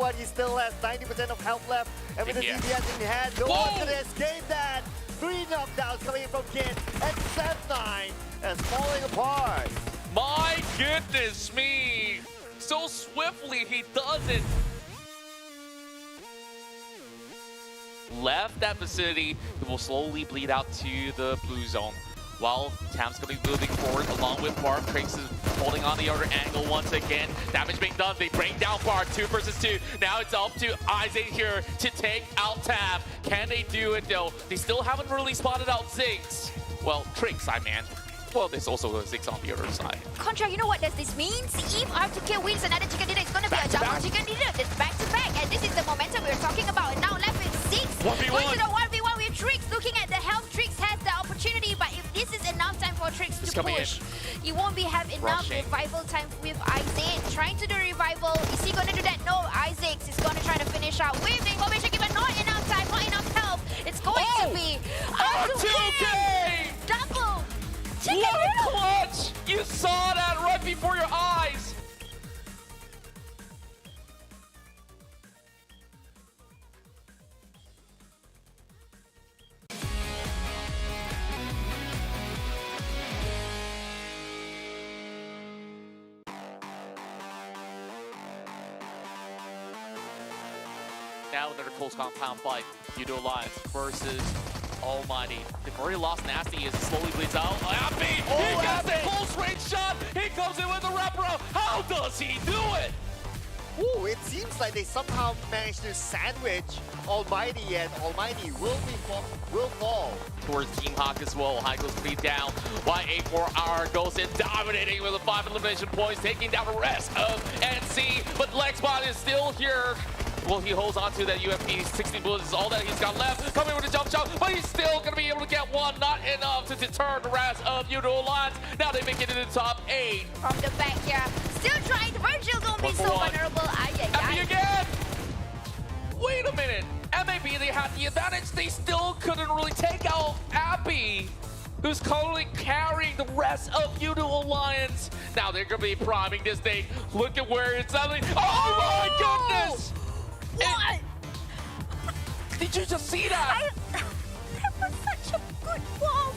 but he still has 90% of health left. And with the DPS in hand, no one can escape that. 3 knockdowns coming in from Kid, and Set9 is falling apart. My goodness me! So swiftly he does it. Left that vicinity, he will slowly bleed out to the blue zone. While Tam's going to be moving forward along with Bart. Trace is holding on the other angle once again. Damage being done. They bring down Bart. 2 versus 2. Now it's up to Isaac here to take out Tam. Can they do it though? They still haven't really spotted out Ziggs. Well, Tricks, I mean. Well, there's also Ziggs on the other side. Contra, you know what does this mean? If R2K wins another chicken dinner, it's going to be a double chicken dinner. It's back to back. And this is the momentum we were talking about. And now left with 6. 1v1. Going to the 1v1 with Tricks. Looking at the health, Tricks has the opportunity. But if this is enough time for Tricks to push, he won't have enough revival time with Isaac. Trying to do revival. Is he going to do that? No, Isaac is going to try to finish out with information, but not enough time, not enough health. It's going to be R2K! Double! What a clutch! You saw that right before your eyes! Now another close compound fight. Yoodo Alliance versus Almighty. The Guerilla lost nasty as it slowly bleeds out. Appy! He gets a close range shot! He comes in with the wraparound! How does he do it? Ooh, it seems like they somehow managed to sandwich Almighty, and Almighty will fall. Towards Team Hawk as well. High goes 3 down. Y84R goes in, dominating with the 5 elimination points, taking down the rest of NC. But Lexbot is still here. Well, he holds on to that UFP. 16 bullets is all that he's got left. Coming with a jump shot, but he's still going to be able to get one. Not enough to deter the rest of Yoodo Alliance. Now they make it into the top 8. From the back here. Still trying. Virgil don't be so vulnerable. Appy again! Wait a minute. MAB, they had the advantage. They still couldn't really take out Appy, who's currently carrying the rest of Yoodo Alliance. Now they're going to be priming this thing. Look at where it's suddenly. Oh my goodness! What? Did you just see that? That was such a good bomb.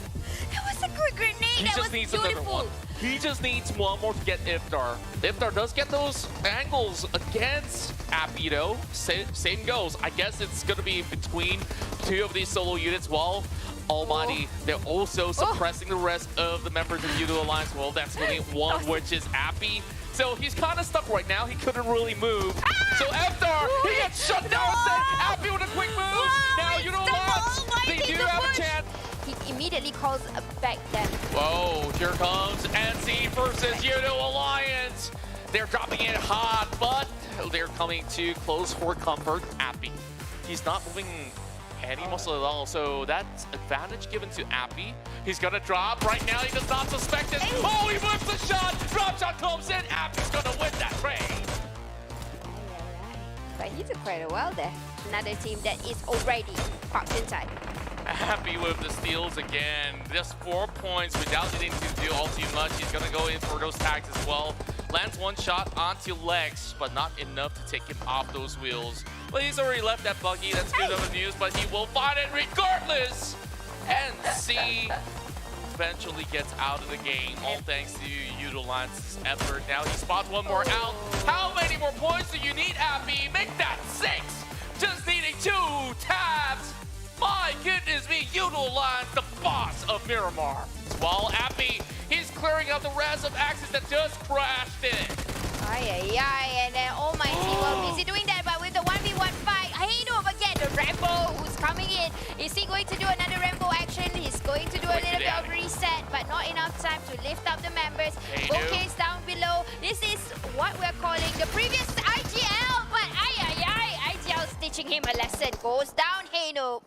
That was a good grenade. He that just was needs beautiful. another one. He just needs one more to get Iftar. Iftar does get those angles against Appy though. Same goes. I guess it's going to be between 2 of these solo units while Almighty, they're also suppressing the rest of the members of Yoodo Alliance. Well, that's really one, which is Appy. So he's kind of stuck right now. He couldn't really move. So Iftar, he gets shut down instead. Appy with a quick move. Now Yoodo Alliance, they do have a chance. He immediately calls a back then. Whoa, here comes NC versus Yoodo Alliance. They're dropping it hot, but they're coming too close for comfort. Appy, he's not moving any muscle at all, so that's advantage given to Appy. He's gonna drop right now. He does not suspect it. Oh, he whips the shot. Drop shot comes in. Appy's gonna win that trade. But he did quite well there. Another team that is already parked inside. Appy with the steals again. Just 4 points without needing to do all too much. He's gonna go in for those tags as well. Lands 1 shot onto Lex, but not enough to take him off those wheels. Well, he's already left that buggy. That's good of a news, but he will find it regardless. NC eventually gets out of the game, all thanks to Yoodo Alliance's effort. Now he spots one more out. How many more points do you need, Appy? Make that 6. Just needing 2 tabs. My goodness me, Yoodo Alliance, the boss of Miramar. While Appy, he's clearing out the rest of Axis that just crashed in. And then Almighty will busy doing that, but with the 1v1 fight, hey, don't forget the Rambo who's coming in. Is he going to do another Rambo action? He's going to do a little bit of reset, but not enough time to lift up the members. Bouquet's down below. This is what we're calling the previous IGL, but IGL teaching him a lesson. Goes down, Heino.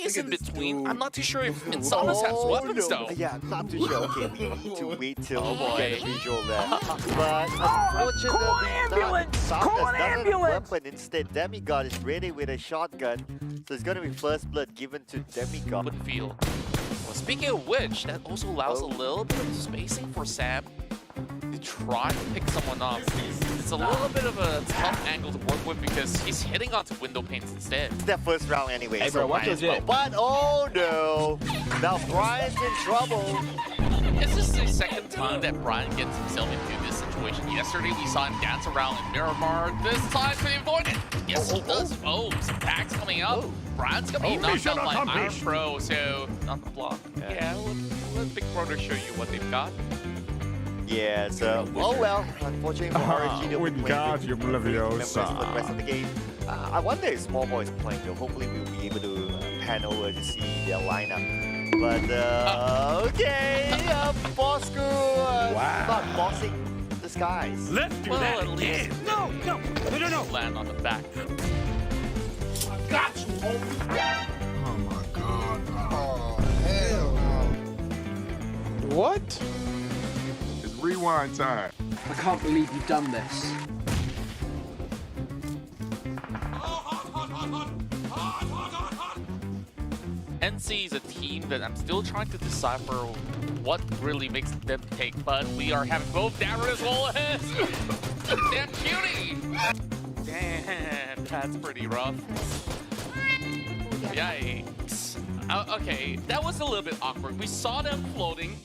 is in between. I'm not too sure if Insanus has weapons though. Yeah, I'm not too sure. Okay, we need to wait till we get a visual there. But unfortunately, Insanus doesn't have a weapon. Instead, Demigod is ready with a shotgun. So it's going to be first blood given to Demigod. Would feel. Well, speaking of which, that also allows a little bit of spacing for Sam to try to pick someone up. It's a little bit of a tough angle to work with because he's hitting onto window panes instead. It's their first round anyway. Hey bro, watch your jet. But oh no! Now Brian's in trouble. Is this the second time that Brian gets himself into this situation? Yesterday we saw him dance around in Miramar. This time to avoid it. Yes, he does. Oh, some packs coming up. Brian's gonna be knocked out by Iron Pro, so not the block. Yeah, let Big Brother show you what they've got. Yeah, so, oh well, unfortunately for RNG, they'll be playing God, you for the rest of the game. I wonder if Homebois is playing though. Hopefully we'll be able to pan over to see their lineup. But, okay, Bosskur not bossing the skies. Let's do Well, that at least No. land on the back. Got you, homie. Oh my god. Oh, hell no. What? It's rewind time. I can't believe you've done this. NSEA is a team that I'm still trying to decipher what really makes them take, but we are having both Darren as well as that cutie. Damn, that's pretty rough. Yikes. Okay, that was a little bit awkward. We saw them floating.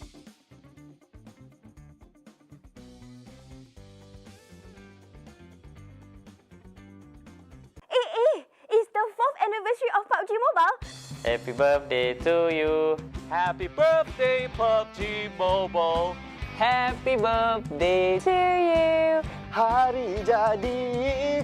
It's the 4th anniversary of PUBG Mobile. Happy birthday to you. Happy birthday, PUBG Mobile. Happy birthday to you. Hari jadi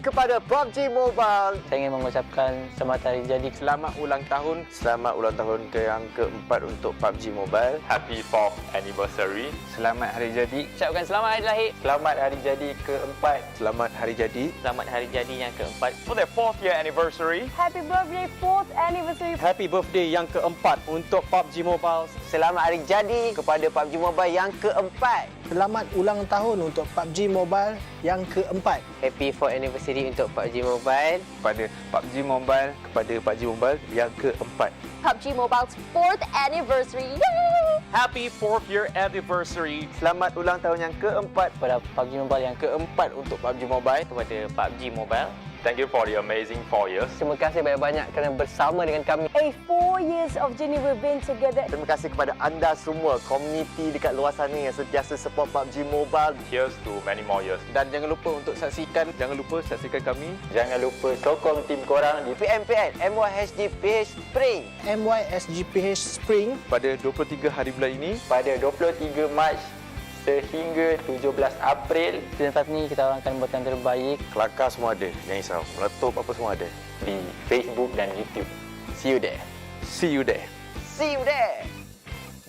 kepada PUBG Mobile. Saya ingin mengucapkan selamat hari jadi. Selamat ulang tahun. Selamat ulang tahun ke yang keempat untuk PUBG Mobile. Happy 4th anniversary. Selamat hari jadi. Ucapkan selamat hari lahir. Selamat hari jadi keempat. Selamat hari jadi. Selamat hari jadi yang keempat. For their 4th year anniversary. Happy birthday 4th anniversary. Happy birthday yang keempat untuk PUBG Mobile. Selamat hari jadi kepada PUBG Mobile yang keempat. Selamat ulang tahun untuk PUBG Mobile yang keempat. Happy 4th anniversary untuk PUBG Mobile. Kepada PUBG Mobile, kepada PUBG Mobile yang keempat. PUBG Mobile's 4th anniversary. Yay! Happy 4th year anniversary. Selamat ulang tahun yang keempat Kepada PUBG Mobile yang keempat untuk PUBG Mobile. Kepada PUBG Mobile. Thank you for the amazing 4 years. Terima kasih banyak-banyak kerana bersama dengan kami. 4 years of journey we've been together. Terima kasih kepada anda semua, komuniti dekat luar sana yang sentiasa support PUBG Mobile. Here's to many more years. Dan jangan lupa untuk saksikan kami. Jangan lupa sokong tim korang di PMPL MYSGPH Spring. MYSGPH Spring Pada 23 hari bulan ini, Pada 23 Mac sehingga 17 April. Selepas ni kita orang akan buat yang terbaik kelakar semua ada. Jangan risau. Meletup apa semua ada. di Facebook dan YouTube. See you there. See you there. See you there.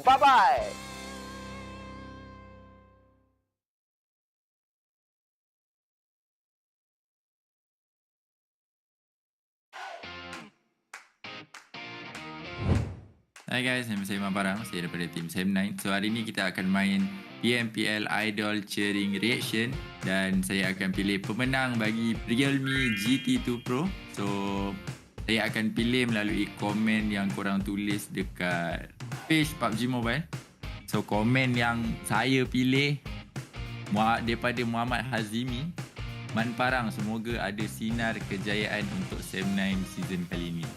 Bye-bye. Hai guys, nama saya Farang. Saya daripada tim Sam9. So hari ni kita akan main PMPL Idol Cheering Reaction dan saya akan pilih pemenang bagi Realme GT2 Pro. So saya akan pilih melalui komen yang korang tulis dekat page PUBG Mobile. So komen yang saya pilih daripada Muhammad Hazimi, Man Farang, semoga ada sinar kejayaan untuk Sam9 season kali ini.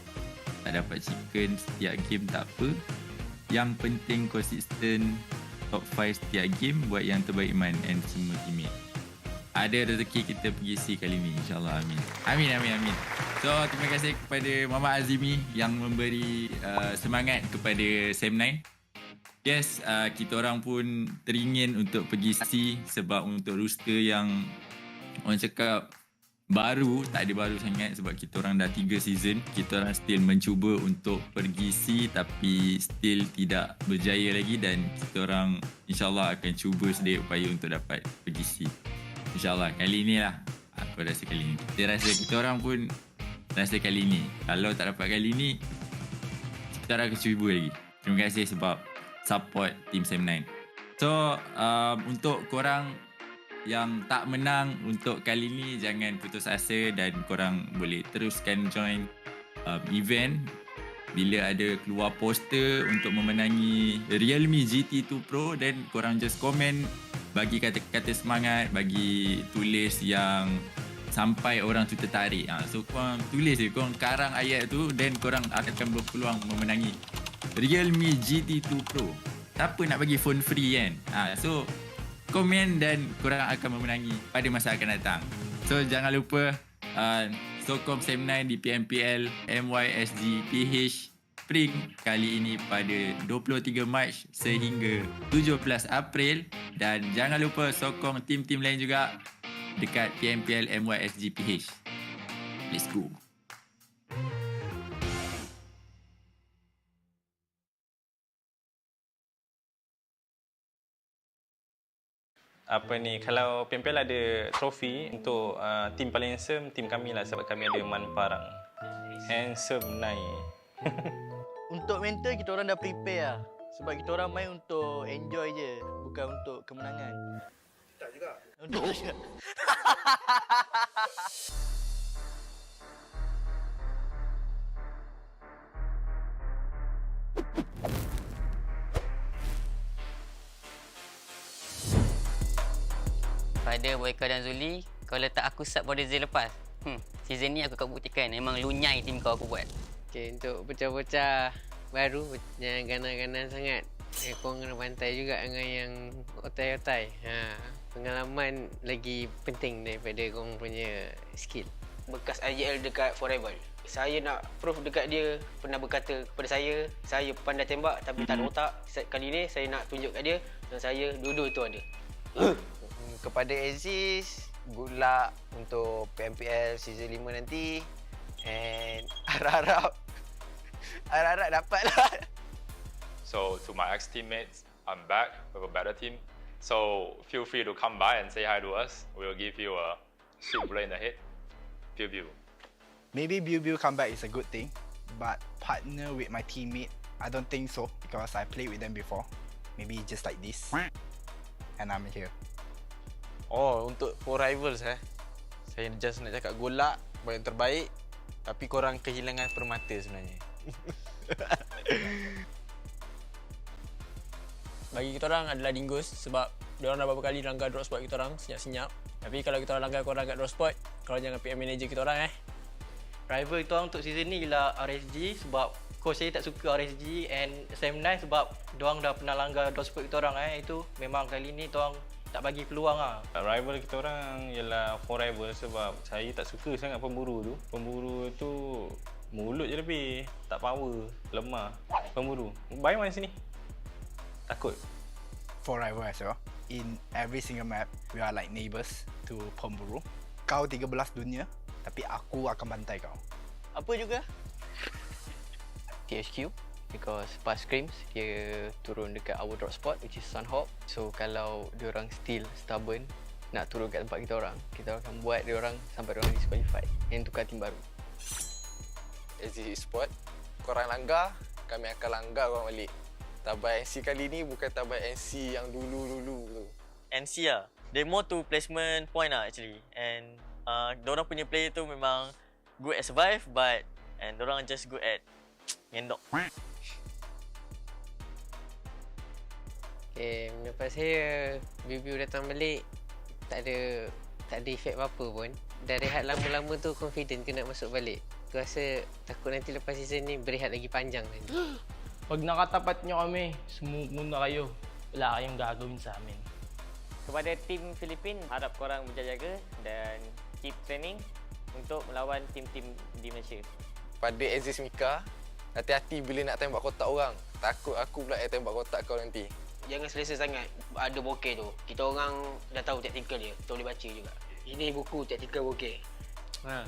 Tak dapat chicken setiap game tak apa. Yang penting konsisten top 5 setiap game. Buat yang terbaik Man and semua teammate. Ada rezeki kita pergi C kali ni, insyaAllah. Amin. Amin. So terima kasih kepada Muhammad Azimi yang memberi semangat kepada Sam9. Yes, kita orang pun teringin untuk pergi C. Sebab untuk roster yang orang cakap baru, tak ada baru sangat sebab kita orang dah 3 season. Kita orang still mencuba untuk pergi C tapi still tidak berjaya lagi dan kita orang insyaAllah akan cuba sedaya upaya untuk dapat pergi C. InsyaAllah kali ni lah. Aku rasa kali ni. Saya rasa kita orang pun rasa kali ni. Kalau tak dapat kali ni, kita akan cuba lagi. Terima kasih sebab support Team Sam 9. So untuk korang yang tak menang untuk kali ni, jangan putus asa dan korang boleh teruskan join event bila ada keluar poster untuk memenangi Realme GT2 Pro, dan korang just komen, bagi kata-kata semangat, bagi tulis yang sampai orang tu tertarik. So korang tulis je, korang karang ayat tu, dan korang akan berpeluang memenangi Realme GT2 Pro. Siapa nak bagi phone free kan? So komen dan korang akan memenangi pada masa akan datang. So jangan lupa sokong Sam 9 di PMPL MYSGPH Spring kali ini pada 23 Mac sehingga 17 April, dan jangan lupa sokong tim-tim lain juga dekat PMPL MYSGPH. Let's go. Kalau PMPL ada trofi untuk tim paling handsome, tim kami lah, sebab kami ada Farang. Handsome naik. Untuk mental kita orang dah prepare lah. Sebab kita orang main untuk enjoy je, bukan untuk kemenangan. Tak juga. Untuk juga. Pada Boyka dan Zuli, kau letak aku sub pada season lepas. Season ni aku akan buktikan memang lunyai tim kau aku buat. Okay, untuk bocah-bocah baru, jangan ganas-ganas sangat. Kau kena pantai juga dengan yang otai-otai. Pengalaman lagi penting daripada kau punya skill. Bekas IGL dekat Forever. Saya nak proof dekat dia, pernah berkata kepada saya pandai tembak tapi tak ada otak. Kali ni saya nak tunjuk kat dia dan saya dua-dua tu ada. Kepada Aziz, good luck untuk PMPL season 5 nanti, and harap dapatlah. So to my ex-teammates, I'm back with a better team. So feel free to come by and say hi to us. We'll give you a sweet bullet in the head. Pew. Maybe Biu come back is a good thing, but partner with my teammate, I don't think so, because I played with them before. Maybe just like this, and I'm here. Oh, untuk for rivals saya just nak cakap good luck, yang terbaik, tapi korang kehilangan permata sebenarnya. Bagi kita orang adalah Dingoz, sebab diorang dah beberapa kali langgar drop spot kita orang senyap-senyap. Tapi kalau kita orang langgar korang kat drop spot, korang jangan PM manager kita orang Rival kita orang untuk season ni ialah RSG, sebab coach saya tak suka RSG, and SM9 sebab diorang dah pernah langgar drop spot kita orang itu memang kali ni diorang tak bagi peluang lah. Rival kita orang ialah Forever, sebab saya tak suka sangat pemburu tu. Pemburu tu mulut je lebih, tak power, lemah. Pemburu. Bayang mana sini? Takut. Forever as well. In every single map, we are like neighbours to pemburu. Kau 13 dunia, tapi aku akan bantai kau. Apa juga? THQ, because pas scrims dia turun dekat our drop spot, which is Sunhawk. So kalau diorang still stubborn nak turun kat tempat kita akan buat diorang sampai diorang disqualified and tukar tim baru. Esports, korang langgar, kami akan langgar korang balik. TABAH NC kali ni bukan TABAH NC yang dulu-dulu tu. NC lah. They more to placement point lah actually. And diorang punya player tu memang good at survive, but and diorang just good at ngendok. Okay, lepas saya Biu datang balik, tak ada efek apa-apa pun. Dah rehat lama-lama tu confident ke nak masuk balik. Aku rasa takut nanti lepas season ni berehat lagi panjang nanti. Pag nakatapat nyo kami, smooth muna kayo. Wala kayong gagawin sa amin. Kepada tim Filipin, harap korang berjaga-jaga dan keep training untuk melawan tim-tim di Malaysia. Pada Aziz Mika, hati-hati bila nak tembak kotak orang. Takut aku pula tembak kotak kau nanti. Jangan selesa sangat ada bokeh tu. Kita orang dah tahu taktikal dia, kita boleh baca juga. Ini buku taktikal bokeh.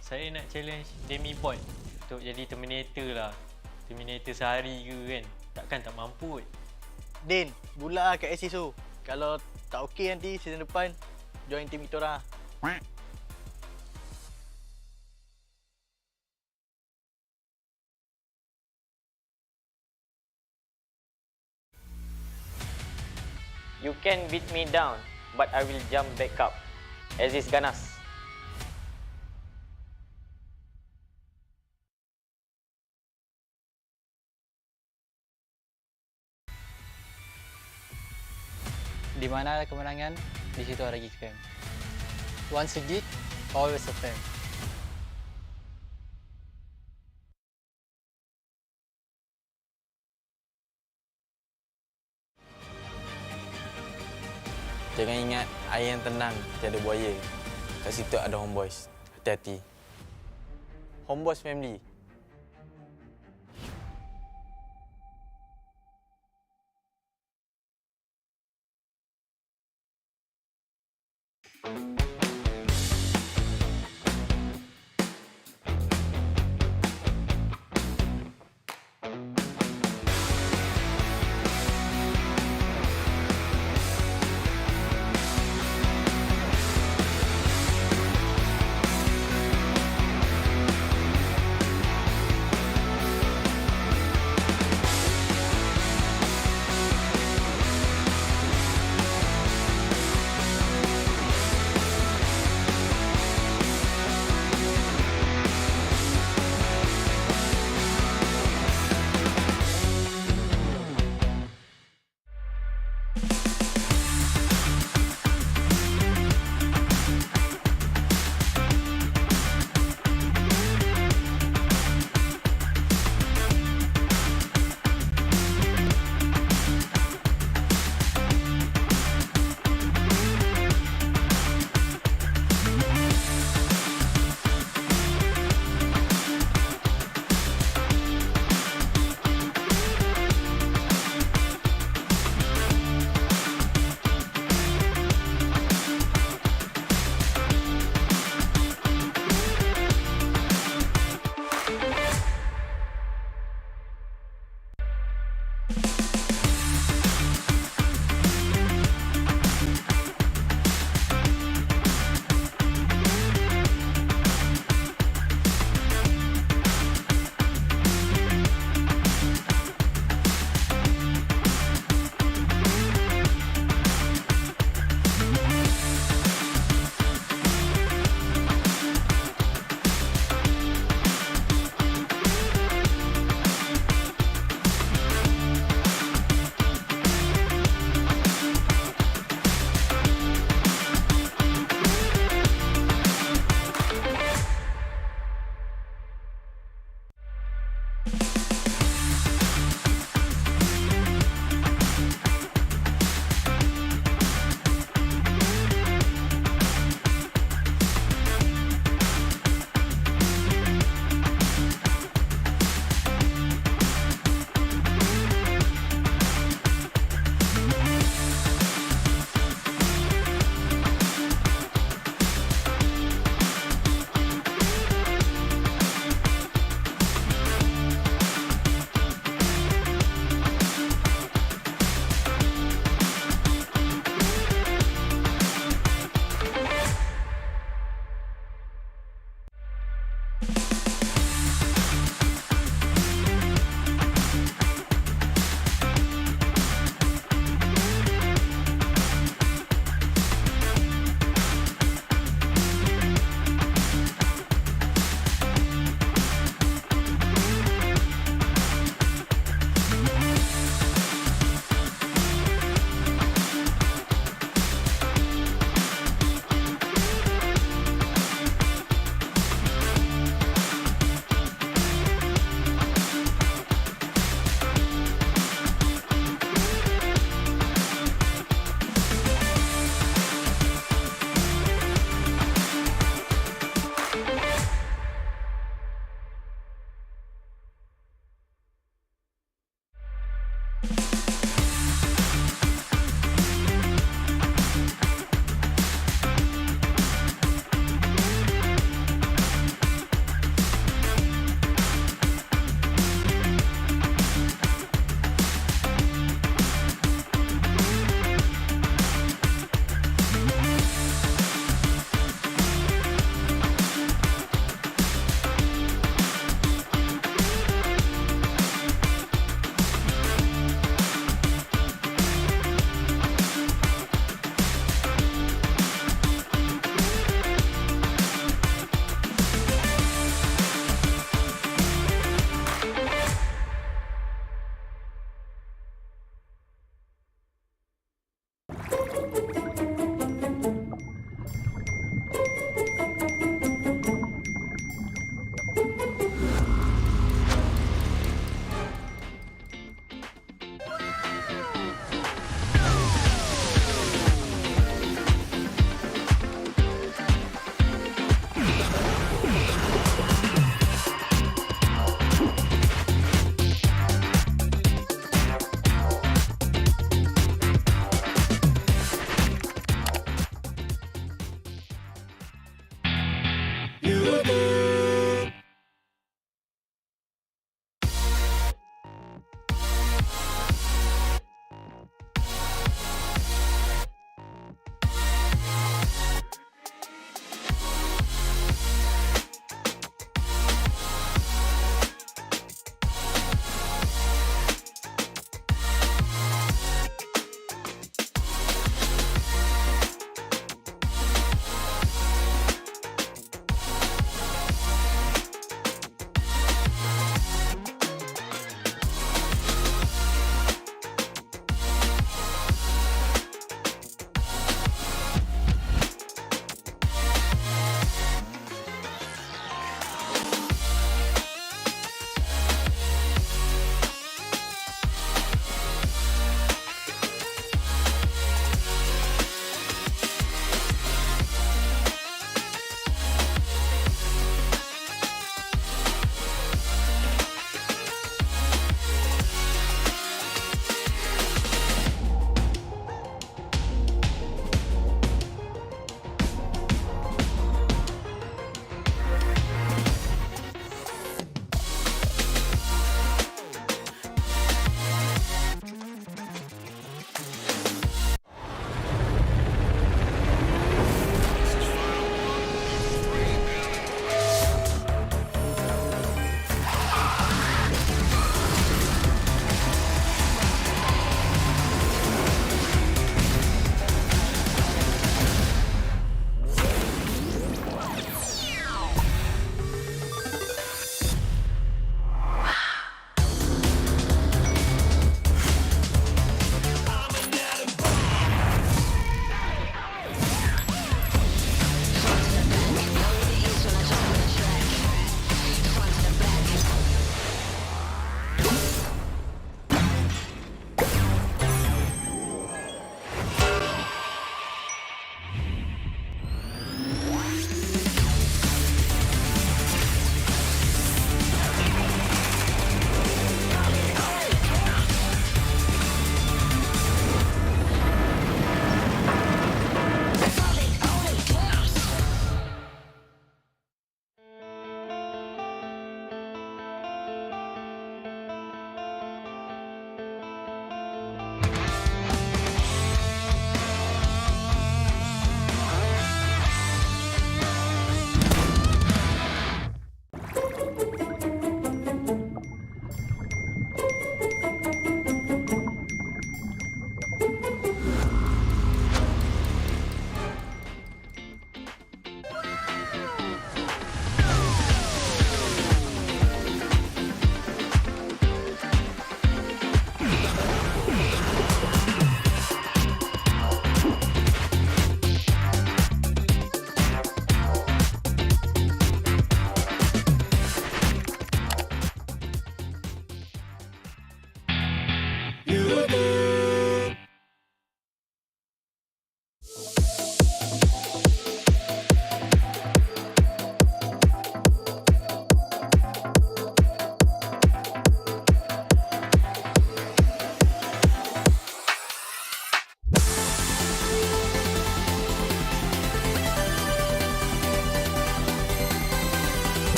Saya nak challenge Demi Boy untuk jadi Terminator lah. Terminator sehari ke kan. Takkan tak mampu. Din, bulat kat SSO. Kalau tak okey nanti season depan, join tim kita orang. You can beat me down, but I will jump back up. As is ganas. Di mana ada kemenangan, di situ ada Geek fam. Once a Geek, always a fam. Jangan ingat air yang tenang, tiada buaya. Kat situ ada Homebois. Hati-hati. Homebois family.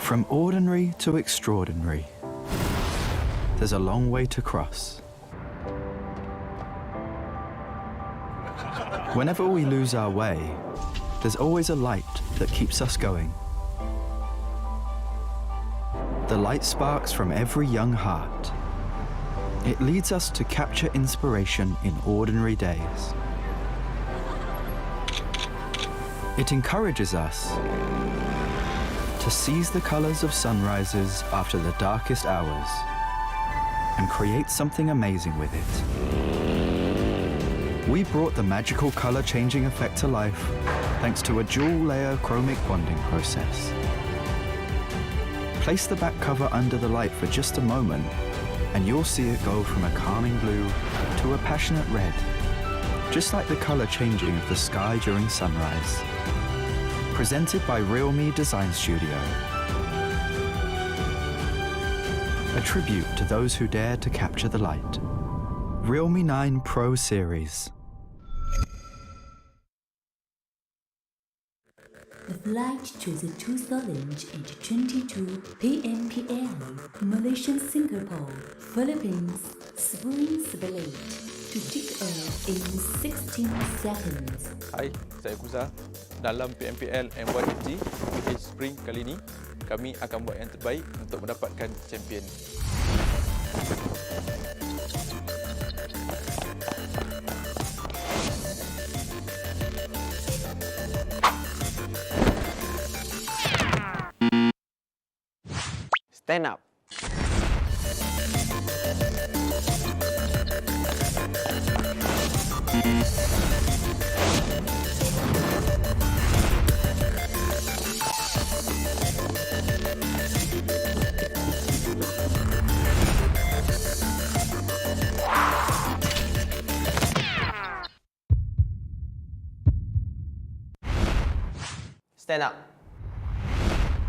From ordinary to extraordinary, there's a long way to cross. Whenever we lose our way, there's always a light that keeps us going. The light sparks from every young heart. It leads us to capture inspiration in ordinary days. It encourages us to seize the colors of sunrises after the darkest hours and create something amazing with it. We brought the magical color changing effect to life thanks to a dual layer chromic bonding process. Place the back cover under the light for just a moment and you'll see it go from a calming blue to a passionate red, just like the color changing of the sky during sunrise. Presented by realme Design Studio. A tribute to those who dare to capture the light. Realme 9 Pro Series. The flight to the 2 Challenge into 22 PMPL, Malaysia, Singapore, Philippines, Spring Split. to kick off in 16 seconds. Hai, saya Kuza. Dalam PMPL MYSGPH Spring kali ini, kami akan buat yang terbaik untuk mendapatkan champion. Stand up. Stand up.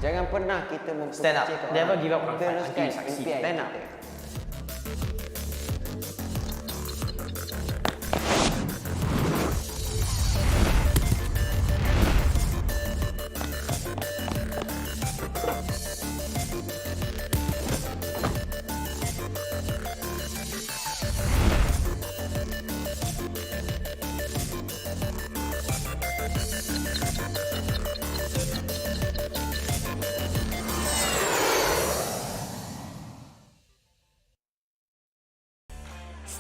Jangan pernah kita Stand up. Never give up on fight until you succeed. Stand up.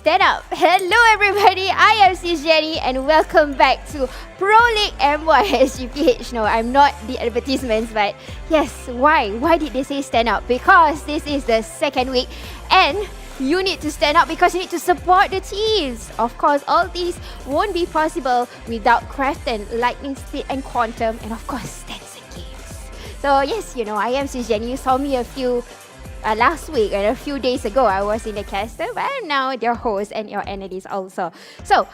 Stand up! Hello everybody, I am Jenny and welcome back to Pro League MYSGPH. No, I'm not the advertisements, but yes, why? Why did they say stand up? Because this is the second week and you need to stand up because you need to support the teams. Of course, all these won't be possible without Crafton, Lightning Speed and Quantum, and of course, Stats and Games. So yes, you know, I am Jenny. You saw me a few last week and a few days ago. I was in the caster, but I'm now your host and your analyst also. So,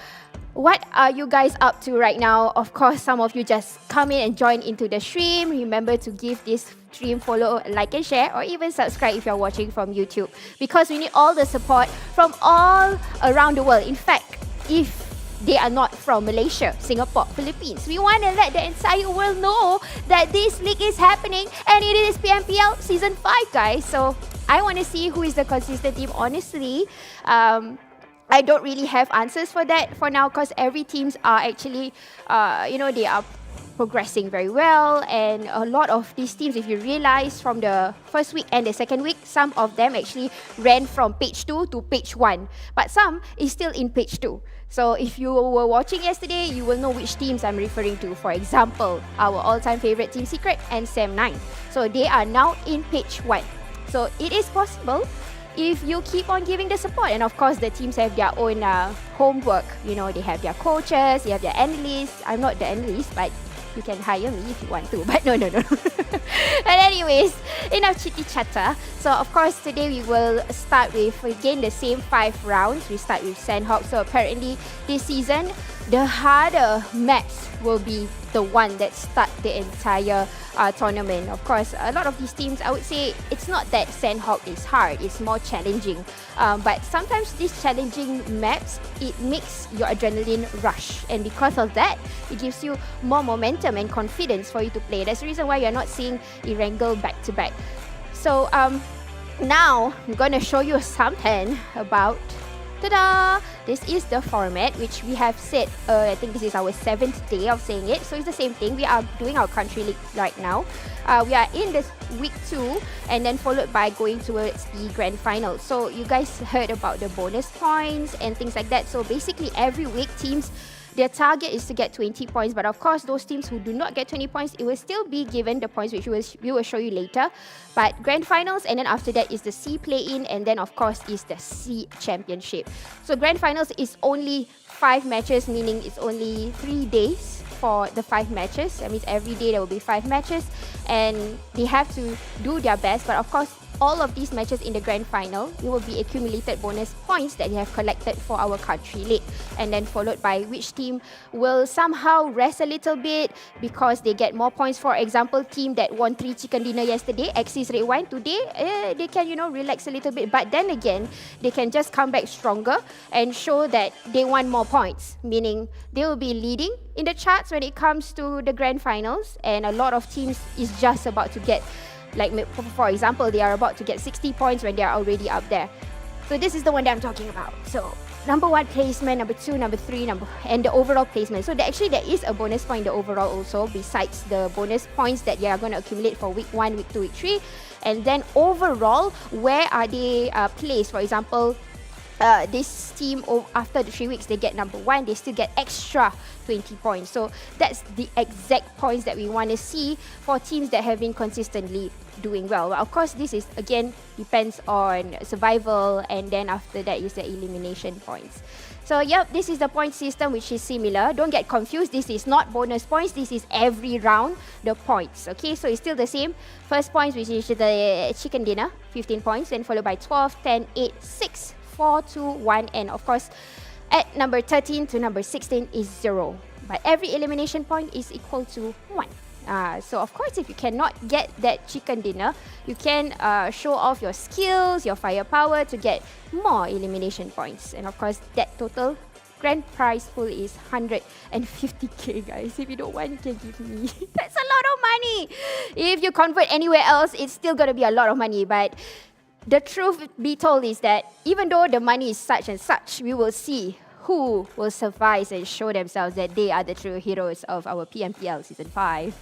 what are you guys up to right now? Of course, some of you just come in and join into the stream. Remember to give this stream follow, like and share, or even subscribe if you're watching from YouTube, because we need all the support from all around the world. In fact, if they are not from Malaysia, Singapore, Philippines, we want to let the entire world know that this league is happening and it is PMPL Season 5, guys. So I want to see who is the consistent team. Honestly, I don't really have answers for that for now because every teams are actually, they are progressing very well, and a lot of these teams, if you realize from the first week and the second week, some of them actually ran from page 2 to page 1, but some is still in page 2. So if you were watching yesterday, you will know which teams I'm referring to. For example, our all-time favorite Team Secret and Sam9. So they are now in page 1. So it is possible if you keep on giving the support. And of course, the teams have their own homework. You know, they have their coaches, they have their analysts. I'm not the analyst, but you can hire me if you want to. But no. But anyways, enough chitty chatter. So of course, today we will start with, again, the same 5 rounds. We start with Sandhawk. So apparently, this season, the harder maps will be the one that start the entire tournament. Of course, a lot of these teams, I would say, it's not that Sandhawk is hard, it's more challenging. But sometimes these challenging maps, it makes your adrenaline rush. And because of that, it gives you more momentum and confidence for you to play. That's the reason why you're not seeing Erangel back to back. So now, I'm going to show you something about ta-da! This is the format which we have said, I think this is our 7th day of saying it. So it's the same thing. We are doing our country league right now. We are in this week 2 and then followed by going towards the grand final. So you guys heard about the bonus points and things like that. So basically every week teams, their target is to get 20 points, but of course, those teams who do not get 20 points, it will still be given the points which we will show you later. But grand finals, and then after that is the C play-in, and then of course is the C championship. So grand finals is only 5 matches, meaning it's only 3 days for the 5 matches. That means every day there will be 5 matches, and they have to do their best. But of course, all of these matches in the grand final, it will be accumulated bonus points that they have collected for our country league, and then followed by which team will somehow rest a little bit because they get more points. For example, team that won 3 chicken dinner yesterday, Axis Red Wine, today they can relax a little bit, but then again they can just come back stronger and show that they want more points, meaning they will be leading in the charts when it comes to the grand finals, and a lot of teams is just about to get, like for example, they are about to get 60 points when they are already up there. So this is the one that I'm talking about. So number 1 placement, number 2, number 3, and the overall placement. So there is a bonus point in the overall also, besides the bonus points that you are going to accumulate for week 1, week 2, week 3. And then overall, where are they placed? For example, this team, after the 3 weeks, they get number 1, they still get extra 20 points. So that's the exact points that we want to see for teams that have been consistently doing well. But of course, this is again depends on survival, and then after that is the elimination points. So yep, this is the point system, which is similar. Don't get confused, this is not bonus points, this is every round the points. Okay, so it's still the same. First points, which is the chicken dinner, 15 points, then followed by 12, 10, 8, 6, 4, 2, 1, and of course at number 13 to number 16 is 0. But every elimination point is equal to 1. So of course, if you cannot get that chicken dinner, you can show off your skills, your firepower to get more elimination points. And of course, that total grand prize pool is 150k, guys. If you don't want, you can give me. That's a lot of money. If you convert anywhere else, it's still going to be a lot of money. But the truth be told is that even though the money is such and such, we will see who will survive and show themselves that they are the true heroes of our PMPL Season 5.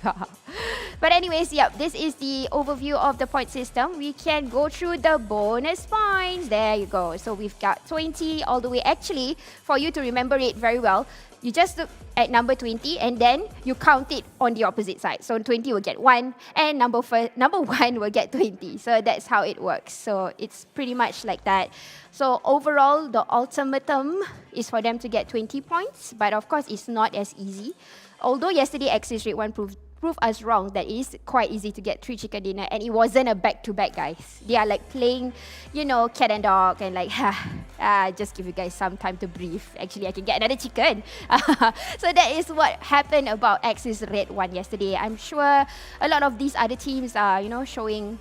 But anyways, yep, this is the overview of the point system. We can go through the bonus points. There you go. So we've got 20 all the way. Actually, for you to remember it very well, you just look at number 20 and then you count it on the opposite side. So 20 will get 1 and number 1 will get 20. So that's how it works. So it's pretty much like that. So overall, the ultimatum is for them to get 20 points. But of course, it's not as easy. Although yesterday Axis Red 1 proved us wrong, that is quite easy to get 3 chicken dinner, and it wasn't a back-to-back, guys. They are like playing, you know, cat and dog, and like, just give you guys some time to breathe. Actually, I can get another chicken. So that is what happened about Axis Red 1 yesterday. I'm sure a lot of these other teams are, you know, showing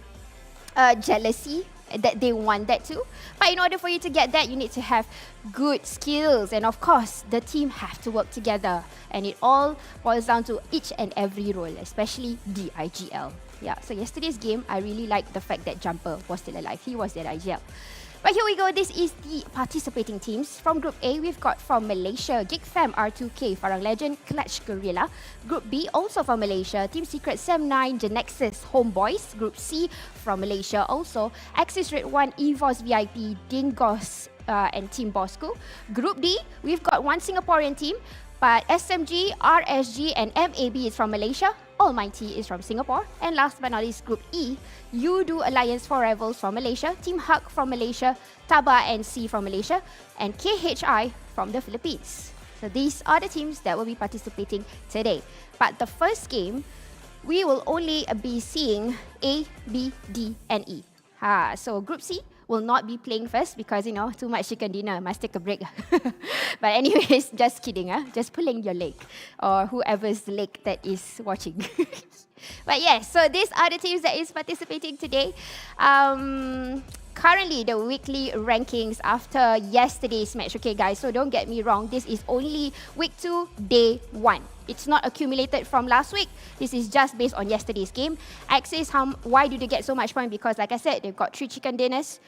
jealousy that they want that too. But in order for you to get that, you need to have good skills, and of course the team have to work together, and it all boils down to each and every role, especially the IGL. Yeah, so yesterday's game, I really liked the fact that Jumper was still alive. He was at IGL. But here we go. This is the participating teams. From Group A, we've got from Malaysia, Geek Fam R2K, Farang Lejund, Clutch Guerilla. Group B, also from Malaysia, Team Secret Sem9, GENEXUS, Homebois. Group C, from Malaysia also, Axis Red 1, EVOS VIP, Dingoz, and Team Bosskur. Group D, we've got one Singaporean team, but SMG, RSG, and MAB is from Malaysia. ALMGHTY is from Singapore. And last but not least, Group E, Yoodo Alliance for Rivals from Malaysia, Team Huck from Malaysia, TABAH and C from Malaysia, and KHI from the Philippines. So these are the teams that will be participating today. But the first game, we will only be seeing A, B, D, and E. So Group C will not be playing first because, you know, too much chicken dinner, must take a break. But anyways, just kidding, just pulling your leg, or whoever's leg that is watching. But yes, so these are the teams that is participating today. Currently, the weekly rankings after yesterday's match. Okay, guys, so don't get me wrong. This is only week 2, day 1. It's not accumulated from last week. This is just based on yesterday's game. Axis, why do they get so much point? Because like I said, they've got 3 chicken dinners.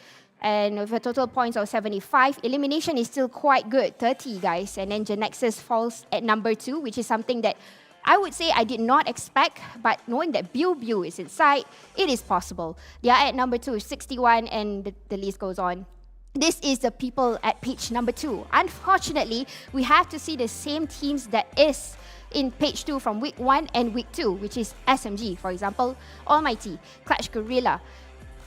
And with a total points of 75, elimination is still quite good, 30, guys. And then GENEXUS falls at number 2, which is something that I would say I did not expect, but knowing that Biu is inside, it is possible. They are at number 2, 61, and the list goes on. This is the people at page number 2. Unfortunately, we have to see the same teams that is in page 2 from week 1 and week 2, which is SMG, for example, ALMGHTY, Clutch Guerilla,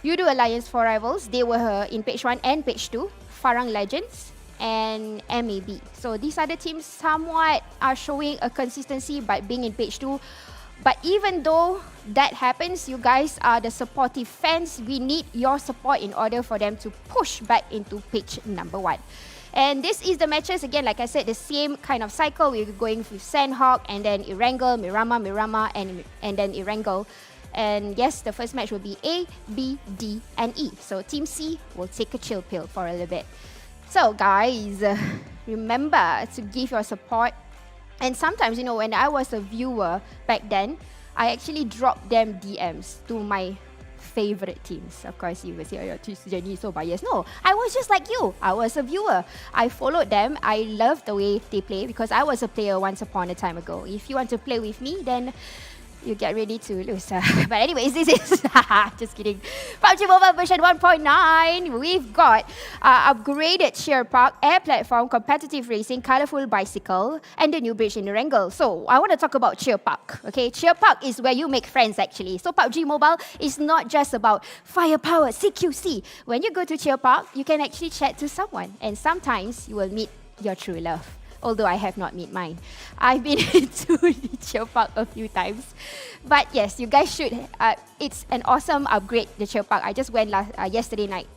Yoodo Alliance for Rivals. They were in page 1 and page 2, Farang Legends, and MAB. So these are the teams somewhat are showing a consistency by being in page 2. But even though that happens, you guys are the supportive fans. We need your support in order for them to push back into page number 1. And this is the matches, again, like I said, the same kind of cycle. We're going with Sandhawk, and then Erangel, Miramar, and then Erangel. And yes, the first match will be A, B, D, and E. So Team C will take a chill pill for a little bit. So guys, remember to give your support. And sometimes, you know, when I was a viewer back then, I actually dropped them DMs to my favorite teams. Of course, you will say, oh, Jenny is so biased. No, I was just like you. I was a viewer. I followed them. I loved the way they play because I was a player once upon a time ago. If you want to play with me, then you get ready to lose. But anyways, this is just kidding. PUBG Mobile version 1.9. We've got upgraded cheer park, air platform, competitive racing, colorful bicycle, and the new bridge in the Wrangle. So I want to talk about cheer park. Okay, cheer park is where you make friends actually. So PUBG Mobile is not just about firepower, CQC. When you go to cheer park, you can actually chat to someone, and sometimes you will meet your true love. Although I have not met mine. I've been into the cheer park a few times. But yes, you guys should. It's an awesome upgrade, the cheer park. I just went yesterday night.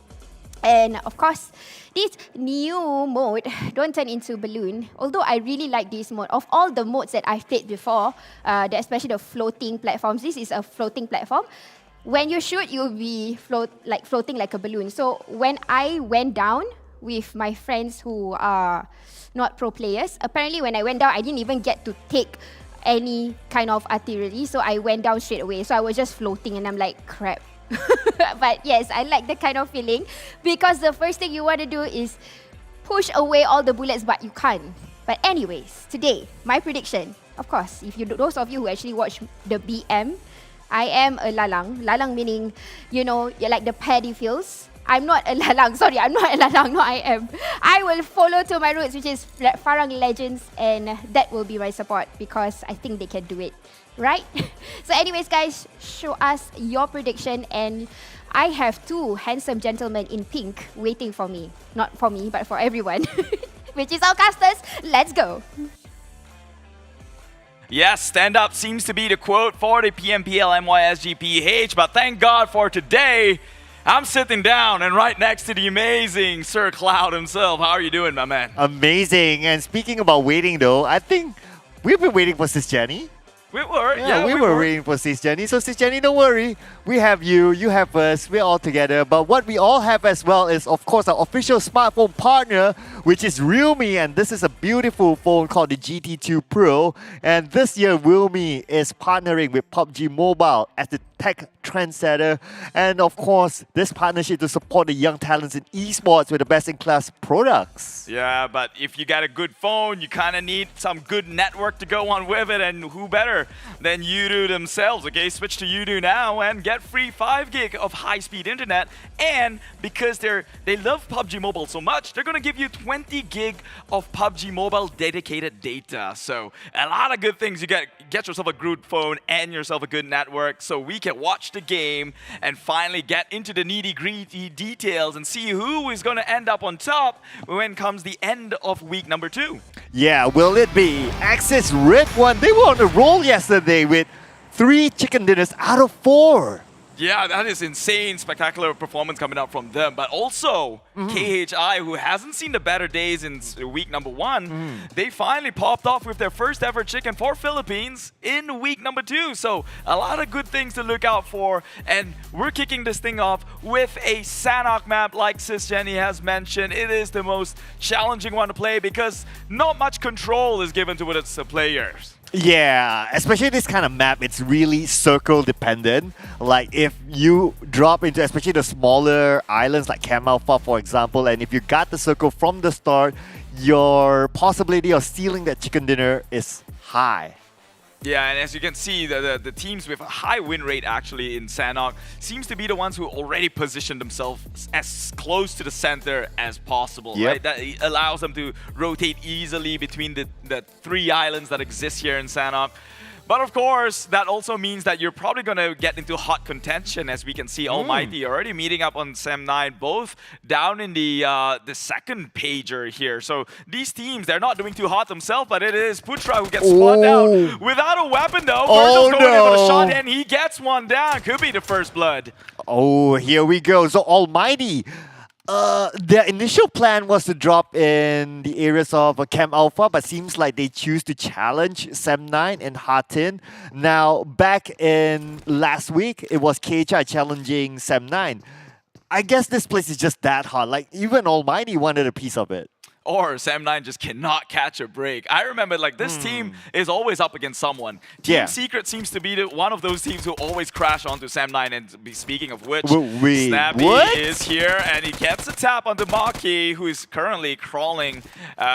And of course, this new mode, Don't Turn Into Balloon, although I really like this mode. Of all the modes that I've played before, especially the floating platforms, this is a floating platform. When you shoot, you'll be floating like a balloon. So when I went down with my friends who are not pro players, apparently when I went down, I didn't even get to take any kind of artillery, so I went down straight away. So I was just floating and I'm like, crap. But yes, I like that kind of feeling because the first thing you want to do is push away all the bullets, but you can't. But anyways, today, my prediction, of course, if you those of you who actually watch the BM, I am a lalang. Lalang meaning, you know, like the paddy fields. I'm not a lalang. Sorry, I'm not a lalang. No, I am. I will follow to my roots, which is Farang Legends, and that will be my support because I think they can do it. Right? So anyways, guys, show us your prediction, and I have two handsome gentlemen in pink waiting for me. Not for me, but for everyone, which is our casters. Let's go. Yes, stand up seems to be the quote for the PMPL MYSGPH, but thank God for today. I'm sitting down and right next to the amazing Sir Cloud himself. How are you doing, my man? Amazing. And speaking about waiting though, I think we've been waiting for Sis Jenny. We were, yeah, we were waiting for Sis Jenny. So Sis Jenny, don't worry. We have you, you have us, we're all together. But what we all have as well is, of course, our official smartphone partner, which is Realme. And this is a beautiful phone called the GT2 Pro. And this year, Realme is partnering with PUBG Mobile as the tech trendsetter. And of course, this partnership to support the young talents in esports with the best-in-class products. Yeah, but if you got a good phone, you kind of need some good network to go on with it. And who better than Yoodo themselves, okay? Switch to Yoodo now and get free 5 gig of high-speed internet. And because they love PUBG Mobile so much, they're going to give you 20 gig of PUBG Mobile dedicated data. So a lot of good things. You get yourself a good phone and yourself a good network so we can watch the game and finally get into the nitty-gritty details and see who is going to end up on top when comes the end of week number 2. Yeah, will it be Axis Red One? They were on a roll yesterday with 3 chicken dinners out of 4. Yeah, that is insane, spectacular performance coming out from them. But also, KHI, who hasn't seen the better days in week number 1, they finally popped off with their first ever chicken for Philippines in week number 2. So a lot of good things to look out for. And we're kicking this thing off with a Sanhok map like Sis Jenny has mentioned. It is the most challenging one to play because not much control is given to its players. Yeah, especially this kind of map, it's really circle dependent. Like if you drop into especially the smaller islands like Cam Alpha, for example, and if you got the circle from the start, your possibility of stealing that chicken dinner is high. Yeah, and as you can see, the teams with a high win rate actually in Sanhok seems to be the ones who already positioned themselves as close to the center as possible, right? That allows them to rotate easily between the 3 islands that exist here in Sanhok. But of course, that also means that you're probably going to get into hot contention, as we can see Almighty already meeting up on Sem9, both down in the second pager here. So these teams, they're not doing too hot themselves, but it is Putra who gets spawned out without a weapon though. Virgil's going in for the shot and he gets one down. Could be the first blood. Oh, here we go. So Almighty, their initial plan was to drop in the areas of Cam Alpha, but seems like they choose to challenge Sem9 and Hatin. Now, back in last week, it was KHI challenging Sem9. I guess this place is just that hot. Like, even Almighty wanted a piece of it. or Sam9 just cannot catch a break. I remember like this team is always up against someone. Team Secret seems to be one of those teams who always crash onto Sam9. And speaking of which, Snappy is here and he gets a tap onto Maki, who is currently crawling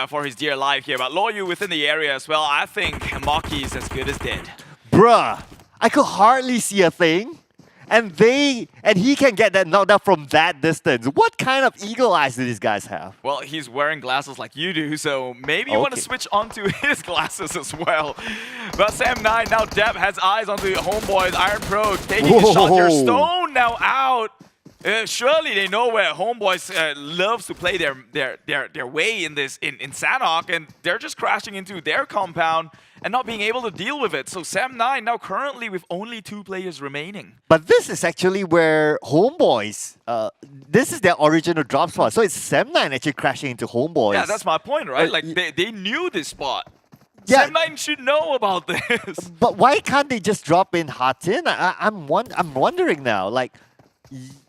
for his dear life here. But Loyu within the area as well. I think Maki is as good as dead. Bruh, I could hardly see a thing. And he can get that knocked out from that distance. What kind of eagle eyes do these guys have? Well, he's wearing glasses like you do, so maybe you want to switch onto his glasses as well. But Sam9, now Deb has eyes onto Homebois, Iron Pro, taking a shot here. Stone now out. Surely they know where Homebois loves to play their way in Sanhok, and they're just crashing into their compound and not being able to deal with it. So Sam9 now currently with only 2 players remaining. But this is actually where Homebois, this is their original drop spot. So it's Sam9 actually crashing into Homebois. Yeah, that's my point, right? Like they knew this spot. Yeah. Sam9 should know about this. But why can't they just drop in Hatin? I'm wondering now. Like,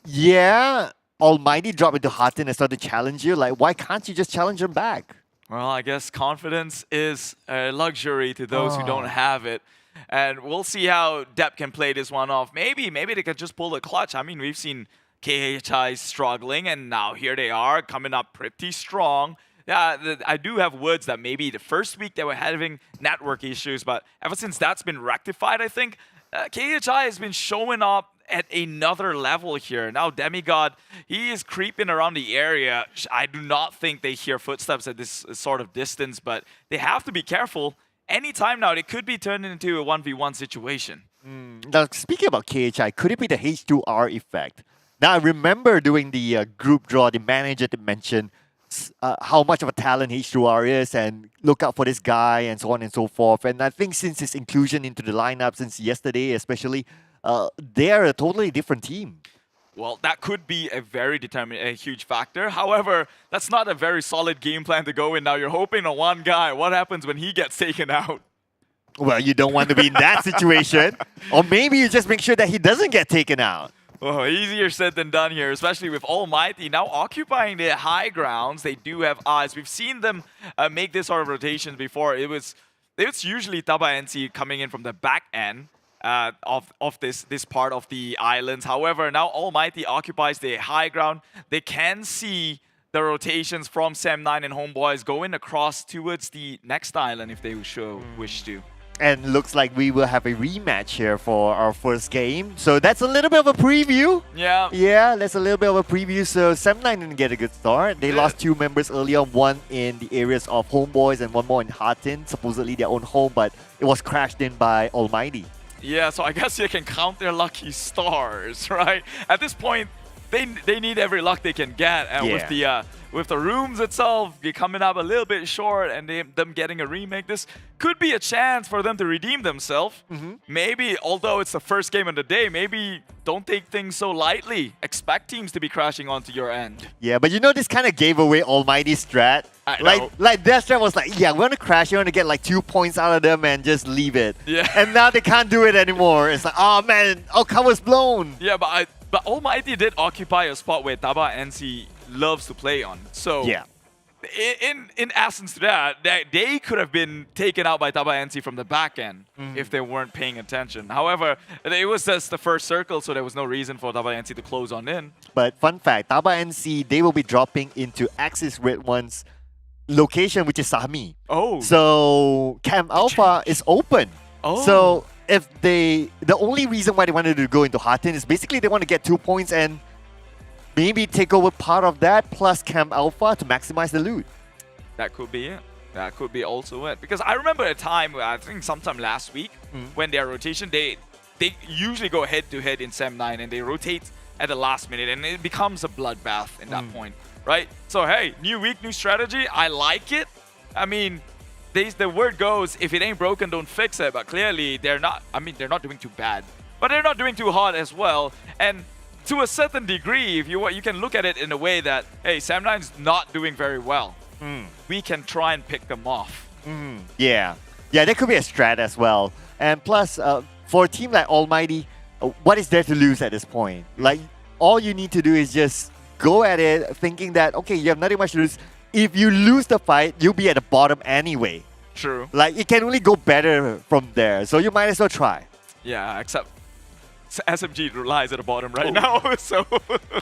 yeah, Almighty drop into Hatin and start to challenge you. Like, why can't you just challenge them back? Well, I guess confidence is a luxury to those who don't have it. And we'll see how Depp can play this one off. Maybe they could just pull the clutch. I mean, we've seen KHI struggling, and now here they are coming up pretty strong. Yeah, I do have words that maybe the first week they were having network issues, but ever since that's been rectified, I think KHI has been showing up at another level here. Now Demigod, he is creeping around the area. I do not think they hear footsteps at this sort of distance, but they have to be careful. Anytime now, it could be turned into a 1v1 situation. Now, speaking about KHI, could it be the H2R effect? Now, I remember doing the group draw, the manager did mention how much of a talent H2R is and look out for this guy and so on and so forth. And I think since his inclusion into the lineup, since yesterday especially, they are a totally different team. Well, that could be a huge factor. However, that's not a very solid game plan to go in. Now you're hoping on one guy. What happens when he gets taken out? Well, you don't want to be in that situation. Or maybe you just make sure that he doesn't get taken out. Oh, easier said than done here, especially with Almighty now occupying the high grounds. They do have eyes. We've seen them make this sort of rotations before. It's usually TABAH NC coming in from the back end of this part of the islands. However, now Almighty occupies the high ground. They can see the rotations from Sam9 and Homebois going across towards the next island if they wish to. And looks like we will have a rematch here for our first game. So that's a little bit of a preview. Yeah. Yeah, that's a little bit of a preview. So Sam9 didn't get a good start. They lost 2 members early on, one in the areas of Homebois and one more in Hatin, supposedly their own home, but it was crashed in by Almighty. Yeah, so I guess you can count their lucky stars, right? At this point, they need every luck they can get, and with the rooms itself coming up a little bit short, and them getting a remake, this could be a chance for them to redeem themselves. Maybe, although it's the first game of the day, maybe don't take things so lightly. Expect teams to be crashing onto your end. Yeah, but you know this kind of gave away Almighty's strat. Like their strat was like, yeah, we want to crash, you want to get like 2 points out of them and just leave it. Yeah. And now they can't do it anymore. It's like, oh man, our cover's blown. Yeah, but Almighty did occupy a spot where TABAH NC loves to play on. So yeah, in essence to that, they could have been taken out by TABAH NC from the back end if they weren't paying attention. However, it was just the first circle, so there was no reason for TABAH NC to close on in. But fun fact, TABAH NC, they will be dropping into Axis Red One's location, which is Sahmi. Oh. So Camp Alpha is open. Oh. So if the only reason why they wanted to go into Hatin is basically they want to get 2 points and maybe take over part of that plus Camp Alpha to maximize the loot. That could be it. That could be also it. Because I remember a time, I think sometime last week, when their rotation, they usually go head-to-head in Sam9 and they rotate at the last minute and it becomes a bloodbath in that point, right? So hey, new week, new strategy. I like it. I mean, the word goes, if it ain't broken, don't fix it. But clearly, they're not doing too bad. But they're not doing too hot as well. And to a certain degree, if you can look at it in a way that, hey, Sam9's not doing very well. We can try and pick them off. Yeah. Yeah, there could be a strat as well. And plus, for a team like Almighty, what is there to lose at this point? Like, all you need to do is just go at it thinking that, okay, you have nothing much to lose. if you lose the fight, you'll be at the bottom anyway. True. Like, it can only go better from there, so you might as well try. Yeah, except SMG lies at the bottom right now, so...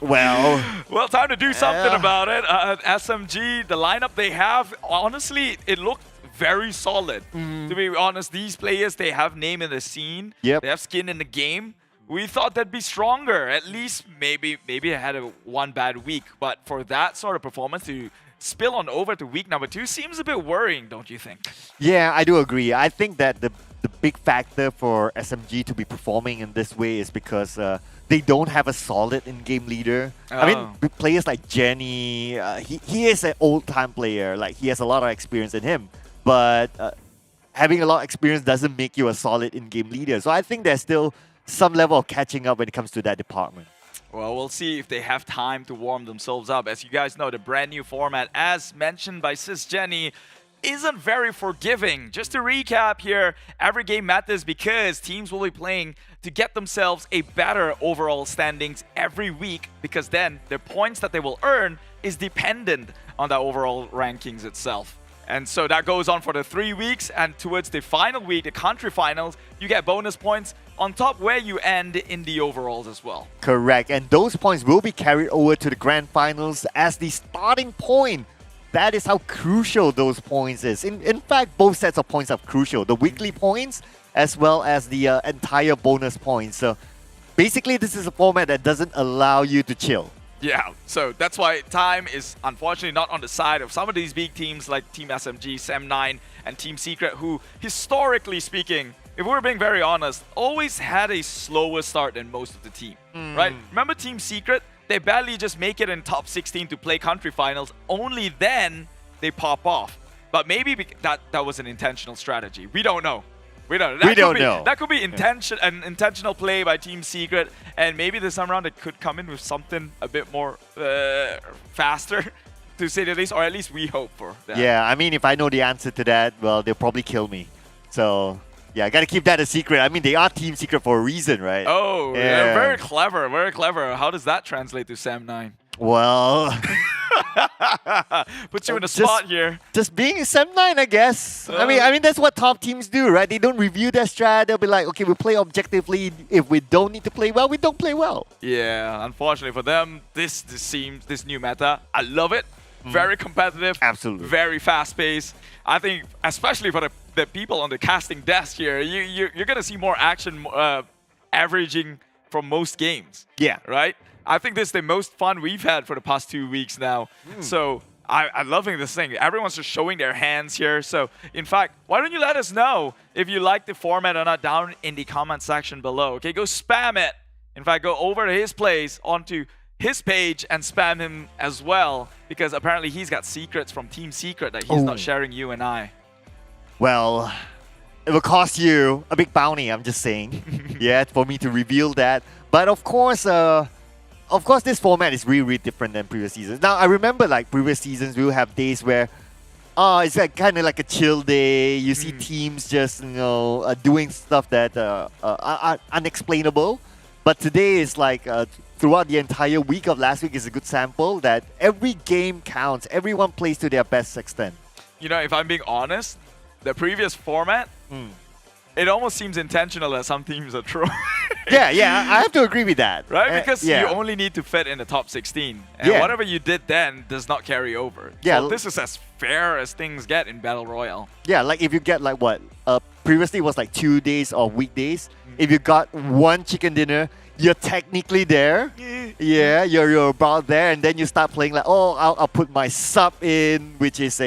Well, time to do something about it. SMG, the lineup they have, honestly, it looked very solid. To be honest, these players, they have name in the scene. Yep. They have skin in the game. We thought they'd be stronger. At least maybe it had one bad week. But for that sort of performance to spill on over to week number 2 seems a bit worrying, don't you think? Yeah, I do agree. I think that the big factor for SMG to be performing in this way is because they don't have a solid in-game leader. I mean, players like Jenny, he is an old-time player. Like, he has a lot of experience in him. But having a lot of experience doesn't make you a solid in-game leader. So I think there's still some level of catching up when it comes to that department. Well, we'll see if they have time to warm themselves up. As you guys know, the brand new format, as mentioned by Sis Jenny, isn't very forgiving. Just to recap here, every game matters because teams will be playing to get themselves a better overall standings every week, because then the points that they will earn is dependent on the overall rankings itself. And so that goes on for the 3 weeks, and towards the final week, the country finals, you get bonus points on top where you end in the overalls as well. Correct, and those points will be carried over to the grand finals as the starting point. That is how crucial those points is. In fact, both sets of points are crucial. The weekly points as well as the entire bonus points. So basically, this is a format that doesn't allow you to chill. Yeah, so that's why time is unfortunately not on the side of some of these big teams like Team SMG, Sem9, and Team Secret, who, historically speaking, if we're being very honest, always had a slower start than most of the team, right? Remember Team Secret? They barely just make it in top 16 to play country finals. Only then they pop off. But maybe that was an intentional strategy. We don't know. We don't know. That could be an intentional play by Team Secret, and maybe this time around it could come in with something a bit more faster, to say the least, or at least we hope for that. Yeah, I mean, if I know the answer to that, well, they'll probably kill me. So, yeah, I gotta keep that a secret. I mean, they are Team Secret for a reason, right? Oh, yeah. Very clever, very clever. How does that translate to Sem9? Well... Put you in a spot here. Just being Sem9, I guess. I mean that's what top teams do, right? They don't review their strat. They'll be like, okay, we play objectively. If we don't need to play well, we don't play well. Yeah, unfortunately for them, this new meta, I love it. Very competitive. Absolutely. Very fast-paced. I think, especially for the people on the casting desk here, you're gonna see more action averaging from most games. Yeah. Right? I think this is the most fun we've had for the past 2 weeks now. So I'm loving this thing. Everyone's just showing their hands here. So in fact, why don't you let us know if you like the format or not down in the comment section below. Okay, go spam it. In fact, go over to his place, onto his page, and spam him as well, because apparently he's got secrets from Team Secret that he's not sharing you and I. Well, it will cost you a big bounty, I'm just saying. Yeah, for me to reveal that. But of course, this format is really different than previous seasons. Now, I remember like previous seasons, we will have days where it's like kind of like a chill day. You see teams just, doing stuff that are unexplainable. But today is like, throughout the entire week of last week is a good sample that every game counts. Everyone plays to their best extent. You know, if I'm being honest, the previous format, it almost seems intentional that some teams are throwing. Yeah, I have to agree with that. Right? Because you only need to fit in the top 16. And whatever you did then does not carry over. Yeah. So this is as fair as things get in Battle Royale. Yeah, like if you get like what? Previously it was like 2 days or weekdays. If you got one chicken dinner, you're technically there. Yeah, you're about there. And then you start playing like, I'll put my sub in, which is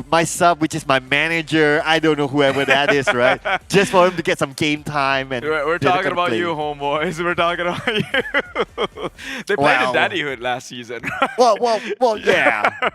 my sub, which is my manager. I don't know whoever that is, right? Just for him to get some game time. And we're talking about you, Homebois. We're talking about you. They played in Daddyhood last season. well, yeah.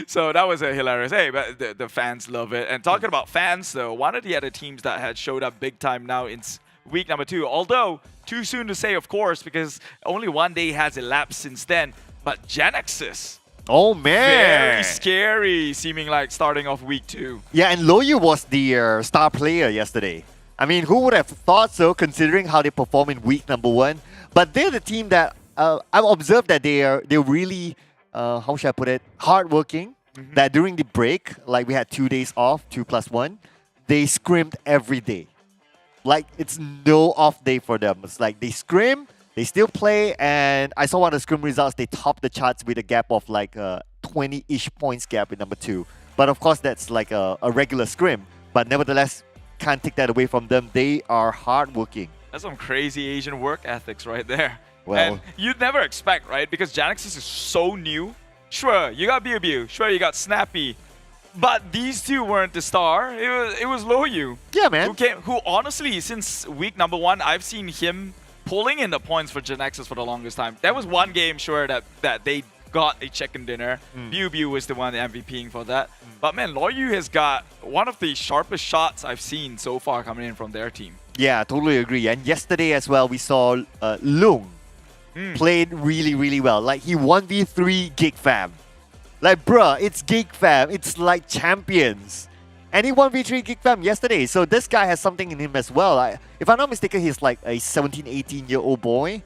So that was hilarious. Hey, but the fans love it. And talking about fans, though, one of the other teams that had showed up big time now in week number 2, although too soon to say, of course, because only 1 day has elapsed since then, but GENEXUS. Oh, man. Very scary, seeming like starting off week 2. Yeah, and Loyu was the star player yesterday. I mean, who would have thought so, considering how they perform in week number 1? But they're the team that I've observed that they're really how should I put it, hardworking. That during the break, like we had 2 days off, 2+1, they scrimmed every day. Like it's no off day for them. It's like they scrim, they still play, and I saw one of the scrim results, they topped the charts with a gap of like 20-ish points gap in number 2. But of course that's like a regular scrim. But nevertheless, can't take that away from them. They are hardworking. That's some crazy Asian work ethics right there. Well, and you'd never expect, right? Because GENEXUS is so new. Sure, you got Biu. Sure, you got Snappy. But these two weren't the star. It was Loyu. Yeah, man. Who honestly, since week number 1, I've seen him pulling in the points for GENEXUS for the longest time. There was one game, sure, that they got a chicken dinner. Biu was the one MVPing for that. But man, Loyu has got one of the sharpest shots I've seen so far coming in from their team. Yeah, totally agree. And yesterday as well, we saw Lung played really, really well. Like he 1v3 Geek fam. Like, bruh, it's Geek fam. It's like champions. And he 1v3 Geek fam yesterday. So this guy has something in him as well. If I'm not mistaken, he's like a 17, 18-year-old boy.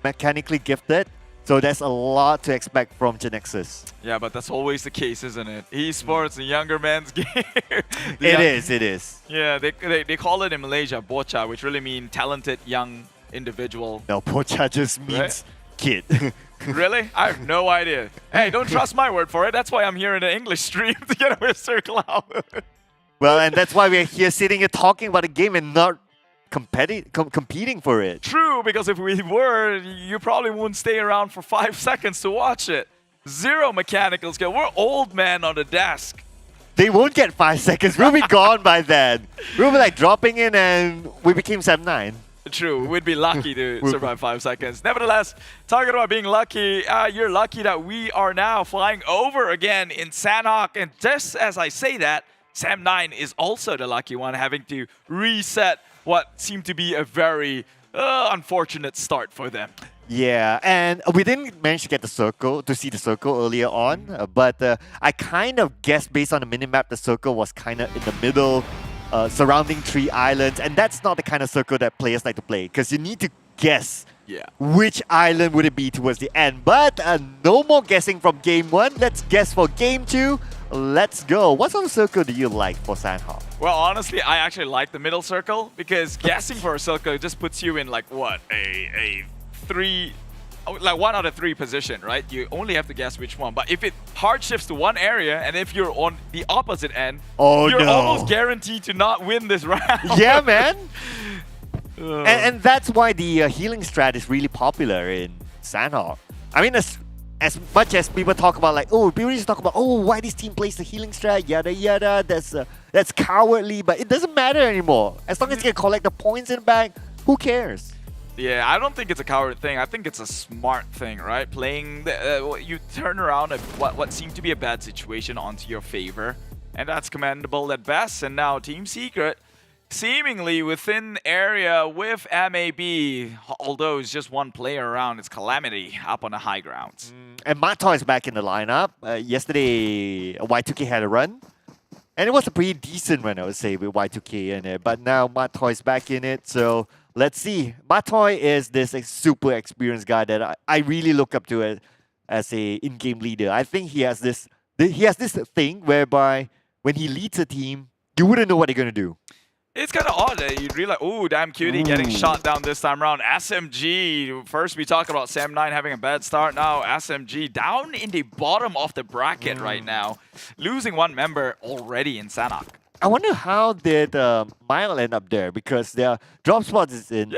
Mechanically gifted. So there's a lot to expect from GENEXUS. Yeah, but that's always the case, isn't it? Esports, a younger man's game. It is. Yeah, they call it in Malaysia, Bocha, which really means talented young individual. No, Bocha just means kid. Really? I have no idea. Hey, don't trust my word for it. That's why I'm here in the English stream to get a circle out. Well, and that's why we're here sitting here talking about the game and not competing for it. True, because if we were, you probably wouldn't stay around for 5 seconds to watch it. Zero mechanical skill. We're old man on the desk. They won't get 5 seconds. We'll be gone by then. We'll be like dropping in and we became SAM9. True, we'd be lucky to survive 5 seconds. Nevertheless, talking about being lucky, you're lucky that we are now flying over again in Sanhok. And just as I say that, SAM9 is also the lucky one, having to reset what seemed to be a very unfortunate start for them. Yeah, and we didn't manage to get the circle, to see the circle earlier on, but I kind of guessed based on the minimap the circle was kind of in the middle, surrounding 3 islands, and that's not the kind of circle that players like to play, because you need to guess which island would it be towards the end. But no more guessing from game 1, let's guess for game 2. Let's go. What sort of circle do you like for Sanhok? Well, honestly, I actually like the middle circle, because guessing for a circle just puts you in like what, a 3, like 1 out of 3 position, right? You only have to guess which one. But if it hard shifts to one area, and if you're on the opposite end, you're almost guaranteed to not win this round. Yeah, man. And that's why the healing strat is really popular in Sanhok. I mean, as much as people talk about like, oh, people just talk about, oh, why this team plays the healing strat, yada yada, that's cowardly, but it doesn't matter anymore. As long as you can collect the points in back, who cares? Yeah, I don't think it's a coward thing. I think it's a smart thing, right? Playing, you turn around what seemed to be a bad situation onto your favor, and that's commendable at best. And now Team Secret, seemingly within area with MAB, although it's just one player around, it's Calamity up on the high grounds. And Matoy is back in the lineup. Yesterday, Y2K had a run. And it was a pretty decent run, I would say, with Y2K in it. But now Matoy is back in it, so let's see. Matoy is this super experienced guy that I really look up to as a in-game leader. I think he has this thing whereby when he leads a team, you wouldn't know what they're going to do. It's kind of odd that you'd realize, ooh, damn cutie getting shot down this time around. SMG, first we talked about SAM9 having a bad start. Now SMG down in the bottom of the bracket right now. Losing one member already in Sanhok. I wonder how did Mile end up there, because their drop spot is in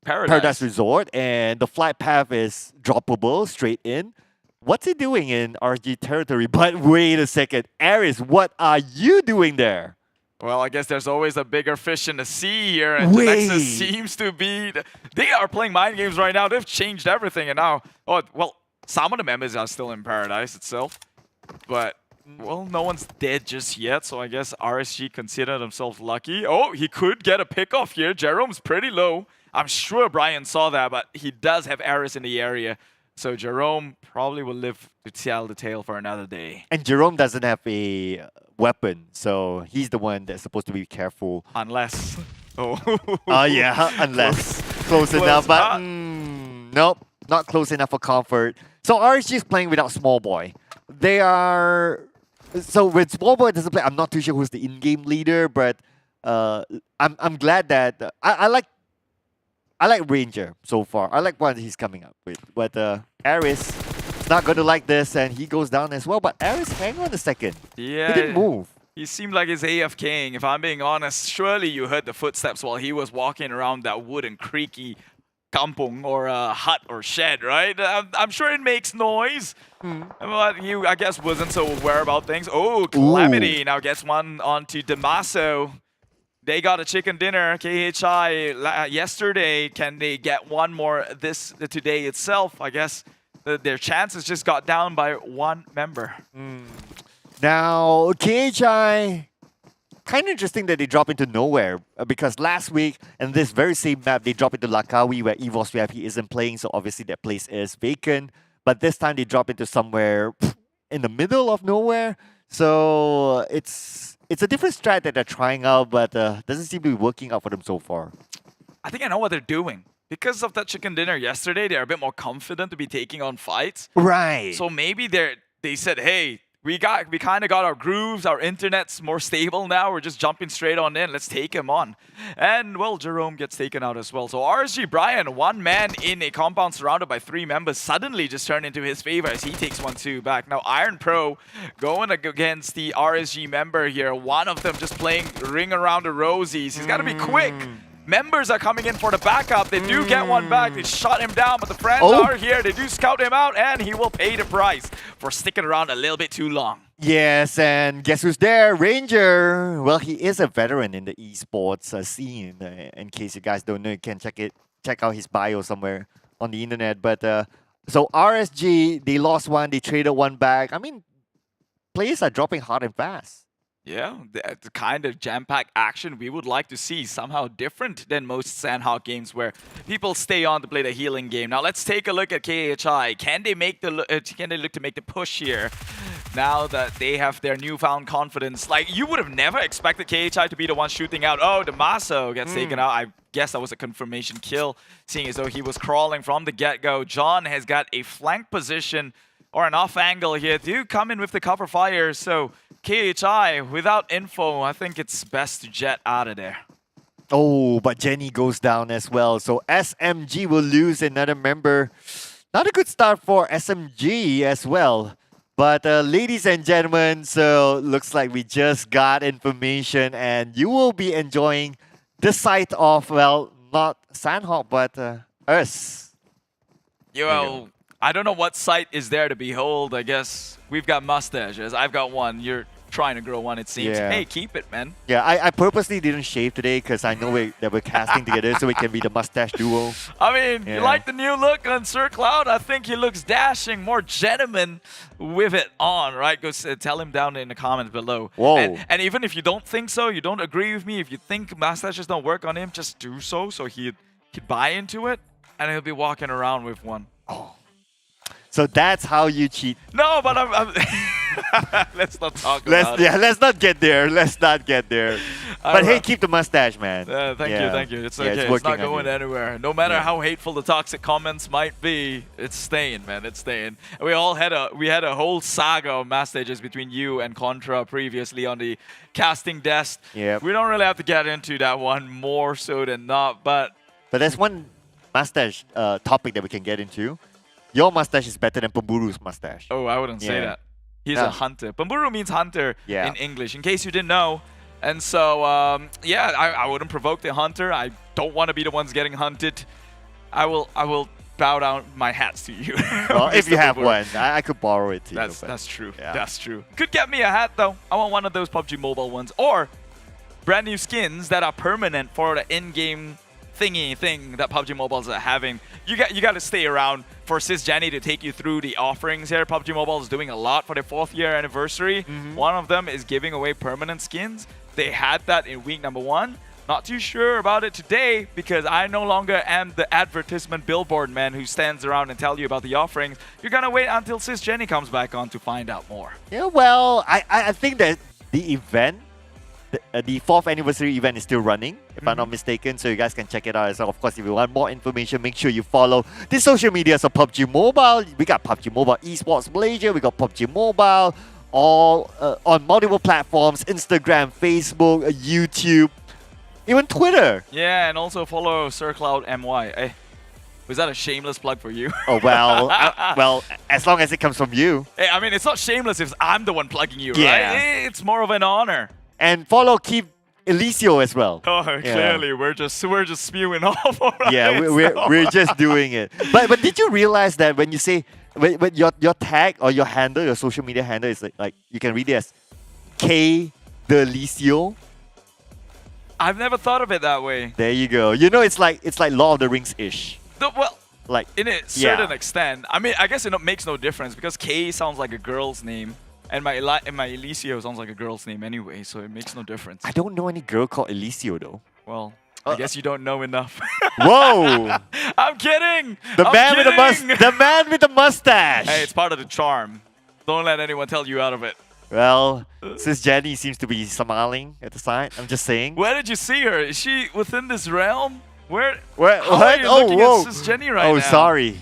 Paradise Resort and the flight path is droppable straight in. What's he doing in RG territory? But wait a second, Aris, what are you doing there? Well, I guess there's always a bigger fish in the sea here, and GENEXUS seems to be... They are playing mind games right now. They've changed everything, and now... Oh, well, some of the members are still in Paradise itself, but... Well, no one's dead just yet, so I guess RSG consider themselves lucky. Oh, he could get a pick off here. Jerome's pretty low. I'm sure Brian saw that, but he does have Aris in the area. So Jerome probably will live to tell the tale for another day. And Jerome doesn't have a weapon, so he's the one that's supposed to be careful. Unless... Oh. Yeah, unless. Close enough, but nope. not close enough for comfort. So RSG is playing without Small Boy. They are... So when Small Boy doesn't play, I'm not too sure who's the in-game leader, but I'm glad that... I like Ranger so far. I like what he's coming up with. But Aris is not going to like this, and he goes down as well. But Aris, hang on a second. Yeah. He didn't move. He seemed like he's AFKing, if I'm being honest. Surely you heard the footsteps while he was walking around that wooden creaky kampung or a hut or shed, right? I'm sure it makes noise. But he, I guess, wasn't so aware about things. Oh, Calamity now gets one onto Damaso. They got a chicken dinner, KHI, yesterday. Can they get one more today itself? I guess their chances just got down by one member. Now, KHI, kind of interesting that they drop into nowhere because last week, in this very same map, they drop into Lakawi where EVOS VIP isn't playing, so obviously that place is vacant. But this time they drop into somewhere in the middle of nowhere. So it's a different strat that they're trying out, but doesn't seem to be working out for them so far. I think I know what they're doing. Because of that chicken dinner yesterday, they're a bit more confident to be taking on fights. Right. So maybe they said, hey, we kind of got our grooves, our internet's more stable now, we're just jumping straight on in, let's take him on. And, well, Jerome gets taken out as well. So RSG Brian, one man in a compound surrounded by 3 members, suddenly just turned into his favor as he takes 1-2 back. Now Iron Pro going against the RSG member here, one of them just playing ring around the rosies. He's got to be quick. Members are coming in for the backup. They do get one back. They shot him down, but the friends are here. They do scout him out, and he will pay the price for sticking around a little bit too long. Yes, and guess who's there? Ranger. Well, he is a veteran in the esports scene. In case you guys don't know, you can check out his bio somewhere on the internet. But so RSG, they lost one. They traded one back. I mean, players are dropping hard and fast. Yeah, the kind of jam-packed action we would like to see, somehow different than most Sandhawk games where people stay on to play the healing game. Now let's take a look at KHI. Can they look to make the push here now that they have their newfound confidence? Like, you would have never expected KHI to be the one shooting out. Oh, Damaso gets taken out. I guess that was a confirmation kill, seeing as though he was crawling from the get-go. John has got a flank position or an off angle here to come in with the cover fire. So KHI, without info, I think it's best to jet out of there. Oh, but Jenny goes down as well. So SMG will lose another member. Not a good start for SMG as well. But ladies and gentlemen, so looks like we just got information and you will be enjoying the sight of, well, not Sandhawk, but us. Yo, I don't know what sight is there to behold. I guess we've got mustaches. I've got one. You're trying to grow one, it seems. Yeah. Hey, keep it, man. Yeah, I purposely didn't shave today because I know that we're casting together so we can be the mustache duo. I mean, you like the new look on Sir Cloud? I think he looks dashing, more gentleman with it on, right? Go tell him down in the comments below. Whoa. And even if you don't think so, you don't agree with me, if you think mustaches don't work on him, just do so he'd buy into it and he'll be walking around with one. Oh. So that's how you cheat. No, but I'm let's not talk about it. Yeah, let's not get there. Let's not get there. But hey, keep the mustache, man. Thank you. It's okay. It's not going anywhere. No matter how hateful the toxic comments might be, it's staying, man. It's staying. We had a whole saga of mustaches between you and Contra previously on the casting desk. Yep. We don't really have to get into that one more so than not, but there's one mustache topic that we can get into. Your mustache is better than Pemburu's mustache. Oh, I wouldn't say that. He's a hunter. Pemburu means hunter in English, in case you didn't know. And so, I wouldn't provoke the hunter. I don't want to be the ones getting hunted. I will bow down my hats to you. Well, if you have one, I could borrow it too. That's true. Yeah. That's true. Could get me a hat though. I want one of those PUBG Mobile ones, or brand new skins that are permanent for the in-game thing that PUBG Mobiles are having. You got to stay around for Sis Jenny to take you through the offerings here. PUBG Mobile is doing a lot for their 4th year anniversary. One of them is giving away permanent skins. They had that in week number 1. Not too sure about it today because I no longer am the advertisement billboard man who stands around and tell you about the offerings. You're gonna wait until Sis Jenny comes back on to find out more. Yeah, well, I think that the event the 4th anniversary event is still running, if I'm not mistaken, so you guys can check it out as well. Of course, if you want more information, make sure you follow the social medias of PUBG Mobile. We got PUBG Mobile Esports Malaysia, we got PUBG Mobile, all on multiple platforms, Instagram, Facebook, YouTube, even Twitter. Yeah, and also follow SirCloud MY. Eh, was that a shameless plug for you? Oh, well, well, as long as it comes from you. Hey, I mean, it's not shameless if I'm the one plugging you, Yeah. right? It's more of an honor. And follow Keep Elisio as well. Oh, clearly, we're just spewing off. Right? Yeah, we're just doing it. But did you realize that when you say when your tag or your handle, your social media handle is like you can read it as K the Elisio? I've never thought of it that way. There you go. You know, it's like Lord of the Rings ish. Well, like in a certain extent. I mean, I guess it makes no difference because K sounds like a girl's name, and my Elisio sounds like a girl's name anyway, so it makes no difference. I don't know any girl called Elisio though. Well, I guess you don't know enough. Whoa! I'm kidding. The man with the mustache. Hey, it's part of the charm. Don't let anyone tell you out of it. Well, Sis Jenny seems to be smiling at the side. I'm just saying. Where did you see her? Is she within this realm? Where how are you looking whoa. at Sis Jenny right now? Oh, sorry.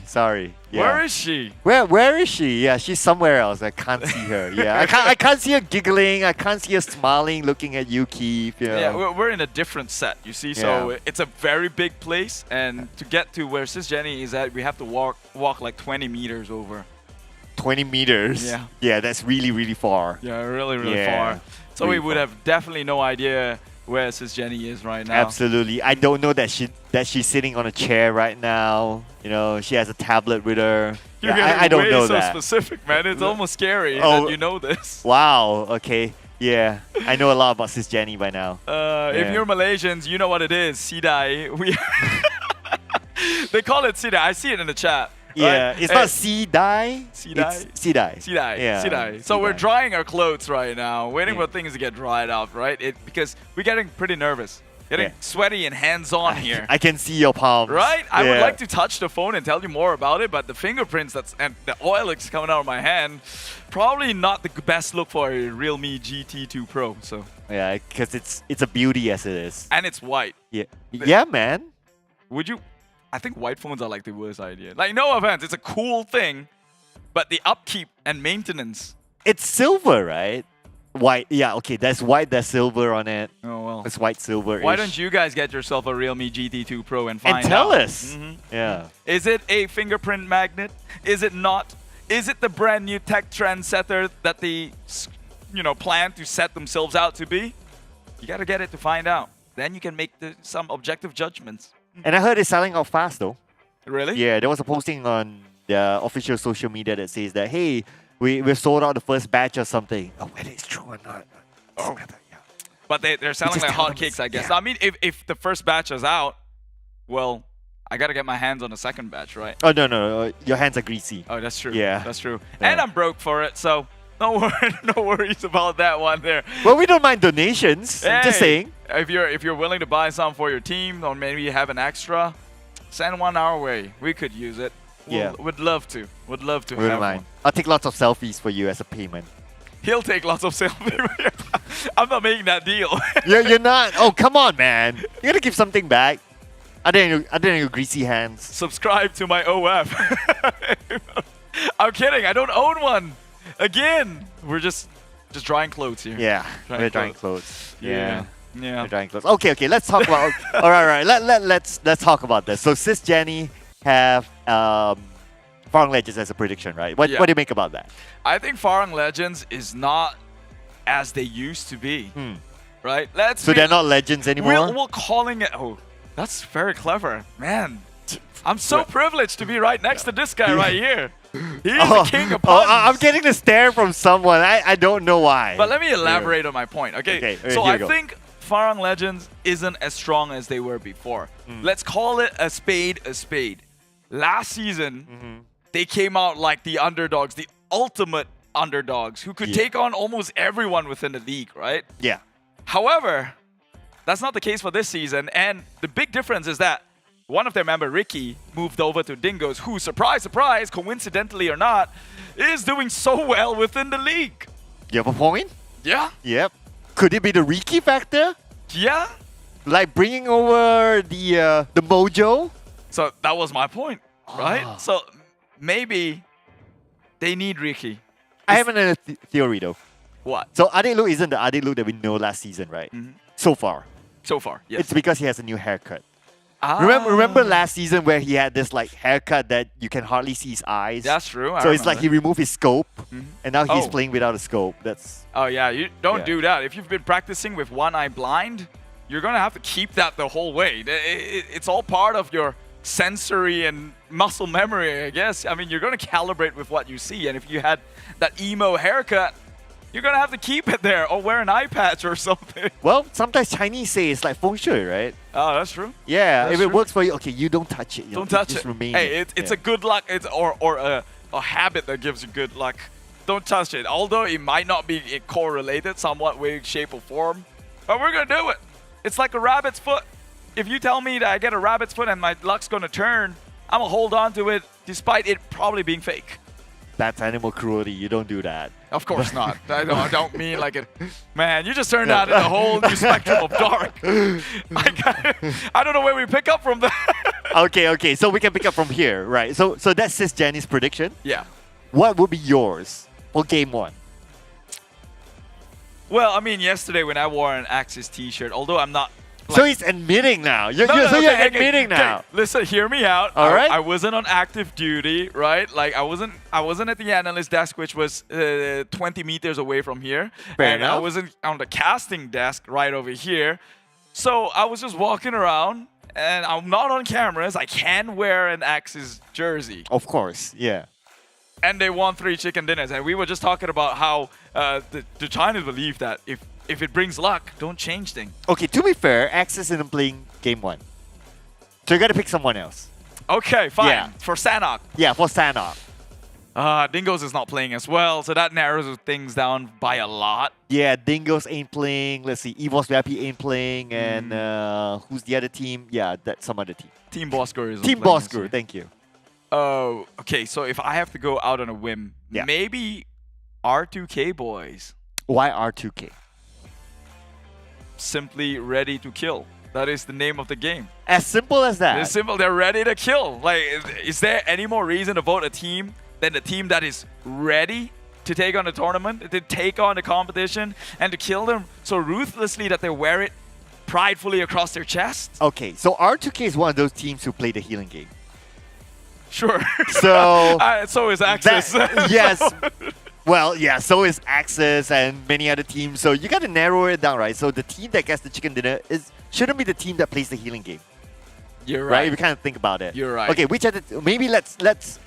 Yeah. Where is she? Where is she? Yeah, she's somewhere else. I can't see her. Yeah, I can't see her giggling. I can't see her smiling, looking at you, Keith. You know. Yeah, we're in a different set, you see. So it's a very big place, and to get to where Sis Jenny is at, we have to walk like 20 meters over. 20 meters. Yeah. Yeah, that's really far. Yeah, really far. So we would have definitely no idea where Sis Jenny is right now. Absolutely. I don't know that she's sitting on a chair right now. You know, she has a tablet with her. You're I don't know so that. specific, man. It's almost scary that you know this. Wow. Okay. Yeah. I know a lot about Sis Jenny by now. If you're Malaysians, you know what it is. Sidai. They call it Sidai. I see it in the chat. Yeah, right? it's not Sidai. Sidai? It's Sidai. Sidai. Yeah. Sidai. So we're drying our clothes right now, waiting for things to get dried out, right? Because we're getting pretty nervous. Getting sweaty and hands-on here. I can see your palms. Right? I would like to touch the phone and tell you more about it, but the fingerprints and the oil is coming out of my hand, probably not the best look for a Realme GT2 Pro. So yeah, because it's a beauty as it is. And it's white. Yeah. Yeah, man. Would you? I think white phones are like the worst idea. Like, no offense, it's a cool thing, but the upkeep and maintenance. It's silver, right? White. Yeah, okay, there's white, there's silver on it. Oh, well. It's white, silver. Why don't you guys get yourself a Realme GT2 Pro and find out? And tell us. Yeah. Is it a fingerprint magnet? Is it not? Is it the brand new tech trendsetter that they, plan to set themselves out to be? You got to get it to find out. Then you can make some objective judgments. And I heard it's selling out fast though. Really? Yeah, there was a posting on the official social media that says that, hey, we've sold out the first batch or something. Oh, whether it's true or not. Oh. But they're selling like hotcakes, I guess. Yeah. I mean, if the first batch is out, well, I got to get my hands on the second batch, right? Oh, no. Your hands are greasy. Oh, that's true. Yeah. That's true. Yeah. And I'm broke for it, so no worries about that one there. Well, we don't mind donations. Hey, I'm just saying. If you're willing to buy some for your team, or maybe you have an extra, send one our way. We could use it. Would love to. Would love to have one. I'll take lots of selfies for you as a payment. He'll take lots of selfies. I'm not making that deal. You're not. Oh, come on, man. You gotta give something back. Other than your greasy hands. Subscribe to my OF. I'm kidding. I don't own one. Again, we're just drying clothes here. Yeah, we're drying clothes. Yeah. We're drying clothes. Okay. Let's talk about. all right. Let's talk about this. So Sis Jenny have Farang Legends as a prediction, right? What do you make about that? I think Farang Legends is not as they used to be, right? So they're not legends anymore. We're calling it. Oh, that's very clever, man. I'm so privileged to be right next to this guy right here. He's the king of puns. I'm getting the stare from someone. I don't know why. But let me elaborate on my point. Okay. So I think Farang Legends isn't as strong as they were before. Let's call it a spade a spade. Last season, they came out like the underdogs, the ultimate underdogs, who could take on almost everyone within the league, right? Yeah. However, that's not the case for this season. And the big difference is that one of their member, Ricky, moved over to Dingoz, who, surprise, surprise, coincidentally or not, is doing so well within the league. You have a point? Yeah. Yep. Could it be the Riki factor? Yeah. Like bringing over the mojo? So that was my point, right? So maybe they need Riki. I have another theory though. What? So Adelu isn't the Adelu that we know last season, right? So far. So far, yes. It's because he has a new haircut. Ah. Remember last season where he had this like haircut that you can hardly see his eyes? That's true. So it's like he removed his scope, and now he's Oh. playing without a scope. That's Oh yeah, you don't do that. If you've been practicing with one eye blind, you're gonna have to keep that the whole way. It's all part of your sensory and muscle memory, I guess. I mean, you're gonna calibrate with what you see, and if you had that emo haircut, you're gonna have to keep it there or wear an eye patch or something. well, sometimes Chinese say it's like feng shui, right? Oh, that's true. Yeah, That's if it true. works for you, okay, you don't touch it. You Don't know, touch just it. Remain Hey, it's a good luck. It's or a habit that gives you good luck. Don't touch it. Although it might not be correlated somewhat way, shape, or form, but we're gonna do it. It's like a rabbit's foot. If you tell me that I get a rabbit's foot and my luck's gonna turn, I'm gonna hold on to it despite it probably being fake. That's animal cruelty. You don't do that. Of course not. I don't mean like it. Man, you just turned out in a whole new spectrum of dark. I don't know where we pick up from that. Okay. So we can pick up from here, right? So that's Sis Jenny's prediction. Yeah. What would be yours for game 1? Well, I mean, yesterday when I wore an Axis t-shirt, although I'm not... So he's admitting now. You're Okay, admitting now. Listen, hear me out. All right. I wasn't on active duty, right? Like I wasn't at the analyst desk, which was 20 meters away from here. Fair and I enough. wasn't on the casting desk right over here. So I was just walking around, and I'm not on cameras. I can wear an Axis jersey. Of course, yeah. And they won 3 chicken dinners. And we were just talking about how the Chinese believe that if it brings luck, don't change things. Okay, to be fair, Axis isn't playing game 1. So you gotta pick someone else. Okay, fine. Yeah. For Sanok. Yeah, for Sanok. Dingoz is not playing as well, so that narrows things down by a lot. Yeah, Dingoz ain't playing. Let's see, EVOS VIP ain't playing. And who's the other team? Yeah, that's some other team. Team Bosskur is Team Bosskur, thank you. Oh, okay, so if I have to go out on a whim, maybe R2K boys. Why R2K? Simply ready to kill. That is the name of the game. As simple as that. It's simple. They're ready to kill. Like, is there any more reason to vote a team than the team that is ready to take on the tournament, to take on the competition, and to kill them so ruthlessly that they wear it pridefully across their chest? Okay, so R2K is one of those teams who play the healing game. Sure. So so is Axis. Yes. Well, yeah, so is Axis and many other teams. So you got to narrow it down, right? So the team that gets the chicken dinner shouldn't be the team that plays the healing game. You're right. If you kind of think about it. You're right. Okay, which other maybe let's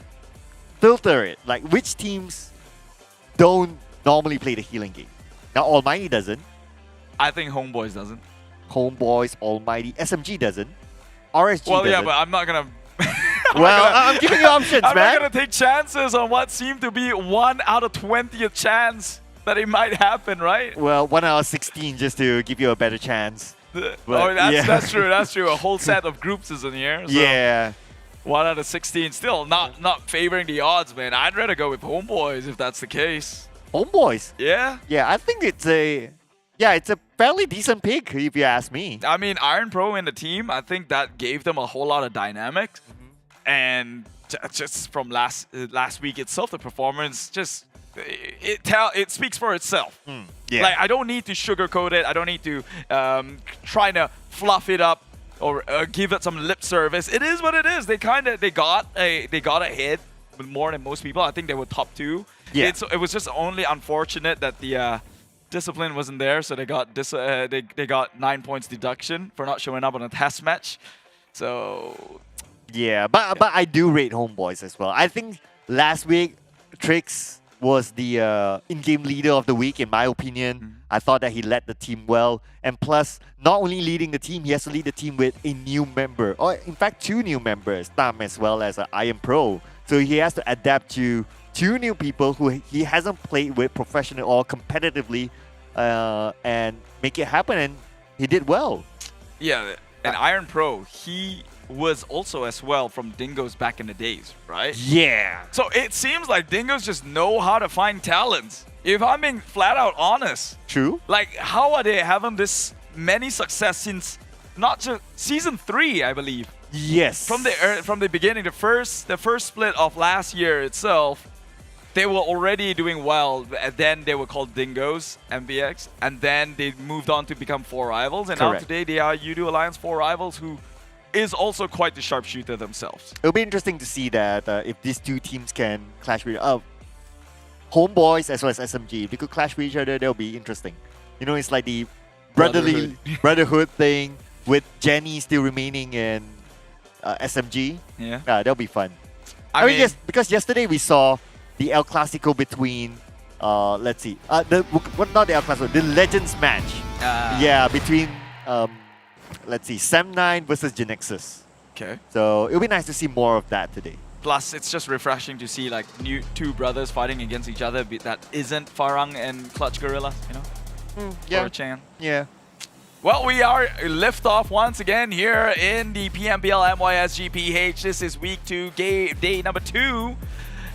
filter it. Like which teams don't normally play the healing game? Now Almighty doesn't. I think Homebois doesn't. Homebois, Almighty, SMG doesn't. RSG Well, doesn't. yeah, but I'm not gonna. I'm giving you options, I'm man. not gonna take chances on what seemed to be 1 out of 20th chance that it might happen, right? Well, 1 out of 16 just to give you a better chance. That's true. That's true. A whole set of groups is in here. So Yeah. 1 out of 16. Still not favoring the odds, man. I'd rather go with Homebois if that's the case. Homebois? Yeah. Yeah, I think it's a fairly decent pick if you ask me. I mean, Iron Pro in the team, I think that gave them a whole lot of dynamics. And just from last week itself, the performance just it speaks for itself. Yeah. Like I don't need to sugarcoat it. I don't need to try to fluff it up or give it some lip service. It is what it is. They got ahead with more than most people. I think they were top 2. Yeah. It was just only unfortunate that the discipline wasn't there, so they got they got 9 points deduction for not showing up on a test match. So. Yeah, but I do rate Homebois as well. I think last week, Trix was the in-game leader of the week, in my opinion. I thought that he led the team well. And plus, not only leading the team, he has to lead the team with a new member. Or in fact, 2 new members, Tam as well as Iron Pro. So he has to adapt to 2 new people who he hasn't played with professionally or competitively and make it happen. And he did well. Yeah, and Iron Pro, he was also as well from Dingoz back in the days, right? Yeah. So it seems like Dingoz just know how to find talents. If I'm being flat out honest. True. Like, how are they having this many success since not just season 3, I believe? Yes. From the beginning, the first split of last year itself, they were already doing well. And then they were called Dingoz, MBX, and then they moved on to become 4 Rivals. And Correct. now today they are Yoodo Alliance 4 Rivals, who is also quite the sharpshooter themselves. It'll be interesting to see that if these two teams can clash with Homebois as well as SMG. If they could clash with each other, that'll be interesting. You know, it's like the brotherhood thing with Jenny still remaining in SMG. Yeah. That'll be fun. I mean, yes, because yesterday we saw the El Clasico between, let's see, not the El Clasico, the Legends match. Yeah, between, let's see, Sam9 versus GENEXUS. Okay. So it'll be nice to see more of that today. Plus, it's just refreshing to see like two brothers fighting against each other that isn't Farang and Clutch Guerilla, you know? Yeah. Or Chan. Yeah. Well, we are lift off once again here in the PMPL MYSGPH. This is week 2, day number 2.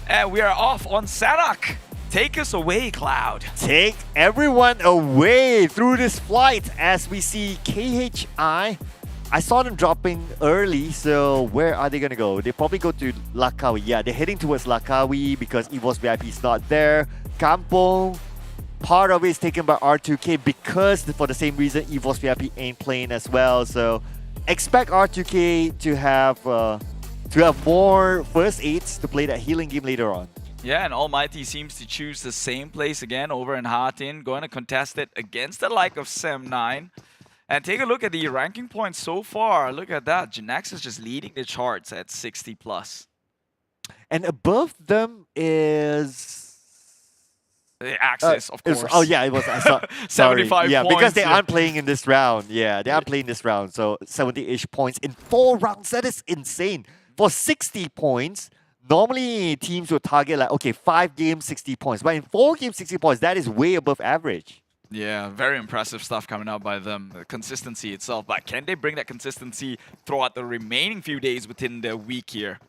And we are off on Sanhok. Take us away, Cloud. Take everyone away through this flight as we see KHI. I saw them dropping early, so where are they going to go? They probably go to Lakawi. Yeah, they're heading towards Lakawi because EVOS VIP is not there. Kampong, part of it is taken by R2K because for the same reason EVOS VIP ain't playing as well. So expect R2K to have more first aids to play that healing game later on. Yeah, and Almighty seems to choose the same place again over in Hatin, going to contest it against the like of Sam9. And take a look at the ranking points so far. Look at that. GENEXUS just leading the charts at 60+. And above them is... The Axis, of course. Oh, yeah, it was. I saw, 75 yeah, points. because they aren't playing in this round. Yeah, they aren't playing this round. So 70-ish points in 4 rounds. That is insane. For 60 points, normally teams would target like, okay, 5 games, 60 points. But in 4 games, 60 points, that is way above average. Yeah, very impressive stuff coming out by them. The consistency itself. But can they bring that consistency throughout the remaining few days within the week here?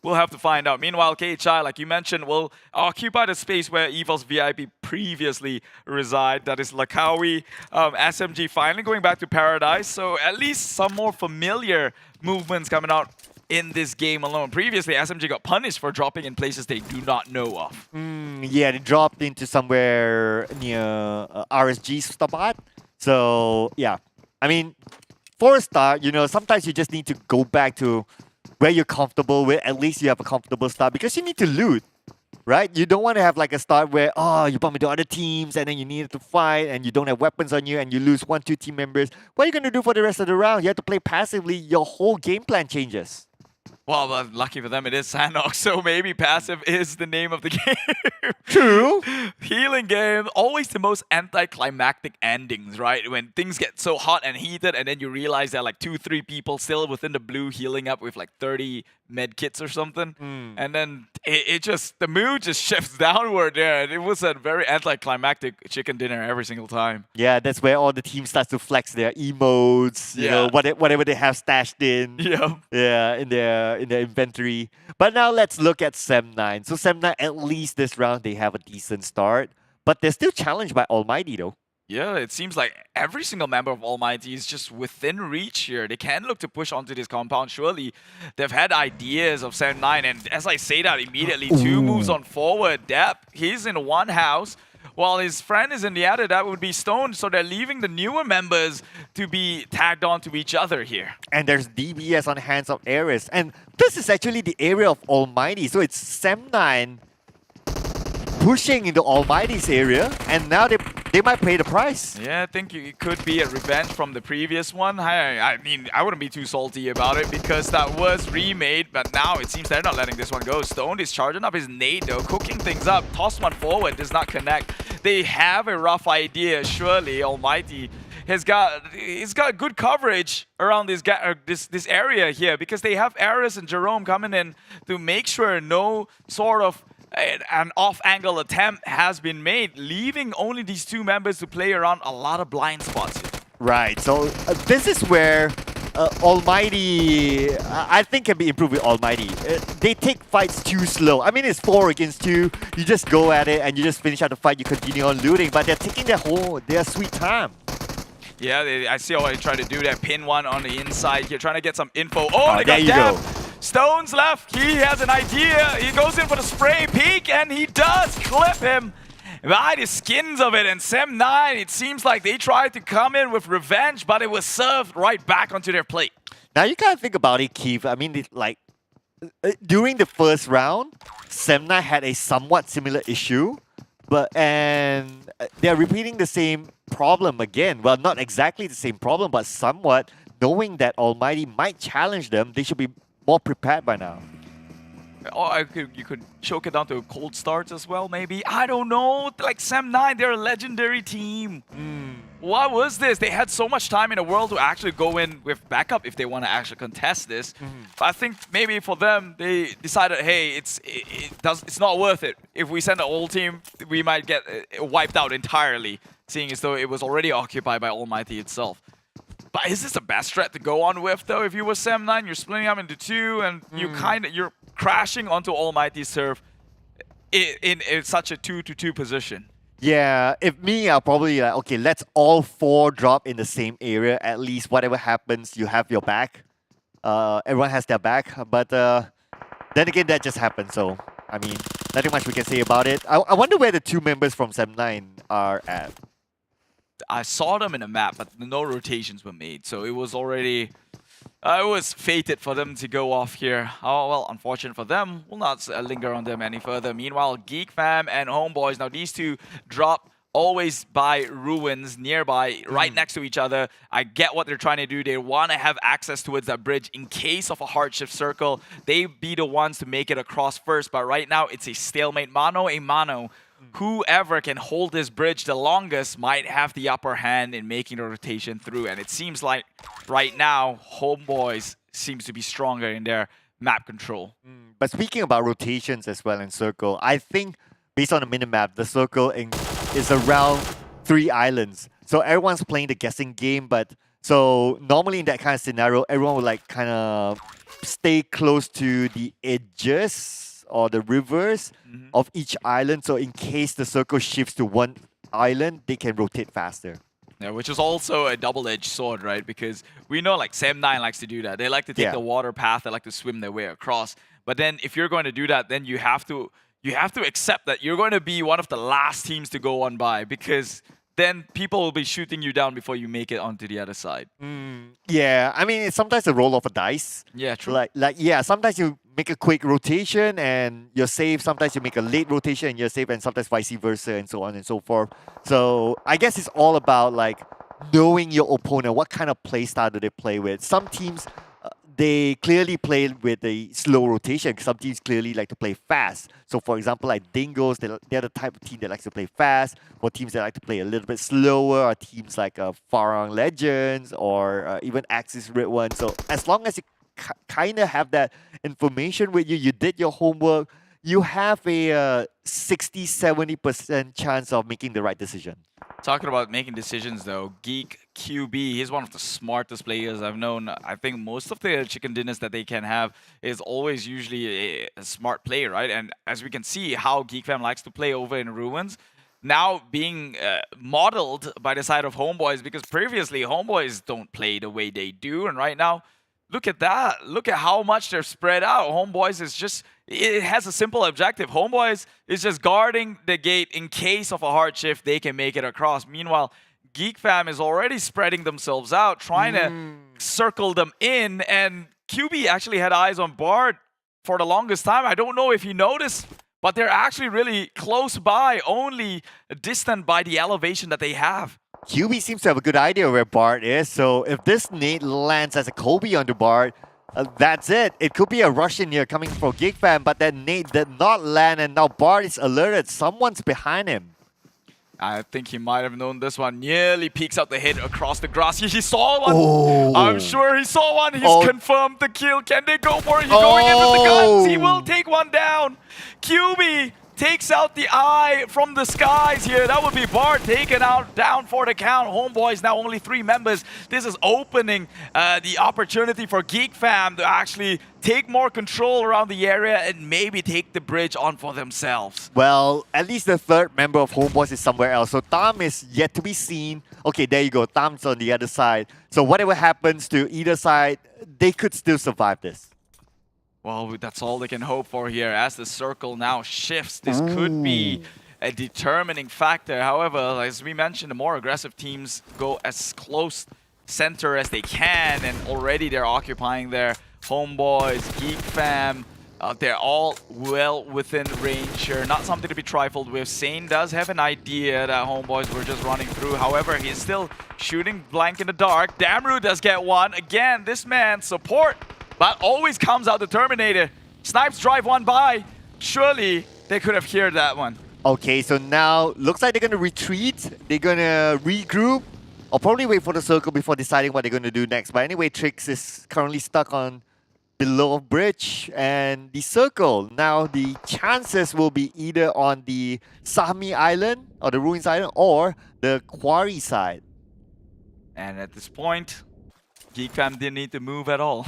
We'll have to find out. Meanwhile, KHI, like you mentioned, will occupy the space where EVOS VIP previously reside. That is Lakawi. SMG finally going back to Paradise. So at least some more familiar movements coming out in this game alone. Previously, SMG got punished for dropping in places they do not know of. Yeah, they dropped into somewhere near RSG's spot. So, yeah. I mean, for a start, you know, sometimes you just need to go back to where you're comfortable with. At least you have a comfortable start because you need to loot, right? You don't want to have like a start where, you bump into other teams and then you need to fight and you don't have weapons on you and you lose 1-2 team members. What are you going to do for the rest of the round? You have to play passively. Your whole game plan changes. Well, lucky for them, it is Sanhok, so maybe passive is the name of the game. True. Healing game, always the most anticlimactic endings, right? When things get so hot and heated and then you realize there are like 2-3 people still within the blue healing up with like 30 med kits or something. And then the mood just shifts downward there. It was a very anticlimactic chicken dinner every single time. Yeah, that's where all the teams start to flex their emotes, you know, whatever they have stashed in. Yeah, in their inventory. But now let's look at Sam9. So Sam9, at least this round, they have a decent start. But they're still challenged by Almighty though. Yeah, it seems like every single member of Almighty is just within reach here. They can look to push onto this compound, surely. They've had ideas of Sam9, and as I say that immediately, 2 moves on forward. Depp, he's in one house, while his friend is in the other. That would be Stone, so they're leaving the newer members to be tagged onto each other here. And there's DBS on Hands of Ares. And this is actually the area of Almighty, so it's Sam9 pushing into Almighty's area, and now they might pay the price. Yeah, I think it could be a revenge from the previous one. I mean, I wouldn't be too salty about it because that was remade, but now it seems they're not letting this one go. Stone is charging up his nade though, cooking things up. Toss one forward, does not connect. They have a rough idea, surely. Almighty has got good coverage around this area here because they have Ares and Jerome coming in to make sure no sort of an off-angle attempt has been made, leaving only these 2 members to play around a lot of blind spots here. Right, so this is where Almighty, I think can be improved with Almighty. They take fights too slow. I mean, it's 4 against 2. You just go at it and you just finish out the fight. You continue on looting, but they're taking their sweet time. Yeah, I see how they try to do that. Pin one on the inside here, trying to get some info. Oh, they there got you down. go. Stones left. He has an idea. He goes in for the spray peek, and he does clip him by the skins of it. And Sem9, it seems like they tried to come in with revenge, but it was served right back onto their plate. Now you gotta think about it, Keith. I mean, like during the first round, Sem9 had a somewhat similar issue, and they're repeating the same problem again. Well, not exactly the same problem, but somewhat. Knowing that Almighty might challenge them, they should be more prepared by now. Or you could choke it down to cold starts as well, maybe. I don't know. Like Sem9, they're a legendary team. What was this? They had so much time in the world to actually go in with backup if they want to actually contest this. But I think maybe for them, they decided, hey, it's not worth it. If we send the whole team, we might get wiped out entirely, seeing as though it was already occupied by Almighty itself. But is this the best strat to go on with, though? If you were Sem9, you're splitting up into 2, and you're crashing onto Almighty's serve in such a 2-to-2 position. Yeah, if me, I'll probably like, okay, let's all 4 drop in the same area. At least whatever happens, you have your back. Everyone has their back. But then again, that just happened. So, I mean, nothing much we can say about it. I wonder where the 2 members from Sem9 are at. I saw them in the map, but no rotations were made. So it was already... it was fated for them to go off here. Oh, well, unfortunate for them. We'll not linger on them any further. Meanwhile, Geek Fam and Homebois, now these two drop always by ruins nearby, right next to each other. I get what they're trying to do. They want to have access towards that bridge in case of a hardship circle. They be the ones to make it across first, but right now it's a stalemate. Mano a mano. Whoever can hold this bridge the longest might have the upper hand in making the rotation through. And it seems like right now, Homebois seems to be stronger in their map control. But speaking about rotations as well in Circle, I think based on the minimap, the Circle is around 3 islands. So everyone's playing the guessing game, but so normally in that kind of scenario, everyone would like kind of stay close to the edges or the rivers of each island, so in case the circle shifts to one island, they can rotate faster. Yeah, which is also a double-edged sword, right? Because we know like Sem9 likes to do that. They like to take the water path, they like to swim their way across. But then if you're going to do that, then you have to accept that you're going to be one of the last teams to go on by, because then people will be shooting you down before you make it onto the other side. Yeah, I mean, it's sometimes a roll of a dice. Yeah, true. Yeah, sometimes you make a quick rotation and you're safe. Sometimes you make a late rotation and you're safe, and sometimes vice versa, and so on and so forth. So I guess it's all about like knowing your opponent. What kind of play style do they play with? Some teams, they clearly play with a slow rotation. Some teams clearly like to play fast. So for example, like Dingoz, they're the type of team that likes to play fast. For teams that like to play a little bit slower, are teams like Farang Legends or even Axis redONE. So as long as you kind of have that information with you, you did your homework, you have a 60-70% chance of making the right decision. Talking about making decisions though, Geek QB, he's one of the smartest players I've known. I think most of the chicken dinners that they can have is always usually a smart play, right? And as we can see how Geek Fam likes to play over in Ruins, now being modeled by the side of Homebois, because previously Homebois don't play the way they do, and right now, look at that. Look at how much they're spread out. Homebois is just, it has a simple objective. Homebois is just guarding the gate in case of a hard shift, they can make it across. Meanwhile, Geek Fam is already spreading themselves out, trying to circle them in, and QB actually had eyes on Bard for the longest time. I don't know if you noticed, but they're actually really close by, only distant by the elevation that they have. QB seems to have a good idea where Bard is, so if this nade lands as a Kobe onto Bard, that's it. It could be a Russian here coming from Geek Fam, but that nade did not land, and now Bard is alerted. Someone's behind him. I think he might have known this one. Nearly peeks out the hit across the grass. He saw one. I'm sure he saw one. He's confirmed the kill. Can they go for it? He's going in with the guns. He will take one down. QB takes out the eye from the skies here. That would be Bard taken out, down for the count. Homebois now only 3 members. This is opening the opportunity for Geek fam to actually take more control around the area and maybe take the bridge on for themselves. Well, at least the 3rd member of Homebois is somewhere else. So Tam is yet to be seen. Okay, there you go. Tam's on the other side. So whatever happens to either side, they could still survive this. Well, that's all they can hope for here. As the circle now shifts, this could be a determining factor. However, as we mentioned, the more aggressive teams go as close center as they can, and already they're occupying their Homebois, Geek fam. They're all well within range here. Not something to be trifled with. Sane does have an idea that Homebois were just running through. However, he's still shooting blank in the dark. Damru does get one. Again, this man, support. But always comes out the Terminator. Snipes drive one by. Surely they could have heard that one. Okay, so now looks like they're going to retreat. They're going to regroup. Or probably wait for the circle before deciding what they're going to do next. But anyway, Trix is currently stuck on below bridge. And the circle, now the chances will be either on the Sahmi Island or the Ruins Island or the Quarry side. And at this point, Geek fam didn't need to move at all.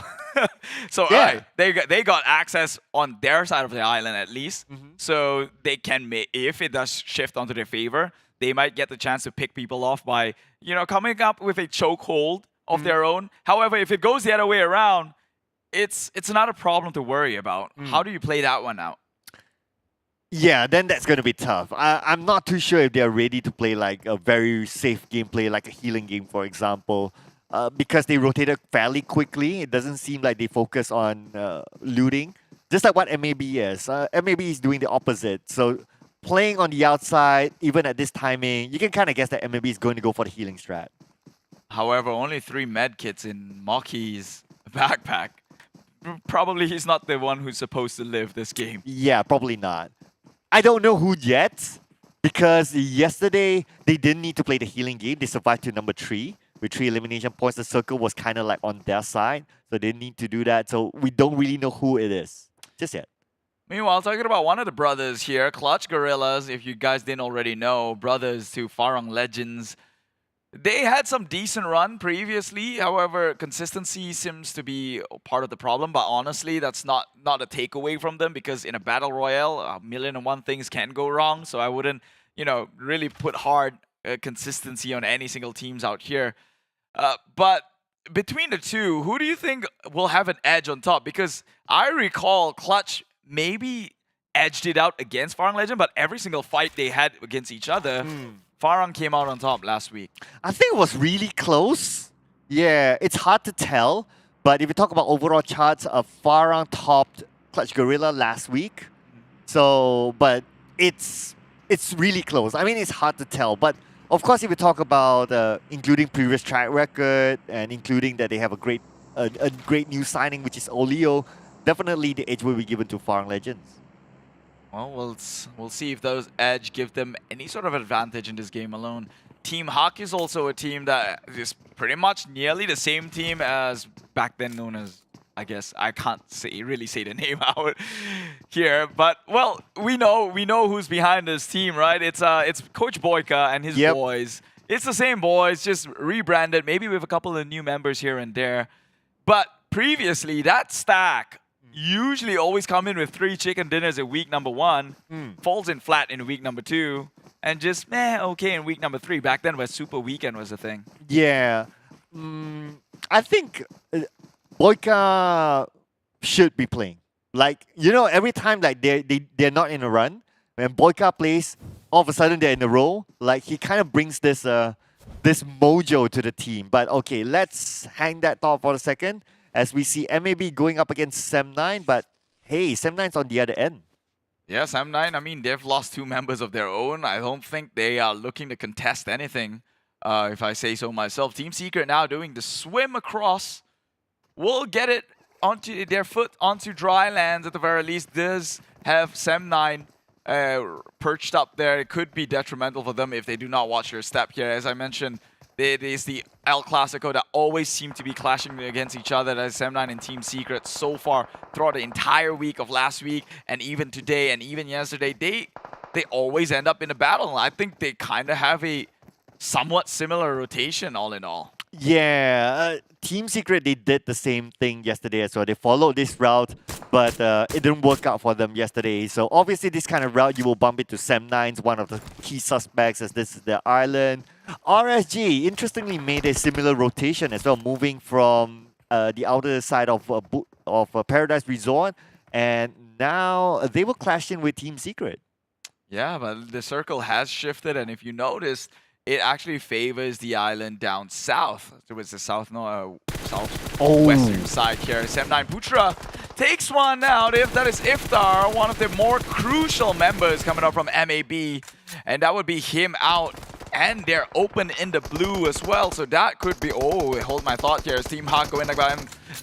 So yeah. They got access on their side of the island at least. So they can make, if it does shift onto their favor, they might get the chance to pick people off by, you know, coming up with a chokehold of their own. However, if it goes the other way around, it's not a problem to worry about. How do you play that one out? Yeah, then that's going to be tough. I'm not too sure if they're ready to play like a very safe gameplay, like a healing game, for example. Because they rotated fairly quickly, it doesn't seem like they focus on looting. Just like what MAB is. MAB is doing the opposite. So playing on the outside, even at this timing, you can kind of guess that MAB is going to go for the healing strat. However, only 3 medkits in Moki's backpack. Probably he's not the one who's supposed to live this game. Yeah, probably not. I don't know who yet, because yesterday they didn't need to play the healing game. They survived to number 3. With 3 elimination points, the circle was kind of like on their side. So they need to do that. So we don't really know who it is just yet. Meanwhile, talking about one of the brothers here, Clutch Guerillas, if you guys didn't already know, brothers to Farang Legends. They had some decent run previously. However, consistency seems to be part of the problem. But honestly, that's not a takeaway from them, because in a battle royale, 1,000,001 things can go wrong. So I wouldn't, you know, really put hard consistency on any single teams out here. But between the two, who do you think will have an edge on top? Because I recall Clutch maybe edged it out against Farang Legend, but every single fight they had against each other, Farang came out on top last week. I think it was really close. Yeah, it's hard to tell. But if you talk about overall charts, Farang topped Clutch Guerilla last week. So, but it's really close. I mean, it's hard to tell. But of course, if we talk about including previous track record and including that they have a great new signing, which is Olio, definitely the edge will be given to Farang Legends. Well, we'll see if those edge give them any sort of advantage in this game alone. Team Hawk is also a team that is pretty much nearly the same team as back then known as, I guess, I can't really say the name out here, but well, we know who's behind this team, right? It's Coach Boyka and his boys. It's the same boys, just rebranded, maybe with a couple of new members here and there. But previously, that stack usually always come in with 3 chicken dinners in week number 1, falls in flat in week number 2, and just okay in week number 3. Back then, where Super Weekend was a thing. Yeah, I think Boyka should be playing. Like, you know, every time like they're not in a run, when Boyka plays, all of a sudden they're in a row. Like, he kind of brings this this mojo to the team. But okay, let's hang that thought for a second as we see MAB going up against Sem9. But hey, Sem9's on the other end. Yeah, Sem9, I mean, they've lost 2 members of their own. I don't think they are looking to contest anything, if I say so myself. Team Secret now doing the swim across. Will get it onto their foot onto dry lands at the very least. Does have Sem9 perched up there. It could be detrimental for them if they do not watch their step here. As I mentioned, It is the El Clasico that always seem to be clashing against each other. That is Sem9 and Team Secret so far throughout the entire week of last week, and even today, and even yesterday. They always end up in a battle. I think they kind of have a somewhat similar rotation all in all. Yeah, Team Secret, they did the same thing yesterday as well. They followed this route, but it didn't work out for them yesterday. So obviously this kind of route, you will bump into Sem9's one of the key suspects, as this is their island. RSG, interestingly, made a similar rotation as well, moving from the outer side of Paradise Resort, and now they will clash in with Team Secret. Yeah, but the circle has shifted, and if you notice, it actually favors the island down south. Towards the southwestern side here. Sem9 Putra takes one out. If that is Iftar, one of the more crucial members coming up from MAB, and that would be him out. And they're open in the blue as well, so that could be... Oh, hold my thought here. As Team Hak going by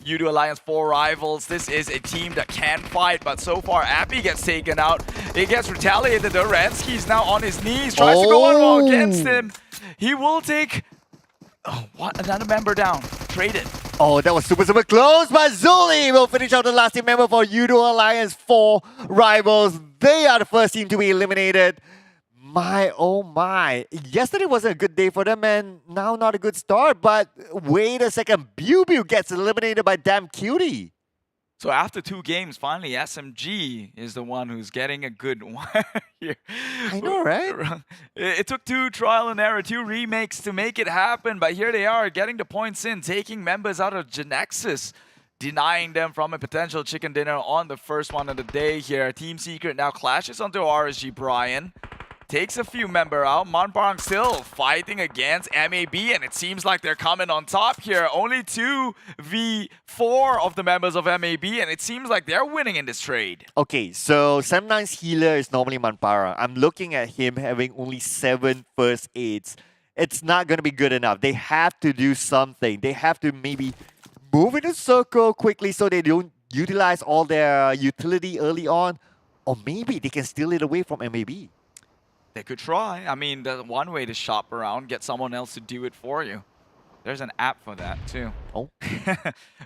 Yoodo Alliance 4 rivals. This is a team that can fight, but so far Appy gets taken out. It gets retaliated. Dorensky's now on his knees, tries to go one more against him. He will take... Oh, what? Another member down. Traded. Oh, that was super close, but Zuli will finish out the last team member for Yoodo Alliance 4 rivals. They are the first team to be eliminated. My, oh my. Yesterday wasn't a good day for them, and now not a good start. But wait a second. BuBu gets eliminated by Damn Cutie. So after 2 games, finally SMG is the one who's getting a good one here. I know, right? It took 2 trial and error, 2 remakes to make it happen. But here they are getting the points in, taking members out of GENEXUS, denying them from a potential chicken dinner on the first one of the day here. Team Secret now clashes onto RSG Brian. Takes a few member out. Manparang still fighting against MAB, and it seems like they're coming on top here. Only 2v4 of the members of MAB, and it seems like they're winning in this trade. Okay, so Sem9's healer is normally Manparang. I'm looking at him having only 7 first aids. It's not going to be good enough. They have to do something. They have to maybe move in a circle quickly so they don't utilize all their utility early on. Or maybe they can steal it away from MAB. They could try. I mean, there's one way to shop around, get someone else to do it for you. There's an app for that too. Oh.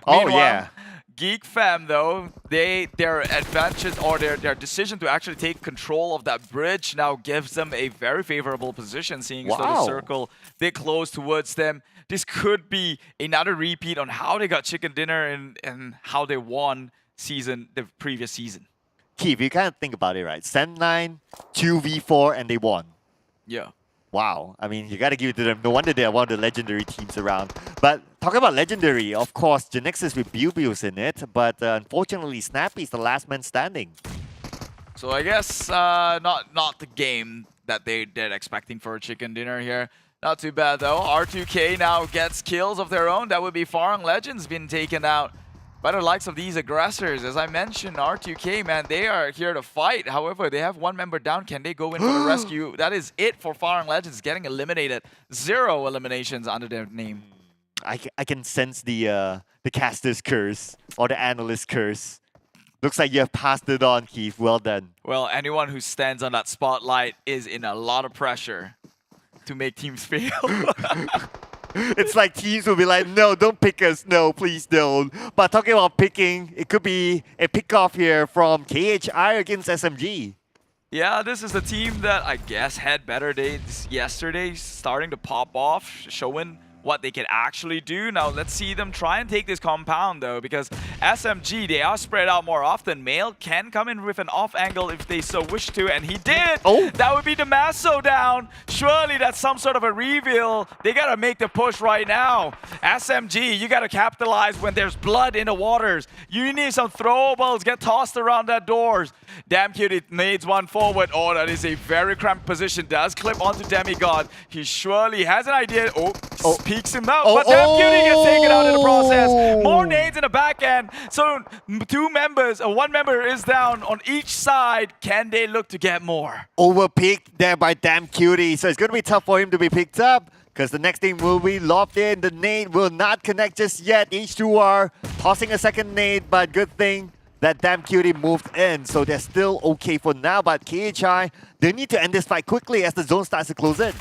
Oh yeah. Geek fam though, their advantage or their decision to actually take control of that bridge now gives them a very favorable position, seeing as though the circle they close towards them. This could be another repeat on how they got chicken dinner and how they won the previous season. Keith, you kind of think about it, right? Sem9, 2v4, and they won. Yeah. Wow. I mean, you got to give it to them. No wonder they're one of the legendary teams around. But talking about legendary, of course, GENEXUS with BuBu's in it. But unfortunately, Snappy's the last man standing. So I guess not the game that they're expecting for a chicken dinner here. Not too bad, though. R2K now gets kills of their own. That would be Farang Legends been taken out by the likes of these aggressors. As I mentioned, R2K, man, they are here to fight. However, they have 1 member down. Can they go in for the rescue? That is it for Farang Legends, getting eliminated. 0 eliminations under their name. I can sense the caster's curse, or the analyst curse. Looks like you have passed it on, Keith. Well done. Well, anyone who stands on that spotlight is in a lot of pressure to make teams fail. It's like teams will be like, no, don't pick us. No, please don't. But talking about picking, it could be a pick-off here from KHI against SMG. Yeah, this is the team that I guess had better days yesterday, starting to pop off, showing what they can actually do. Now, let's see them try and take this compound, though, because SMG, they are spread out more often. Male can come in with an off angle if they so wish to, and he did. Oh. That would be the Masso down. Surely that's some sort of a reveal. They got to make the push right now. SMG, you got to capitalize when there's blood in the waters. You need some throwables, get tossed around that doors. Damn Cutie needs one forward. Oh, that is a very cramped position. Does clip onto Demigod. He surely has an idea. Oh. Peeks him out, but Damn Cutie gets taken out in the process. More nades in the back end. So 2 members, 1 member is down on each side. Can they look to get more? Overpicked there by Damn Cutie. So it's going to be tough for him to be picked up, because the next thing will be locked in. The nade will not connect just yet. H2R tossing a second nade, but good thing that Damn Cutie moved in. So they're still okay for now, but KHI, they need to end this fight quickly as the zone starts to close in.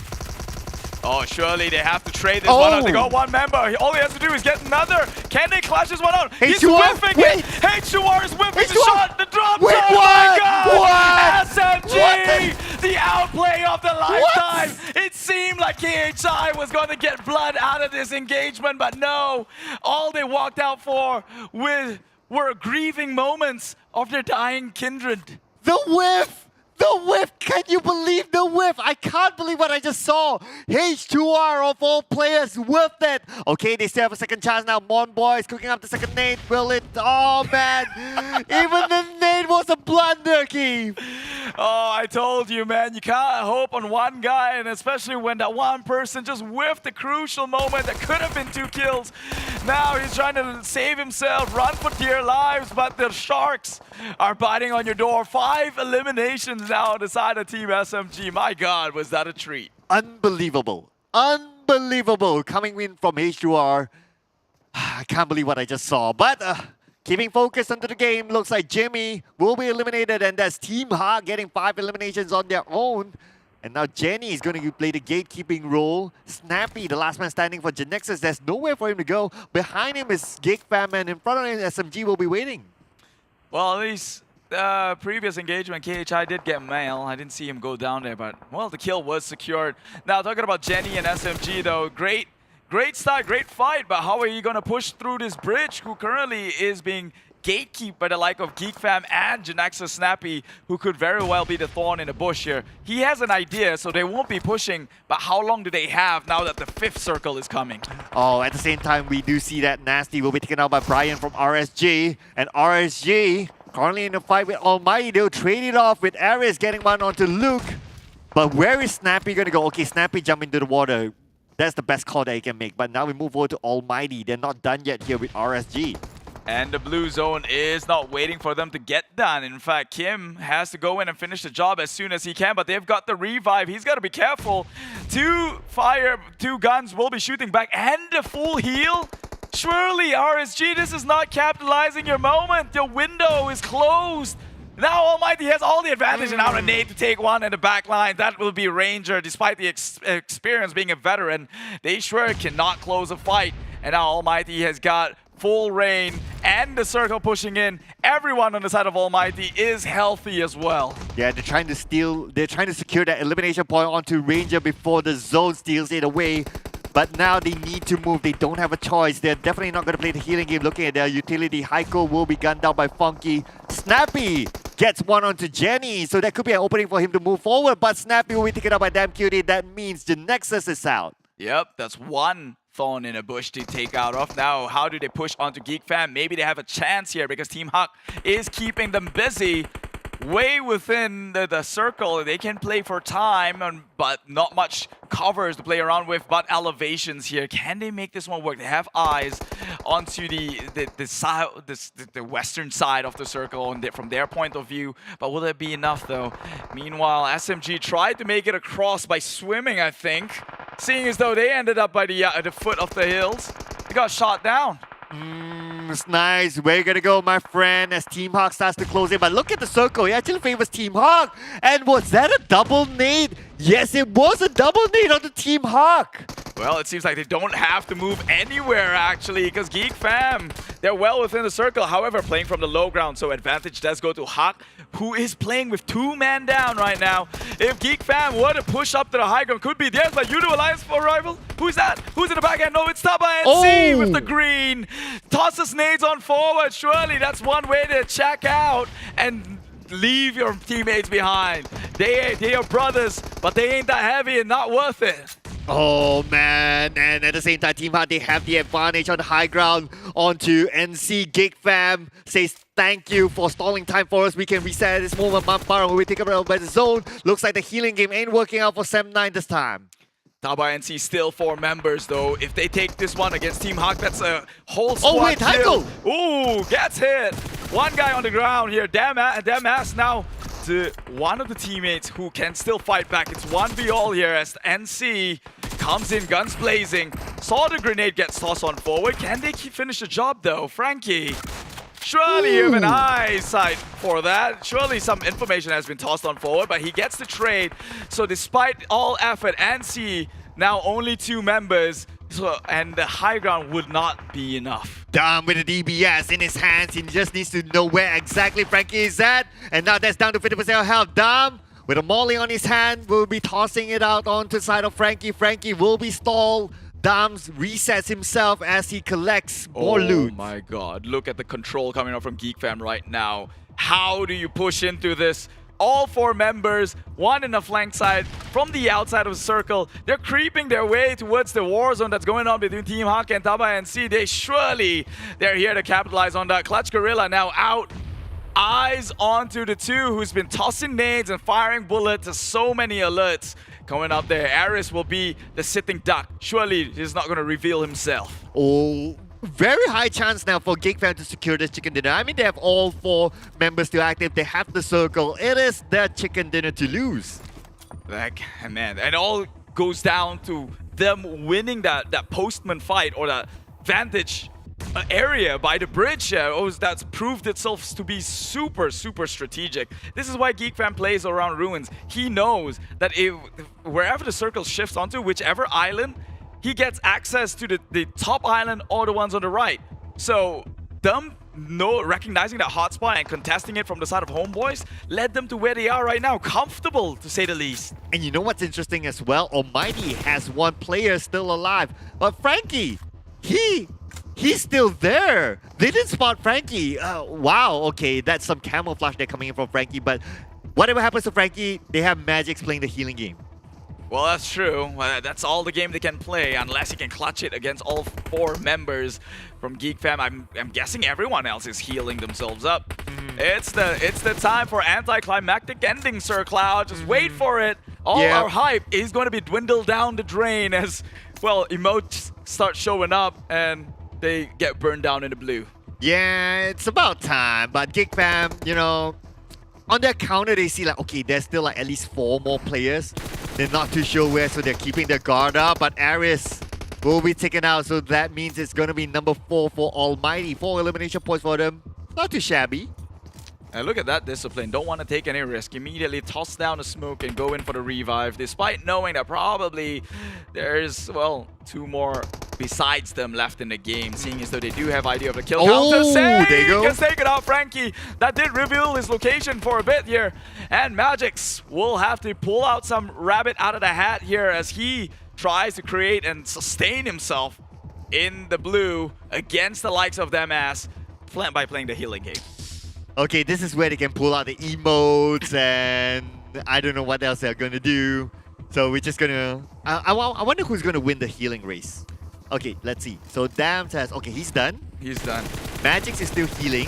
Oh, surely they have to trade this one out. They got one member. All he has to do is get another. Can they clash this one out? He's whiffing it. H2R is whiffing the shot. The drop shot. Oh my God. SMG. The outplay of the lifetime. It seemed like KHI was going to get blood out of this engagement, but no. All they walked out for were grieving moments of their dying kindred. The whiff! The whiff! Can you believe the whiff? I can't believe what I just saw. H2R of all players whiffed it. Okay, they still have a second chance now. Homebois is cooking up the second nade. Will it? Oh man! Even the nade was a blunder, Keith. Oh, I told you, man. You can't hope on one guy, and especially when that one person just whiffed the crucial moment that could have been 2 kills. Now he's trying to save himself, run for dear lives, but the Sharks are biting on your door. 5 eliminations now on the side of Team SMG. My God, was that a treat. Unbelievable. Unbelievable. Coming in from H2R. I can't believe what I just saw. But keeping focus onto the game, looks like Jimmy will be eliminated, and that's Team Hawk getting 5 eliminations on their own. And now Jenny is going to play the gatekeeping role. Snappy, the last man standing for GENEXUS. There's nowhere for him to go. Behind him is Geek Fam, and in front of him, SMG will be waiting. Well, at least previous engagement, KHI did get mail. I didn't see him go down there, but, well, the kill was secured. Now, talking about Jenny and SMG, though, great start, great fight, but how are you going to push through this bridge, who currently is being gatekeep by the like of Geek Fam and GENEXUS Snappy, who could very well be the thorn in the bush here. He has an idea, so they won't be pushing, but how long do they have now that the 5th circle is coming? Oh, at the same time, we do see that Nasty will be taken out by Brian from RSG, and RSG currently in a fight with Almighty. They'll trade it off with Ares getting one onto Luke. But where is Snappy going to go? Okay, Snappy jump into the water. That's the best call that he can make. But now we move over to Almighty. They're not done yet here with RSG. And the blue zone is not waiting for them to get done. In fact, Kim has to go in and finish the job as soon as he can, but they've got the revive. He's got to be careful. 2 guns will be shooting back, and the full heal. Surely, RSG, this is not capitalizing your moment. Your window is closed. Now Almighty has all the advantage and now a nade to take one in the back line. That will be Ranger, despite the experience being a veteran. They sure cannot close a fight. And now Almighty has got full reign and the circle pushing in. Everyone on the side of Almighty is healthy as well. Yeah, they're trying to secure that elimination point onto Ranger before the zone steals it away. But now they need to move. They don't have a choice. They're definitely not going to play the healing game. Looking at their utility, Heiko will be gunned down by Funky. Snappy gets one onto Jenny, so that could be an opening for him to move forward. But Snappy will be taken out by Damn Cutie. That means GENEXUS is out. Yep, that's one thorn in a bush to take out of. Now, how do they push onto Geek Fam? Maybe they have a chance here because Team Huck is keeping them busy. Way within the circle, they can play for time, but not much covers to play around with, but elevations here. Can they make this one work? They have eyes onto the western side of the circle from their point of view, but will it be enough though? Meanwhile, SMG tried to make it across by swimming, I think, seeing as though they ended up by the foot of the hills. They got shot down. It's nice. Where you gonna go, my friend, as Team Hawk starts to close in. But look at the circle. He actually favors Team Hawk. And was that a double nade? Yes, it was a double nade on the Team Hawk. Well, it seems like they don't have to move anywhere, actually, because Geek Fam, they're well within the circle. However, playing from the low ground, so advantage does go to Hawk, who is playing with 2 men down right now. If Geek Fam were to push up to the high ground, could be theirs, but Yoodo Alliance for arrival. Who's that? Who's in the back end? No, it's TABAH NC with the green. Tosses nades on forward. Surely that's one way to check out and leave your teammates behind. They are brothers, but they ain't that heavy and not worth it. Oh man, and at the same time, Team Hawk, they have the advantage on the high ground onto NC. Geek Fam says thank you for stalling time for us. We can reset at this moment. Farang will be taken out by the zone. Looks like the healing game ain't working out for Sem9 this time. TABAH NC still 4 members though. If they take this one against Team Hawk, that's a whole squad Oh wait, kill. Heiko! Ooh, gets hit. One guy on the ground here. Damn ass now to one of the teammates who can still fight back. It's 1v all here as NC comes in, guns blazing. Saw the grenade gets tossed on forward. Can they finish the job though? Frankie, surely you have an eyesight for that. Surely some information has been tossed on forward, but he gets the trade. So despite all effort, NC now only 2 members, so, and the high ground would not be enough. Dom with the DBS in his hands. He just needs to know where exactly Frankie is at. And now that's down to 50% health. Dom with a molly on his hand will be tossing it out onto the side of Frankie. Frankie will be stalled. Dams resets himself as he collects more loot. Oh my god, look at the control coming out from Geek Fam right now. How do you push into this? All 4 members, 1 in the flank side, from the outside of the circle. They're creeping their way towards the war zone that's going on between Team Hak and TABAH and NSEA. They're here to capitalize on that. Clutch Guerilla now out. Eyes onto the 2 who's been tossing nades and firing bullets. There's so many alerts coming up there. Aris will be the sitting duck. Surely he's not going to reveal himself. Oh, very high chance now for Geek Fam to secure this chicken dinner. I mean, they have all 4 members still active. They have the circle. It is their chicken dinner to lose. Like, man, and all goes down to them winning that postman fight or that vantage area by the bridge. That's proved itself to be super strategic. This is why Geek Fam plays around ruins. He knows that if wherever the circle shifts onto, whichever island, he gets access to the top island or the ones on the right. So them recognizing that hotspot and contesting it from the side of Homebois led them to where they are right now. Comfortable, to say the least. And you know what's interesting as well? Almighty has 1 player still alive. But Frankie, he's still there. They didn't spot Frankie. Wow, okay, that's some camouflage they're coming in from Frankie. But whatever happens to Frankie, they have Magics playing the healing game. Well, that's true. That's all the game they can play unless he can clutch it against all 4 members from Geek Fam. I'm guessing everyone else is healing themselves up. It's the time for anticlimactic ending, Sir Cloud. Just wait for it. All our hype is going to be dwindled down the drain as, well, emotes start showing up and they get burned down in the blue. Yeah, it's about time. But Geek Fam, you know, on their counter, they see like, okay, there's still like at least 4 more players. They're not too sure where, so they're keeping their guard up. But Aris will be taken out, so that means it's going to be number 4 for Almighty. 4 elimination points for them. Not too shabby. And look at that discipline. Don't want to take any risk. Immediately toss down the smoke and go in for the revive, despite knowing that probably there's, well, 2 more besides them left in the game, seeing as though they do have idea of the kill counter. There you go. Gets taken out, Frankie. That did reveal his location for a bit here. And Magix will have to pull out some rabbit out of the hat here as he tries to create and sustain himself in the blue against the likes of them as by playing the healing game. Okay, this is where they can pull out the emotes and I don't know what else they're going to do. So we're just going to... I wonder who's going to win the healing race. Okay, let's see. So Dam says, okay, he's done. He's done. Magix is still healing.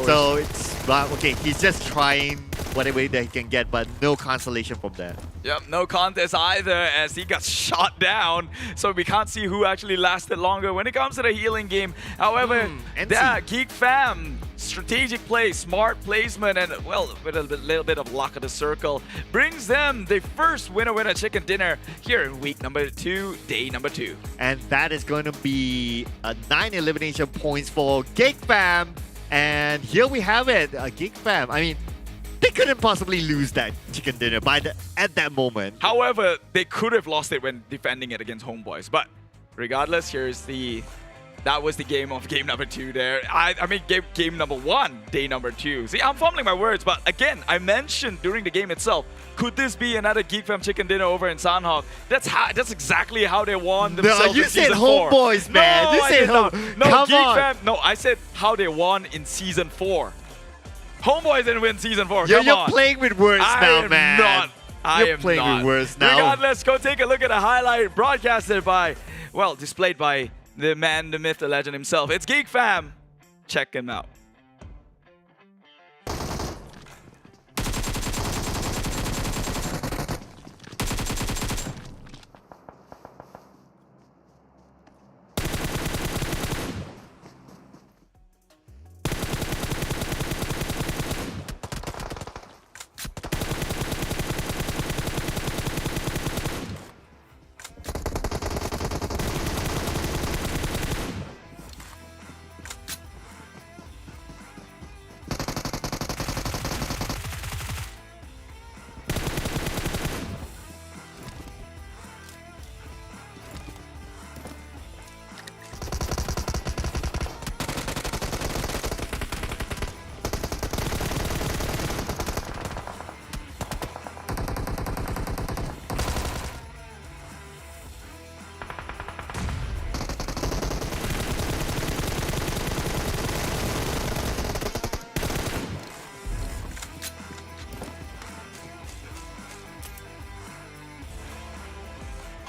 So it's... okay, he's just trying whatever way that he can get, but no consolation from that. Yep, no contest either as he got shot down. So we can't see who actually lasted longer when it comes to the healing game. However, that Geek Fam, strategic play, smart placement, and, well, with a little bit of luck of the circle, brings them the first winner chicken dinner here in week number 2, day number 2. And that is going to be 9 elimination points for Geek Fam. And here we have it, Geek Fam. I mean, they couldn't possibly lose that chicken dinner at that moment. However, they could have lost it when defending it against Homebois. But regardless, that was the game of game number 2 there. I mean, game number 1, day number 2. See, I'm fumbling my words, but again, I mentioned during the game itself, could this be another Geek Fam chicken dinner over in Sanhok? That's exactly how they won themselves No, you in said Season 4. Homebois, man. No, You I said did not. No, Come Geek on. Fam. No, I said how they won in Season 4. Homebois didn't win Season 4. You're Come on. playing with words now, man. You're playing with words now. Regardless, go take a look at the highlight broadcasted by, well, displayed by the man, the myth, the legend himself. It's Geek Fam. Check him out.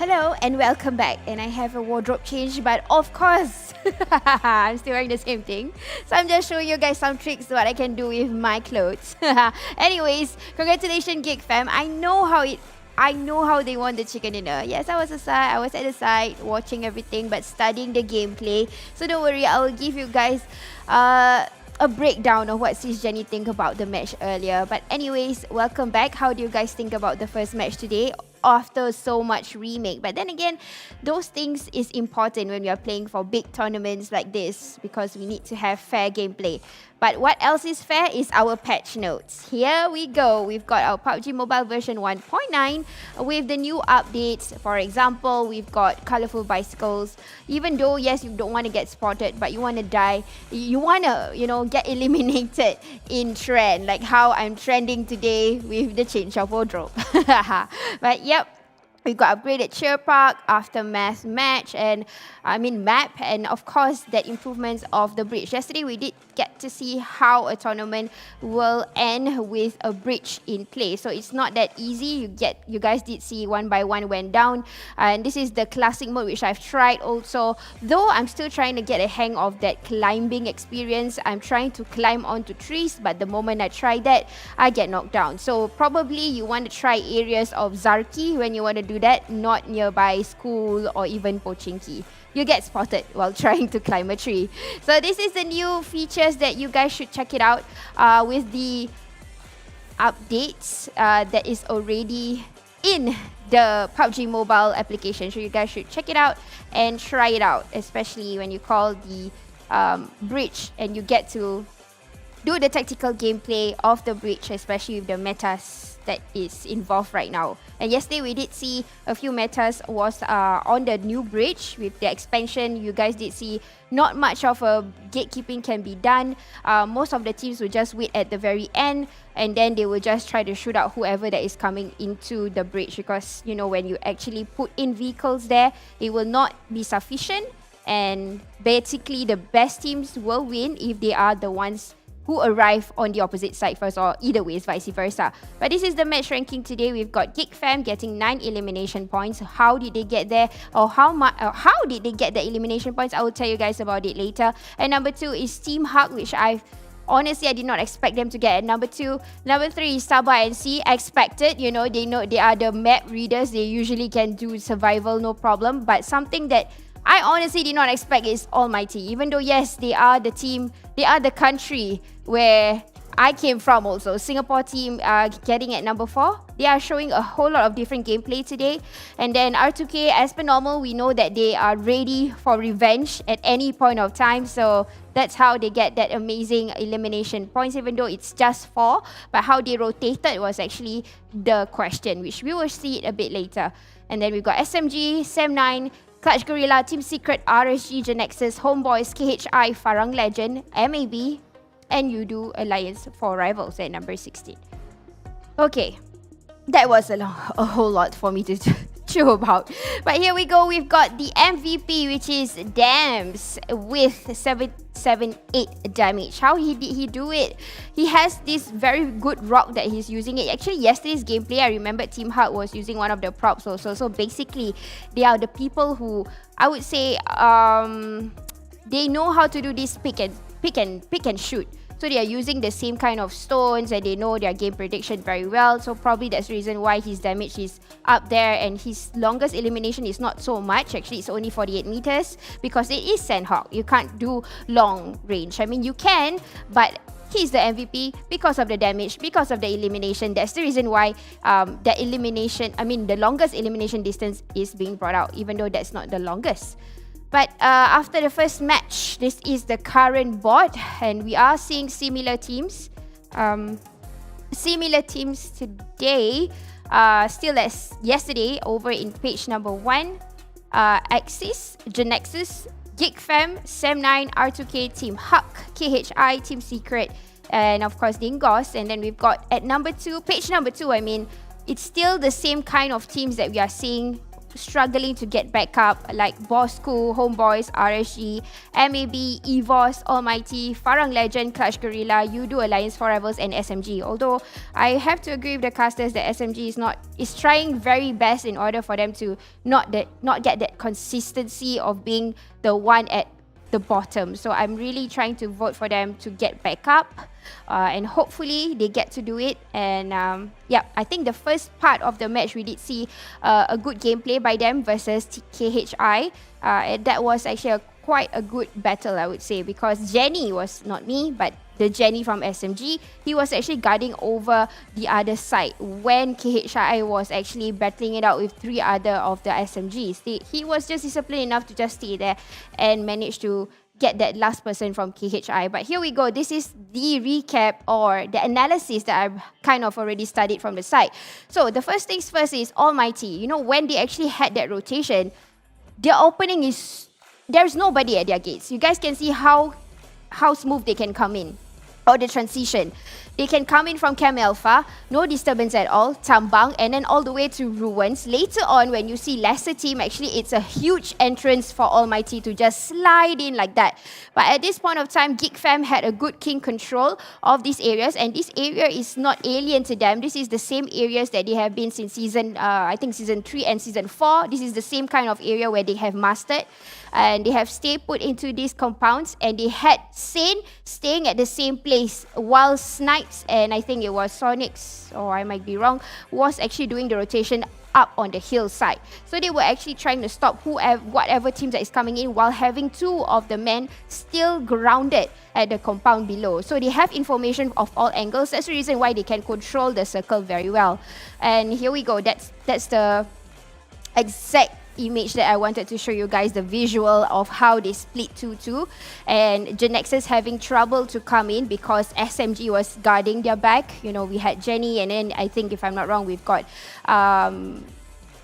Hello and welcome back. And I have a wardrobe change, but of course, I'm still wearing the same thing. So I'm just showing you guys some tricks what I can do with my clothes. Anyways, congratulations, Geek fam. I know how they won the chicken dinner. Yes, I was at the side watching everything, but studying the gameplay. So don't worry, I will give you guys a breakdown of what Sis Jenny think about the match earlier. But anyways, welcome back. How do you guys think about the first match today after so much remake? But then again, those things is important when we are playing for big tournaments like this, because we need to have fair gameplay. But what else is fair is our patch notes. Here we go. We've got our PUBG Mobile version 1.9 with the new updates. For example, we've got colorful bicycles. Even though, yes, you don't want to get spotted, but you want to die. You want to, get eliminated in trend, like how I'm trending today with the change of wardrobe. But yep. We've got upgraded cheer park, aftermath match, and map, and of course that improvements of the bridge. Yesterday we did get to see how a tournament will end with a bridge in play. So it's not that easy. You guys did see one by one went down, and this is the classic mode which I've tried also. Though I'm still trying to get a hang of that climbing experience. I'm trying to climb onto trees, but the moment I try that, I get knocked down. So probably you want to try areas of Zarki when you want to do that, not nearby school or even Pochinki. You get spotted while trying to climb a tree. So this is the new features that you guys should check it out with the updates that is already in the PUBG Mobile application. So you guys should check it out and try it out, especially when you call the bridge and you get to do the tactical gameplay of the bridge, especially with the metas that is involved right now. And yesterday we did see a few metas was on the new bridge with the expansion. You guys did see not much of a gatekeeping can be done. Most of the teams will just wait at the very end, and then they will just try to shoot out whoever that is coming into the bridge, because when you actually put in vehicles there, it will not be sufficient, and basically the best teams will win if they are the ones who arrive on the opposite side first, or either way, it's vice versa. But this is the match ranking today. We've got Geek Fam getting 9 elimination points. How did they get there, or how did they get the elimination points? I will tell you guys about it later. And number 2 is Team Hug, which honestly, I did not expect them to get at number 2. Number 3 is TABAH and C. Expected, they know they are the map readers. They usually can do survival, no problem. But something that I honestly did not expect is Almighty. Even though, yes, they are the team, they are the country where I came from also. Singapore team getting at number 4. They are showing a whole lot of different gameplay today. And then R2K, as per normal, we know that they are ready for revenge at any point of time. So that's how they get that amazing elimination points, even though it's just 4. But how they rotated was actually the question, which we will see it a bit later. And then we've got SMG, Sam9, Clutch Guerilla, Team Secret, RSG, GENEXUS, Homebois, KHI, Farang Lejund, MAB, and Yoodo Alliance for Rivals at number 16. Okay, that was a whole lot for me to chew about. But here we go. We've got the MVP, which is Dams with 778 damage. How did he do it? He has this very good rock that he's using it. Actually, yesterday's gameplay, I remember Team Hut was using one of the props also. So basically, they are the people who, I would say, they know how to do this pick and shoot. So they are using the same kind of stones, and they know their game prediction very well. So probably that's the reason why his damage is up there, and his longest elimination is not so much. Actually, it's only 48 meters because it is Sandhawk. You can't do long range. I mean, you can, but he's the MVP because of the damage, because of the elimination. That's the reason why the longest elimination distance is being brought out, even though that's not the longest. But after the first match, this is the current board, and we are seeing similar teams. Similar teams today, still as yesterday, over in page number 1. Axis, GENEXUS, Geek Fam, Sam9, R2K, Team Huck, KHI, Team Secret, and of course Dingoz. And then we've got at number 2, page number 2, it's still the same kind of teams that we are seeing struggling to get back up, like Bosskur, Homebois, RSG, MAB, EVOS, Almighty, Farang Lejund, Clutch Guerilla, Yoodo Alliance Forevers, and SMG. Although I have to agree with the casters that SMG is trying very best in order for them to not get that consistency of being the one at the bottom. So I'm really trying to vote for them to get back up, and hopefully they get to do it. And I think the first part of the match we did see a good gameplay by them versus KHI. And that was actually quite a good battle, I would say, because Jenny was not me, but the Jenny from SMG, he was actually guarding over the other side when KHI was actually battling it out with 3 other of the SMGs. He was just disciplined enough to just stay there and manage to get that last person from KHI. But here we go. This is the recap or the analysis that I've kind of already studied from the side. So the first things first is Almighty. You know, when they actually had that rotation, their opening is, there's nobody at their gates. You guys can see how smooth they can come in. Or the transition. They can come in from Cam Alpha, no disturbance at all, Tambang, and then all the way to Ruins. Later on, when you see lesser team, actually it's a huge entrance for Almighty to just slide in like that. But at this point of time, Geek Fam had a good king control of these areas, and this area is not alien to them. This is the same areas that they have been since season 3 and season 4. This is the same kind of area where they have mastered. And they have stayed put into these compounds, and they had Sane staying at the same place while Snipes and I think it was Sonics, or I might be wrong, was actually doing the rotation up on the hillside. So they were actually trying to stop whatever team that is coming in while having 2 of the men still grounded at the compound below. So they have information of all angles. That's the reason why they can control the circle very well. And here we go. That's the exact image that I wanted to show you guys, the visual of how they split 2-2, and GENEXUS having trouble to come in because SMG was guarding their back. You know, we had Jenny, and then I think, if I'm not wrong, we've got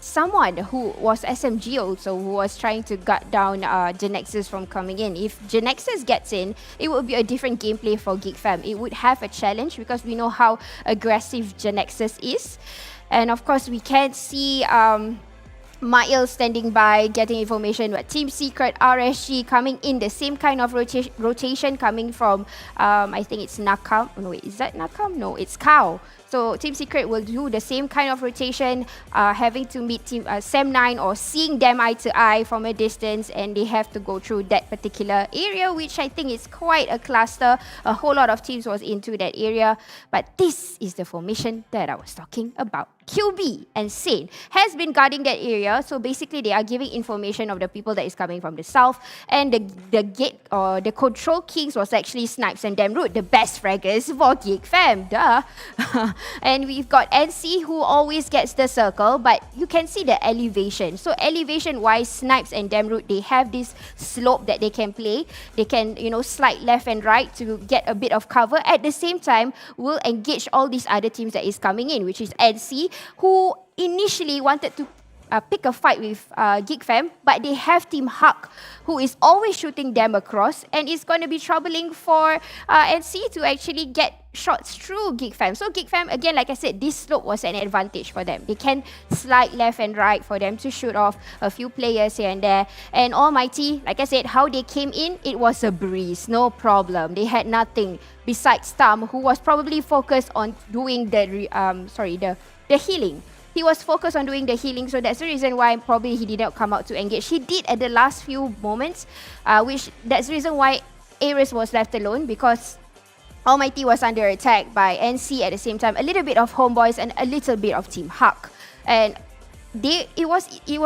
someone who was SMG also, who was trying to gut down GENEXUS from coming in. If GENEXUS gets in, it would be a different gameplay for Geek Fam. It would have a challenge because we know how aggressive GENEXUS is. And of course, we can see Mail standing by, getting information, but Team Secret, RSG coming in the same kind of rotation coming from, I think it's Nakam. Oh, no, wait, is that Nakam? No, it's Cow. So Team Secret will do the same kind of rotation, having to meet Team Sem9 or seeing them eye to eye from a distance, and they have to go through that particular area, which I think is quite a cluster. A whole lot of teams was into that area, but this is the formation that I was talking about. QB and Sane has been guarding that area, so basically they are giving information of the people that is coming from the south, and the gate or the control kings was actually Snipes and Damroot, the best fraggers for Geek Fam, duh. And we've got NC who always gets the circle, but you can see the elevation. So elevation wise, Snipes and Damroot, they have this slope that they can play. They can, you know, slide left and right to get a bit of cover. At the same time, will engage all these other teams that is coming in, which is NC, who initially wanted to pick a fight with Geek Fam, but they have Team Huck, who is always shooting them across, and it's going to be troubling for NC to actually get shots through Geek Fam. So Geek Fam, again, like I said, this slope was an advantage for them. They can slide left and right for them to shoot off a few players here and there. And Almighty, like I said, how they came in, it was a breeze, no problem. They had nothing besides Tam, who was probably focused on doing the healing. He was focused on doing the healing, so that's the reason why probably he did not come out to engage. He did at the last few moments, which that's the reason why Ares was left alone, because Almighty was under attack by NC at the same time, a little bit of Homebois and a little bit of Team Huck. And it was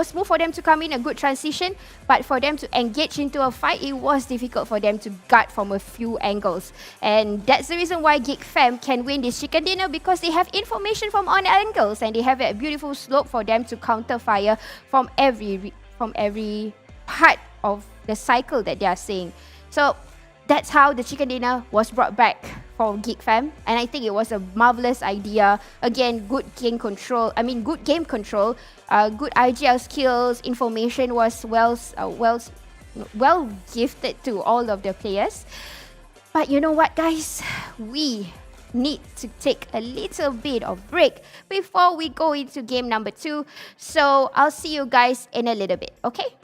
smooth for them to come in, a good transition, but for them to engage into a fight, it was difficult for them to guard from a few angles. And that's the reason why Geek Fam can win this chicken dinner, because they have information from all angles, and they have a beautiful slope for them to counter fire from every part of the cycle that they are seeing. So that's how the chicken dinner was brought back for Geek Fam, and I think it was a marvelous idea. Again, good game control. Good IGL skills. Information was well gifted to all of the players. But you know what, guys? We need to take a little bit of break before we go into game number 2. So I'll see you guys in a little bit, okay?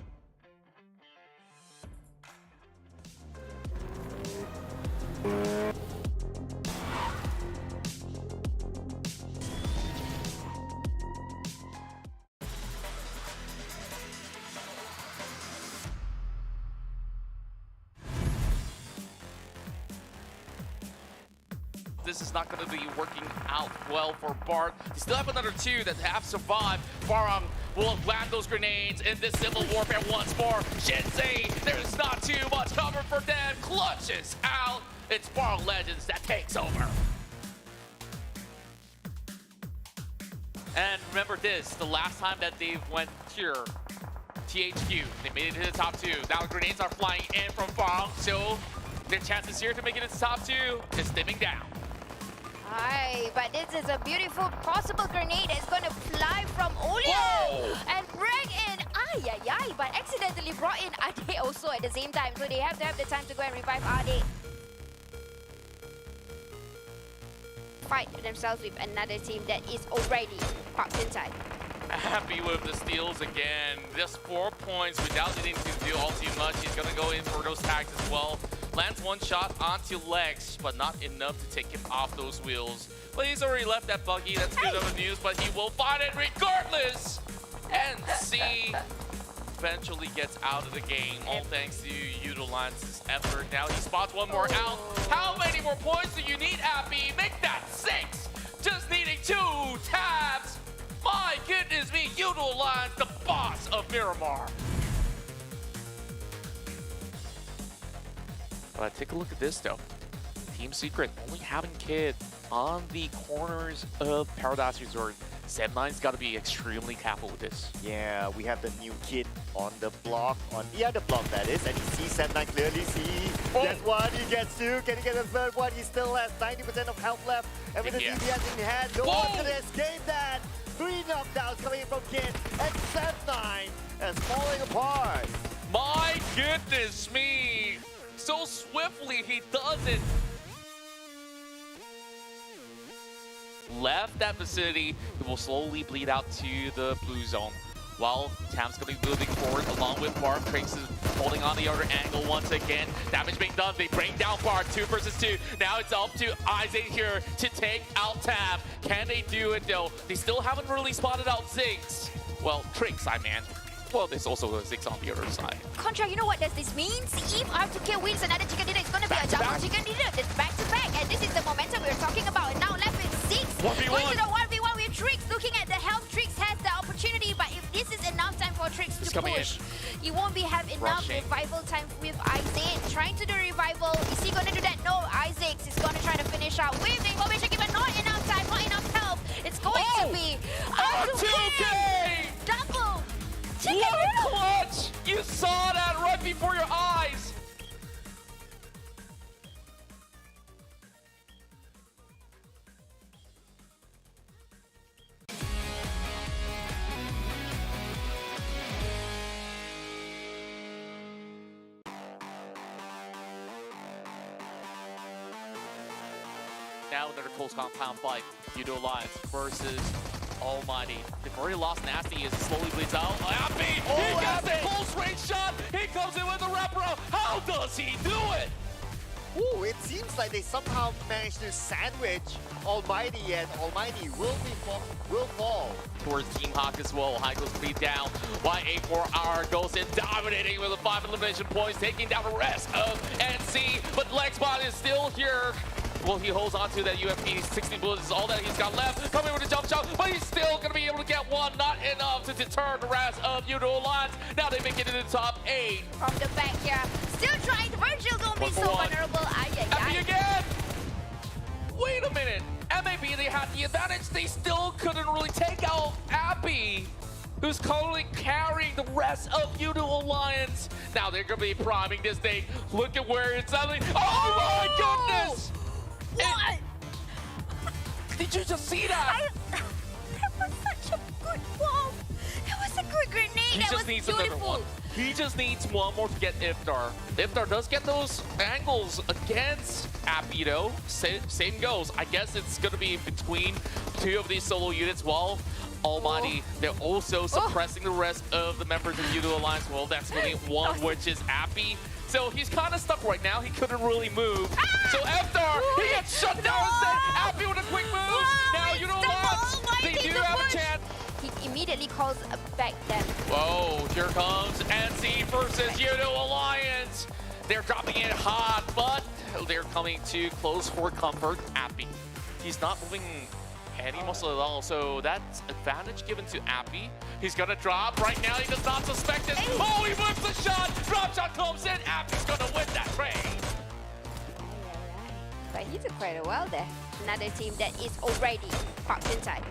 This is not going to be working out well for Bart. They still have another 2 that have survived. Farang will land those grenades in this civil warfare once more. Shinsei, there's not too much cover for them. Clutches out. It's Farang Legends that takes over. And remember this, the last time that they went here, THQ, they made it to the top 2. Now grenades are flying in from Farang, so their chances here to make it to the top 2 is dimming down. Aye, but this is a beautiful possible grenade that's going to fly from Olio and bring in Ay, but accidentally brought in Ade also at the same time, so they have to have the time to go and revive Ade. Fight themselves with another team that is already parked inside. Happy with the steals again. Just 4 points without needing to do all too much. He's gonna go in for those tags as well. Lands 1 shot onto Lex, but not enough to take him off those wheels. But he's already left that buggy. That's good of news, but he will find it regardless. NSEA eventually gets out of the game, all thanks to Yoodo Lance's effort. Now he spots 1 more out. How many more points do you need, Appy? Make that 6. Just needing 2 tabs. My goodness me, Yoodo Lance, the boss of Miramar. But take a look at this though. Team Secret only having Kid on the corners of Paradise Resort. Sem9's got to be extremely careful with this. Yeah, we have the new Kid on the block, on the other block that is, and you see Sem9 clearly see. That's one, he gets 2, can he get a third one? He still has 90% of health left, and with the DPS in hand, no one's gonna escape that. 3 knockdowns coming in from Kid, and Sem9 is falling apart. My goodness me! So swiftly he does it. Left that vicinity, it will slowly bleed out to the blue zone. While Tam's going to be moving forward along with Bart. Crakes is holding on the other angle once again. Damage being done, they bring down Bart, 2 versus 2. Now it's up to Isaac here to take out Tam. Can they do it though? They still haven't really spotted out Ziggs. Well, Crakes, I mean. Well, there's also a 6 on the other side. Contra, you know what does this mean? If R2K wins another chicken dinner, it's going to be a double chicken dinner. It's back to back, and this is the momentum we're talking about. And now left with 6. 1v1. Going to the 1v1 with Trix. Looking at the health, Trix has the opportunity, but if this is enough time for Trix to push, he won't have enough revival time with Isaac. Trying to do revival. Is he going to do that? No, Isaac is going to try to finish out with information, but not enough time, not enough health. It's going to be R2K! Double! What a clutch! You saw that right before your eyes! Now another close compound fight. Yoodo Alliance versus Almighty. They've already lost Nasty as it slowly bleeds out. Appy! He got the close range shot! He comes in with the wraparound! How does he do it? Ooh, it seems like they somehow managed to sandwich Almighty, and Almighty will fall. Towards Team Hawk as well. High goes speed down. Y84R goes in dominating with the 5 elimination points, taking down the rest of NC. But Lexbot is still here. Well, he holds on to that UFP. 16 bullets is all that he's got left. Coming with a jump shot, but he's still going to be able to get 1. Not enough to deter the rest of Yoodo Alliance. Now they make it to the top 8. From the back here. Still trying. Virgil don't be so vulnerable. Appy again! Wait a minute. MAB, they had the advantage. They still couldn't really take out Appy, who's currently carrying the rest of Yoodo Alliance. Now they're going to be priming this thing. Look at where it's at. Oh my goodness! What? Did you just see that? That was such a good bomb. That was a good grenade. He that just was needs beautiful. another one. He just needs one more to get Iftar. Iftar does get those angles against Appy though. Same goes. I guess it's going to be between two of these solo units while ALMGHTY, they're also suppressing the rest of the members of Yoodo Alliance. Well, that's only one, which is Appy. So he's kind of stuck right now. He couldn't really move. So Iftar, he gets shut down instead. Appy with a quick move. Now Yoodo Alliance, they do have a chance. He immediately calls back them. Whoa, here comes NSEA versus Yoodo Alliance. They're dropping it hot, but they're coming too close for comfort. Appy, he's not moving any muscle at all, so that's advantage given to Appy. He's gonna drop right now. He does not suspect it. Oh, he whips the shot. Drop shot comes in. Appy's gonna win that trade. But he took quite a while there. Another team that is already parked inside.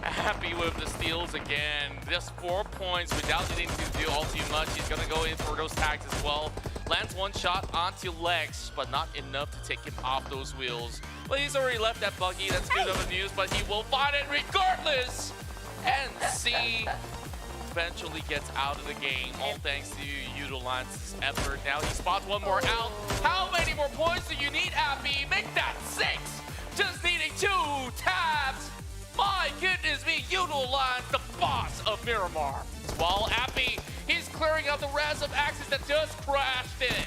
Happy with the steals again. Just 4 points without needing to do all too much. He's gonna go in for those tags as well. Lands one shot onto Lex, but not enough to take him off those wheels. But he's already left that buggy. That's good of a news, but he will find it regardless. NSEA eventually gets out of the game, all thanks to Yoodo Alliance's effort. Now he spots one more out. How many more points do you need, Appy? Make that 6. Just needing 2 tabs. My goodness me, Yoodo Alliance, the boss of Miramar. While Appy, he's clearing out the rest of Axis that just crashed in.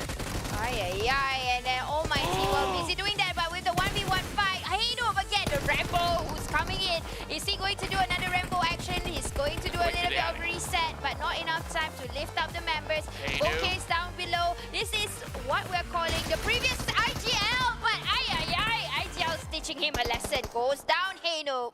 And then ALMGHTY were busy doing that, but with the 1v1 fight, Heno again, the Rambo who's coming in. Is he going to do another Rambo action? He's going to do a little bit of reset, but not enough time to lift up the members. Bouquet's down below. This is what we're calling the previous IGL, but IGL teaching him a lesson. Goes down, Heno.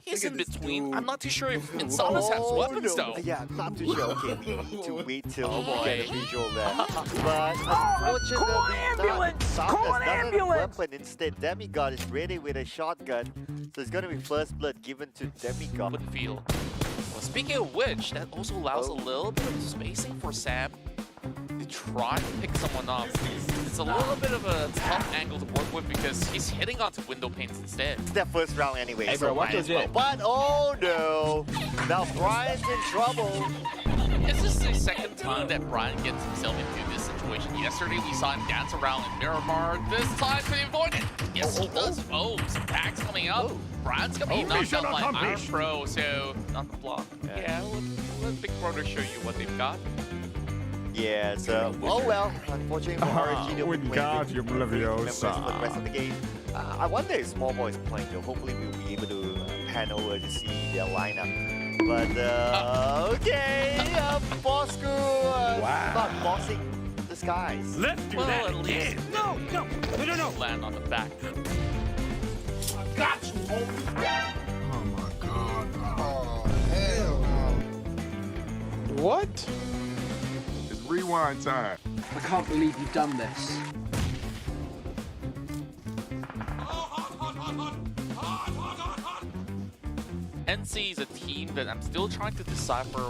He's in between. I'm not too sure if Insanus has weapons though. Yeah, I'm not too sure. Okay, we need to wait till we get a visual there. But unfortunately, Insanus doesn't have a weapon. Instead, Demigod is ready with a shotgun. So it's going to be first blood given to Demigod. Would feel. Well, speaking of which, that also allows a little bit of spacing for Sam to try to pick someone up. It's a little bit of a tough angle to work with because he's hitting onto window panes instead. It's their first round anyway, Hey, bro, watch your jet. But oh no! Now Brian's in trouble. This is the second time that Brian gets himself into this situation. Yesterday we saw him dance around in Miramar. This time to avoid it. Yes, he does. Oh, some packs coming up. Brian's gonna be knocked out by Iron Pro, so not the block. Yeah, let Big Brother show you what they've got. Yeah, so, oh well, unfortunately for RNG, they'll be playing for the rest of the game. I wonder if Homebois is playing though. Hopefully we'll be able to pan over to see their lineup. But, okay, Bosskur start bossing the skies. Let's do that at least. No. Land on the back. Got you, homie. Oh my god. Oh, hell no. What? Rewind time. I can't believe you've done this. NSEA is a team that I'm still trying to decipher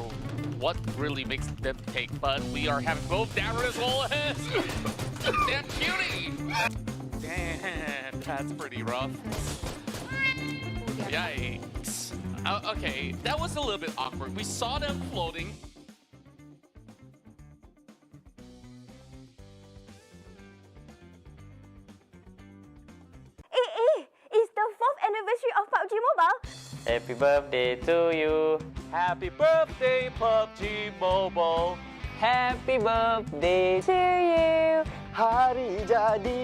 what really makes them take, but we are having both Darren as well as that cutie. Damn, that's pretty rough. Yikes. Okay, that was a little bit awkward. We saw them floating. It's the 4th anniversary of PUBG Mobile. Happy birthday to you. Happy birthday, PUBG Mobile. Happy birthday to you. Hari jadi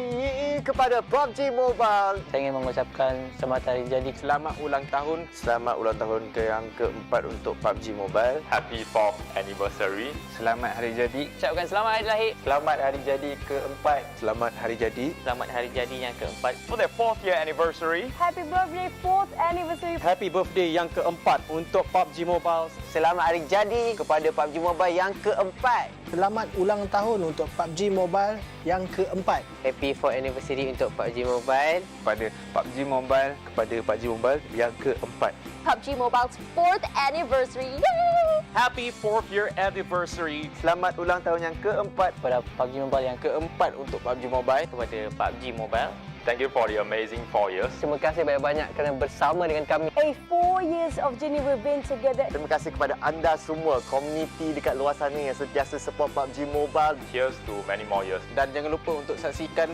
kepada PUBG Mobile. Saya ingin mengucapkan selamat hari jadi. Selamat ulang tahun. Selamat ulang tahun ke yang keempat untuk PUBG Mobile. Happy 4th anniversary. Selamat hari jadi. Ucapkan selamat hari lahir. Selamat hari jadi keempat. Selamat hari jadi. Selamat hari jadi yang keempat. For their 4th year anniversary. Happy birthday 4th anniversary. Happy birthday yang keempat untuk PUBG Mobile. Selamat hari jadi kepada PUBG Mobile yang keempat. Selamat ulang tahun untuk PUBG Mobile yang keempat. Happy 4th anniversary untuk PUBG Mobile. Kepada PUBG Mobile, kepada PUBG Mobile yang keempat. PUBG Mobile's 4th anniversary. Yay! Happy 4th year anniversary. Selamat ulang tahun yang keempat Pada PUBG Mobile yang keempat untuk PUBG Mobile. Kepada PUBG Mobile. Thank you for the amazing 4 years. Terima kasih banyak-banyak kerana bersama dengan kami. 4 years of journey we've been together. Terima kasih kepada anda semua, komuniti dekat luar sana yang sentiasa support PUBG Mobile. Here's to many more years. Dan jangan lupa untuk saksikan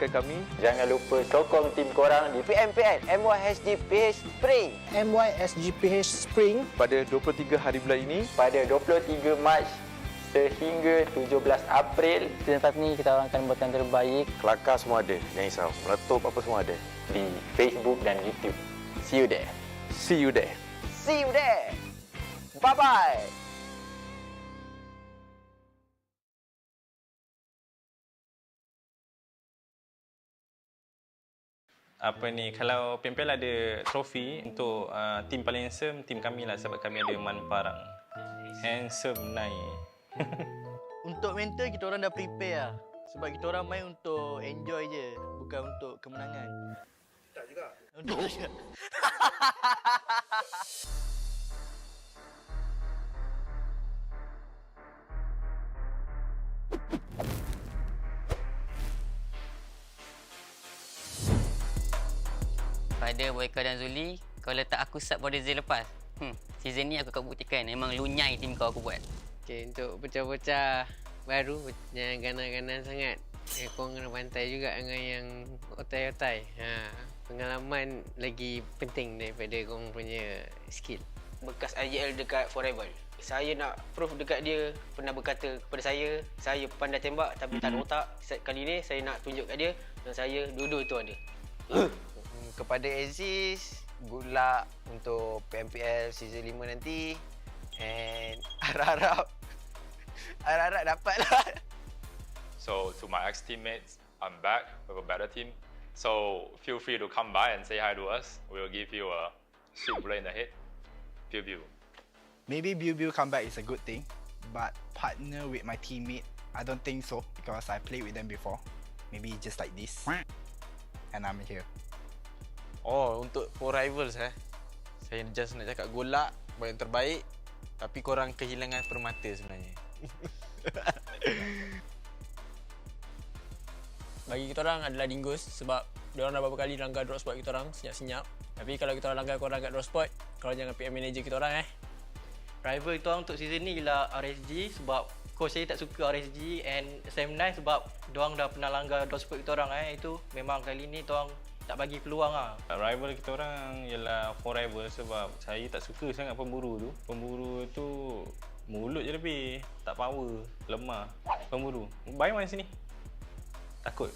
kami. Jangan lupa sokong tim korang di PMPL MYSGPH Spring. MYSGPH Spring Pada 23 hari bulan ini. Pada 23 Mac sehingga 17 April. Season 5 ni kita orang akan buat yang terbaik. Kelakar semua ada, jangan risau. Meletup apa semua ada. Di Facebook dan YouTube. See you there. See you there. See you there. Bye-bye. Apa ni, kalau PMPL ada trofi untuk tim paling handsome, tim kami lah, sebab kami ada Man Farang. Handsome naik. Untuk mental kita orang dah prepare lah. Sebab kita orang main untuk enjoy je, bukan untuk kemenangan. Tak juga. Untuk juga. Pada Boyka dan Zuli, kau letak aku sub pada season lepas. Season ni aku akan buktikan memang lunyai tim kau aku buat. Okay, untuk bocah-bocah baru yang ganas-ganas sangat, korang kena bantai juga dengan yang otai-otai. Pengalaman lagi penting daripada korang punya skill. Bekas IGL dekat Forever. Saya nak proof dekat dia, pernah berkata kepada saya pandai tembak tapi tak ada otak. Kali ni saya nak tunjuk kat dia dan saya dua-dua tu ada. Kepada Aziz, good luck untuk PMPL season 5 nanti. And harap-harap dapatlah. So to my ex-teammates, I'm back with a better team. So feel free to come by and say hi to us. We'll give you a sweet bullet in the head. Pew. Maybe Biu comeback is a good thing, but partner with my teammate, I don't think so because I played with them before. Maybe just like this, and I'm here. Oh, untuk for rivals saya just nak cakap good luck, buat yang terbaik. Tapi korang kehilangan permata sebenarnya. Bagi kita orang adalah Dingoz sebab diorang dah beberapa kali langgar drop spot kita orang senyap-senyap. Tapi kalau kita orang langgar korang kat drop spot, korang jangan PM manager kita orang Rival kita orang untuk season ni ialah RSG sebab coach saya tak suka RSG and SM9 sebab diorang dah pernah langgar drop spot kita orang Itu memang kali ni diorang tak bagi peluang Rival kita orang ialah forever sebab saya tak suka sangat pemburu tu. Pemburu tu mulut je lebih, tak power, lemah. Pemburu. Baik mana sini? Takut.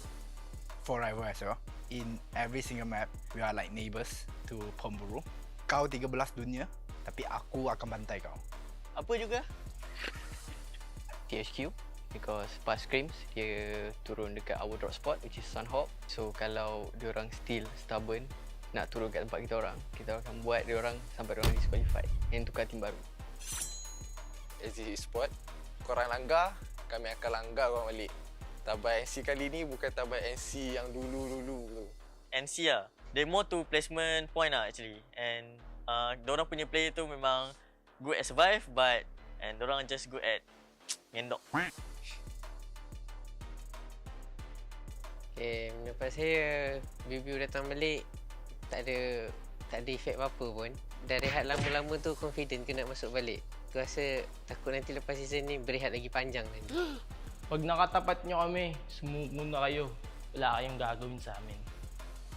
Forever as well. In every single map, we are like neighbours to pemburu. Kau 13 dunia, tapi aku akan bantai kau. Apa juga? THQ. Because pas scrims, dia turun dekat our drop spot which is Sunhawk. So kalau diorang still stubborn nak turun kat tempat kita orang akan buat diorang sampai diorang disqualified and tukar tim baru. As Esports, korang langgar, kami akan langgar korang balik. TABAH NC kali ni bukan TABAH NC yang dulu-dulu tu. NC lah. They more to placement point lah actually. And diorang punya player tu memang good at survive and diorang just good at ngendok. Okay, mendapat saya Biu datang balik tak ada efek apa-apa pun. Dah rehat lama-lama tu confident ke nak masuk balik. Tu rasa takut nanti lepas season ni berehat lagi panjang nanti. Pag nakatapat nyo kami, smooth muna kayo. Wala kayong gagawin sa amin.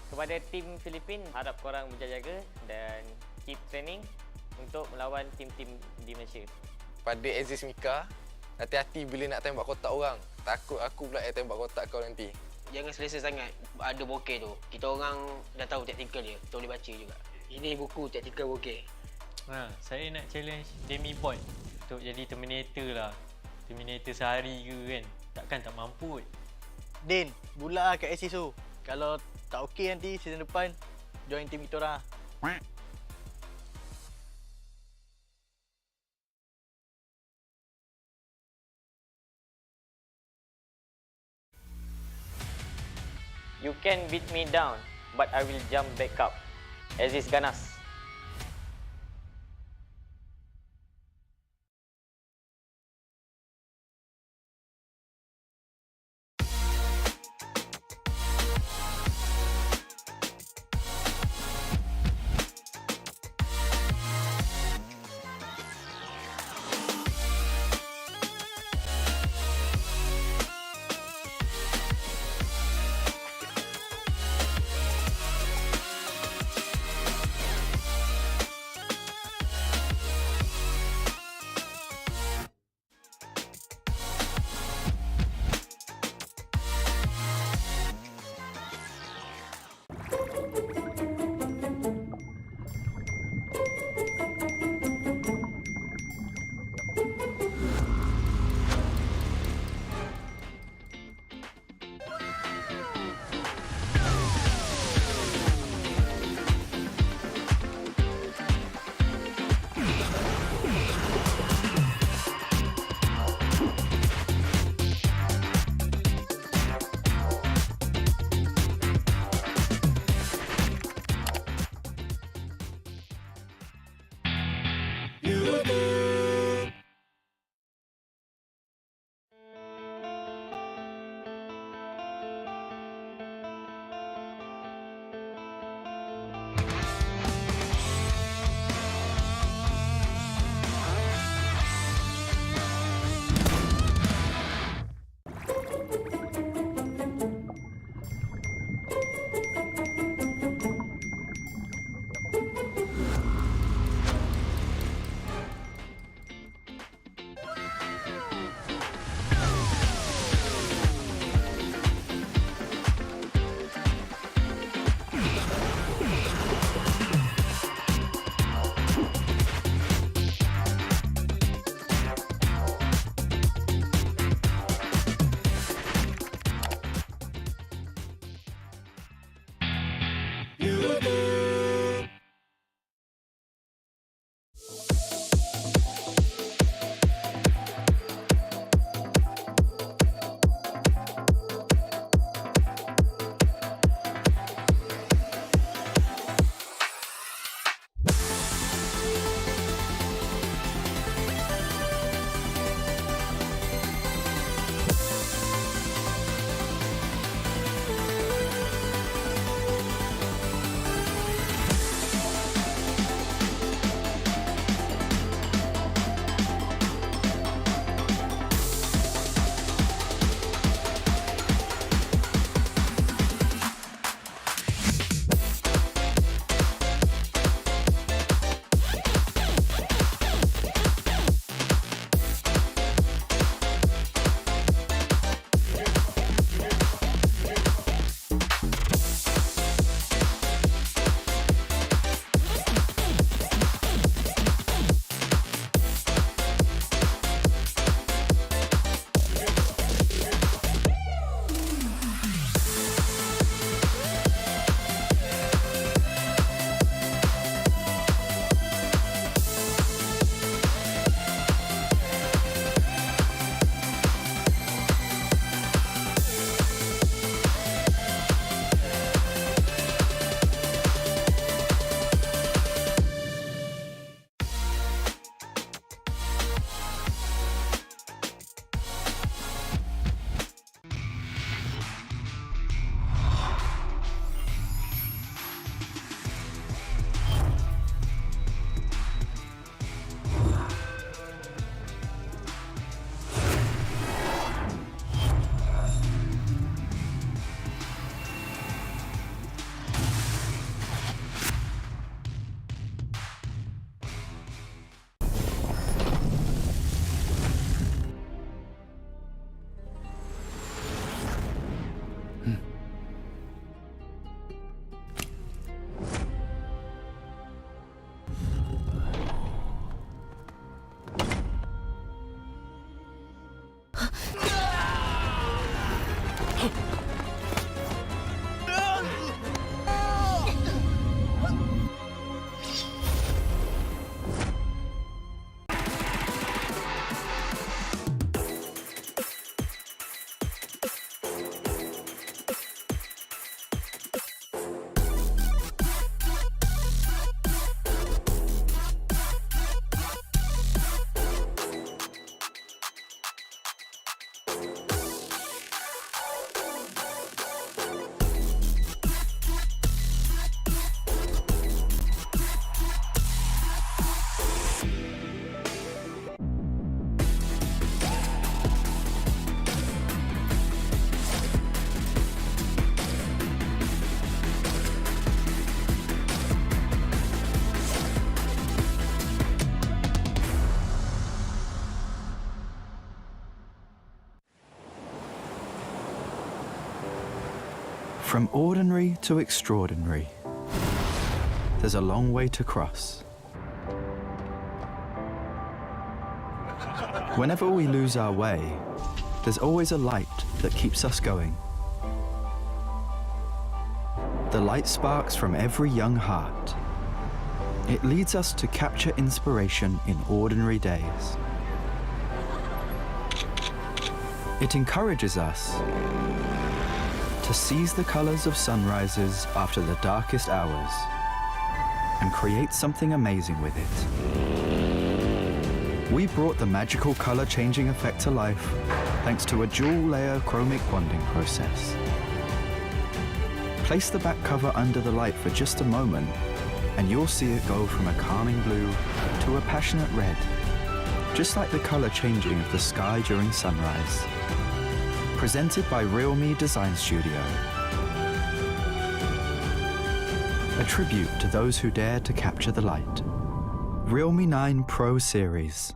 Kepada tim Filipin, harap korang berjaga-jaga dan keep training untuk melawan tim-tim di Malaysia. Pada Aziz Mika, hati-hati bila nak tembak kotak orang. Takut aku pula yang tembak kotak kau nanti. Jangan selesa sangat ada bokeh tu. Kita orang dah tahu taktikal dia. Kita boleh baca juga. Ini buku taktikal bokeh. Saya nak challenge Demi Boy untuk jadi Terminator lah. Terminator sehari ke kan. Takkan tak mampu kot. Din, bulat lah kat Aziz tu. Kalau tak okey nanti season depan, join tim kita orang. You can beat me down, but I will jump back up. Aziz Ganas. From ordinary to extraordinary, there's a long way to cross. Whenever we lose our way, there's always a light that keeps us going. The light sparks from every young heart. It leads us to capture inspiration in ordinary days. It encourages us to seize the colors of sunrises after the darkest hours and create something amazing with it. We brought the magical color changing effect to life thanks to a dual layer chromic bonding process. Place the back cover under the light for just a moment and you'll see it go from a calming blue to a passionate red, just like the color changing of the sky during sunrise. Presented by RealMe Design Studio. A tribute to those who dare to capture the light. Realme 9 Pro Series.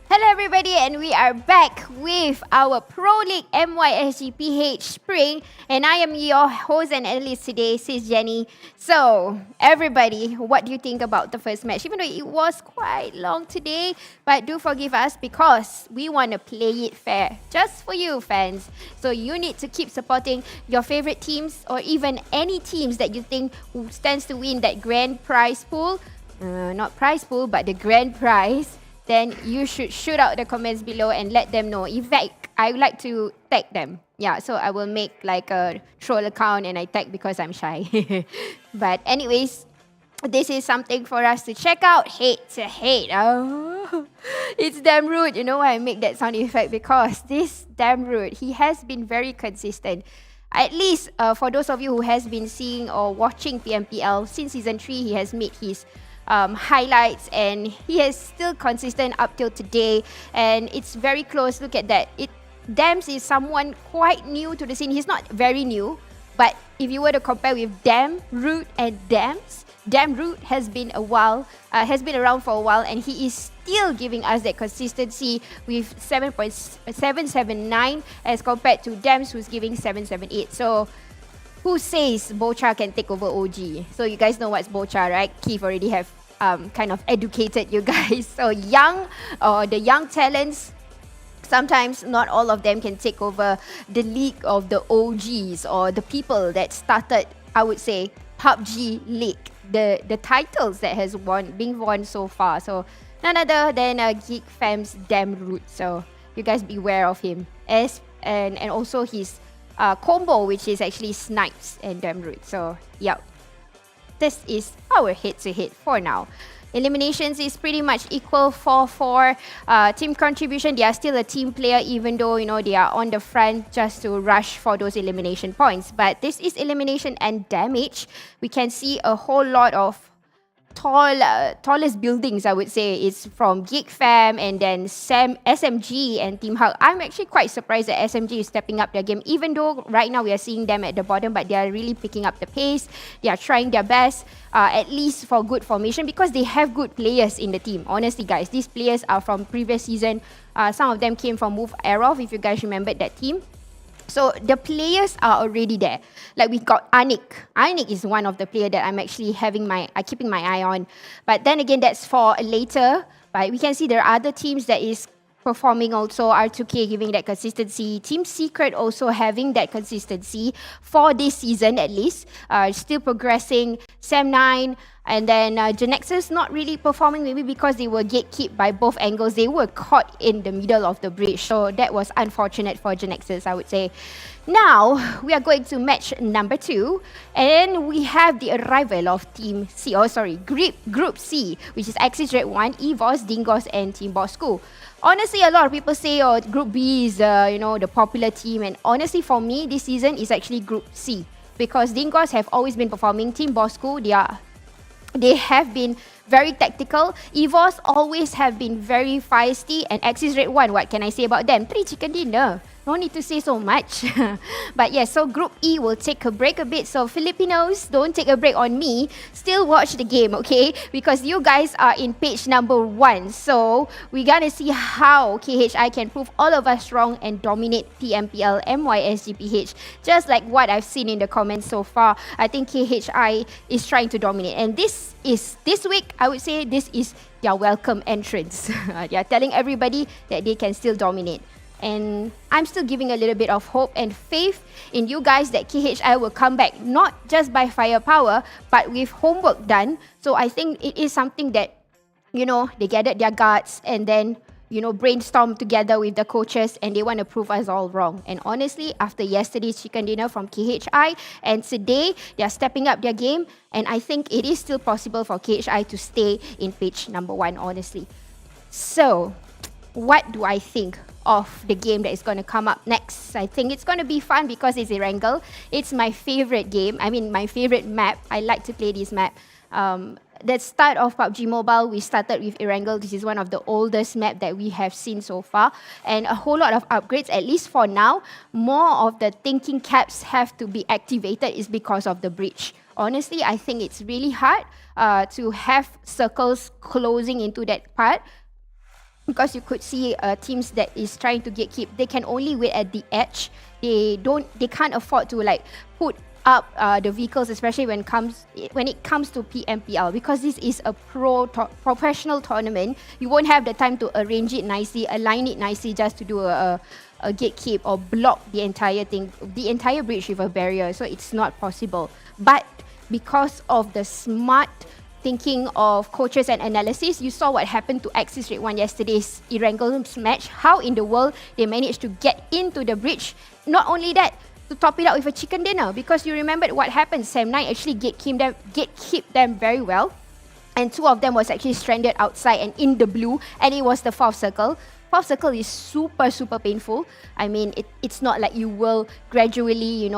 Hello everybody and we are back with our Pro League MYSGPH Spring, and I am your host and analyst today, Sis Jenny. So, everybody, what do you think about the first match? Even though it was quite long today, but do forgive us because we want to play it fair, just for you fans. So you need to keep supporting your favorite teams or even any teams that you think stands to win that grand prize pool. Not prize pool, but the grand prize. Then you should shoot out the comments below and let them know. In fact, I would like to tag them. Yeah, so I will make like a troll account and I tag because I'm shy. But anyways, this is something for us to check out. Hate to hate. Oh, it's damn rude. You know why I make that sound effect? Because this damn rude, he has been very consistent. At least for those of you who has been seeing or watching PMPL since season 3, he has made his highlights and he is still consistent up till today, and it's very close. Look at that. Dams is someone quite new to the scene. He's not very new, but if you were to compare with Dam, Root and Dams, Dam Root has been around for a while, and he is still giving us that consistency with 7.779 as compared to Dams, who's giving 778. So who says Bocha can take over OG? So you guys know what's Bocha, right? Keith already have kind of educated you guys. So the young talents, sometimes not all of them can take over the league of the OGs or the people that started, I would say, PUBG League. The titles that has been won so far. So none other than Geek Fam's Damn Root. So you guys beware of him. And also his combo, which is actually Snipes and Damn Root. So yeah, this is our head-to-head for now. Eliminations is pretty much equal 4-4. Team contribution, they are still a team player, even though they are on the front just to rush for those elimination points. But this is elimination and damage. We can see a whole lot of tallest buildings, I would say, is from Geek Fam and then SMG and Team Hug. I'm actually quite surprised that SMG is stepping up their game, even though right now we are seeing them at the bottom, but they are really picking up the pace. They are trying their best, at least for good formation, because they have good players in the team. Honestly, guys, these players are from previous season. Some of them came from Move Aerof, if you guys remembered that team. So the players are already there. Like we got Anik. Anik is one of the players that I'm actually keeping my eye on. But then again, that's for later. But we can see there are other teams that is performing also. R2K giving that consistency. Team Secret also having that consistency for this season at least. Still progressing. Sam9. And then GENEXUS not really performing, maybe because they were gatekept by both angles. They were caught in the middle of the bridge. So that was unfortunate for GENEXUS, I would say. Now, we are going to match number 2. And we have the arrival of Team C. Group C, which is Axis Red 1, EVOS, Dingoz, and Team Bosskur. Honestly, a lot of people say, Group B is, the popular team. And honestly, for me, this season is actually Group C. Because Dingoz have always been performing. Team Bosskur, they have been very tactical. EVOS always have been very feisty. And Axis Red 1, what can I say about them? 3 chicken dinner. No need to say so much. But yes, so Group E will take a break a bit. So Filipinos, don't take a break on me. Still watch the game, okay? Because you guys are in page number 1. So we're gonna see how KHI can prove all of us wrong and dominate PMPL MYSGPH. Just like what I've seen in the comments so far. I think KHI is trying to dominate. And this week, I would say this is their welcome entrance. They are telling everybody that they can still dominate. And I'm still giving a little bit of hope and faith in you guys that KHI will come back, not just by firepower, but with homework done. So I think it is something that, they gathered their guts and then, brainstorm together with the coaches and they want to prove us all wrong. And honestly, after yesterday's chicken dinner from KHI and today, they are stepping up their game. And I think it is still possible for KHI to stay in page number 1, honestly. So, what do I think of the game that is going to come up next? I think it's going to be fun because it's Erangel. It's my favorite game. I mean, my favorite map. I like to play this map. The start of PUBG Mobile, we started with Erangel. This is one of the oldest map that we have seen so far. And a whole lot of upgrades, at least for now. More of the thinking caps have to be activated is because of the bridge. Honestly, I think it's really hard to have circles closing into that part. because you could see teams that is trying to gatekeep, they can only wait at the edge. They can't afford to like put up the vehicles, especially when it comes to PMPL, because this is a professional tournament. You won't have the time to arrange it nicely, align it nicely just to do a gatekeep or block the entire thing, the entire bridge with a barrier. So it's not possible. But because of the smart thinking of coaches and analysis, you saw what happened to Axis Red One yesterday's Erangles match. How in the world they managed to get into the bridge. Not only that, to top it up with a chicken dinner, because you remembered what happened. Sam9 actually gatekeep them very well, and 2 of them was actually stranded outside and in the blue, and it was the 4th circle. 4th circle is super painful. I mean, it's not like you will gradually,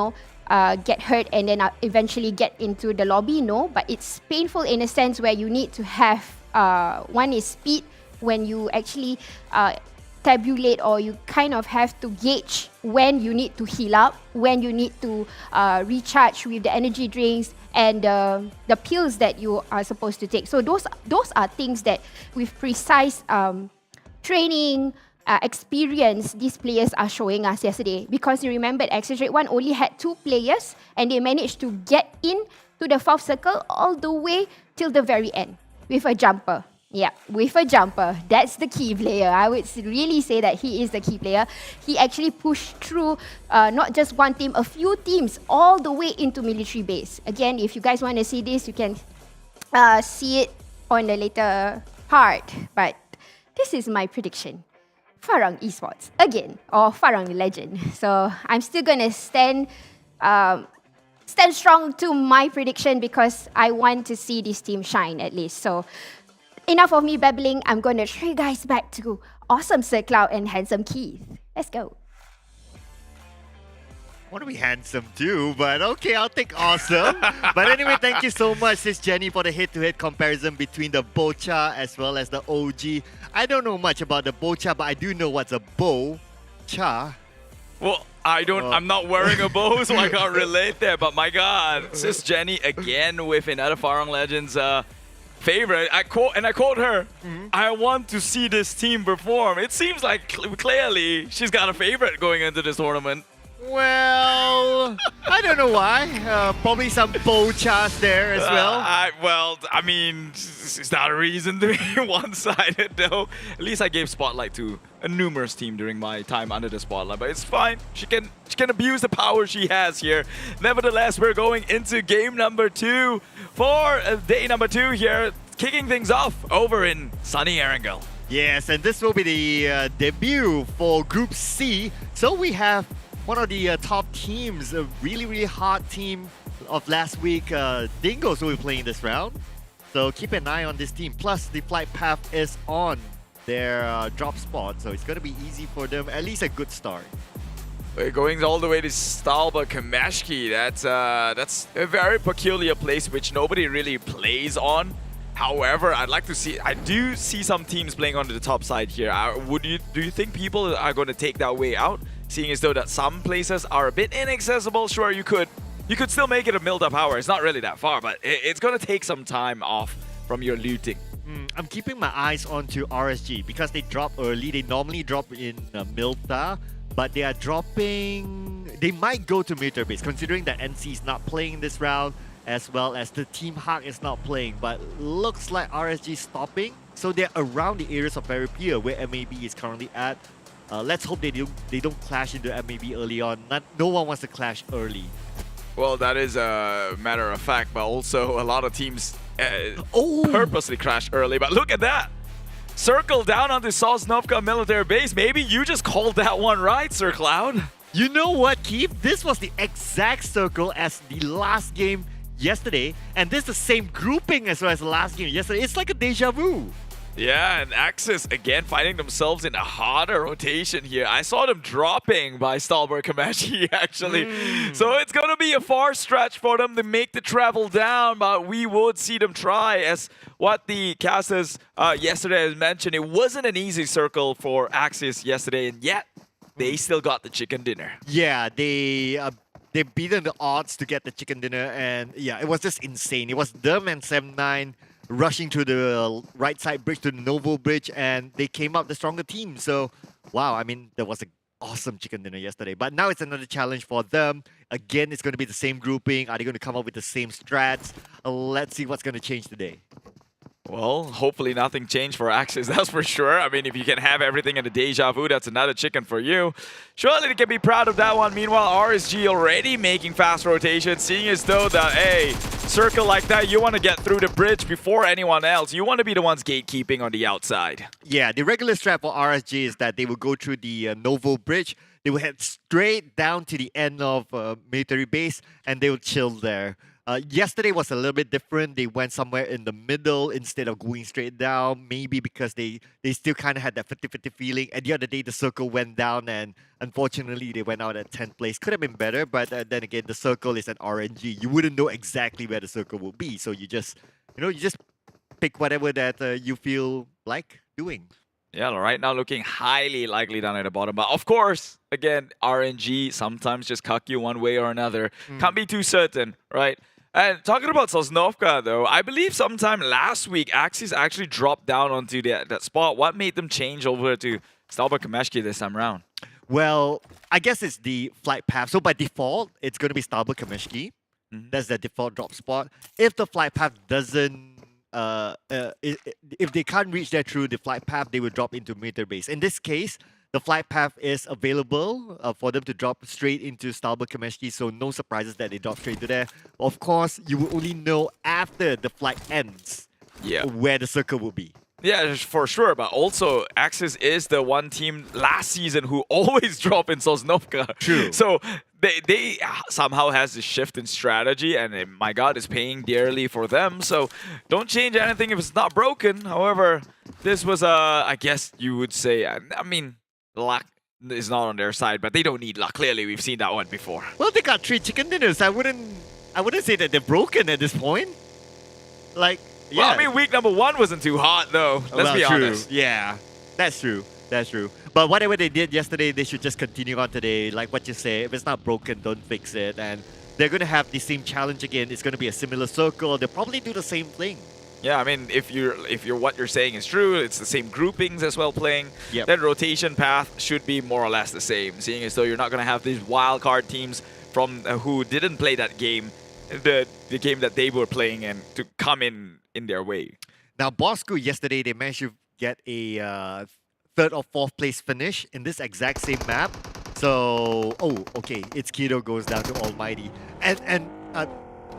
get hurt and then eventually get into the lobby. No, but it's painful in a sense where you need to have one is speed when you actually tabulate, or you kind of have to gauge when you need to heal up, when you need to recharge with the energy drinks and the pills that you are supposed to take. So those are things that with precise training, experience, these players are showing us yesterday. Because you remember, Axis Red One only had 2 players and they managed to get in to the 4th circle all the way till the very end with a jumper. Yeah, with a jumper. That's the key player. I would really say that he is the key player. He actually pushed through not just one team, a few teams all the way into military base. Again, if you guys want to see this, you can see it on the later part. But this is my prediction. Farang Esports again, or Farang Lejund. So I'm still gonna stand strong to my prediction because I want to see this team shine at least. So enough of me babbling. I'm gonna throw you guys back to awesome Sir Cloud and handsome Keith. Let's go. I want to be handsome too, but okay, I'll take awesome. But anyway, thank you so much, Sis Jenny, for the head-to-head comparison between the Bocha as well as the OG. I don't know much about the Bocha, but I do know what's a Bocha. Well, I'm not wearing a bow, so I can't relate there. But my God, Sis Jenny again with another Farang Legends favorite. I quote her, I want to see this team perform. It seems like clearly she's got a favorite going into this tournament. Well, I don't know why. Probably some Bochas there as well. I mean, it's not a reason to be one-sided though. At least I gave spotlight to a numerous team during my time under the spotlight, but it's fine. She can abuse the power she has here. Nevertheless, we're going into game number 2 for day number 2 here, kicking things off over in sunny Erangel. Yes, and this will be the debut for Group C. So we have one of the top teams, a really hard team of last week, Dingoz will be playing this round. So keep an eye on this team. Plus, the flight path is on their drop spot, so it's going to be easy for them, at least a good start. We're going all the way to Stalba Kameshki. That's a very peculiar place which nobody really plays on. However, I do see some teams playing on the top side here. Do you think people are going to take that way out? Seeing as though that some places are a bit inaccessible, sure, you could still make it a milled up hour. It's not really that far, but it's going to take some time off from your looting. I'm keeping my eyes onto RSG because they drop early. They normally drop in Milta, but they are dropping... They might go to Military Base, considering that NC is not playing this round, as well as the Team Hawk is not playing. But looks like RSG is stopping, so they're around the areas of Peripia, where MAB is currently at. Let's hope they don't clash into MAB early on. No one wants to clash early. Well, that is a matter of fact, but also a lot of teams purposely crash early. But look at that! Circle down onto Sosnovka military base. Maybe you just called that one right, Sir Cloud. You know what, Keith? This was the exact circle as the last game yesterday, and this is the same grouping as well as the last game yesterday. It's like a deja vu. Yeah, and Axis again finding themselves in a harder rotation here. I saw them dropping by Stalberg Kamachi actually. So it's going to be a far stretch for them to make the travel down, but we would see them try. As what the casters yesterday has mentioned, it wasn't an easy circle for Axis yesterday, and yet they still got the chicken dinner. Yeah, they beaten the odds to get the chicken dinner, and yeah, it was just insane. It was them and Sam9 rushing to the right side bridge, to the Novo bridge, and they came out the stronger team. So, wow, I mean, there was an awesome chicken dinner yesterday. But now it's another challenge for them. Again, it's going to be the same grouping. Are they going to come up with the same strats? Let's see what's going to change today. Well, hopefully nothing changed for Axis, that's for sure. I mean, if you can have everything in a deja vu, that's another chicken for you. Surely they can be proud of that one. Meanwhile, RSG already making fast rotations, seeing as though that, hey, circle like that, you want to get through the bridge before anyone else. You want to be the ones gatekeeping on the outside. Yeah, the regular strat for RSG is that they will go through the Novo bridge. They will head straight down to the end of military base, and they will chill there. Yesterday was a little bit different. They went somewhere in the middle instead of going straight down, maybe because they still kind of had that 50-50 feeling. At the other day, the circle went down, and unfortunately, they went out at 10th place. Could have been better, but then again, the circle is an RNG. You wouldn't know exactly where the circle will be, so you just pick whatever that you feel like doing. Yeah, right now looking highly likely down at the bottom. But of course, again, RNG sometimes just cuck you one way or another. Can't be too certain, right? And talking about Sosnovka, though, I believe sometime last week, Axis actually dropped down onto that spot. What made them change over to Stalber Kameshki this time around? Well, I guess it's the flight path. So by default, it's going to be Stalber Kameshki. That's the default drop spot. If the flight path doesn't, if they can't reach there through the flight path, they will drop into military base. In this case, the flight path is available for them to drop straight into Stalber Kameshki, so no surprises that they drop straight to there. Of course, you will only know after the flight ends where the circle will be. Yeah, for sure. But also, Axis is the one team last season who always drop in Sosnovka. True. So they somehow has this shift in strategy, and my God, it's paying dearly for them. So don't change anything if it's not broken. However, this was, I guess you would say, I mean, luck is not on their side, but they don't need luck. Clearly, we've seen that one before. Well, they got 3 chicken dinners. I wouldn't say that they're broken at this point. Like, yeah. Well, I mean, week number 1 wasn't too hot, though. Let's be honest. Yeah, that's true. That's true. But whatever they did yesterday, they should just continue on today. Like what you say, if it's not broken, don't fix it. And they're going to have the same challenge again. It's going to be a similar circle. They'll probably do the same thing. Yeah, I mean, if what you're saying is true, it's the same groupings as well playing. Yep. Then rotation path should be more or less the same. Seeing as though you're not going to have these wild card teams from who didn't play that game, the game that they were playing, and to come in their way. Now, Bosskur yesterday, they managed to get a 3rd or 4th place finish in this exact same map. So, okay, it's Yoodo goes down to Almighty. And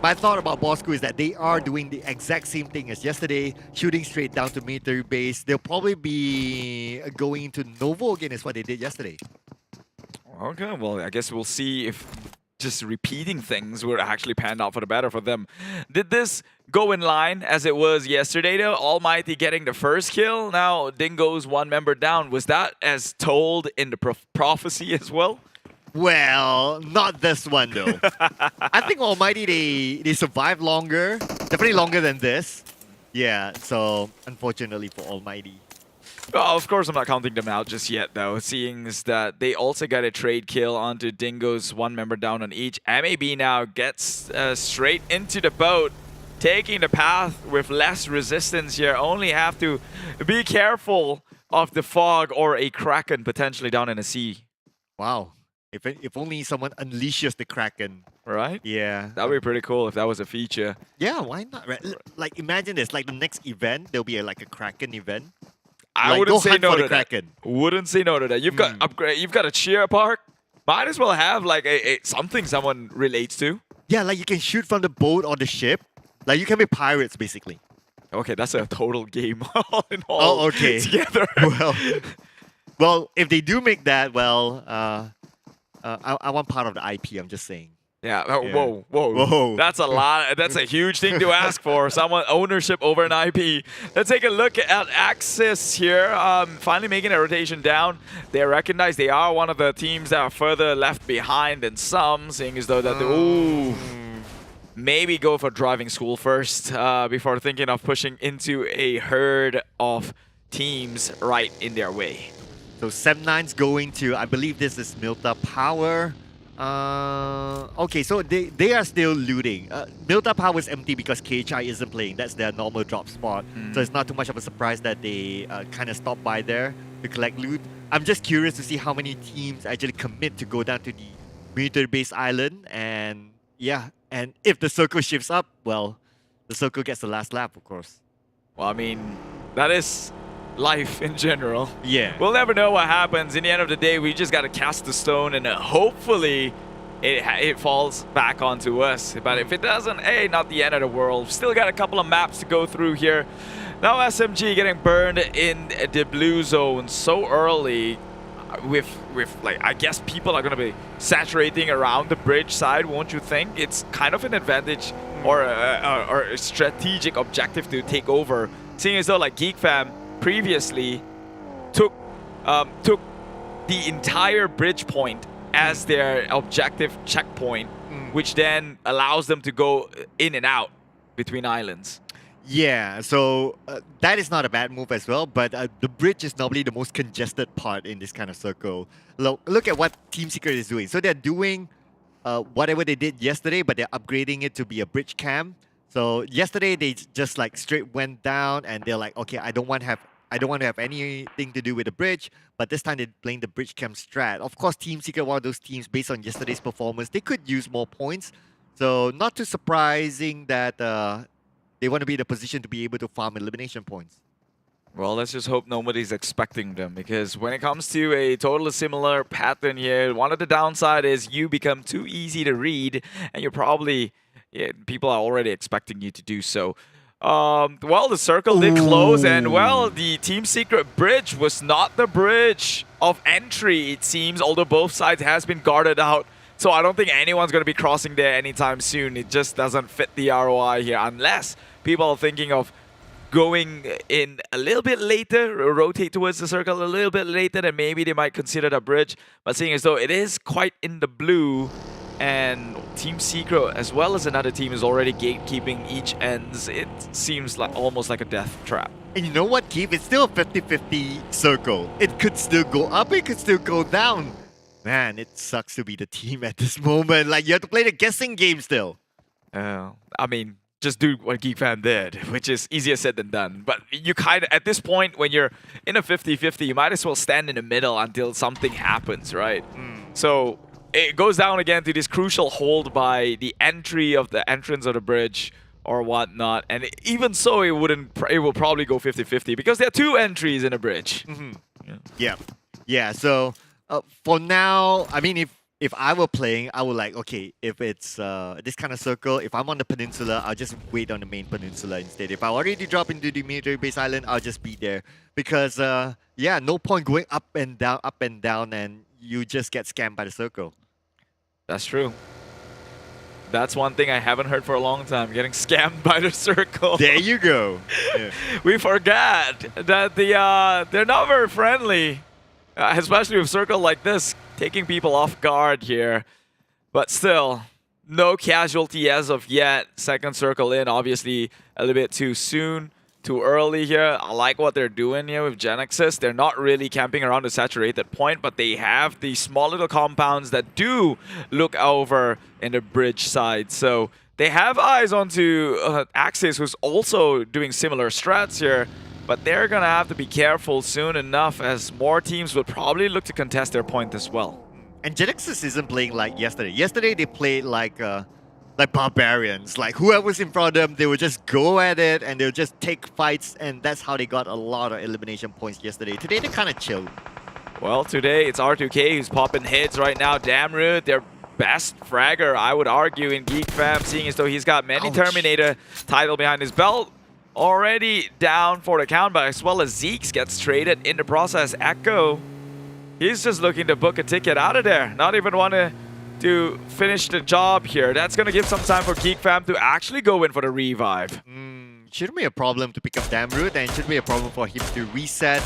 my thought about Bosskur is that they are doing the exact same thing as yesterday, shooting straight down to military base. They'll probably be going into Novo again, is what they did yesterday. Okay, well, I guess we'll see if just repeating things were actually panned out for the better for them. Did this go in line as it was yesterday, though? Almighty getting the first kill. Now, Dingoz 1 member down. Was that as told in the prophecy as well? Well, not this one, though. I think Almighty, they survived longer. Definitely longer than this. Yeah, so unfortunately for Almighty. Well, of course, I'm not counting them out just yet, though, seeing as that they also got a trade kill onto Dingo's 1 member down on each. MAB now gets straight into the boat, taking the path with less resistance here. Only have to be careful of the fog or a Kraken potentially down in the sea. Wow. If only someone unleashes the Kraken. Right? Yeah. That would be pretty cool if that was a feature. Yeah, why not? Right? Like, imagine this. Like, the next event, there'll be like a Kraken event. I wouldn't say no to that. Wouldn't say no to that. You've got upgrade. You've got a cheer park. Might as well have like a something someone relates to. Yeah, like you can shoot from the boat or the ship. Like you can be pirates basically. Okay, that's a total game all in all. Oh, okay. Together. Well, if they do make that, well, I want part of the IP. I'm just saying. Yeah. Whoa. That's a lot. That's a huge thing to ask for. Someone ownership over an IP. Let's take a look at Axis here. Finally making a rotation down. They recognize they are one of the teams that are further left behind than some, seeing as though that they maybe go for driving school first before thinking of pushing into a herd of teams right in their way. So 7-9's going to, I believe this is Milta Power. Okay, so they are still looting. Build up power is empty because KHI isn't playing. That's their normal drop spot. So it's not too much of a surprise that they kind of stop by there to collect loot. I'm just curious to see how many teams actually commit to go down to the military base island. And yeah, and if the circle shifts up, well, the circle gets the last lap, of course. Well, I mean, that is life in general. Yeah. We'll never know what happens. In the end of the day, we just got to cast the stone and hopefully it falls back onto us. But if it doesn't, hey, not the end of the world. Still got a couple of maps to go through here. Now SMG getting burned in the blue zone so early with like, I guess people are going to be saturating around the bridge side, won't you think? It's kind of an advantage or a strategic objective to take over. Seeing as though like Geek Fam previously took the entire bridge point as their objective checkpoint, which then allows them to go in and out between islands. Yeah, so that is not a bad move as well, but the bridge is normally the most congested part in this kind of circle. Look at what Team Secret is doing. So they're doing whatever they did yesterday, but they're upgrading it to be a bridge cam. So yesterday they just like straight went down and they're like, okay, I don't want to have anything to do with the bridge, but this time they're playing the bridge cam strat. Of course, Team Secret, one of those teams based on yesterday's performance, they could use more points. So not too surprising that they want to be in a position to be able to farm elimination points. Well, let's just hope nobody's expecting them, because when it comes to a totally similar pattern here, one of the downside is you become too easy to read, and you're probably, people are already expecting you to do so. Well, the circle did close, and well, the Team Secret bridge was not the bridge of entry, it seems, although both sides has been guarded out. So I don't think anyone's going to be crossing there anytime soon. It just doesn't fit the ROI here, unless people are thinking of going in a little bit later, rotate towards the circle a little bit later, then maybe they might consider the bridge. But seeing as though it is quite in the blue, and Team Secret as well as another team is already gatekeeping each ends, it seems like almost like a death trap. And you know what, Keith? It's still a 50-50 circle. It could still go up, it could still go down. Man, it sucks to be the team at this moment. Like, you have to play the guessing game still. I mean, just do what Geek Fan did, which is easier said than done. But you kind of, at this point, when you're in a 50-50, you might as well stand in the middle until something happens, right? So it goes down again to this crucial hold by the entry of the entrance of the bridge or whatnot. And even so, it will probably go 50-50 because there are two entries in a bridge. Yeah, so for now, I mean, if I were playing, I would like, okay, if it's this kind of circle, if I'm on the peninsula, I'll just wait on the main peninsula instead. If I already drop into the military base island, I'll just be there. Because, yeah, no point going up and down, and you just get scammed by the circle. That's true. That's one thing I haven't heard for a long time, getting scammed by the circle. There you go. Yeah. We forgot that they're not very friendly, especially with circle like this, taking people off guard here. But still, no casualty as of yet. Second circle in, obviously a little bit too soon, too early here. I like what they're doing here with GENEXUS. They're not really camping around the saturated point, but they have these small little compounds that do look over in the bridge side. So they have eyes onto Axis, who's also doing similar strats here. But they're going to have to be careful soon enough, as more teams will probably look to contest their point as well. And GENEXUS isn't playing like yesterday. Yesterday they played like barbarians. Like whoever's in front of them, they would just go at it and they'll just take fights, and that's how they got a lot of elimination points yesterday. Today they kind of chilled. Well, today it's R2K who's popping hits right now. Damroot, their best fragger, I would argue, in Geek Fam, seeing as though he's got many Terminator title behind his belt. Already down for the count, but as well as Zeeks gets traded in the process. Echo, he's just looking to book a ticket out of there. Not even want to finish the job here. That's going to give some time for Geek Fam to actually go in for the revive. Shouldn't be a problem to pick up Damroot, and it shouldn't be a problem for him to reset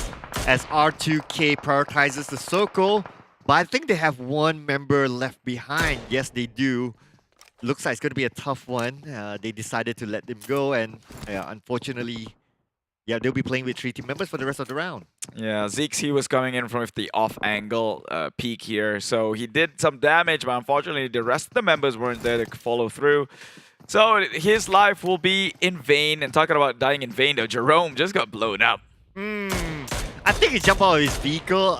as R2K prioritizes the circle. But I think they have one member left behind. Yes, they do. Looks like it's going to be a tough one. They decided to let him go, and unfortunately, yeah, they'll be playing with 3 team members for the rest of the round. Yeah, Zeeks, he was coming in from the off-angle peak here, so he did some damage, but unfortunately the rest of the members weren't there to follow through. So his life will be in vain. And talking about dying in vain, though, Jerome just got blown up. I think he jumped out of his vehicle,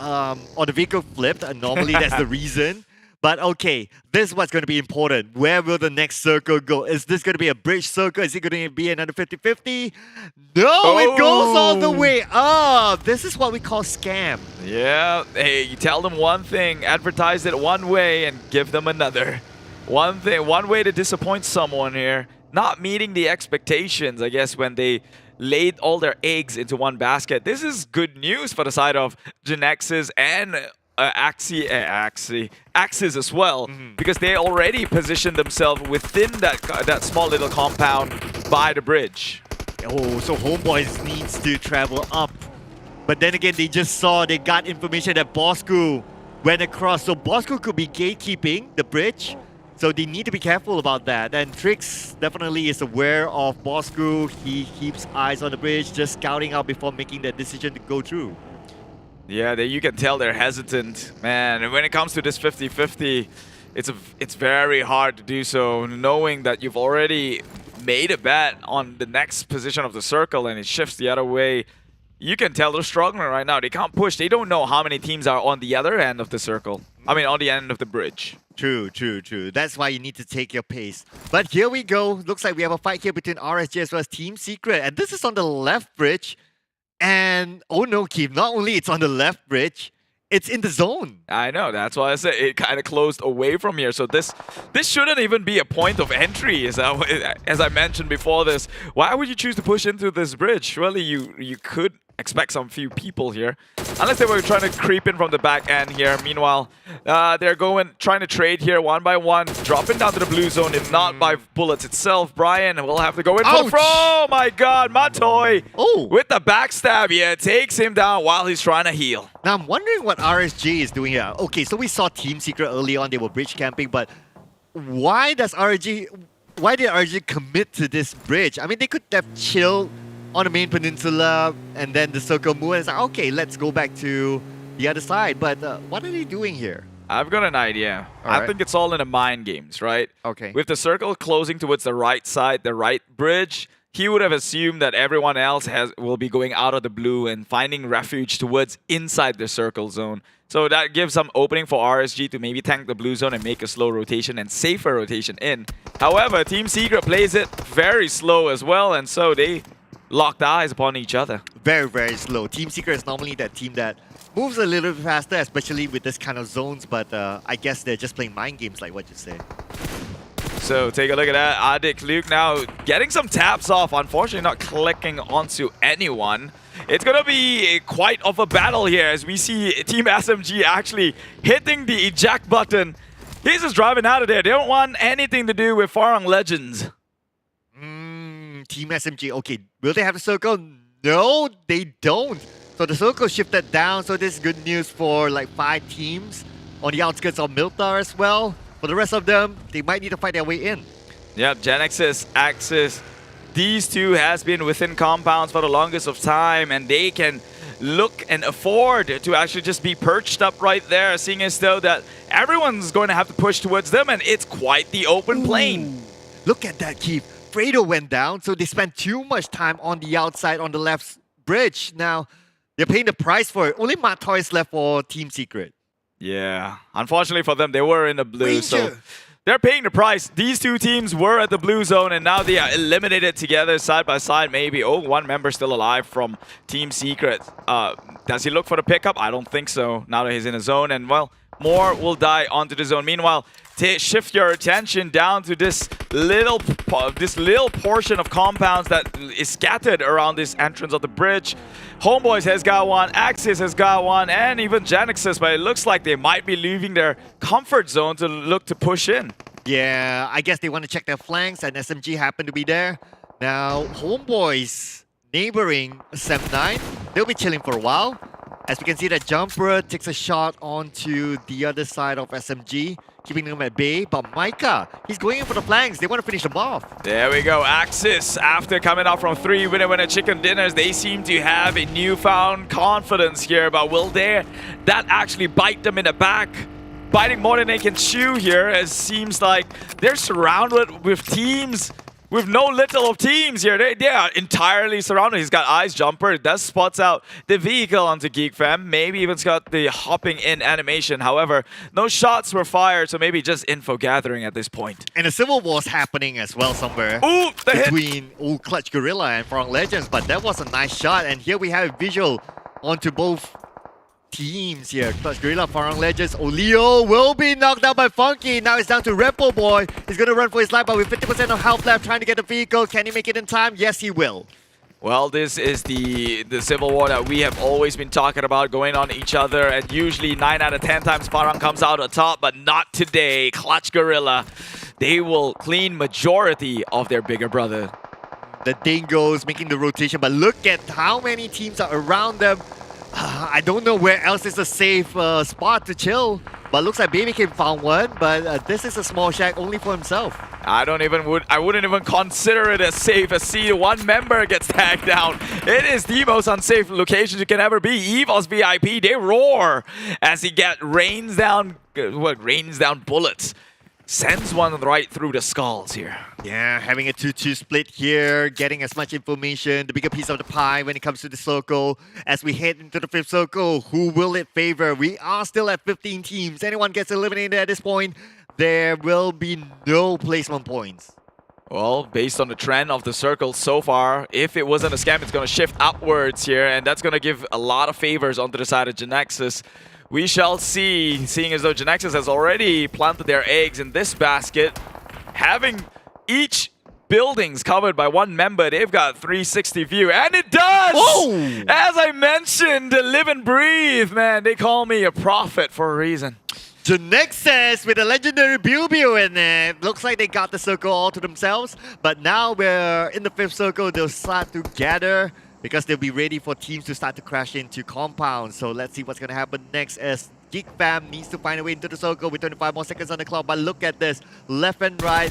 or the vehicle flipped, and normally that's the reason. But okay, this is what's going to be important. Where will the next circle go? Is this going to be a bridge circle? Is it going to be another 50-50? No, it goes all the way up. This is what we call scam. Yeah, hey, you tell them one thing, advertise it one way, and give them another. One way to disappoint someone here. Not meeting the expectations, I guess, when they laid all their eggs into one basket. This is good news for the side of GENEXUS and Axis as well, because they already positioned themselves within that small little compound by the bridge. Oh, so Homebois needs to travel up. But then again, they got information that Bosskur went across. So Bosskur could be gatekeeping the bridge. So they need to be careful about that. And Trix definitely is aware of Bosskur. He keeps eyes on the bridge, just scouting out before making that decision to go through. Yeah, you can tell they're hesitant. Man, and when it comes to this 50-50, it's very hard to do so, knowing that you've already made a bet on the next position of the circle and it shifts the other way. You can tell they're struggling right now. They can't push. They don't know how many teams are on the other end of the circle. I mean, on the end of the bridge. True. That's why you need to take your pace. But here we go. Looks like we have a fight here between RSG as well as Team Secret. And this is on the left bridge. And, oh no, Keith, not only it's on the left bridge, it's in the zone. I know, that's why I said it kind of closed away from here. So this shouldn't even be a point of entry, as I mentioned before this. Why would you choose to push into this bridge? Surely you could expect some few people here. Unless they were trying to creep in from the back end here. Meanwhile, they're trying to trade here one by one, dropping down to the blue zone, if not by bullets itself. Brian will have to go in for the throw. Oh my god, Matoy with the backstab here takes him down while he's trying to heal. Now I'm wondering what RSG is doing here. Okay, so we saw Team Secret early on, they were bridge camping, but why did RSG commit to this bridge? I mean, they could have chilled on the main peninsula and then the circle move, and it's like, okay, let's go back to the other side. But what are they doing here? I've got an idea. I think it's all in the mind games, right? Okay. With the circle closing towards the right side, the right bridge, he would have assumed that everyone else will be going out of the blue and finding refuge towards inside the circle zone. So that gives some opening for RSG to maybe tank the blue zone and make a slow rotation and safer rotation in. However, Team Secret plays it very slow as well, and so they locked eyes upon each other. Very slow. Team Secret is normally that team that moves a little bit faster, especially with this kind of zones, but I guess they're just playing mind games like what you say. So take a look at that. Adik Luke now getting some taps off, unfortunately not clicking onto anyone. It's going to be quite of a battle here as we see Team SMG actually hitting the eject button. He's just driving out of there. They don't want anything to do with Farang Legends. Team SMG, okay, will they have a circle? No, they don't. So the circle shifted down, so this is good news for like 5 teams on the outskirts of Miltar as well. For the rest of them, they might need to fight their way in. Yep, GENEXUS, Axis, these two has been within compounds for the longest of time, and they can look and afford to actually just be perched up right there, seeing as though that everyone's going to have to push towards them, and it's quite the open plain. Look at that, Keith. Fredo went down, so they spent too much time on the outside on the left bridge. Now, they're paying the price for it. Only Matoy is left for Team Secret. Yeah, unfortunately for them, they were in the blue, so they're paying the price. These two teams were at the blue zone, and now they are eliminated together, side by side, maybe. Oh, one member still alive from Team Secret. Does he look for the pickup? I don't think so, now that he's in the zone, and well, more will die onto the zone. Meanwhile, shift your attention down to this little portion of compounds that is scattered around this entrance of the bridge. Homebois has got one, Axis has got one, and even GENEXUS, but it looks like they might be leaving their comfort zone to look to push in. Yeah, I guess they want to check their flanks, and SMG happen to be there. Now, Homebois neighboring Sem9, they'll be chilling for a while. As we can see that Jumper takes a shot onto the other side of SMG, keeping them at bay. But Micah, he's going in for the flanks. They want to finish them off. There we go. Axis, after coming out from 3 winner chicken dinners, they seem to have a newfound confidence here. But will that actually bite them in the back? Biting more than they can chew here. It seems like they're surrounded with teams. With no little of teams here. They are entirely surrounded. He's got eyes. Jumper does spots out the vehicle onto Geek fam. Maybe even got the hopping in animation. However, no shots were fired, so maybe just info gathering at this point. And a civil war's happening as well somewhere. Ooh, between Clutch Guerilla and Farang Legends, but that was a nice shot. And here we have a visual onto both teams here. Clutch Guerilla, Farang Legends. Oleo will be knocked out by Funky. Now it's down to Repo Boy. He's going to run for his life, but with 50% of health left, trying to get the vehicle. Can he make it in time? Yes, he will. Well, this is the civil war that we have always been talking about, going on each other, and usually 9 out of 10 times Farang comes out on top, but not today. Clutch Guerilla, they will clean majority of their bigger brother. The Dingoz making the rotation, but look at how many teams are around them. I don't know where else is a safe spot to chill, but looks like Baby Kim found one, but this is a small shack only for himself. I wouldn't even consider it as safe as see one member gets tagged down. It is the most unsafe location you can ever be. EVOS VIP, they roar as he rains down bullets. Sends one right through the skulls here. Yeah, having a 2-2 split here, getting as much information, the bigger piece of the pie when it comes to the circle. As we head into the 5th circle, who will it favor? We are still at 15 teams. Anyone gets eliminated at this point, there will be no placement points. Well, based on the trend of the circle so far, if it wasn't a scam, it's going to shift upwards here, and that's going to give a lot of favors onto the side of GENEXUS. We shall see, seeing as though GENEXUS has already planted their eggs in this basket. Having each buildings covered by one member, they've got 360 view, and it does! Oh! As I mentioned, live and breathe, man. They call me a prophet for a reason. GENEXUS with a legendary Biu in there. Looks like they got the circle all to themselves, but now we're in the 5th circle. They'll start to gather, because they'll be ready for teams to start to crash into compounds. So let's see what's going to happen next as Geek fam needs to find a way into the circle with 25 more seconds on the clock. But look at this, left and right,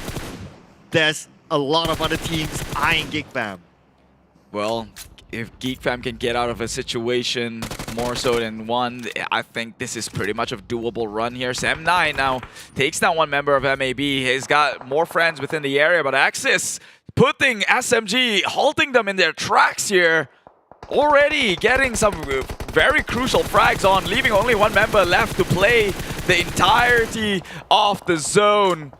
there's a lot of other teams eyeing Geek fam. Well, if Geek fam can get out of a situation more so than one, I think this is pretty much a doable run here. Sam9 now takes down one member of MAB. He's got more friends within the area, but Axis putting SMG, halting them in their tracks here. Already getting some very crucial frags on, leaving only one member left to play the entirety of the zone.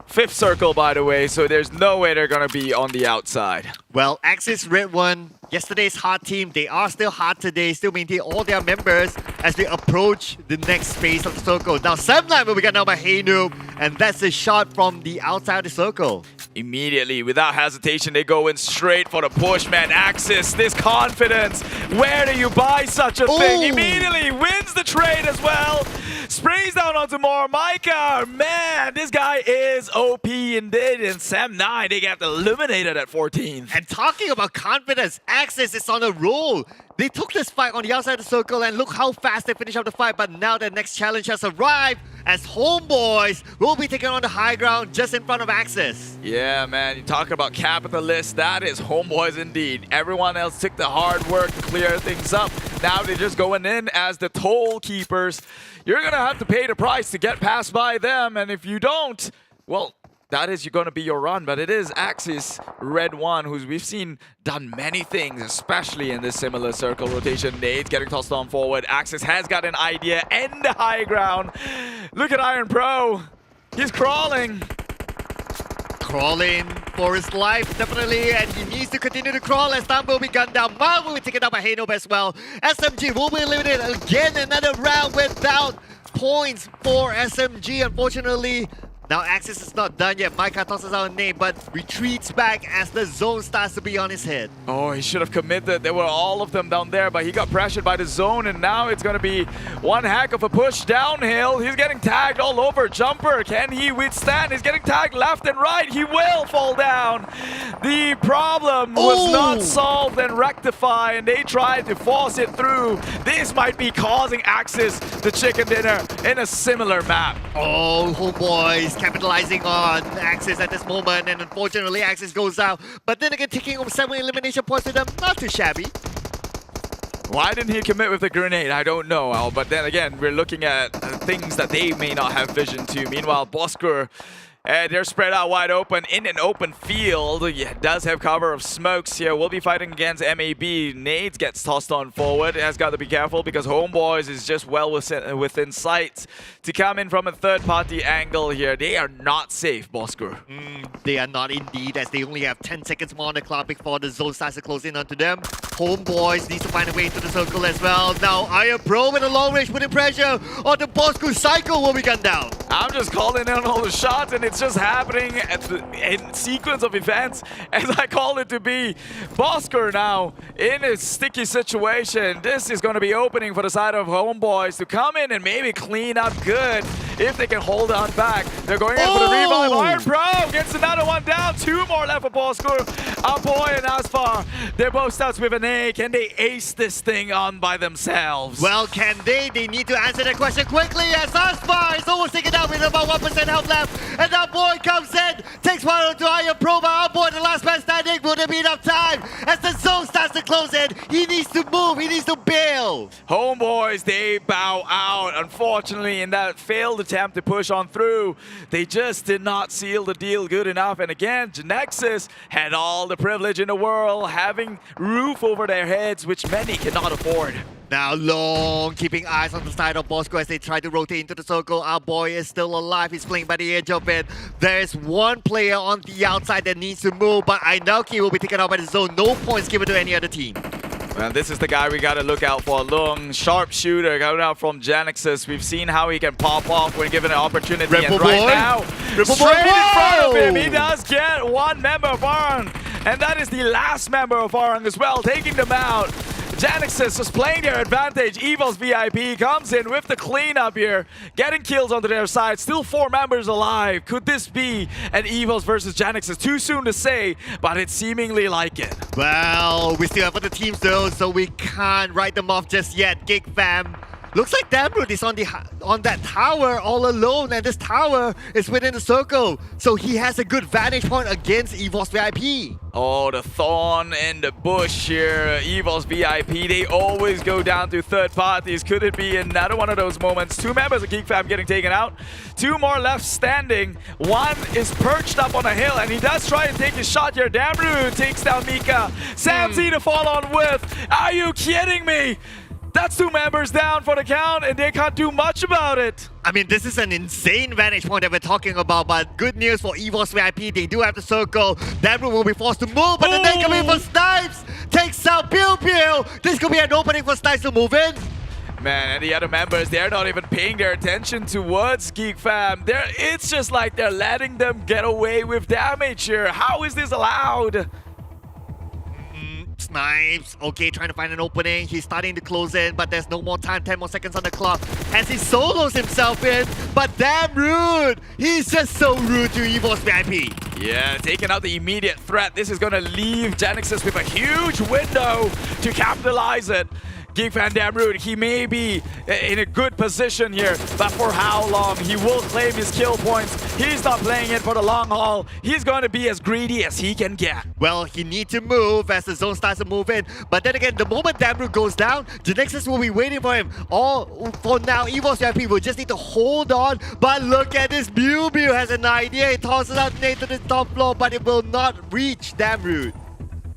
5th circle, by the way, so there's no way they're going to be on the outside. Well, Axis Red won yesterday's hard team. They are still hard today, still maintain all their members as they approach the next phase of the circle. Now, Sam9 will be got now by Hey Noob, and that's a shot from the outside of the circle. Immediately, without hesitation, they go in straight for the push, man. Axis, this confidence. Where do you buy such a thing? Immediately wins the trade as well. Sprays down onto more. Micah, man, this guy is OP indeed. And Sam9, they get eliminated at 14th. And talking about confidence, Axis is on a roll. They took this fight on the outside of the circle, and look how fast they finish up the fight. But now the next challenge has arrived as Homebois will be taking on the high ground just in front of Axis. Yeah, man, you talk about capitalists, that is Homebois indeed. Everyone else took the hard work to clear things up. Now they're just going in as the toll keepers. You're going to have to pay the price to get past by them, and if you don't, well, that is going to be your run, but it is Axis Red 1, who's we've seen done many things, especially in this similar circle rotation. Nade's getting tossed on forward. Axis has got an idea and the high ground. Look at Iron Pro. He's crawling. Crawling for his life, definitely, and he needs to continue to crawl as time will be gunned down. Mark will be taken down by Hey Noob as well. SMG will be eliminated again, another round without points for SMG, unfortunately. Now Axis is not done yet. Micah tosses out a nade, but retreats back as the zone starts to be on his head. Oh, he should have committed. There were all of them down there, but he got pressured by the zone, and now it's going to be one heck of a push downhill. He's getting tagged all over. Jumper, can he withstand? He's getting tagged left and right. He will fall down. The problem was not solved and rectified, and they tried to force it through. This might be causing Axis the chicken dinner in a similar map. Oh, Homebois capitalizing on Axis at this moment, and unfortunately Axis goes out. But then again, taking home 7 elimination points to them, not too shabby. Why didn't he commit with the grenade? I don't know, Al. But then again, we're looking at things that they may not have vision to. Meanwhile, Bosskur, they're spread out wide open in an open field. Yeah, does have cover of smokes here. Will be fighting against MAB. Nades gets tossed on forward. Has got to be careful because Homebois is just well within sight to come in from a third-party angle here. They are not safe, Bosskur. They are not indeed, as they only have 10 seconds more on the clock before the zone starts to close in onto them. Homebois needs to find a way into the circle as well. Now Iron Pro with a long range putting pressure on the Bosskur cycle will be gunned down. I'm just calling in all the shots, and it's just happening in sequence of events as I call it to be. Bosskur now in a sticky situation. This is going to be opening for the side of Homebois to come in and maybe clean up good if they can hold on back. They're going in for the revive. Iron Pro gets another one down. 2 more left for Bosskur. Apoy and Asfar, they're both starts with an A. Can they ace this thing on by themselves? Well, can they? They need to answer that question quickly as Asfar is almost taken out with about 1% health left. And that boy comes in, takes one onto Iron Pro, but our boy, the last man standing, will there be enough time? As the zone starts to close in, he needs to move, he needs to bail. Homebois, they bow out. Unfortunately, in that failed attempt to push on through, they just did not seal the deal good enough. And again, GENEXUS had all the privilege in the world, having roof over their heads, which many cannot afford. Now Long keeping eyes on the side of Bosskur as they try to rotate into the circle. Our boy is still alive. He's playing by the edge of it. There's one player on the outside that needs to move, but ALMGHTY will be taken out by the zone. No points given to any other team. Well, this is the guy we got to look out for. Long, sharpshooter coming out from GENEXUS. We've seen how he can pop off when given an opportunity. Ripple and right boy. now, Ripple straight boy. in front of him, he does get one member of Farang. And that is the last member of Farang as well, taking them out. GENEXUS was playing their advantage. EVOS VIP comes in with the cleanup here, getting kills onto their side. Still 4 members alive. Could this be an EVOS versus GENEXUS? Too soon to say, but it's seemingly like it. Well, we still have other teams though, so we can't write them off just yet. Geek fam. Looks like Damroot is on that tower all alone, and this tower is within the circle. So he has a good vantage point against EVOS VIP. Oh, the thorn in the bush here. EVOS VIP, they always go down to third parties. Could it be another one of those moments? 2 members of Geek Fam getting taken out. 2 more left standing. One is perched up on a hill, and he does try and take his shot here. Damroot takes down Mika. Samzy to fall on with. Are you kidding me? That's 2 members down for the count, and they can't do much about it. I mean, this is an insane vantage point that we're talking about, but good news for EVOS VIP. They do have the circle. Damroot will be forced to move, but then they come in for Snipes. Takes out PMPL. This could be an opening for Snipes to move in. Man, and the other members, they're not even paying their attention towards Geek Fam. It's just like they're letting them get away with damage here. How is this allowed? Snipes, okay, trying to find an opening. He's starting to close in, but there's no more time. 10 more seconds on the clock as he solos himself in. But damn rude! He's just so rude to EVOS VIP. Yeah, taking out the immediate threat. This is going to leave GENEXUS with a huge window to capitalize it. Geek Fan Damroot, he may be in a good position here, but for how long? He will claim his kill points. He's not playing it for the long haul. He's going to be as greedy as he can get. Well, he needs to move as the zone starts to move in. But then again, the moment Damroot goes down, GENEXUS will be waiting for him. All for now, EVOS VIP will just need to hold on. But look at this. Mew has an idea. He tosses out Nate to the top floor, but it will not reach Damroot.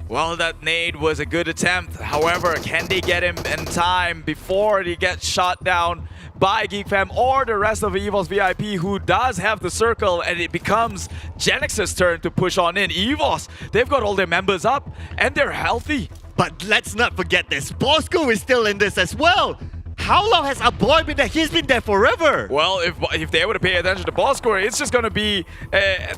Well, that nade was a good attempt. However, can they get him in time before he gets shot down by Geek Fam or the rest of EVOS VIP, who does have the circle, and it becomes GENEXUS' turn to push on in. EVOS, they've got all their members up and they're healthy. But let's not forget this. Bosskur is still in this as well. How long has our boy been there? He's been there forever. Well, if they were to pay attention to Bosskur, it's just going to be a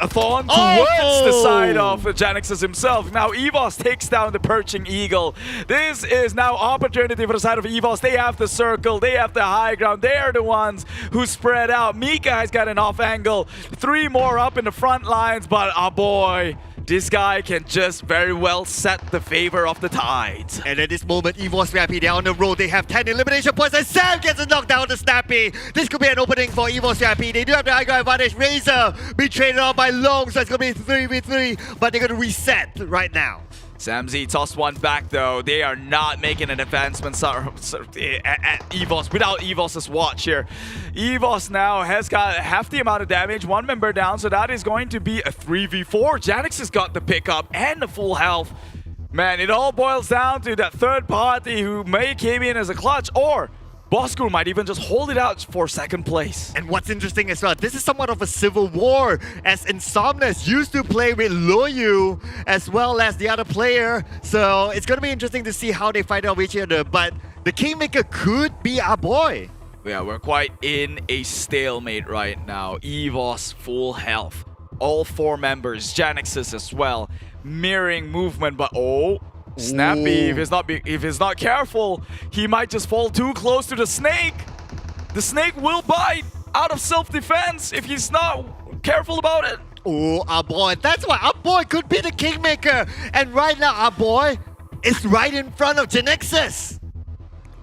thorn towards the side of GENEXUS himself. Now EVOS takes down the perching eagle. This is now opportunity for the side of EVOS. They have the circle, they have the high ground. They are the ones who spread out. Mika has got an off angle. 3 more up in the front lines, but our boy, this guy can just very well set the favor of the Tides. And at this moment, EVOS VIP, they're on the road. They have 10 elimination points, and Sam gets a knockdown to Snappy. This could be an opening for EVOS VIP. They do have the high ground advantage. Razor being traded on by Long, so it's going to be 3v3, but they're going to reset right now. Samzy tossed one back though. They are not making an advancement at EVOS without EVOS's watch here. EVOS now has got half the amount of damage, 1 member down, so that is going to be a 3v4. GENEXUS got the pickup and the full health. Man, it all boils down to that third party who may came in as a clutch, or Bosskur might even just hold it out for second place. And what's interesting as well, this is somewhat of a civil war, as Insomnus used to play with Loyu as well as the other player. So it's going to be interesting to see how they fight out with each other. But the Kingmaker could be our boy. Yeah, we're quite in a stalemate right now. EVOS full health. All 4 members, GENEXUS as well, mirroring movement, but Snappy, if he's not careful, he might just fall too close to the snake. The snake will bite out of self-defense if he's not careful about it. Oh, our boy. That's why our boy could be the Kingmaker. And right now, our boy is right in front of GENEXUS.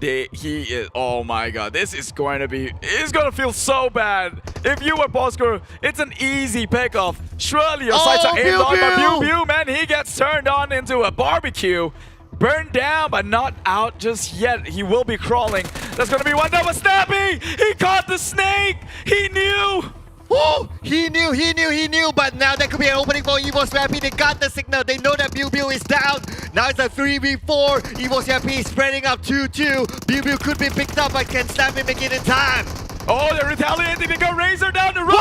He is, oh my god, this is going to be, it's going to feel so bad. If you were Bosskur, it's an easy pickoff. Surely your sights are aimed on, but Pew, man, he gets turned on into a barbecue. Burned down, but not out just yet. He will be crawling. That's going to be one down, but Snappy! He caught the snake! He knew! Oh, he knew, but now there could be an opening for EVOS VIP. They got the signal. They know that Pew is down. Now it's a 3v4. EVOS VIP spreading up 2-2. Pew could be picked up, but can Snappy make it in time? Oh, they're retaliating. They go Razor down the road.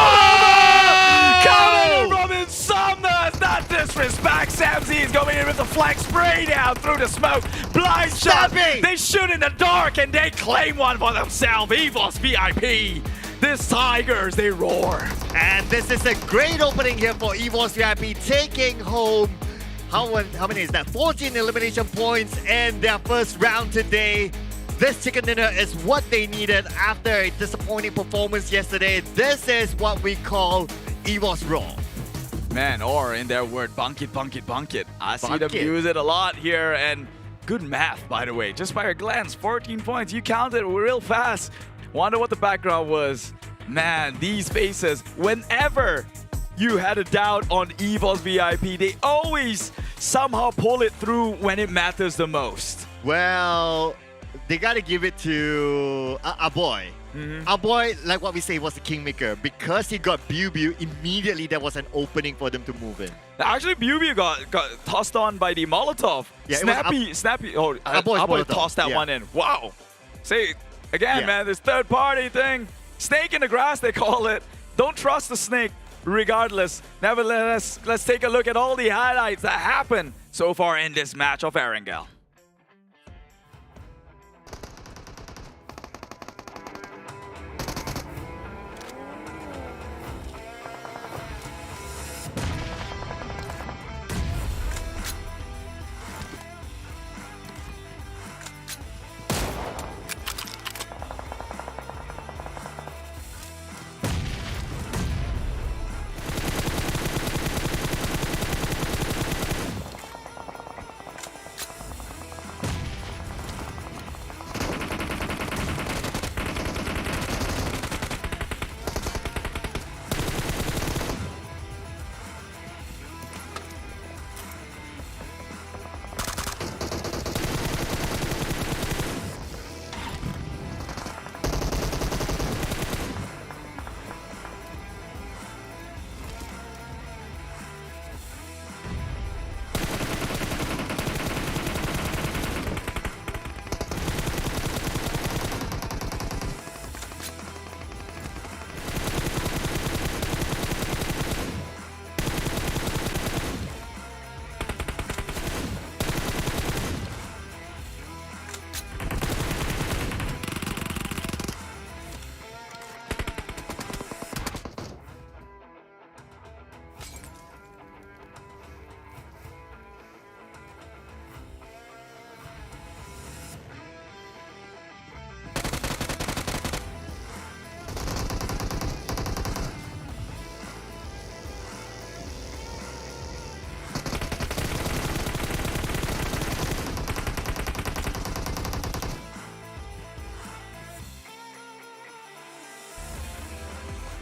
Coming from Insomnus. Not disrespect. Samzy is going in with the flank spray down through the smoke. Blind shot. They shoot in the dark and they claim one for themselves. EVOS VIP. This Tigers, they roar. And this is a great opening here for EVOS VIP, taking home, how many is that? 14 elimination points in their first round today. This chicken dinner is what they needed after a disappointing performance yesterday. This is what we call EVOS Raw. Man, or in their word, bunk it. I see them use it a lot here, and good math, by the way. Just by a glance, 14 points. You counted real fast. Wonder what the background was. Man, these faces, whenever you had a doubt on EVOS VIP, they always somehow pull it through when it matters the most. Well, they gotta give it to our boy. Our boy, like what we say, was the Kingmaker. Because he got Pew, immediately there was an opening for them to move in. Actually, Pew got tossed on by the Molotov. Yeah, Snappy, our boy tossed that one in. Wow. See, again, man, this third party thing, snake in the grass, they call it. Don't trust the snake regardless. Nevertheless, let's take a look at all the highlights that happened so far in this match of Erangel.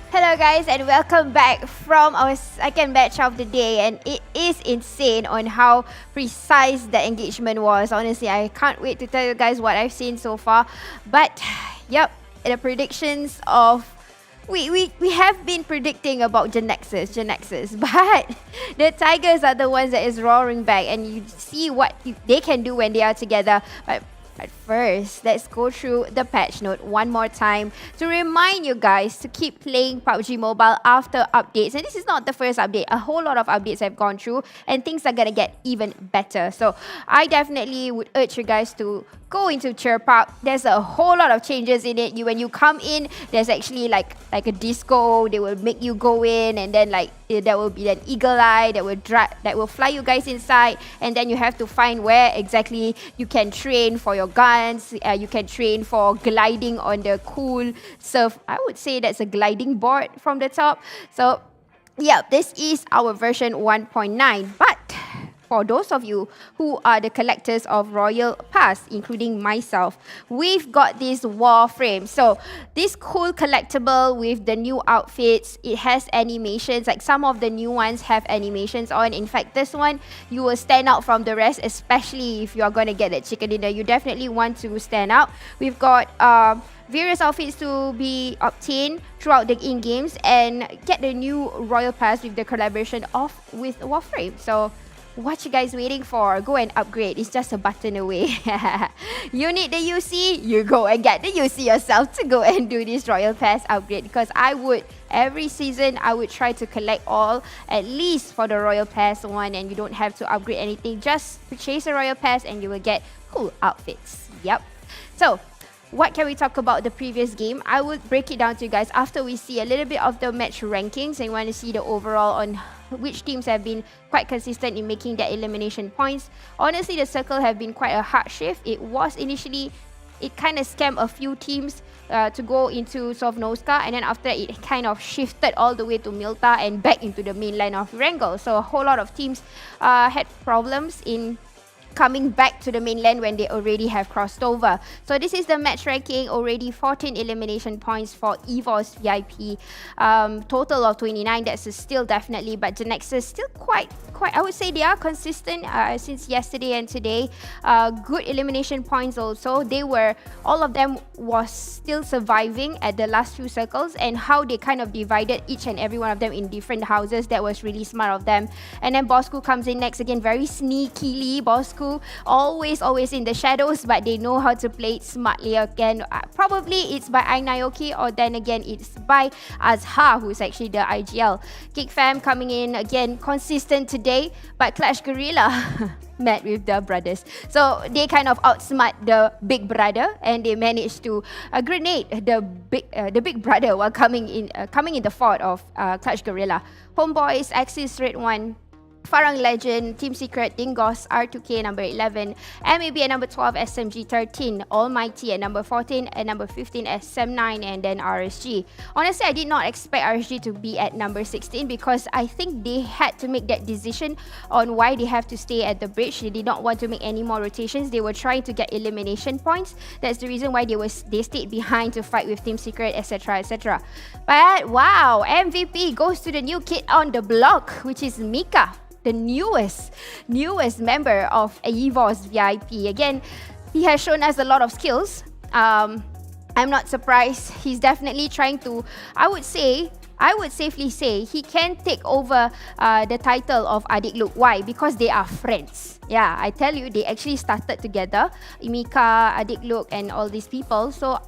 Hello guys and welcome back from our second match of the day, and it is insane on how precise the engagement was. Honestly, I can't wait to tell you guys what I've seen so far. But yep, the predictions of we have been predicting about GENEXUS, but the Tigers are the ones that is roaring back, and you see what they can do when they are together. But first, let's go through the patch note one more time to remind you guys to keep playing PUBG Mobile after updates. And this is not the first update. A whole lot of updates have gone through and things are going to get even better. So I definitely would urge you guys to go into Cheer Park. There's a whole lot of changes in it. When you come in, there's actually like a disco. They will make you go in, and then there will be an eagle eye that will fly you guys inside, and then you have to find where exactly you can train for your guns. You can train for gliding on the cool surf. I would say that's a gliding board from the top. So yeah, this is our version 1.9. But for those of you who are the collectors of Royal Pass, including myself, we've got this wall frame. So this cool collectible with the new outfits, it has animations. Like some of the new ones have animations on. In fact, this one, you will stand out from the rest, especially if you're going to get that chicken dinner. You definitely want to stand out. We've got various outfits to be obtained throughout the in-games, and get the new Royal Pass with the collaboration with Warframe. So what you guys waiting for? Go and upgrade. It's just a button away. You need the UC, you go and get the UC yourself to go and do this Royal Pass upgrade, because every season I would try to collect all, at least for the Royal Pass one, and you don't have to upgrade anything. Just purchase a Royal Pass and you will get cool outfits. Yep. So what can we talk about the previous game? I will break it down to you guys after we see a little bit of the match rankings, and you want to see the overall on which teams have been quite consistent in making their elimination points. Honestly, the circle have been quite a hard shift. It was initially, it kind of scammed a few teams to go into Sovnovska, and then after that, it kind of shifted all the way to Milta and back into the main line of Wrangel. So a whole lot of teams had problems in coming back to the mainland when they already have crossed over. So this is the match ranking. Already 14 elimination points for EVOS VIP. Total of 29. That's still definitely, but GENEXUS still quite. I would say they are consistent since yesterday and today. Good elimination points also. All of them was still surviving at the last few circles, and how they kind of divided each and every one of them in different houses. That was really smart of them. And then Bosskur comes in next again, very sneakily. Bosskur always in the shadows, but they know how to play it smartly again. Probably it's by Ainayoki, or then again it's by Azhar, who's actually the IGL. Geek fam coming in again, consistent today, but Clash Guerilla met with the brothers. So they kind of outsmart the big brother, and they managed to grenade the big brother while coming in the fort of Clash Guerilla. Homebois, Axis, redONE, Farang, Lejund, Team Secret, Dingoz, R2K number 11, MAB at number 12, SMG 13, ALMGHTY at number 14, at number 15, SM9, and then RSG. Honestly, I did not expect RSG to be at number 16, because I think they had to make that decision on why they have to stay at the bridge. They did not want to make any more rotations. They were trying to get elimination points. That's the reason why they stayed behind to fight with Team Secret, etc, etc. But wow, MVP goes to the new kid on the block, which is Mika, the newest member of EVOS VIP. Again, he has shown us a lot of skills. I'm not surprised. He's definitely trying to, I would safely say he can take over the title of Adik Look. Why? Because they are friends. Yeah, I tell you, they actually started together. Mika, Adik Look, and all these people. So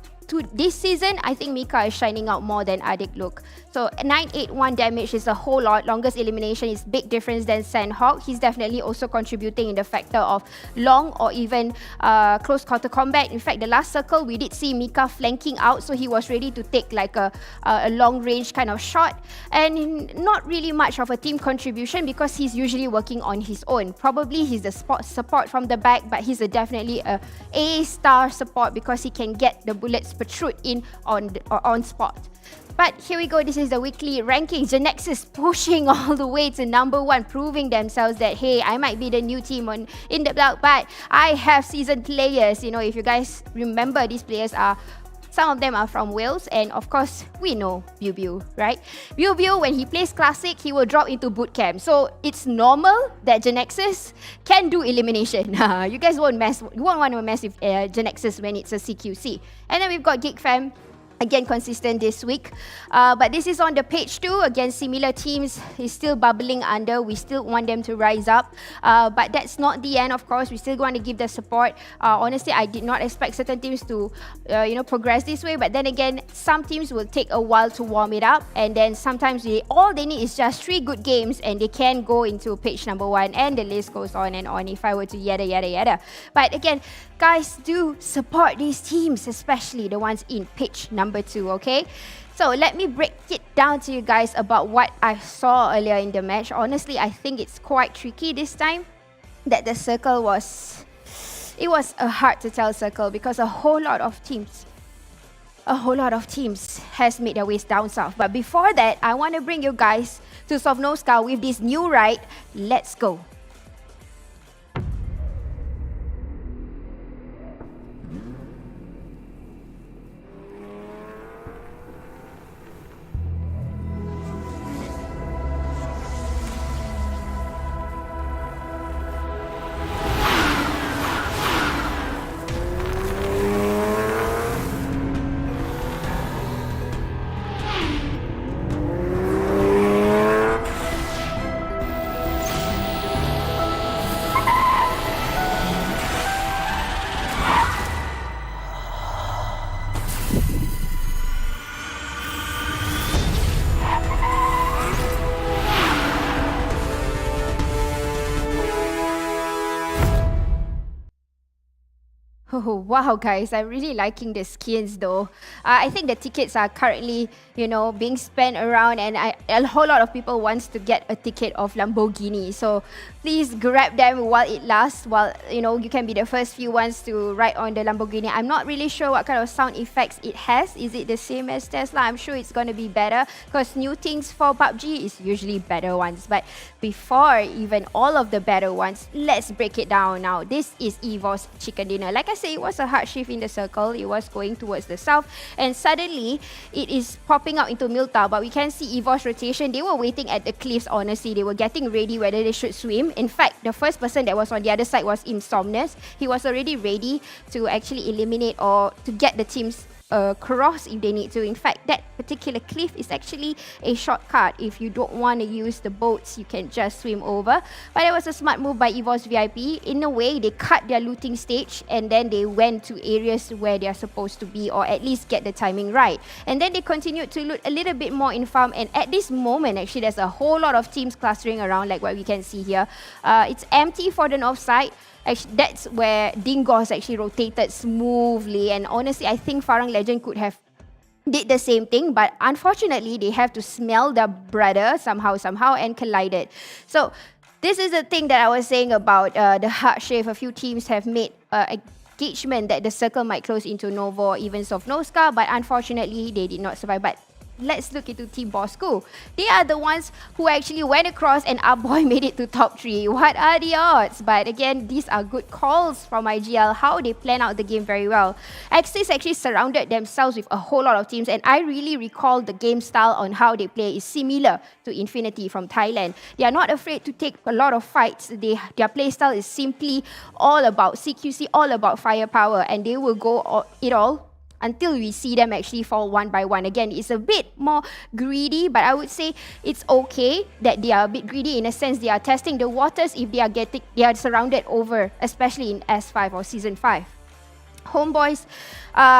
this season, I think Mika is shining out more than Adik Look. So 981 damage is a whole lot. Longest elimination is big difference than Sandhawk. He's definitely also contributing in the factor of long or even close quarter combat. In fact, the last circle, we did see Mika flanking out, so he was ready to take like a long range kind of shot. And not really much of a team contribution, because he's usually working on his own. Probably he's the support from the back, but he's definitely a A-star support, because he can get the bullets protrude in on spot. But here we go, this is the weekly rankings. GENEXUS pushing all the way to number 1, proving themselves that, hey, I might be the new team in the block, but I have seasoned players. You know, if you guys remember, these players are Some of them are from Wales, and of course, we know Biu, right? Biu, when he plays Classic, he will drop into boot camp. So it's normal that GENEXUS can do elimination. You guys won't want to mess with GENEXUS when it's a CQC. And then we've got Geek fam. Again, consistent this week. But this is on the page too. Again, similar teams is still bubbling under. We still want them to rise up. But that's not the end, of course. We still want to give the support. Honestly, I did not expect certain teams to, progress this way. But then again, some teams will take a while to warm it up. And then sometimes all they need is just 3 good games and they can go into page number 1. And the list goes on and on if I were to yada. But again, guys, do support these teams, especially the ones in page number 2, okay? So let me break it down to you guys about what I saw earlier in the match. Honestly, I think it's quite tricky this time that the circle was... It was a hard to tell circle because a whole lot of teams has made their ways down south. But before that, I want to bring you guys to Sovnovska with this new ride. Let's go. Oh, wow, guys, I'm really liking the skins though. I think the tickets are currently, being spent around, and a whole lot of people wants to get a ticket of Lamborghini. So please grab them while it lasts, while, you can be the first few ones to ride on the Lamborghini. I'm not really sure what kind of sound effects it has. Is it the same as Tesla? I'm sure it's going to be better because new things for PUBG is usually better ones. But before even all of the better ones, let's break it down now. This is EVOS Chicken Dinner. Like I said, it was a hard shift in the circle. It was going towards the south, and suddenly it is popping out into Milta. But we can see EVOS rotation. They were waiting at the cliffs, honestly. They were getting ready whether they should swim. In fact, the first person that was on the other side was Insomnus. He was already ready to actually eliminate or to get the teams cross if they need to. In fact, that particular cliff is actually a shortcut. If you don't want to use the boats, you can just swim over. But it was a smart move by EVOS VIP. In a way, they cut their looting stage and then they went to areas where they are supposed to be, or at least get the timing right. And then they continued to loot a little bit more in farm, and at this moment, actually, there's a whole lot of teams clustering around like what we can see here. It's empty for the north side. Actually, that's where Dingoz actually rotated smoothly, and honestly, I think Farang Lejund could have did the same thing, but unfortunately, they have to smell their brother somehow, and collided. So this is the thing that I was saying about the hard shift. A few teams have made engagement that the circle might close into Novo or even Sovnovska, but unfortunately, they did not survive. But let's look into Team Bosskur. They are the ones who actually went across, and our boy made it to top 3. What are the odds? But again, these are good calls from IGL, how they plan out the game very well. Axis actually surrounded themselves with a whole lot of teams, and I really recall the game style on how they play is similar to Infinity from Thailand. They are not afraid to take a lot of fights. Their play style is simply all about CQC, all about firepower, and they will go it all until we see them actually fall one by one. Again, it's a bit more greedy, but I would say it's okay that they are a bit greedy in a sense. They are testing the waters if they are surrounded over, especially in S5 or Season 5. Homebois,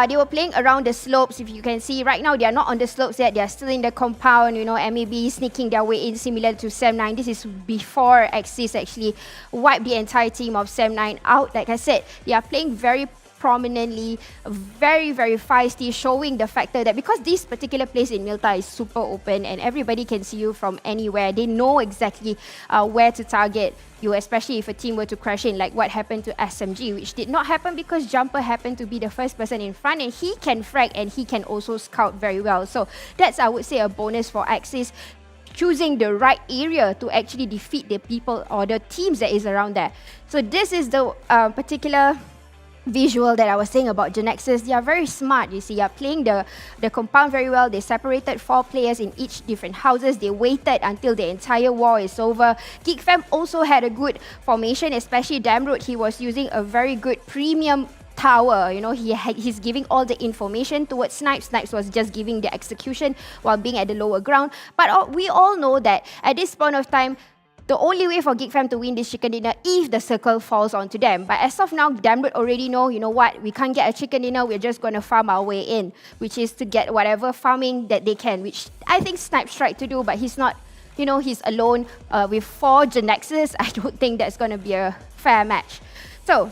they were playing around the slopes. If you can see right now, they are not on the slopes yet. They are still in the compound, MAB sneaking their way in, similar to SEM9. This is before Axis actually wiped the entire team of SEM9 out. Like I said, they are playing very prominently, very, very feisty, showing the factor that because this particular place in Milta is super open and everybody can see you from anywhere, they know exactly where to target you, especially if a team were to crash in, like what happened to SMG, which did not happen because Jumper happened to be the first person in front, and he can frag and he can also scout very well. So that's, I would say, a bonus for Axis, choosing the right area to actually defeat the people or the teams that is around there. So this is the particular visual that I was saying about GENEXUS, they are very smart. You see, they are playing the compound very well. They separated 4 players in each different houses. They waited until the entire war is over. Geek Fam also had a good formation, especially Damroot. He was using a very good premium tower. You know, he's giving all the information towards Snipes. Snipes was just giving the execution while being at the lower ground. But we all know that at this point of time, the only way for Geek Fam to win this chicken dinner if the circle falls onto them. But as of now, Damroot already know, you know what, we can't get a chicken dinner, we're just going to farm our way in, which is to get whatever farming that they can, which I think Snipes tried to do, but he's not, you know, he's alone with 4 GENEXUS. I don't think that's going to be a fair match. So,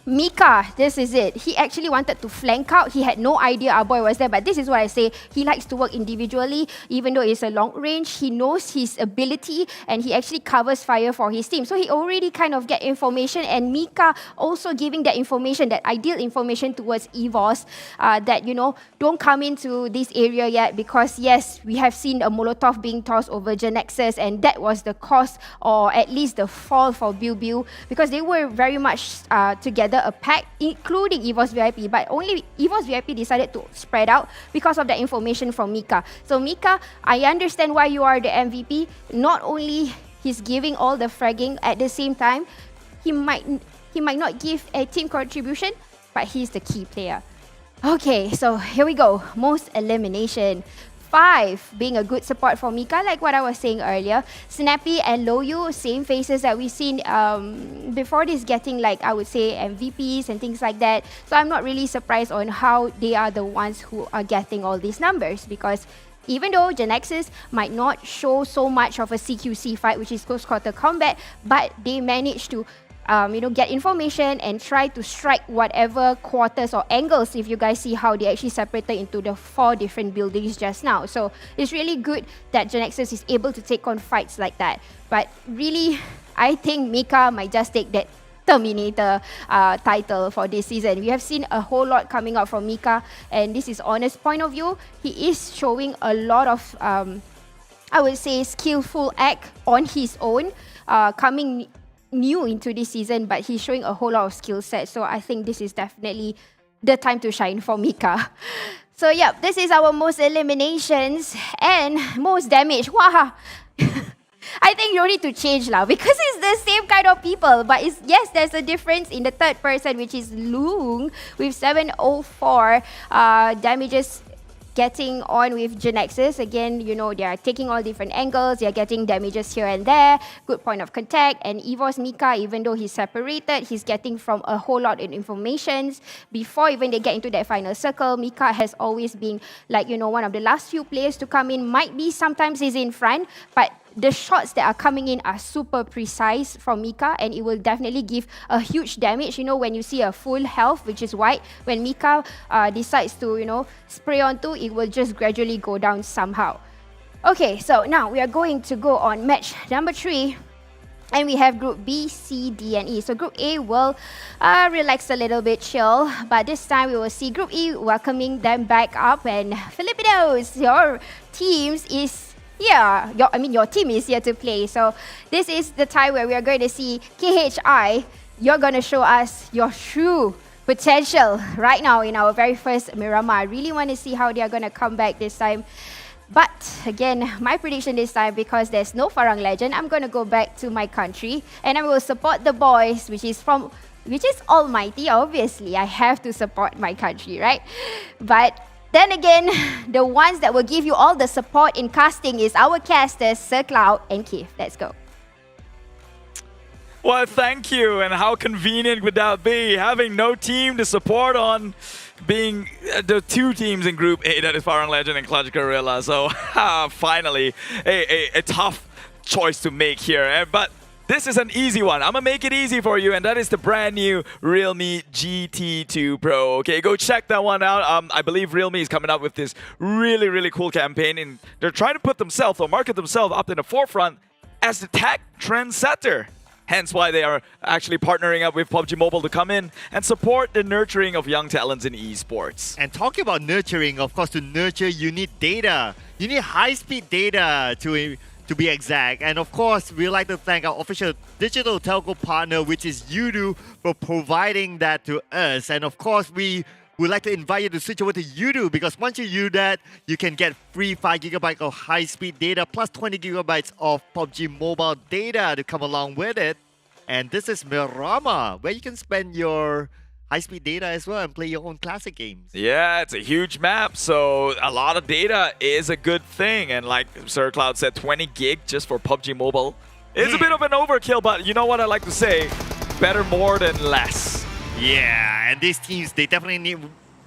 Mika, this is it. He actually wanted to flank out. He had no idea our boy was there, but this is what I say. He likes to work individually, even though it's a long range. He knows his ability and he actually covers fire for his team. So he already kind of get information, and Mika also giving that information, that ideal information towards EVOS, that, you know, don't come into this area yet because, yes, we have seen a Molotov being tossed over GENEXUS, and that was the cause, or at least the fall for Biu, because they were very much together a pack, including EVOS VIP, but only EVOS VIP decided to spread out because of the information from Mika. So Mika, I understand why you are the MVP. Not only he's giving all the fragging, at the same time, he might not give a team contribution, but he's the key player. Okay, so here we go. Most elimination. 5 being a good support for Mika, like what I was saying earlier. Snappy and Loyu, same faces that we've seen before this, getting, like, I would say, MVPs and things like that. So I'm not really surprised on how they are the ones who are getting all these numbers, because even though GENEXUS might not show so much of a CQC fight, which is close quarter combat, but they managed to get information and try to strike whatever quarters or angles, if you guys see how they actually separated into the 4 different buildings just now. So it's really good that GENEXUS is able to take on fights like that. But really, I think Mika might just take that Terminator title for this season. We have seen a whole lot coming out from Mika, and this is honest point of view. He is showing a lot of, I would say, skillful act on his own, coming new into this season, but he's showing a whole lot of skill set. So I think this is definitely the time to shine for Mika. So yeah, this is our most eliminations and most damage. Wow. I think you need to change now because it's the same kind of people. But yes, there's a difference in the third person, which is Loong with 704 damages, getting on with GENEXUS. Again, you know, they are taking all different angles. They are getting damages here and there. Good point of contact. And EVOS Mika, even though he's separated, he's getting from a whole lot of informations. Before even they get into that final circle, Mika has always been, like, you know, one of the last few players to come in. Might be sometimes he's in front, but the shots that are coming in are super precise from Mika, and it will definitely give a huge damage. You know, when you see a full health, which is white, when Mika decides to, you know, spray onto, it will just gradually go down somehow. Okay, so now we are going to go on match number 3. And we have Group B, C, D, and E. So Group A will relax a little bit, chill. But this time we will see Group E welcoming them back up. And Filipinos, your teams is here. Your team is here to play. So this is the time where we are going to see KHI. You're going to show us your true potential right now in our very first Miramar. I really want to see how they are going to come back this time. But again, my prediction this time, because there's no Farang Legend, I'm going to go back to my country and I will support the boys, which is Almighty. Obviously, I have to support my country, right? But then again, the ones that will give you all the support in casting is our casters, Sir Cloud and Keith. Let's go. Well, thank you. And how convenient would that be, having no team to support on, being the 2 teams in Group A, that is Farang Legend and Clutch Guerilla. So finally, a tough choice to make here. But this is an easy one. I'm going to make it easy for you, and that is the brand new Realme GT2 Pro. Okay, go check that one out. I believe Realme is coming up with this really, really cool campaign, and they're trying to put themselves or market themselves up in the forefront as the tech trendsetter. Hence why they are actually partnering up with PUBG Mobile to come in and support the nurturing of young talents in esports. And talking about nurturing, of course, to nurture, you need data. You need high-speed data to to be exact. And of course, we'd like to thank our official digital telco partner, which is Yoodo, for providing that to us. And of course, we would like to invite you to switch over to Yoodo, because once you do that, you can get free 5 GB of high-speed data plus 20 GB of PUBG Mobile data to come along with it. And this is Miramar, where you can spend your high-speed data as well and play your own classic games. Yeah, it's a huge map, so a lot of data is a good thing. And like Sir Cloud said, 20 gig just for PUBG Mobile is a bit of an overkill, but you know what I like to say? Better more than less. Yeah, and these teams, they definitely need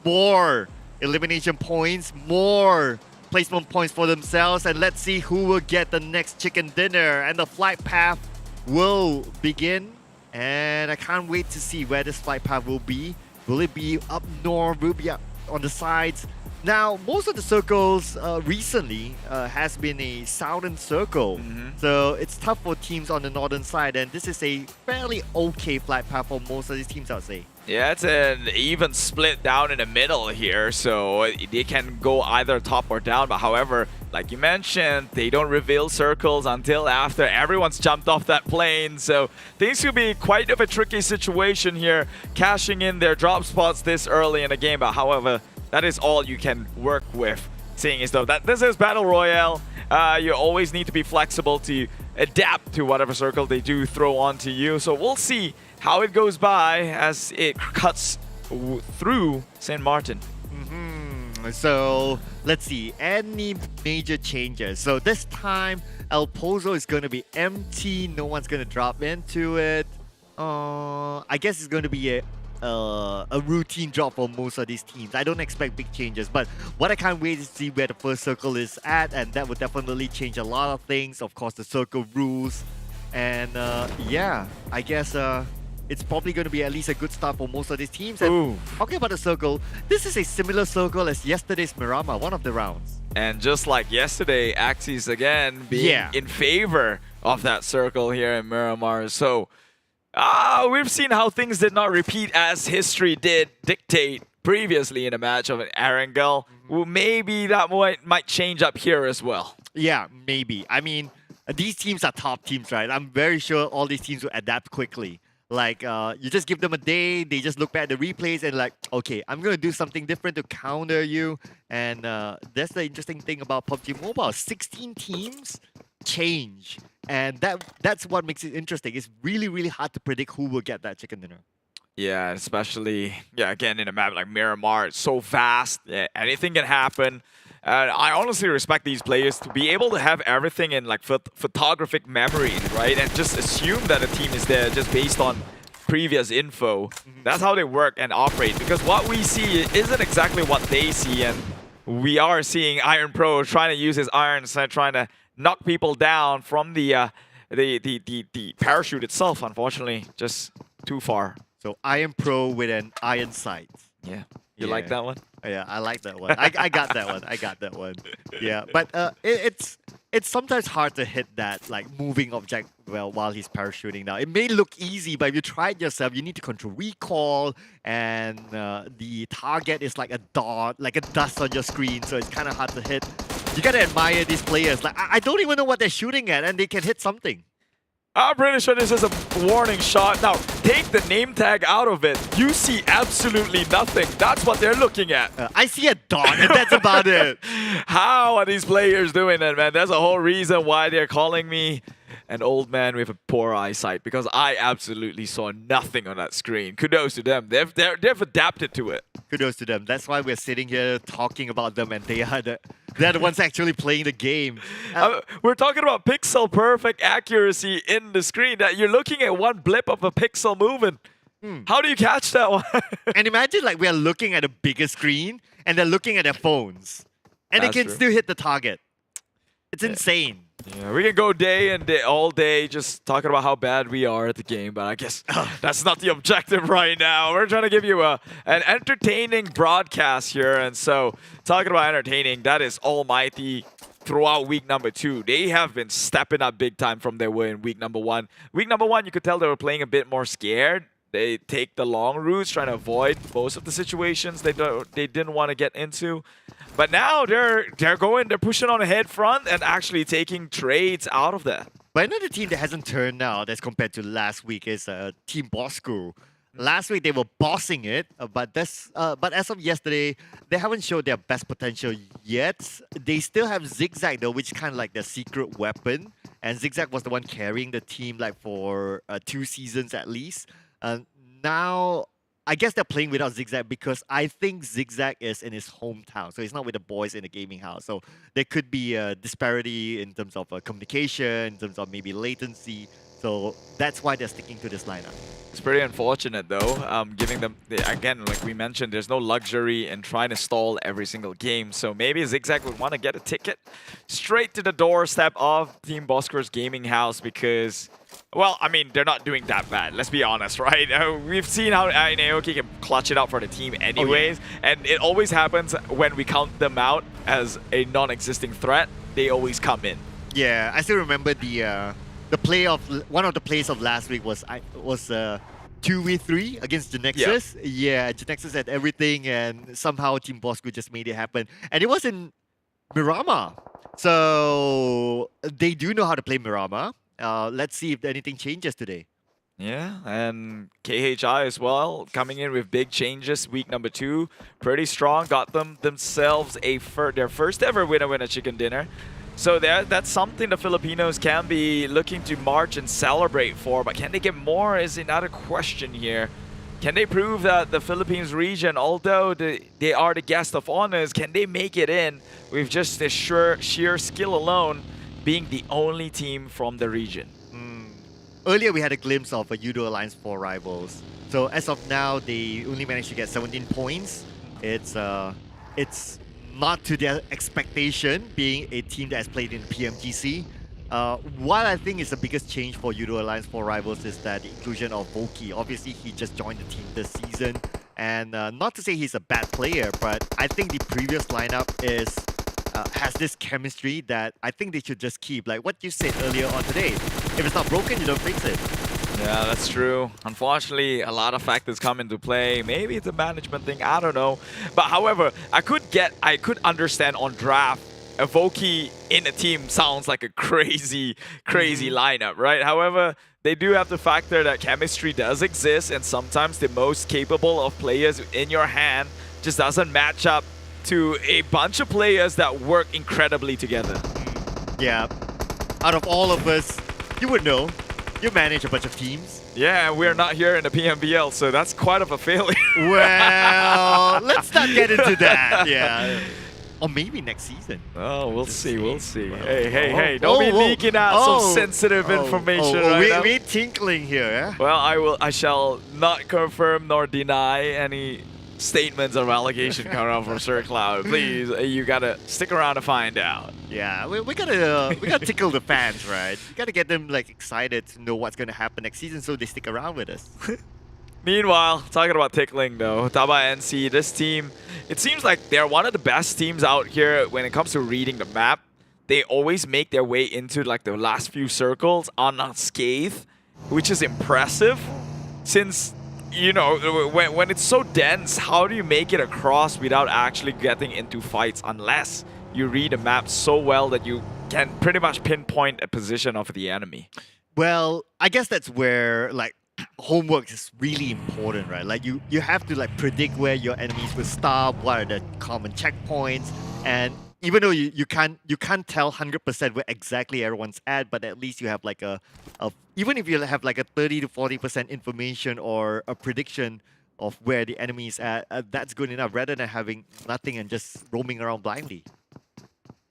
more elimination points, more placement points for themselves, and let's see who will get the next chicken dinner. And the flight path will begin. And I can't wait to see where this flight path will be. Will it be up north? Will it be up on the sides? Now, most of the circles recently has been a southern circle. So it's tough for teams on the northern side. And this is a fairly okay flight path for most of these teams, I would say. Yeah, it's an even split down in the middle here, so they can go either top or down. But however, like you mentioned, they don't reveal circles until after everyone's jumped off that plane. So things could be quite of a tricky situation here, cashing in their drop spots this early in the game. But however, that is all you can work with, seeing as though that this is Battle Royale. You always need to be flexible to adapt to whatever circle they do throw onto you. So we'll see how it goes by as it cuts through St. Martin. So let's see, any major changes? So this time, El Pozo is going to be empty. No one's going to drop into it. I guess it's going to be a routine drop for most of these teams. I don't expect big changes, but what I can't wait is to see where the first circle is at, and that would definitely change a lot of things. Of course, the circle rules, and yeah, I guess it's probably going to be at least a good start for most of these teams. And talking about the circle, this is a similar circle as yesterday's Miramar, one of the rounds. And just like yesterday, Axis again being in favor of that circle here in Miramar. So we've seen how things did not repeat as history did dictate previously in a match of an Erangel. Well, maybe that might change up here as well. Yeah, maybe. I mean, these teams are top teams, right? I'm very sure all these teams will adapt quickly. Like, you just give them a day, they just look back at the replays and like, okay, I'm going to do something different to counter you. And that's the interesting thing about PUBG Mobile. 16 teams change. And that's what makes it interesting. It's really, really hard to predict who will get that chicken dinner. Yeah, especially, again, in a map like Miramar, it's so vast. Yeah, anything can happen. I honestly respect these players to be able to have everything in like photographic memory, right? And just assume that a team is there just based on previous info. That's how they work and operate, because what we see isn't exactly what they see. And we are seeing Iron Pro trying to use his irons and trying to knock people down from the parachute itself, unfortunately, just too far. So Iron Pro with an iron sight. Yeah. You like that one? Yeah, I like that one. I got that one. I got that one. Yeah, but it's sometimes hard to hit that like moving object while he's parachuting down. It may look easy, but if you try it yourself, you need to control recoil, and the target is like a dot, like a dust on your screen, so it's kind of hard to hit. You gotta admire these players. Like I don't even know what they're shooting at, and they can hit something. I'm pretty sure this is a warning shot. Now, take the name tag out of it. You see absolutely nothing. That's what they're looking at. I see a dot, and that's about it. How are these players doing that, man? There's a whole reason why they're calling me an old man with a poor eyesight, because I absolutely saw nothing on that screen. Kudos to them. They've adapted to it. Kudos to them. That's why we're sitting here talking about them, and they're the ones actually playing the game. We're talking about pixel perfect accuracy in the screen, that you're looking at one blip of a pixel moving. How do you catch that one? And imagine like we're looking at a bigger screen and they're looking at their phones, and they can still hit the target. It's insane. Yeah, we can go all day just talking about how bad we are at the game, but I guess that's not the objective right now. We're trying to give you an entertaining broadcast here, and so talking about entertaining, that is Almighty throughout week number 2. They have been stepping up big time from their way in week number 1. Week number 1, you could tell they were playing a bit more scared. They take the long routes, trying to avoid most of the situations they didn't want to get into. But now they're pushing on ahead front and actually taking trades out of that. But another team that hasn't turned out as compared to last week is Team Bosskur. Last week they were bossing it, but as of yesterday, they haven't showed their best potential yet. They still have Zigzag though, which is kind of like their secret weapon. And Zigzag was the one carrying the team like for 2 seasons at least. Now, I guess they're playing without Zigzag because I think Zigzag is in his hometown. So he's not with the boys in the gaming house. So there could be a disparity in terms of communication, in terms of maybe latency. So that's why they're sticking to this lineup. It's pretty unfortunate though, giving them, again, like we mentioned, there's no luxury in trying to stall every single game. So maybe Zigzag would want to get a ticket straight to the doorstep of Team Bosskur's gaming house because, well, I mean, they're not doing that bad. Let's be honest, right? We've seen how Naoki can clutch it out for the team anyways. And it always happens when we count them out as a non-existing threat. They always come in. Yeah, I still remember one of the plays of last week was 2v3 against GENEXUS. Yeah, GENEXUS had everything and somehow Team Bosskur just made it happen. And it was in Miramar. So they do know how to play Miramar. Let's see if anything changes today. Yeah, and KHI as well, coming in with big changes week number 2. Pretty strong, got themselves their first ever winner chicken dinner. So that's something the Filipinos can be looking to march and celebrate for, but can they get more is another question here. Can they prove that the Philippines region, although they are the guest of honors, can they make it in with just the sheer skill alone being the only team from the region? Earlier we had a glimpse of a Yoodo Alliance 4 rivals. So as of now, they only managed to get 17 points. It's not to their expectation, being a team that has played in PMGC. What I think is the biggest change for Yoodo Alliance 4 rivals is that the inclusion of Voki. Obviously, he just joined the team this season. And not to say he's a bad player, but I think the previous lineup has this chemistry that I think they should just keep. Like what you said earlier on today. If it's not broken, you don't fix it. Yeah, that's true. Unfortunately, a lot of factors come into play. Maybe it's a management thing, I don't know. But however, I could understand on draft, a Voki in a team sounds like a crazy lineup, right? However, they do have to factor that chemistry does exist, and sometimes the most capable of players in your hand just doesn't match up to a bunch of players that work incredibly together. Yeah. Out of all of us, you would know. You manage a bunch of teams. Yeah, we're not here in the PMPL, so that's quite of a failure. Well, let's not get into that. Yeah. Or maybe next season. Oh, we'll see. Hey, don't be leaking out some sensitive information right now. We're tinkling here, yeah? Well, I shall not confirm nor deny any statements of allegation coming out from Sir Cloud. Please, you gotta stick around to find out. Yeah, we gotta tickle the fans, right? We gotta get them like excited to know what's gonna happen next season, so they stick around with us. Meanwhile, talking about tickling though, TABAH NC, this team, it seems like they're one of the best teams out here when it comes to reading the map. They always make their way into like the last few circles unscathed, which is impressive. Since, you know, when it's so dense, how do you make it across without actually getting into fights unless you read the map so well that you can pretty much pinpoint a position of the enemy? Well, I guess that's where like homework is really important, right? Like you have to like predict where your enemies will stop, what are the common checkpoints, and even though you can't tell 100% where exactly everyone's at, but at least you have like even if you have like a 30 to 40% information or a prediction of where the enemy is at, that's good enough rather than having nothing and just roaming around blindly.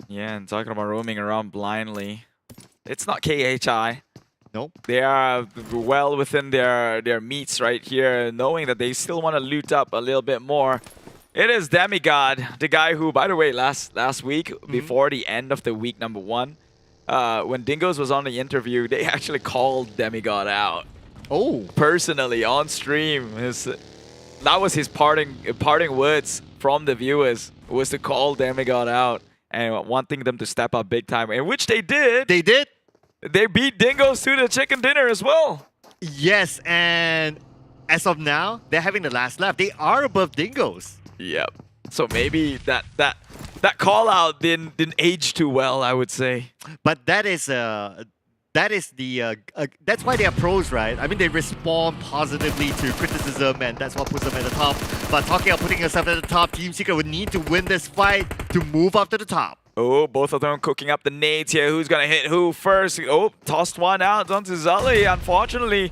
Yeah, and talking about roaming around blindly, it's not KHI. Nope. They are well within their meats right here, knowing that they still want to loot up a little bit more. It is Demigod, the guy who, by the way, last week, before the end of the week number 1, when Dingoz was on the interview, they actually called Demigod out. Oh. Personally, on stream. That was his parting words from the viewers, was to call Demigod out and wanting them to step up big time, in which they did. They did. They beat Dingoz to the chicken dinner as well. Yes, and as of now, they're having the last lap. They are above Dingoz. Yep. So maybe that call out didn't age too well, I would say. But that's why they are pros, right? I mean, they respond positively to criticism, and that's what puts them at the top. But talking about putting yourself at the top, Team Secret would need to win this fight to move up to the top. Oh, both of them cooking up the nades here. Who's going to hit who first? Oh, tossed one out onto Zully. Unfortunately,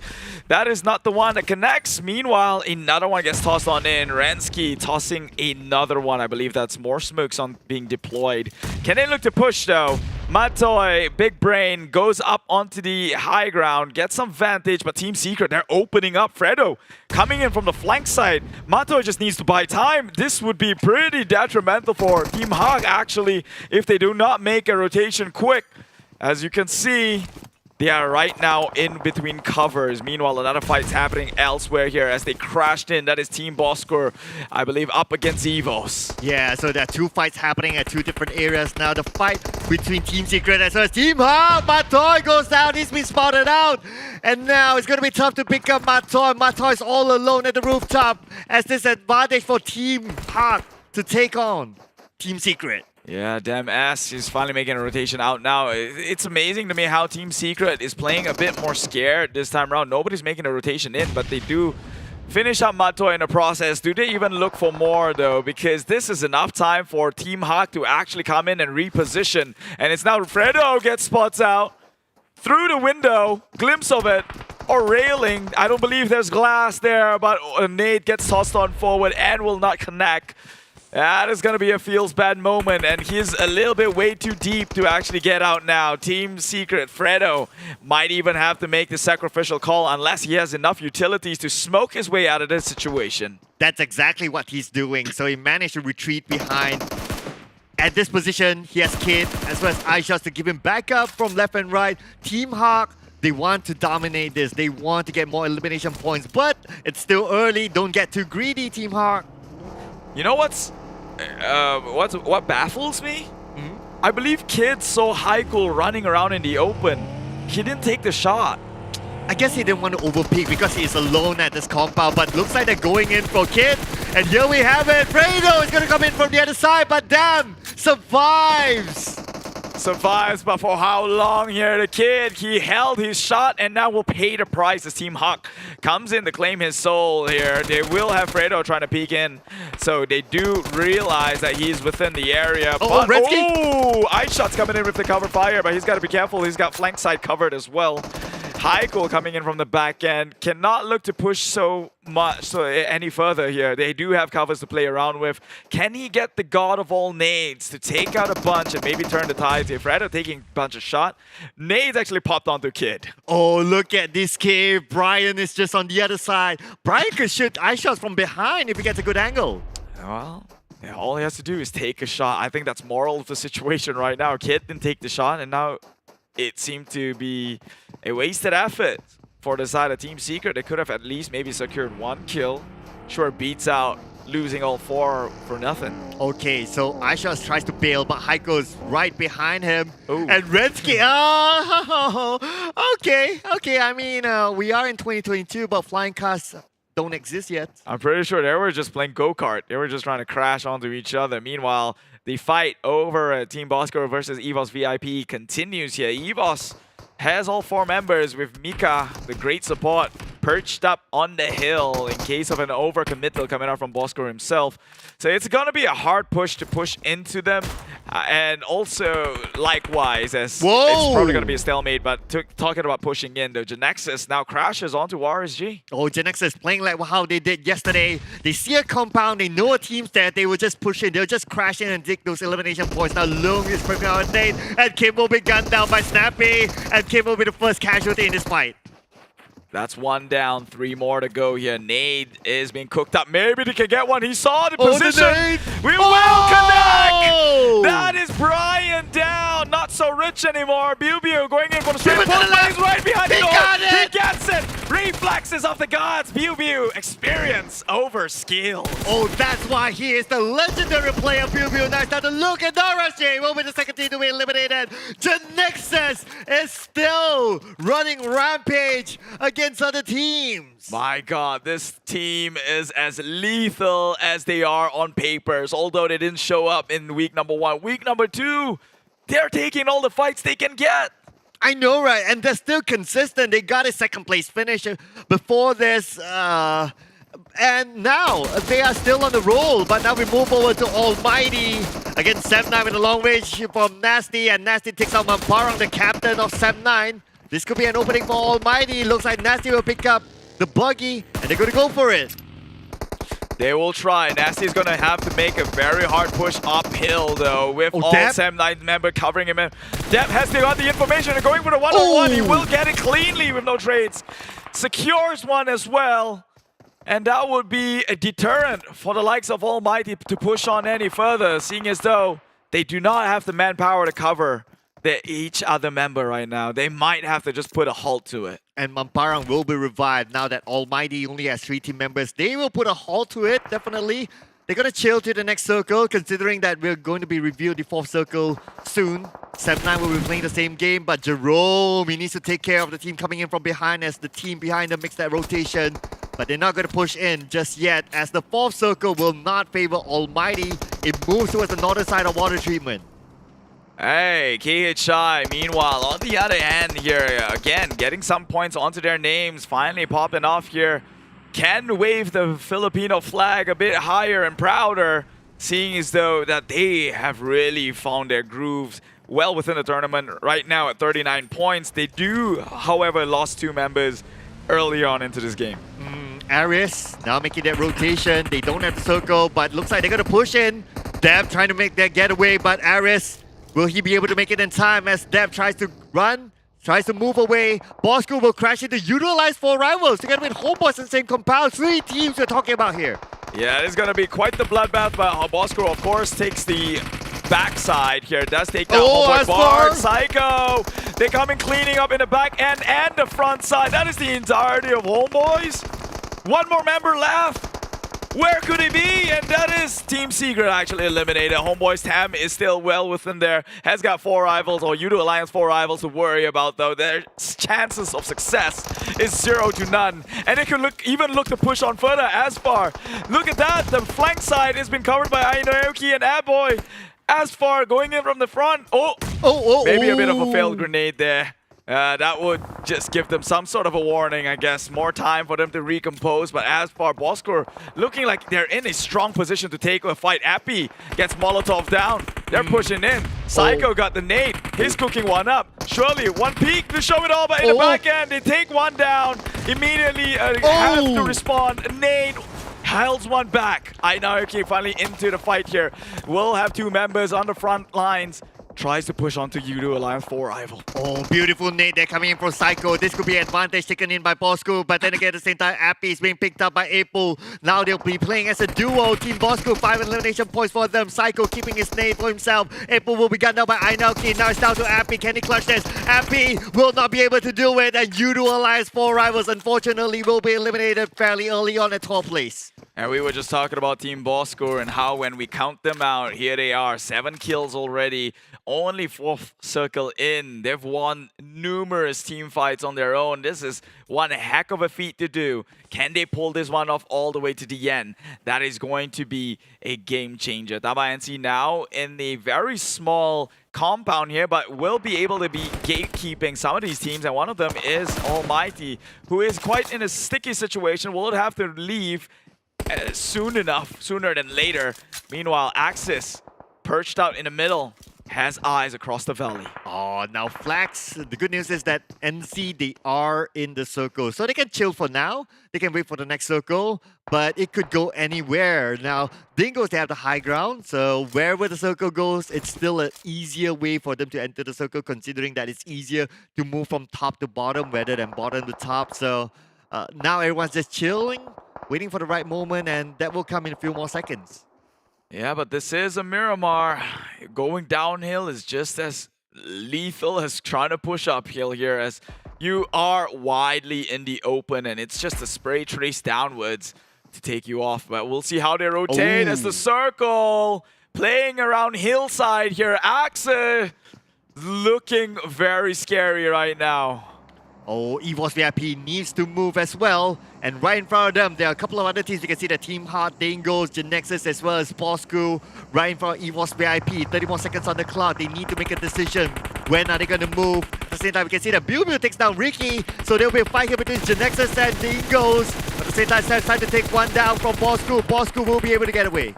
that is not the one that connects. Meanwhile, another one gets tossed on in. Rensky tossing another one. I believe that's more smokes on being deployed. Can they look to push, though? Matoy, Big Brain, goes up onto the high ground, gets some vantage, but Team Secret, they're opening up. Fredo coming in from the flank side. Matoy just needs to buy time. This would be pretty detrimental for Team Hog, actually, if they do not make a rotation quick. As you can see, they are right now in between covers. Meanwhile, another fight's happening elsewhere here as they crashed in. That is Team Bosskur, I believe, up against EVOS. Yeah, so there are two fights happening at two different areas now. The fight between Team Secret as well as Team Hog. Matoy goes down. He's been spotted out. And now it's going to be tough to pick up Matoy. Matoy is all alone at the rooftop as this advantage for Team Hog to take on Team Secret. Yeah, damn ass is finally making a rotation out now. It's amazing to me how Team Secret is playing a bit more scared this time around. Nobody's making a rotation in, but they do finish up Matoy in the process. Do they even look for more, though? Because this is enough time for Team Hawk to actually come in and reposition. And it's now Fredo gets spots out through the window, glimpse of it, or railing. I don't believe there's glass there, but Nate gets tossed on forward and will not connect. That is going to be a feels bad moment, and he's a little bit way too deep to actually get out now. Team Secret, Fredo, might even have to make the sacrificial call unless he has enough utilities to smoke his way out of this situation. That's exactly what he's doing. So he managed to retreat behind. At this position, he has Kid as well as iShots to give him backup from left and right. Team Hawk, they want to dominate this. They want to get more elimination points, but it's still early. Don't get too greedy, Team Hawk. You know what baffles me? I believe Kid saw Haikul running around in the open. He didn't take the shot. I guess he didn't want to overpeak because he's alone at this compound, but looks like they're going in for Kid. And here we have it. Fredo is going to come in from the other side, but damn, survives. Survives, but for how long here? The Kid, he held his shot and now will pay the price as Team Hawk comes in to claim his soul here. They will have Fredo trying to peek in, so they do realize that he's within the area. Ice Shot's coming in with the cover fire, but he's got to be careful. He's got flank side covered as well. Haikul coming in from the back end, cannot look to push so any further here. They do have covers to play around with. Can he get the god of all nades to take out a bunch and maybe turn the tides here? Fredo taking a bunch of shot. Nades actually popped onto Kid. Oh, look at this cave. Brian is just on the other side. Brian could shoot ice shots from behind if he gets a good angle. Well, yeah, all he has to do is take a shot. I think that's moral of the situation right now. Kid didn't take the shot, and now it seemed to be a wasted effort for the side of Team Secret. They could have at least maybe secured one kill. Sure, beats out losing all four for nothing. Okay, so iShots tries to bail, but Haiko's right behind him. Ooh. And Rensky, okay. I mean, we are in 2022, but flying cars don't exist yet. I'm pretty sure they were just playing go-kart. They were just trying to crash onto each other. Meanwhile, the fight over at Team Bosskur versus EVOS VIP continues here. EVOS has all four members with Mika, the great support, perched up on the hill in case of an overcommittal coming out from Bosskur himself. So it's going to be a hard push to push into them. And also, likewise, as it's probably going to be a stalemate, but talking about pushing in, the GENEXUS now crashes onto RSG. Oh, GENEXUS playing like how they did yesterday. They see a compound, they know a team's there, they will just push in, they'll just crash in and dig those elimination points. Now Lung is prepping out a nade, and Kim will be gunned down by Snappy, and Kim will be the first casualty in this fight. That's one down, 3 more to go here. Nade is being cooked up. Maybe they can get one. He saw the position. We will connect. That is Brian down. Not so so rich anymore. Biu going in for the straight pull. He's right behind the door. He gets it. Reflexes of the gods. Biu experience over skill. Oh, that's why he is the legendary player. Biu. Nice time to look at RSJ. Will be the second team to be eliminated. GENEXUS is still running rampage against other teams. My god, this team is as lethal as they are on papers, although they didn't show up in week number 1. Week number 2, they're taking all the fights they can get. I know, right? And they're still consistent. They got a second place finish before this. And now they are still on the roll. But now we move over to ALMGHTY against Sem9 with a long range from Nasty. And Nasty takes out Farang, the captain of Sem9. This could be an opening for ALMGHTY. Looks like Nasty will pick up the buggy, and they're going to go for it. They will try. Nasty is going to have to make a very hard push uphill, though, with all Sem9 member covering him. Deb has got the information and going for the one-on-one. He will get it cleanly with no trades. Secures one as well. And that would be a deterrent for the likes of ALMGHTY to push on any further, seeing as though they do not have the manpower to cover each other member right now. They might have to just put a halt to it. And Farang will be revived now that ALMGHTY only has 3 team members. They will put a halt to it, definitely. They're going to chill to the next circle, considering that we're going to be revealed the 4th circle soon. Sem9 will be playing the same game, but Jerome, he needs to take care of the team coming in from behind as the team behind them makes that rotation. But they're not going to push in just yet, as the 4th circle will not favor ALMGHTY. It moves towards the northern side of water treatment. Hey, KHI, meanwhile, on the other hand here, again, getting some points onto their names, finally popping off here. Can wave the Filipino flag a bit higher and prouder, seeing as though that they have really found their grooves well within the tournament. Right now at 39 points. They do, however, lost 2 members early on into this game. Aris now making that rotation. They don't have the circle, but looks like they're going to push in. Deb trying to make that getaway, but Aris, will he be able to make it in time as Deb tries to run, tries to move away? Bosskur will crash into utilize 4 rivals together with Homebois in the same compound. 3 teams we're talking about here. Yeah, it's going to be quite the bloodbath, but Bosskur, of course, takes the backside here. Does take down Homebois Bard. Psycho! They come in cleaning up in the back end and the front side. That is the entirety of Homebois. 1 more member left. Where could he be? And that is Team Secret actually eliminated. Homebois Tam is still well within there. Has got 4 rivals, or Yoodo Alliance 4 rivals to worry about, though. Their chances of success is 0 to none. And they could even look to push on further as far. Look at that. The flank side has been covered by Ainoki and Aboy. As far going in from the front. Maybe a bit of a failed grenade there. That would just give them some sort of a warning, I guess. More time for them to recompose. But as far Bosskur, looking like they're in a strong position to take a fight. Appy gets Molotov down. They're pushing in. Psycho got the nade. He's cooking one up. Surely, 1 peek to show it all, but in the back end, they take 1 down. Immediately have to respond. Nade hides 1 back. Ainoki finally into the fight here. We'll have 2 members on the front lines. Tries to push onto Yoodo Alliance 4 rival. Oh, beautiful nade. They're coming in from Psycho. This could be an advantage taken in by Bosskur, but then again, at the same time, Appy is being picked up by April. Now they'll be playing as a duo. Team Bosskur, 5 elimination points for them. Psycho keeping his nade for himself. April will be gunned down by Ainoki. Now it's down to Appy. Can he clutch this? Appy will not be able to do it, and Yoodo Alliance 4 rivals, unfortunately, will be eliminated fairly early on at 12th place. And we were just talking about Team Bosskur and how when we count them out, here they are, 7 kills already, only 4th circle in. They've won numerous team fights on their own. This is one heck of a feat to do. Can they pull this one off all the way to the end? That is going to be a game changer. TABAH NC now in a very small compound here, but will be able to be gatekeeping some of these teams, and one of them is ALMGHTY, who is quite in a sticky situation. Will have to leave sooner than later. Meanwhile, Axis, perched out in the middle, has eyes across the valley. Oh, now Flax, the good news is that NC, they are in the circle. So they can chill for now. They can wait for the next circle, but it could go anywhere. Now, Dingoz, they have the high ground, so wherever the circle goes, it's still an easier way for them to enter the circle, considering that it's easier to move from top to bottom rather than bottom to top. So now everyone's just chilling, waiting for the right moment, and that will come in a few more seconds. Yeah, but this is a Miramar. Going downhill is just as Lethal is trying to push uphill here as you are widely in the open, and it's just a spray trace downwards to take you off. But we'll see how they rotate as the circle playing around hillside here. ALMGHTY looking very scary right now. Oh, EVOS VIP needs to move as well. And right in front of them, there are a couple of other teams. You can see the Team Heart, Dingoz, GENEXUS, as well as Bosskur. Right in front of EVOS VIP. 30 more seconds on the clock. They need to make a decision. When are they going to move? At the same time, we can see that Bill takes down Ricky. So there will be a fight here between GENEXUS and Dingoz. At the same time, Sam's trying to take one down from Bosskur. Bosskur will be able to get away.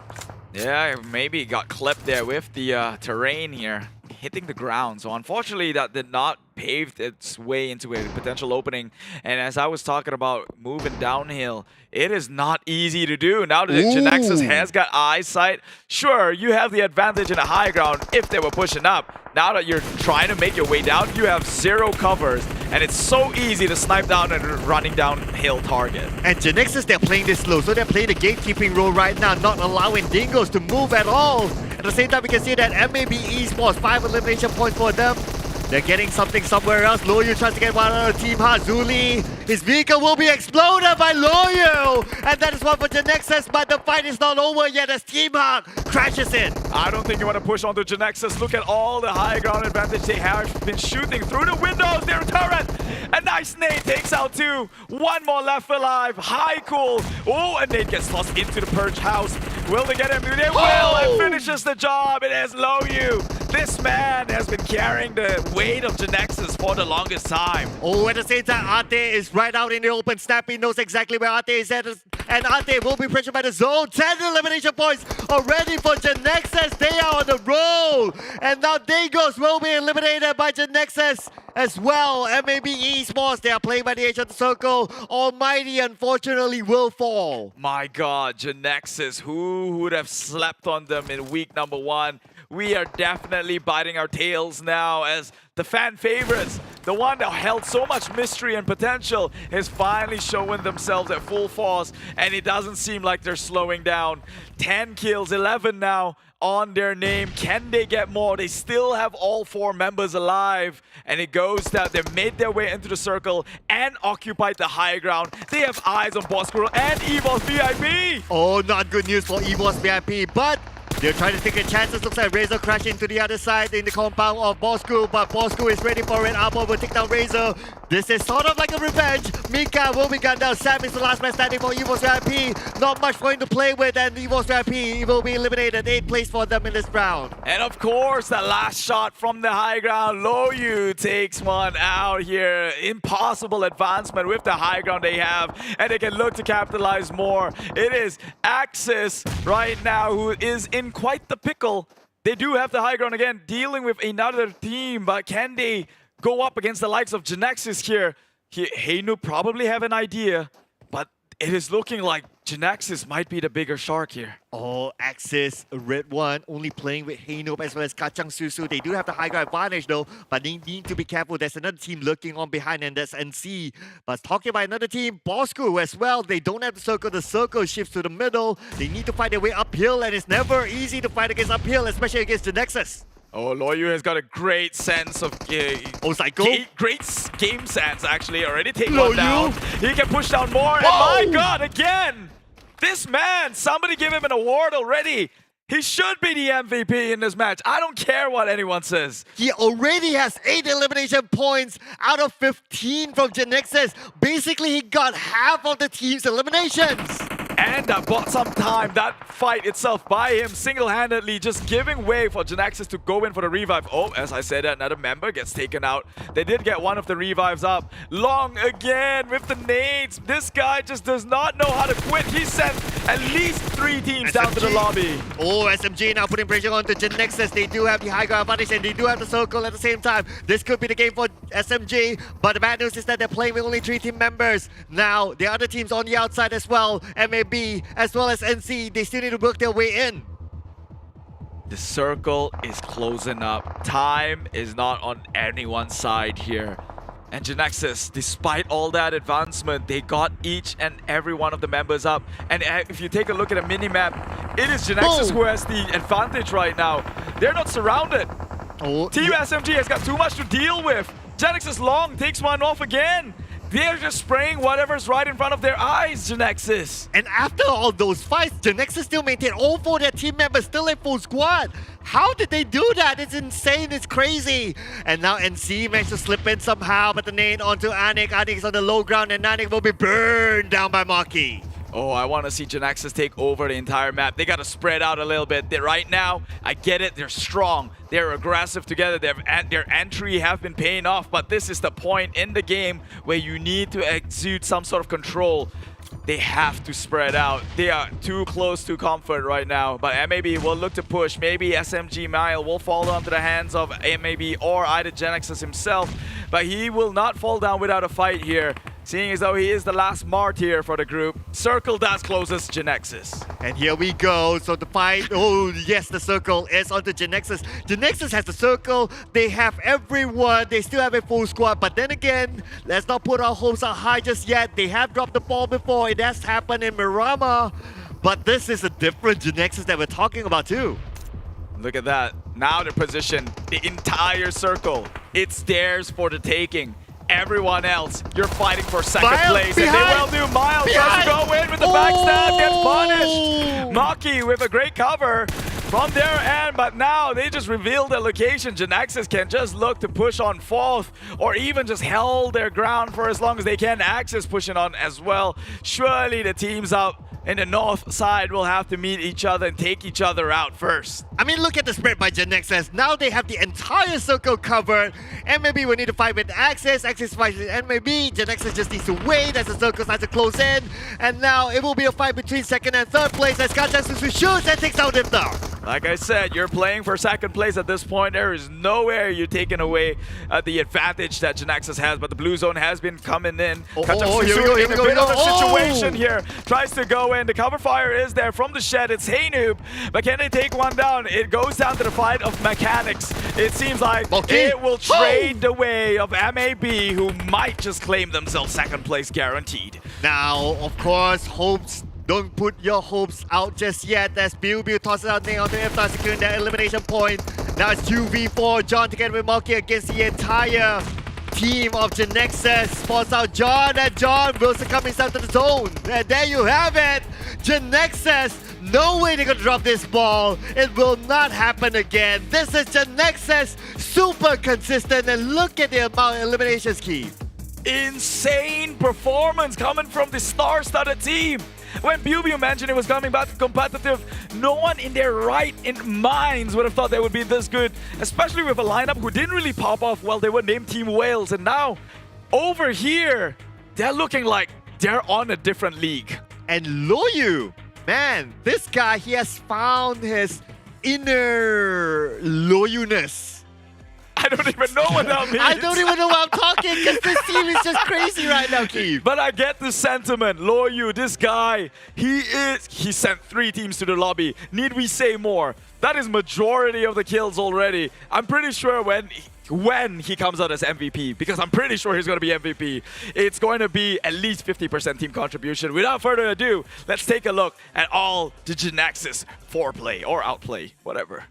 Yeah, maybe got clipped there with the terrain here, hitting the ground. So unfortunately, that did not pave its way into a potential opening. And as I was talking about moving downhill, it is not easy to do. Now that GENEXUS has got eyesight, sure, you have the advantage in the high ground if they were pushing up. Now that you're trying to make your way down, you have zero covers, and it's so easy to snipe down and running downhill target. And GENEXUS, they're playing this slow, so they're playing the gatekeeping role right now, not allowing Dingoz to move at all. At the same time, we can see that MAB Esports, 5 elimination points for them. They're getting something somewhere else. Loyu tries to get one out of Team Heart. Zuli, his vehicle will be exploded by Loyu. And that is one for GENEXUS, but the fight is not over yet as Team Heart crashes in. I don't think you want to push onto GENEXUS. Look at all the high ground advantage they have been shooting through the windows. Their turret. A nice nade takes out 2. One more left alive. High cool. Oh, and nade gets tossed into the purge house. Will they get him? They will, and finishes the job. It is Loyu. This man has been carrying the weight of GENEXUS for the longest time. Oh, at the same time, Ate is right out in the open. Snappy knows exactly where Ate is at. And Ate will be pressured by the zone. 10 elimination points already for GENEXUS. They are on the roll. And now Dingoz will be eliminated by GENEXUS as well. MAB Esports, they are playing by the edge of the circle. Almighty, unfortunately, will fall. My God, GENEXUS, who would have slept on them in week number 1? We are definitely biting our tails now as the fan favorites, the one that held so much mystery and potential, is finally showing themselves at full force, and it doesn't seem like they're slowing down. 10 kills, 11 now on their name. Can they get more? They still have all 4 members alive, and it goes that they made their way into the circle and occupied the high ground. They have eyes on Bosskur and EVOS VIP. Oh, not good news for EVOS VIP, but they're trying to take their chances. Looks like Razor crashing to the other side in the compound of Bosskur, but Bosskur is ready for it. Armor will take down Razor. This is sort of like a revenge. Mika will be gunned down. Sam is the last man standing for EVOS VIP. Not much for him to play with, and EVOS VIP will be eliminated. 8th place for them in this round. And of course, that last shot from the high ground, Loyu takes one out here. Impossible advancement with the high ground they have, and they can look to capitalize more. It is ALMGHTY right now who is in quite the pickle. They do have the high ground again, dealing with another team, but can they go up against the likes of GENEXUS here? Heinu probably have an idea, but it is looking like GENEXUS might be the bigger shark here. Oh, Axis, Red One, only playing with Heino as well as Kacang Susu. They do have the high ground advantage though, but they need to be careful. There's another team lurking on behind, and that's NSEA. But talking about another team, Bosskur as well. They don't have the circle shifts to the middle. They need to fight their way uphill, and it's never easy to fight against uphill, especially against GENEXUS. Oh, Loyu has got a great sense of Psycho. Great game sense, actually. Already taken one down. He can push down more. Whoa. And my God, again! This man, somebody give him an award already. He should be the MVP in this match. I don't care what anyone says. He already has 8 elimination points out of 15 from GENEXUS. Basically, he got half of the team's eliminations. And that bought some time. That fight itself by him single-handedly just giving way for GENEXUS to go in for the revive. Oh, as I said, another member gets taken out. They did get one of the revives up. Long again with the nades. This guy just does not know how to quit. He sent at least 3 teams down to the lobby. Oh, SMG now putting pressure on to GENEXUS. They do have the high ground advantage, and they do have the circle at the same time. This could be the game for SMG, but the bad news is that they're playing with only 3 team members. Now, the other teams on the outside as well, MAB as well as NC, they still need to work their way in. The circle is closing up. Time is not on anyone's side here. And GENEXUS, despite all that advancement, they got each and every one of the members up. And if you take a look at a mini-map, it is GENEXUS who has the advantage right now. They're not surrounded. Oh, Team SMG has got too much to deal with. GENEXUS long takes one off again. They're just spraying whatever's right in front of their eyes, GENEXUS. And after all those fights, GENEXUS still maintain all 4 of their team members still in full squad. How did they do that? It's insane, it's crazy. And now NSEA managed to slip in somehow, but the nade onto Anik. Anik is on the low ground and Anik will be burned down by Maki. Oh, I want to see GENEXUS take over the entire map. They got to spread out a little bit. Right now, I get it. They're strong. They're aggressive together. Their entry have been paying off. But this is the point in the game where you need to exude some sort of control. They have to spread out. They are too close to comfort right now. But MAB will look to push. Maybe SMG Mile will fall onto the hands of MAB or either GENEXUS himself. But he will not fall down without a fight here, seeing as though he is the last martyr for the group. Circle does closest GENEXUS. And here we go. So the fight, oh yes, the circle is onto GENEXUS. GENEXUS has the circle. They have everyone. They still have a full squad. But then again, let's not put our hopes up high just yet. They have dropped the ball before. It has happened in Miramar. But this is a different GENEXUS that we're talking about too. Look at that. Now they're positioned. The entire circle. It's theirs for the taking. Everyone else, you're fighting for second place, and they will do. Miles tries to go in with the backstab, gets punished. Maki with a great cover from their end, but now they just revealed their location. GENEXUS can just look to push on fourth, or even just held their ground for as long as they can. Axis pushing on as well. Surely the teams up in the north side will have to meet each other and take each other out first. I mean, look at the spread by GENEXUS. Now they have the entire circle covered. MAB will need to fight with Axis. Axis fights with MAB. GENEXUS just needs to wait as the circle starts to close in. And now it will be a fight between second and third place as GENEXUS shoots and takes out Iftar. Like I said, you're playing for second place at this point. There is nowhere you're taking away the advantage that GENEXUS has, but the blue zone has been coming in. Here we go. In a bit of a situation here. Tries to go in. The cover fire is there from the shed. It's Hey Noob, but can they take one down? It goes down to the fight of mechanics. It seems like it will trade the way of MAB, who might just claim themselves second place guaranteed. Now, of course, hopes. Don't put your hopes out just yet as Bill tosses out Nate onto Iftar, securing that elimination point. Now it's 2v4, John together with Maki against the entire team of GENEXUS. Spots out John, and John will succumb himself to the zone. And there you have it. GENEXUS, no way they're gonna drop this ball. It will not happen again. This is GENEXUS, super consistent, and look at the amount of eliminations, Keith. Insane performance coming from the star-studded team. When PUBG mentioned it was coming back to competitive, no one in their minds would have thought they would be this good, especially with a lineup who didn't really pop off while they were named Team Wales. And now, over here, they're looking like they're on a different league. And Loyu, man, this guy, he has found his inner Loyu-ness. I don't even know what that means. I don't even know what I'm talking, because this team is just crazy right now, Keith. But I get the sentiment. Loyu, this guy, he sent 3 teams to the lobby. Need we say more? That is majority of the kills already. I'm pretty sure when he comes out as MVP, because I'm pretty sure he's going to be MVP, it's going to be at least 50% team contribution. Without further ado, let's take a look at all the GENEXUS foreplay or outplay, whatever.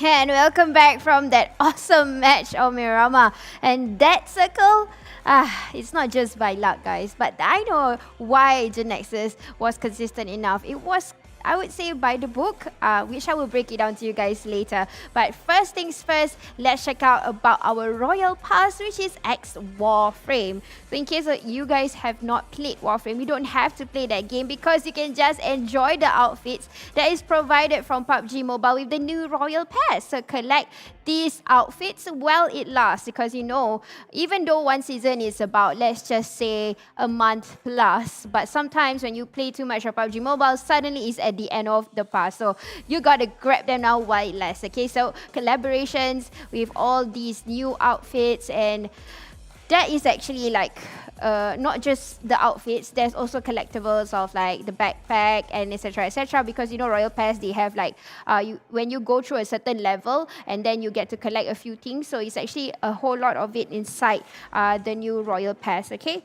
And welcome back from that awesome match of Mirama. And that circle, it's not just by luck, guys, but I know why GENEXUS was consistent enough. It was, I would say, by the book, which I will break it down to you guys later. But first things first, let's check out about our Royal Pass, which is X Warframe. So in case you guys have not played Warframe, you don't have to play that game because you can just enjoy the outfits that is provided from PUBG Mobile with the new Royal Pass. So collect these outfits while it lasts, because you know, even though one season is about, let's just say, a month plus, but sometimes when you play too much of PUBG Mobile, suddenly it's at the end of the pass. So you gotta grab them now while it lasts. Okay, so collaborations with all these new outfits, and that is actually like not just the outfits, there's also collectibles of like the backpack and etc, because you know Royal Pass, they have like when you go through a certain level and then you get to collect a few things, so it's actually a whole lot of it inside the new Royal Pass. Okay,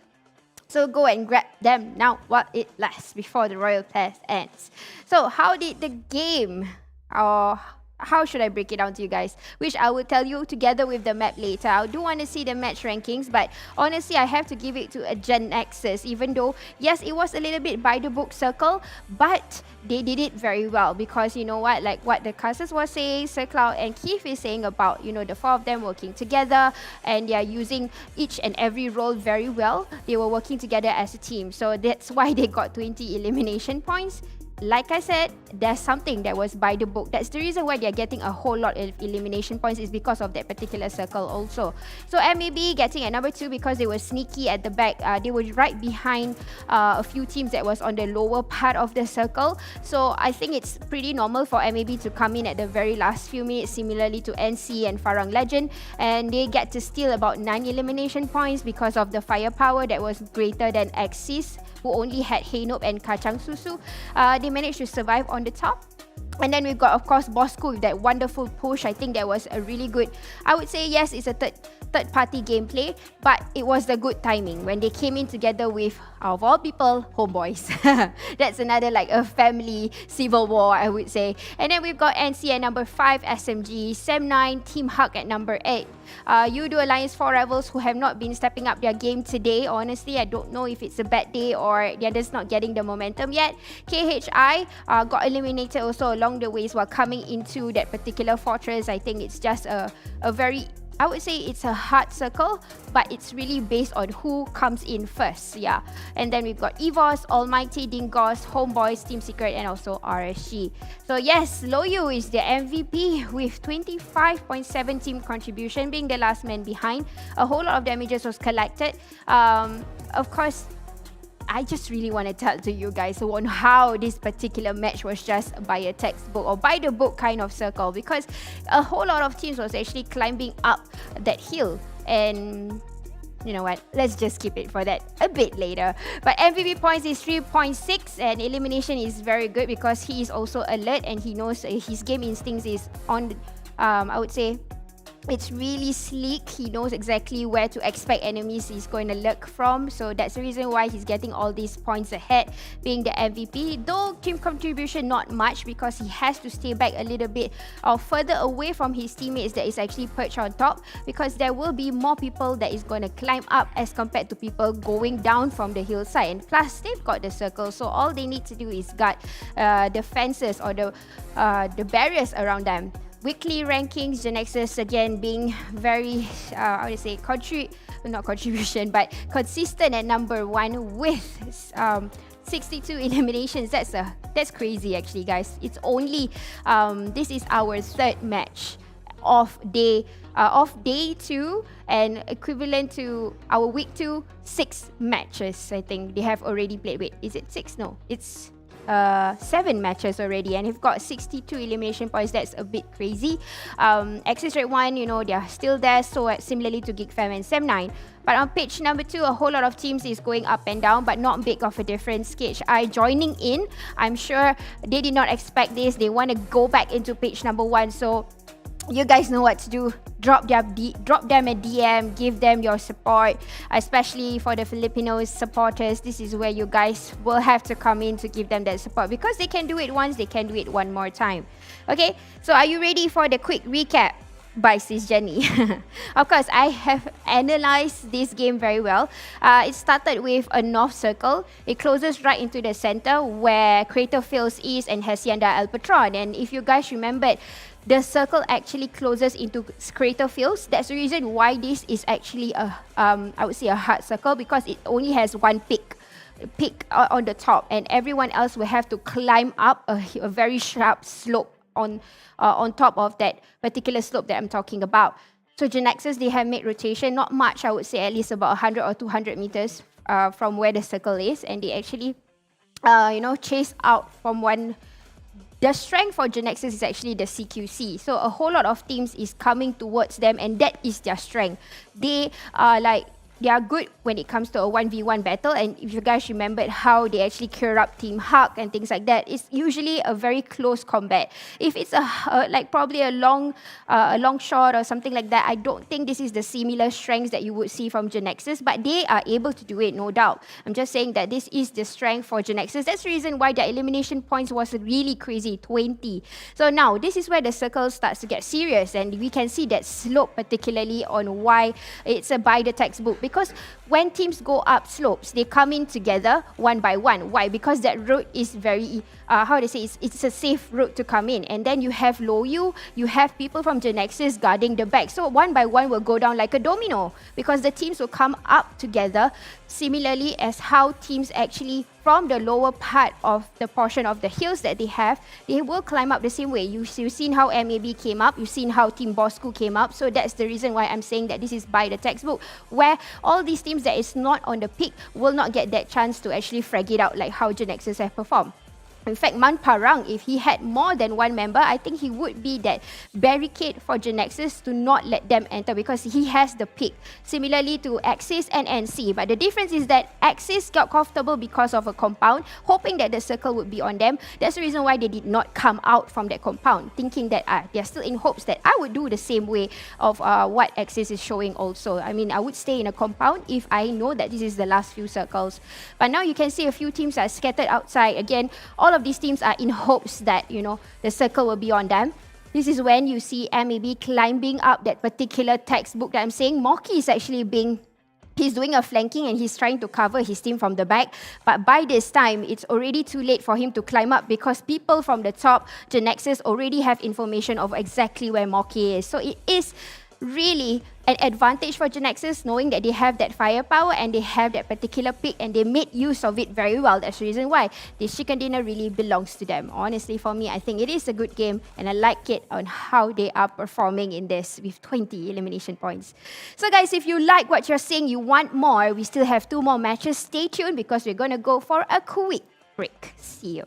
so go and grab them now while it lasts before the Royal Pass ends. So how did the game, or how should I break it down to you guys? Which I will tell you together with the map later. I do want to see the match rankings, but honestly, I have to give it to a GENEXUS, even though, yes, it was a little bit by the book circle, but they did it very well, because you know what, like what the casters was saying, Sir Cloud and Keith is saying about, you know, the four of them working together, and they are using each and every role very well. They were working together as a team, so that's why they got 20 elimination points. Like I said, there's something that was by the book. That's the reason why they're getting a whole lot of elimination points, is because of that particular circle also. So MAB getting at number 2 because they were sneaky at the back. They were right behind a few teams that was on the lower part of the circle. So I think it's pretty normal for MAB to come in at the very last few minutes, similarly to NSEA and Farang Lejund. And they get to steal about 9 elimination points because of the firepower that was greater than Axis, who only had Heinop and Kacang Susu. They managed to survive on the top. And then we've got, of course, Bosskur with that wonderful push. I think that was a really good, I would say, yes, it's a third party gameplay, but it was the good timing when they came in together with, of all people, Homebois. That's another like a family civil war, I would say. And then we've got NSEA at number 5, SMG, Sem9, Team Hug at number 8. Yoodo Alliance 4 Rivals, who have not been stepping up their game today. Honestly, I don't know if it's a bad day or they're just not getting the momentum yet. KHI got eliminated also along the ways while coming into that particular fortress. I think it's just a very, I would say it's a hard circle, but it's really based on who comes in first. Yeah. And then we've got EVOS, ALMGHTY, Dingoz, Homebois, Team Secret, and also RSG. So yes, Loyu is the MVP with 25.7 team contribution, being the last man behind. A whole lot of damages was collected. Of course, I just really want to tell to you guys on how this particular match was just by a textbook or by the book kind of circle, because a whole lot of teams was actually climbing up that hill. And you know what, let's just keep it for that a bit later. But MVP points is 3.6, and elimination is very good because he is also alert and he knows his game instincts is on, I would say, it's really sleek. He knows exactly where to expect enemies he's going to lurk from. So that's the reason why he's getting all these points ahead, being the MVP. Though team contribution not much, because he has to stay back a little bit or further away from his teammates that is actually perched on top, because there will be more people that is going to climb up as compared to people going down from the hillside. And plus, they've got the circle, so all they need to do is guard the fences or the barriers around them. Weekly rankings, GENEXUS again being very, I would say, not contribution, but consistent at number 1 with 62 eliminations. That's crazy actually, guys. It's only, this is our 3rd match of day 2, and equivalent to our week 2, 6 matches. I think they have already played. Wait, is it 6? No, it's 7 matches already, and they've got 62 elimination points. That's a bit crazy. Access rate 1, you know, they're still there, so similarly to Geek and Sem9. But on page number 2, a whole lot of teams is going up and down, but not big of a difference. KHI joining in. I'm sure they did not expect this. They want to go back into page number 1, so you guys know what to do. drop them a DM, give them your support, especially for the Filipino supporters. This is where you guys will have to come in to give them that support, because they can do it once, they can do it one more time. Okay, so are you ready for the quick recap by Sis Jenny? Of course, I have analysed this game very well. It started with a north circle. It closes right into the center where Crater Fields is and Hacienda El Patron. And if you guys remembered, the circle actually closes into Crater Fields. That's the reason why this is actually a, I would say a hard circle, because it only has one peak on the top, and everyone else will have to climb up a very sharp slope on top of that particular slope that I'm talking about. So GENEXUS, they have made rotation, not much, I would say at least about 100 or 200 meters from where the circle is, and they actually, chase out from one. The strength for GENEXUS is actually the CQC. So a whole lot of teams is coming towards them, and that is their strength. They are good when it comes to a 1v1 battle, and if you guys remembered how they actually clear up Team Huck and things like that, it's usually a very close combat. If it's probably a long shot or something like that, I don't think this is the similar strengths that you would see from GENEXUS, but they are able to do it, no doubt. I'm just saying that this is the strength for GENEXUS. That's the reason why the elimination points was really crazy, 20. So now, this is where the circle starts to get serious, and we can see that slope particularly on why it's a by the textbook. Because when teams go up slopes, they come in together one by one. Why? Because that route is very, it's a safe route to come in. And then you have Loyu, you have people from GENEXUS guarding the back. So one by one will go down like a domino, because the teams will come up together, similarly as how teams actually from the lower part of the portion of the hills that they have, they will climb up the same way. You've seen how MAB came up, you've seen how Team Bosskur came up, so that's the reason why I'm saying that this is by the textbook, where all these teams that is not on the peak will not get that chance to actually frag it out like how GENEXUS have performed. In fact, Farang, if he had more than one member, I think he would be that barricade for GENEXUS to not let them enter, because he has the pick. Similarly to Axis and NC. But the difference is that Axis got comfortable because of a compound, hoping that the circle would be on them. That's the reason why they did not come out from that compound, thinking that they're still in hopes that I would do the same way of what Axis is showing also. I mean, I would stay in a compound if I know that this is the last few circles. But now you can see a few teams are scattered outside. Again, all of these teams are in hopes that, the circle will be on them. This is when you see MAB climbing up that particular textbook that I'm saying. Moki is actually he's doing a flanking and he's trying to cover his team from the back. But by this time, it's already too late for him to climb up, because people from the top, GENEXUS, already have information of exactly where Moki is. So it is really an advantage for GENEXUS, knowing that they have that firepower and they have that particular pick, and they made use of it very well. That's the reason why this chicken dinner really belongs to them. Honestly, for me, I think it is a good game, and I like it on how they are performing in this with 20 elimination points. So guys, if you like what you're seeing, you want more, we still have 2 more matches. Stay tuned, because we're going to go for a quick break. See you.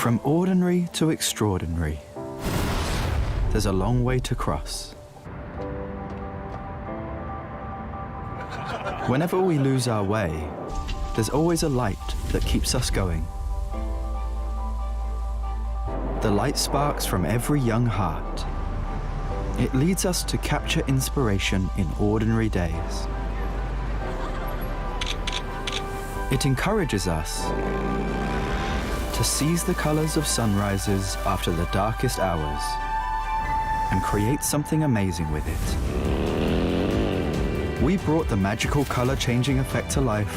From ordinary to extraordinary, there's a long way to cross. Whenever we lose our way, there's always a light that keeps us going. The light sparks from every young heart. It leads us to capture inspiration in ordinary days. It encourages us to seize the colors of sunrises after the darkest hours and create something amazing with it. We brought the magical color changing effect to life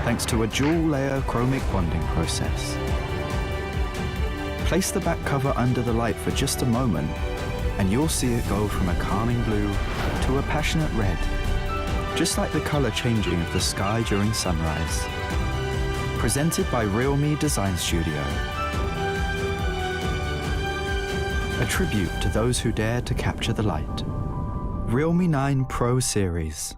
thanks to a dual layer chromic bonding process. Place the back cover under the light for just a moment and you'll see it go from a calming blue to a passionate red, just like the color changing of the sky during sunrise. Presented by RealMe Design Studio. A tribute to those who dare to capture the light. RealMe 9 Pro Series.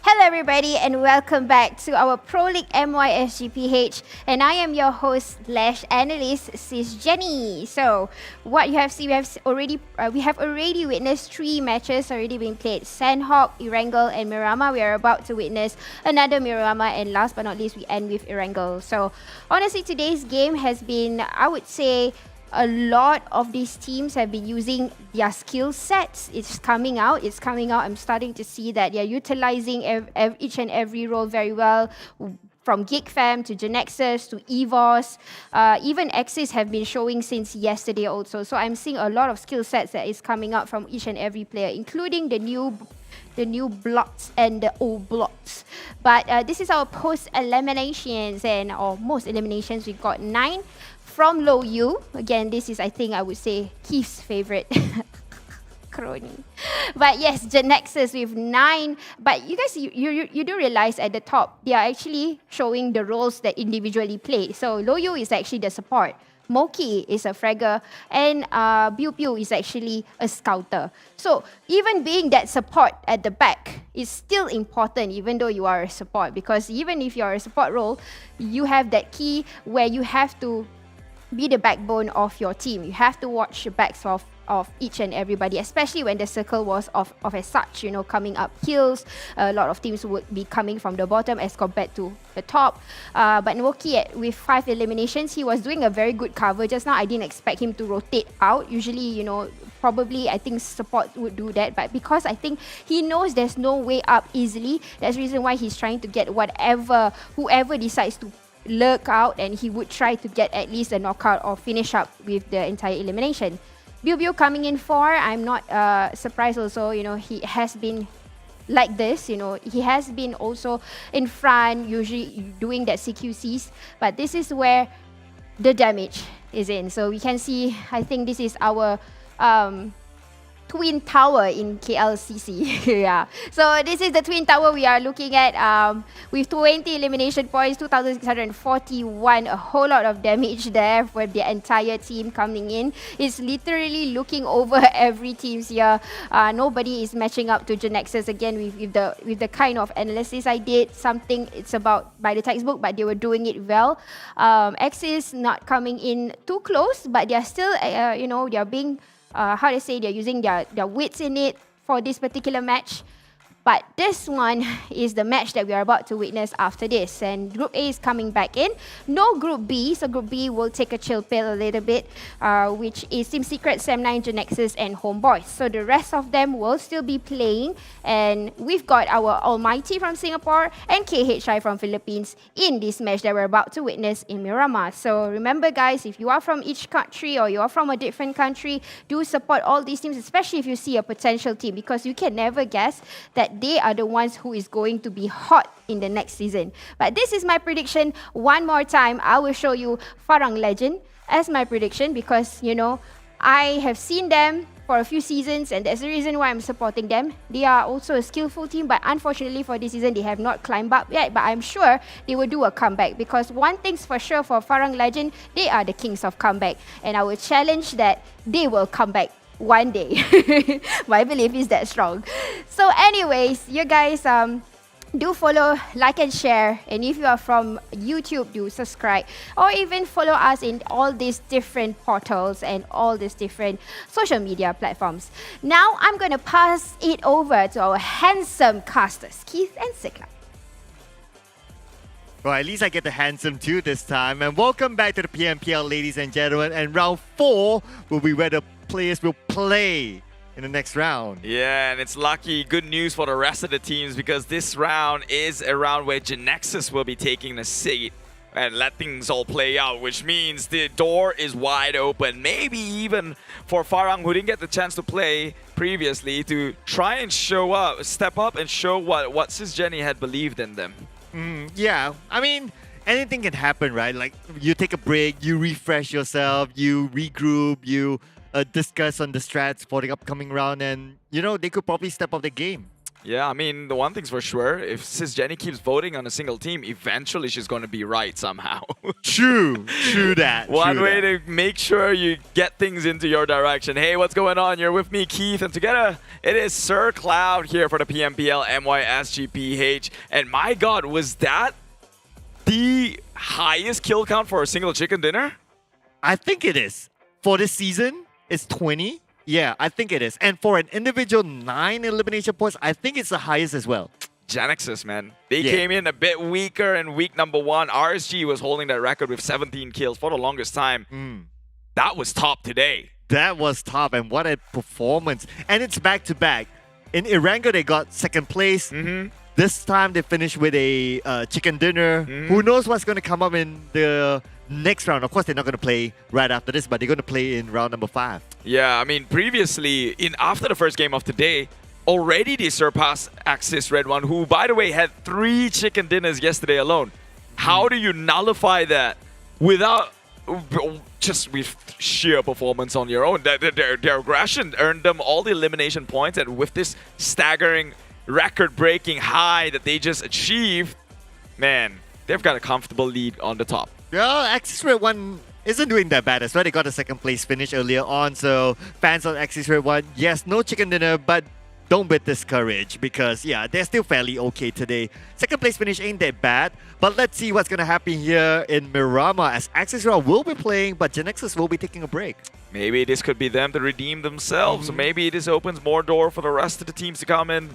Hello everybody and welcome back to our Pro League MYSGPH, and I am your host / analyst Sis Jenny. So what you have seen, we have already witnessed 3 matches already being played: Sandhawk, Erangel and Miramar. We are about to witness another Miramar, and last but not least we end with Erangel. So honestly, today's game has been, I would say, a lot of these teams have been using their skill sets. It's coming out. I'm starting to see that they're utilizing each and every role very well. From Geek Fam to GENEXUS to EVOS, even Axis have been showing since yesterday also. So I'm seeing a lot of skill sets that is coming out from each and every player, including the new blocks and the old blocks. But this is our post-eliminations, and most eliminations. We got 9 from Low U. Again, this is, I think, I would say, Keith's favorite crony. But yes, GENEXUS with 9. But you guys, you do realize at the top, they are actually showing the roles that individually play. So Low U is actually the support. Moki is a fragger, and Pew Pew is actually a scouter. So even being that support at the back is still important, even though you are a support, because even if you are a support role, you have that key where you have to be the backbone of your team. You have to watch the backs of each and everybody, especially when the circle was of as such, coming up kills. A lot of teams would be coming from the bottom as compared to the top. But Nwoki, with 5 eliminations, he was doing a very good cover. Just now, I didn't expect him to rotate out. Usually, probably I think support would do that. But because I think he knows there's no way up easily, that's the reason why he's trying to get whoever decides to lurk out, and he would try to get at least a knockout or finish up with the entire elimination. Biu coming in 4, I'm not surprised also, he has been like this, he has been also in front, usually doing that CQCs, but this is where the damage is in. So we can see, I think this is our twin tower in KLCC. Yeah. So this is the twin tower we are looking at with 20 elimination points, 2,641, a whole lot of damage there for the entire team coming in. It's literally looking over every teams here. Nobody is matching up to GENEXUS again with the kind of analysis I did. Something it's about by the textbook, but they were doing it well. Axis not coming in too close, but they're still, they're being they're using their wits in it for this particular match. But this one is the match that we are about to witness after this. And Group A is coming back in. No Group B, so Group B will take a chill pill a little bit, which is Team Secret, Sam9, GENEXUS, and Homebois. So the rest of them will still be playing. And we've got our ALMGHTY from Singapore and KHI from Philippines in this match that we're about to witness in Miramar. So remember guys, if you are from each country or you are from a different country, do support all these teams, especially if you see a potential team, because you can never guess that they are the ones who is going to be hot in the next season. But this is my prediction. One more time, I will show you Farang Lejund as my prediction, because, I have seen them for a few seasons, and that's the reason why I'm supporting them. They are also a skillful team, but unfortunately for this season, they have not climbed up yet. But I'm sure they will do a comeback, because one thing's for sure for Farang Lejund, they are the kings of comeback. And I will challenge that they will come back one day. My belief is that strong. So anyways, you guys, do follow, like and share. And if you are from YouTube, do subscribe. Or even follow us in all these different portals and all these different social media platforms. Now I'm going to pass it over to our handsome casters, Keith and Sikla. Well, at least I get the handsome too this time. And welcome back to the PMPL, ladies and gentlemen. And round 4 will be where the players will play in the next round. Yeah, and it's lucky, good news for the rest of the teams, because this round is a round where GENEXUS will be taking the seat and let things all play out, which means the door is wide open. Maybe even for Farang, who didn't get the chance to play previously, to try and show up, step up and show what SysGeni had believed in them. Yeah, I mean, anything can happen, right? Like, you take a break, you refresh yourself, you regroup, you discuss on the strats for the upcoming round, and, you know, they could probably step up the game. Yeah, I mean, the one thing's for sure, if SysGeni keeps voting on a single team, eventually she's going to be right somehow. True that. One way to make sure you get things into your direction. Hey, what's going on? You're with me, Keith, and together it is Sir Cloud here for the PMPL MYSGPH. And my god, was that the highest kill count for a single chicken dinner? I think it is. For this season, it's 20. Yeah, I think it is. And for an individual 9 elimination points, I think it's the highest as well. GENEXUS, man. They came in a bit weaker in week number 1. RSG was holding that record with 17 kills for the longest time. That was top today. That was top, and what a performance. And it's back-to-back. In Erangel, they got 2nd place. This time, they finished with a chicken dinner. Who knows what's going to come up in the next round? Of course, they're not going to play right after this, but they're going to play in round number 5. Yeah, I mean, previously, after the first game of today, already they surpassed Axis redONE, who, by the way, had 3 chicken dinners yesterday alone. How do you nullify that without just with sheer performance on your own? Their aggression earned them all the elimination points, and with this staggering record-breaking high that they just achieved, man, they've got a comfortable lead on the top. Yeah, Axis redONE isn't doing that bad as well. They got a 2nd place finish earlier on, so fans of Axis redONE, yes, no chicken dinner, but don't be discouraged because, yeah, they're still fairly okay today. 2nd place finish ain't that bad, but let's see what's going to happen here in Miramar as Axis redONE will be playing, but GENEXUS will be taking a break. Maybe this could be them to redeem themselves. Maybe this opens more door for the rest of the teams to come in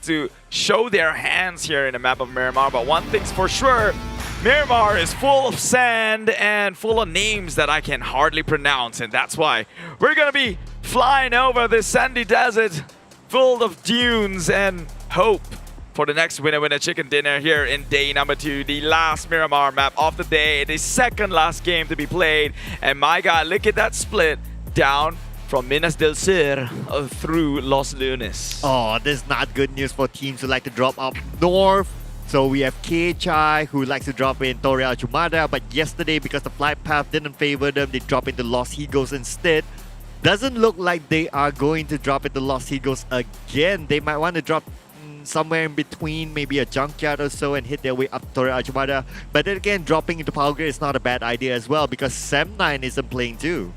to show their hands here in the map of Miramar. But one thing's for sure, Miramar is full of sand and full of names that I can hardly pronounce, and that's why we're gonna be flying over this sandy desert full of dunes and hope for the next winner chicken dinner here in day number 2, the last Miramar map of the day, the 2nd last game to be played. And my god, look at that split down from Minas del Sur through Los Lunes. Oh, this is not good news for teams who like to drop up north. So we have KHI who likes to drop in Torre Achumada, but yesterday, because the flight path didn't favor them, they drop into Los Higos instead. Doesn't look like they are going to drop into Los Higos again. They might want to drop somewhere in between, maybe a junkyard or so, and hit their way up Torre Achumada. But then again, dropping into Power Grid is not a bad idea as well, because Sem9 isn't playing too.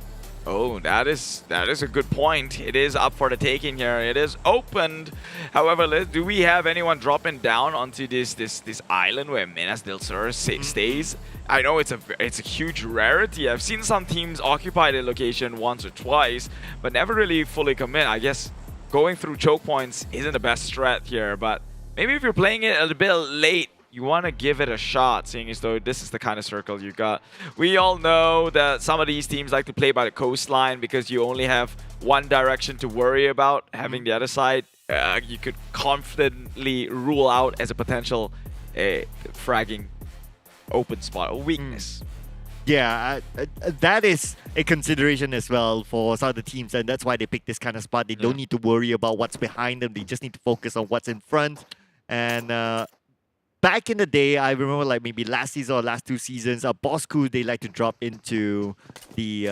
Oh, that is a good point. It is up for the taking here. It is opened. However, do we have anyone dropping down onto this island where Minas del Sur stays? I know it's a huge rarity. I've seen some teams occupy the location once or twice, but never really fully commit. I guess going through choke points isn't the best strat here, but maybe if you're playing it a little bit late, you want to give it a shot, seeing as though this is the kind of circle you got. We all know that some of these teams like to play by the coastline because you only have one direction to worry about. Having the other side, you could confidently rule out as a potential fragging open spot or weakness. Yeah, that is a consideration as well for some of the teams, and that's why they pick this kind of spot. They don't need to worry about what's behind them. They just need to focus on what's in front. And back in the day, I remember like maybe last season or last 2 seasons, Bosskur, they like to drop into the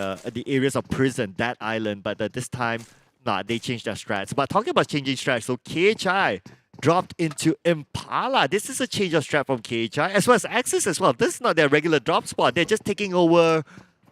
areas of prison, that island. But this time, nah, they changed their strats. But talking about changing strats, so KHI dropped into Impala. This is a change of strat from KHI, as well as Axis as well. This is not their regular drop spot. They're just taking over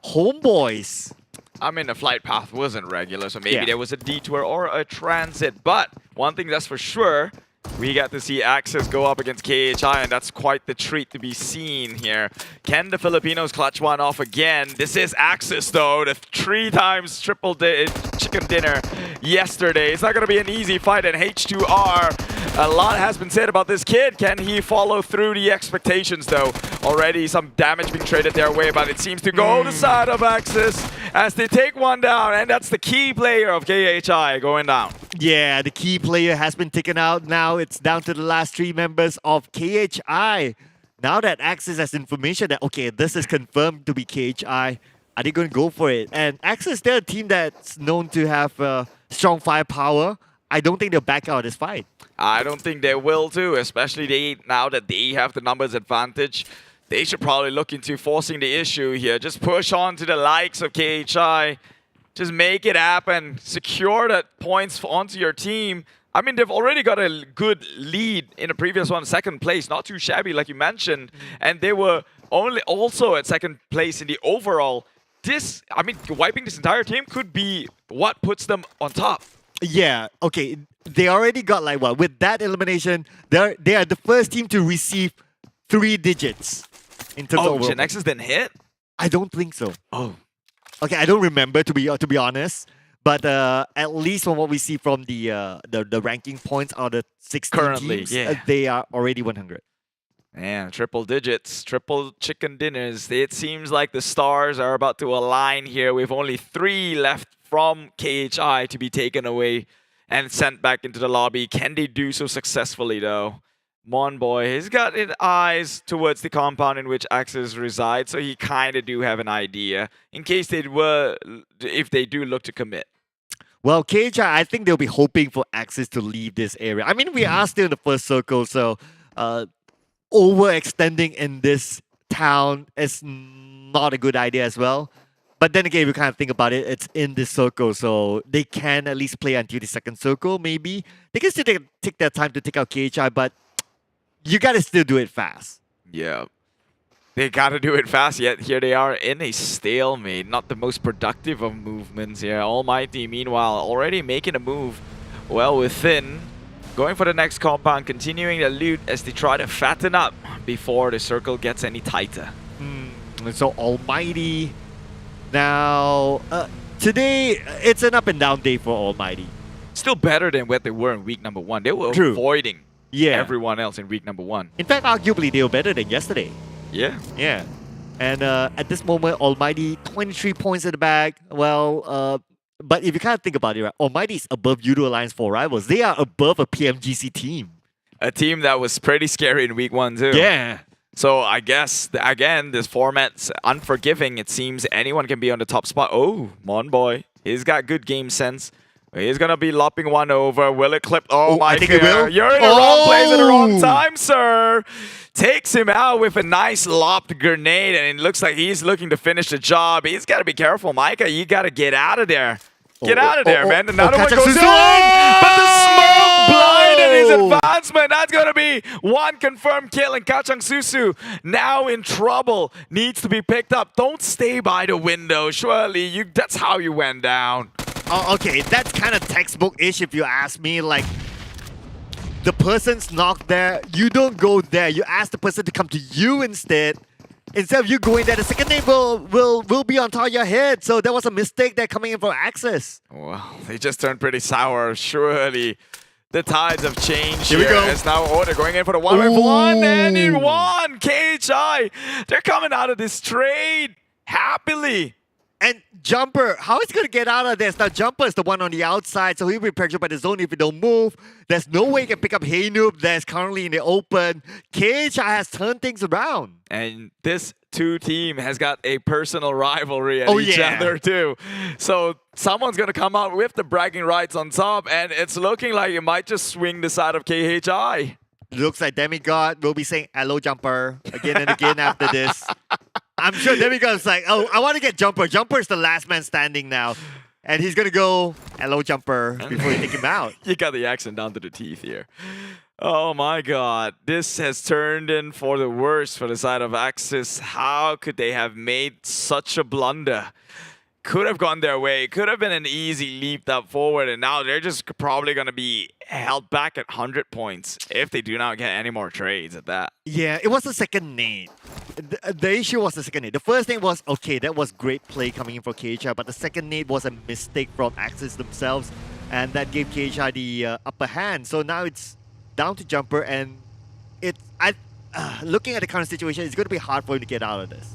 Homebois. I mean, the flight path wasn't regular, so maybe there was a detour or a transit. But one thing that's for sure, we got to see ALMGHTY go up against KHI, and that's quite the treat to be seen here. Can the Filipinos clutch one off again? This is ALMGHTY though, the 3 times triple chicken dinner yesterday. It's not going to be an easy fight, and H2R, a lot has been said about this kid. Can he follow through the expectations though? Already some damage being traded their way, but it seems to go the side of ALMGHTY as they take one down, and that's the key player of KHI going down. Yeah, the key player has been taken out. Now it's down to the last 3 members of KHI. Now that ALMGHTY has information that, okay, this is confirmed to be KHI, are they going to go for it? And ALMGHTY, they're a team that's known to have strong firepower. I don't think they'll back out of this fight. I don't think they will too, especially now that they have the numbers advantage. They should probably look into forcing the issue here. Just push on to the likes of KHI. Just make it happen. Secure that points onto your team. I mean, they've already got a good lead in the previous one, 2nd place. Not too shabby, like you mentioned. And they were also at 2nd place in the overall. This, I mean, wiping this entire team could be what puts them on top. Yeah, okay. They already got like what? With that elimination, they are the first team to receive 3 digits in terms of overall. GENEXUS didn't hit? I don't think so. Oh. Okay, I don't remember to be honest. But at least from what we see from the ranking points out of 16 currently, teams, yeah. They are already 100. Man, triple digits, triple chicken dinners. It seems like the stars are about to align here with only 3 left from KHI to be taken away and sent back into the lobby. Can they do so successfully though? Homebois, he's got his eyes towards the compound in which ALMGHTY resides, so he kind of do have an idea in case if they do look to commit. Well, KHI, I think they'll be hoping for ALMGHTY to leave this area. I mean, we are still in the first circle, so overextending in this town is not a good idea as well. But then again, if you kind of think about it, it's in this circle, so they can at least play until the 2nd circle, maybe. They can still take their time to take out KHI, but you gotta still do it fast. Yeah. They gotta do it fast, yet here they are in a stalemate. Not the most productive of movements here. ALMGHTY, meanwhile, already making a move well within. Going for the next compound, continuing the loot as they try to fatten up before the circle gets any tighter. So ALMGHTY. Now, today, it's an up and down day for ALMGHTY. Still better than what they were in week number 1. They were avoiding everyone else in week number 1. In fact, arguably, they were better than yesterday. Yeah. Yeah. And at this moment, ALMGHTY, 23 points in the bag. Well, but if you kind of think about it, right, ALMGHTY is above Yoodo Alliance 4 rivals. They are above a PMGC team. A team that was pretty scary in week 1 too. Yeah. So I guess, again, this format's unforgiving. It seems anyone can be on the top spot. Oh, Homebois. He's got good game sense. He's going to be lopping one over. Will it clip? Oh my God. You're in the wrong place at the wrong time, sir. Takes him out with a nice lopped grenade, and it looks like he's looking to finish the job. He's got to be careful, Micah. You got to get out of there. Get out of there, man. Another one goes in, but the smoke blinded his advancement. That's going to be one confirmed kill, and Kachang Susu now in trouble. Needs to be picked up. Don't stay by the window. Surely, that's how you went down. Oh, okay, that's kind of textbook-ish if you ask me. Like, the person's knocked there, you don't go there. You ask the person to come to you instead. Instead of you going there, the second name will be on top of your head. So that was a mistake there coming in from Access. Well, they just turned pretty sour. Surely the tides have changed here. We go. It's now they're going in for the 1v1, and it won. KHI, they're coming out of this trade happily. And Jumper, how is he going to get out of this? Now, Jumper is the one on the outside, so he'll be pressured by the zone if he don't move. There's no way he can pick up Hey Noob that's currently in the open. KHI has turned things around. And this two team has got a personal rivalry at each other too. So someone's going to come out with the bragging rights on top, and it's looking like it might just swing the side of KHI. Looks like Demigod will be saying, hello, Jumper, again and again after this. I'm sure Demigod's like, oh, I want to get Jumper. Jumper is the last man standing now. And he's going to go, hello, Jumper, before you take him out. You got the accent down to the teeth here. Oh my God. This has turned in for the worst for the side of Axis. How could they have made such a blunder? could have gone their way. Could have been an easy leap up forward, and now they're just probably going to be held back at 100 points if they do not get any more trades at that. Yeah, it was the second nade. The issue was the second nade. The first nade was, okay, that was great play coming in for KHI, but the second nade was a mistake from Axis themselves, and that gave KHI the upper hand. So now it's down to Jumper, and looking at the current situation, it's going to be hard for him to get out of this.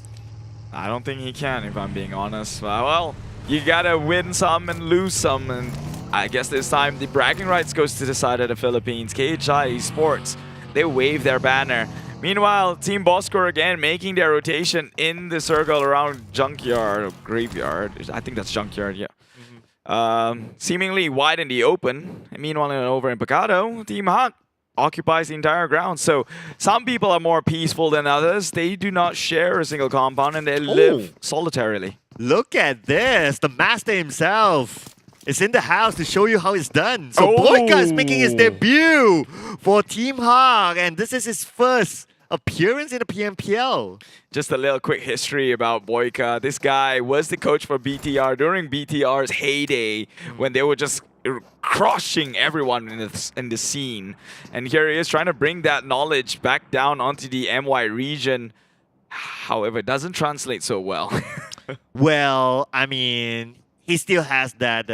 I don't think he can, if I'm being honest. Well, you gotta win some and lose some, and I guess this time the bragging rights goes to the side of the Philippines. KHI Esports, they wave their banner. Meanwhile, Team Bosskur again making their rotation in the circle around Junkyard, or Graveyard. I think that's Junkyard, yeah. Seemingly wide in the open. And meanwhile, over in Picado, Team Hunt occupies the entire ground. So some people are more peaceful than others. They do not share a single compound and they live solitarily. Look at this. The master himself is in the house to show you how it's done. So Boyka is making his debut for Team Hawk, and this is his first appearance in the PMPL. Just a little quick history about Boyka. This guy was the coach for BTR during BTR's heyday when they were just crushing everyone in the scene. And here he is trying to bring that knowledge back down onto the MY region. However, it doesn't translate so well. Well, I mean, he still has that,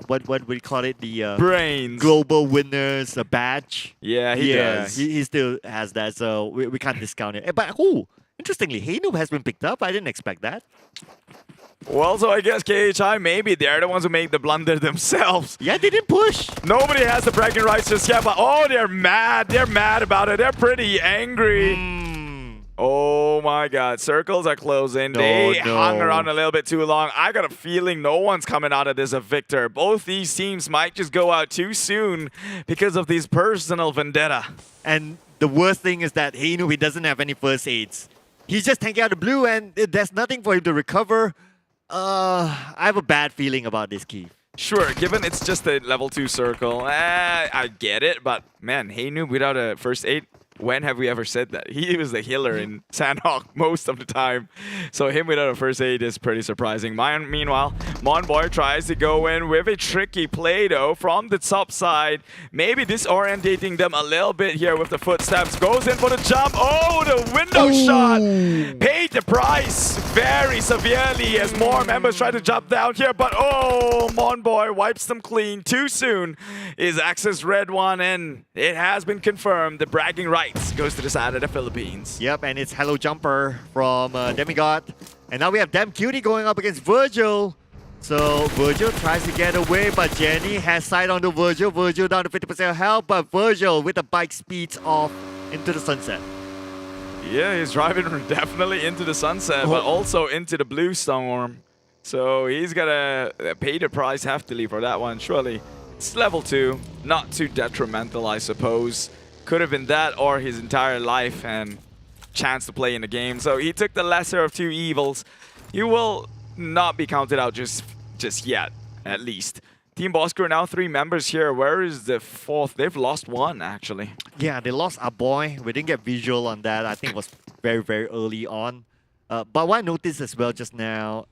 what would we call it? The brains. Global winners badge. Yeah, he does. He still has that, so we can't discount it. But, interestingly, Heynoob has been picked up. I didn't expect that. Well, so I guess KHI, maybe they're the ones who made the blunder themselves. Yeah, they didn't push. Nobody has the bragging rights just yet, but they're mad. They're mad about it. They're pretty angry. Oh my god, circles are closing. They hung around a little bit too long. I got a feeling no one's coming out of this a victor. Both these teams might just go out too soon because of this personal vendetta. And the worst thing is that Heynoob, he doesn't have any first aids. He's just tanking out the blue and there's nothing for him to recover. I have a bad feeling about this, Keith. Sure, given it's just a level 2 circle, I get it, but man, Heynoob without a first aid, when have we ever said that? He was the healer in Sandhawk most of the time. So him without a first aid is pretty surprising. Meanwhile, Homebois tries to go in with a tricky play though from the top side. Maybe disorientating them a little bit here with the footsteps. Goes in for the jump. Oh, the window shot! Paid the price very severely as more members try to jump down here. But Homebois wipes them clean too soon. Is Axis red one, and it has been confirmed. The bragging rights goes to the side of the Philippines. Yep, and it's Hello Jumper from Demigod. And now we have Damn Cutie going up against Virgil. So Virgil tries to get away, but Jenny has sight on the Virgil. Virgil down to 50% health, but Virgil with the bike speeds off into the sunset. Yeah, he's driving definitely into the sunset, but also into the blue storm. So he's gonna pay the price heftily for that one, surely. It's level 2, not too detrimental, I suppose. Could have been that or his entire life and chance to play in the game. So he took the lesser of two evils. He will not be counted out just yet, at least. Team Bosskur now 3 members here. Where is the 4th? They've lost 1, actually. Yeah, they lost our boy. We didn't get visual on that. I think it was very, very early on. But what I noticed as well just now,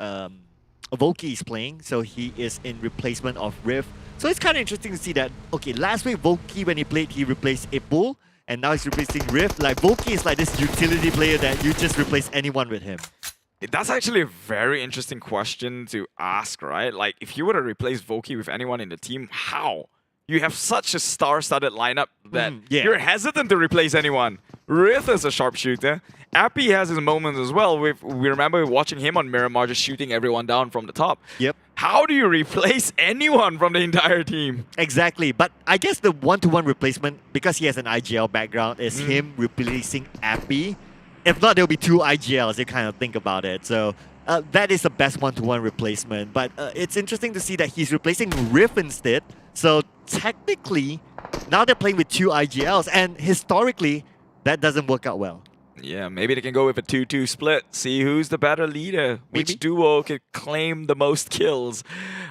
Volky is playing, so he is in replacement of Riff. So it's kind of interesting to see that, okay, last week Volky, when he played, he replaced Ipul, and now he's replacing Riff. Like, Volky is like this utility player that you just replace anyone with him. That's actually a very interesting question to ask, right? Like, if you were to replace Volky with anyone in the team, how? You have such a star-studded lineup that you're hesitant to replace anyone. Riff is a sharpshooter. Appy has his moments as well. We remember watching him on Miramar just shooting everyone down from the top. Yep. How do you replace anyone from the entire team? Exactly. But I guess the one-to-one replacement, because he has an IGL background, is him replacing Appy. If not, there'll be 2 IGLs, you kind of think about it. So that is the best one-to-one replacement. But it's interesting to see that he's replacing Riff instead. So technically, now they're playing with 2 IGLs. And historically, that doesn't work out well. Yeah, maybe they can go with a 2-2 split. See who's the better leader. Which duo could claim the most kills.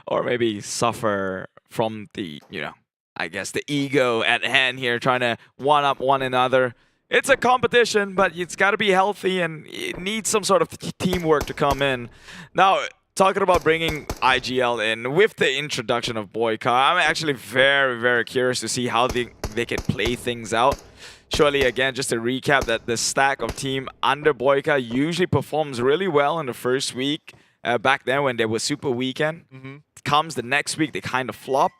Or maybe suffer from the, I guess the ego at hand here, trying to one-up one another. It's a competition, but it's got to be healthy and it needs some sort of teamwork to come in. Now, talking about bringing IGL in with the introduction of Boyka, I'm actually very, very curious to see how they can play things out. Surely, again, just to recap that the stack of team under Boyka usually performs really well in the first week. Back then when there was Super Weekend. Comes the next week, they kind of flop.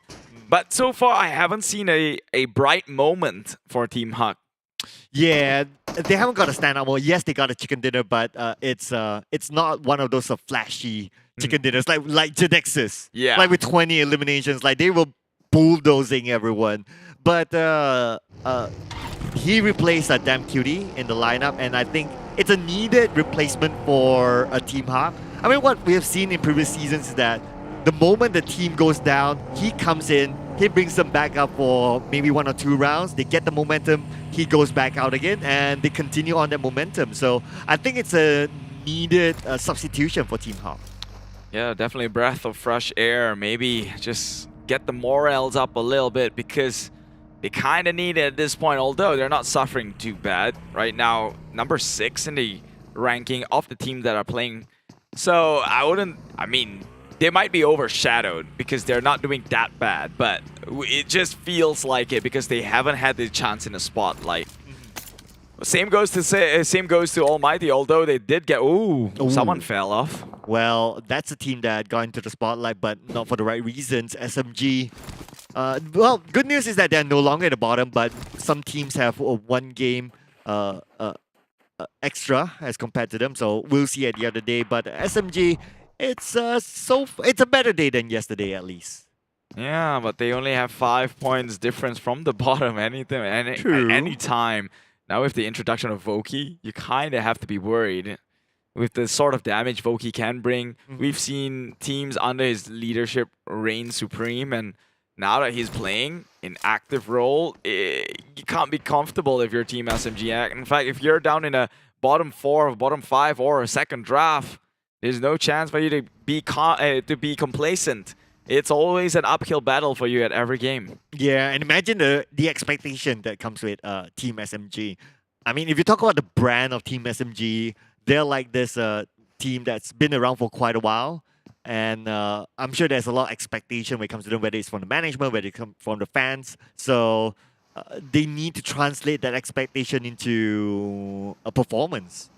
But so far, I haven't seen a bright moment for Team Huck. Yeah, they haven't got a standout moment. Yes, they got a chicken dinner, but it's not one of those flashy chicken dinners like GENEXUS. Yeah. Like with 20 eliminations, like they were bulldozing everyone. But he replaced Damn Cutie in the lineup, and I think it's a needed replacement for a Team Huck. I mean, what we have seen in previous seasons is that the moment the team goes down, he comes in, he brings them back up for maybe 1 or 2 rounds. They get the momentum, he goes back out again, and they continue on that momentum. So I think it's a needed substitution for Team Huck. Yeah, definitely a breath of fresh air. Maybe just get the morals up a little bit because they kind of need it at this point, although they're not suffering too bad. Right now, number 6 in the ranking of the teams that are playing. So I mean, they might be overshadowed because they're not doing that bad, but it just feels like it because they haven't had the chance in the spotlight. Same goes to ALMGHTY, although they did get someone fell off. Well, that's a team that got into the spotlight, but not for the right reasons. SMG. Well, good news is that they're no longer at the bottom, but some teams have one game extra as compared to them, so we'll see at the other day. But SMG, it's a better day than yesterday at least. Yeah, but they only have 5 points difference from the bottom at any time. Now with the introduction of Voki, you kind of have to be worried. With the sort of damage Voki can bring, we've seen teams under his leadership reign supreme, and now that he's playing in active role, you can't be comfortable if you're Team SMG. In fact, if you're down in a bottom 4, bottom 5, or a second draft, there's no chance for you to be complacent. It's always an uphill battle for you at every game. Yeah, and imagine the expectation that comes with Team SMG. I mean, if you talk about the brand of Team SMG, they're like this team that's been around for quite a while. And I'm sure there's a lot of expectation when it comes to them, whether it's from the management, whether it comes from the fans. So they need to translate that expectation into a performance.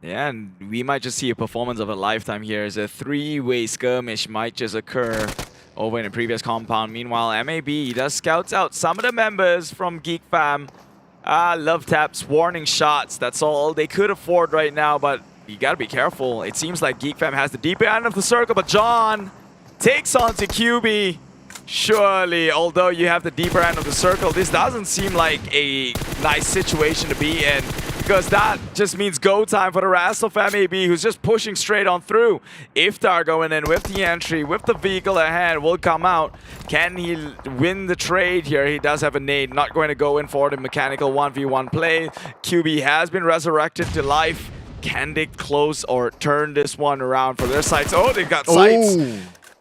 Yeah, and we might just see a performance of a lifetime here as a 3-way skirmish might just occur over in the previous compound. Meanwhile, MAB does scouts out some of the members from Geek Fam. Love taps, warning shots. That's all they could afford right now, but you gotta be careful. It seems like Geek Fam has the deep end of the circle, but John takes on to QB. Surely, although you have the deeper end of the circle, this doesn't seem like a nice situation to be in, because that just means go time for the rest of MAB, who's just pushing straight on through. Iftar going in with the entry, with the vehicle ahead, will come out. Can he win the trade here? He does have a nade, not going to go in for the mechanical 1v1 play. QB has been resurrected to life. Can they close or turn this one around for their sights? Oh, they've got sights.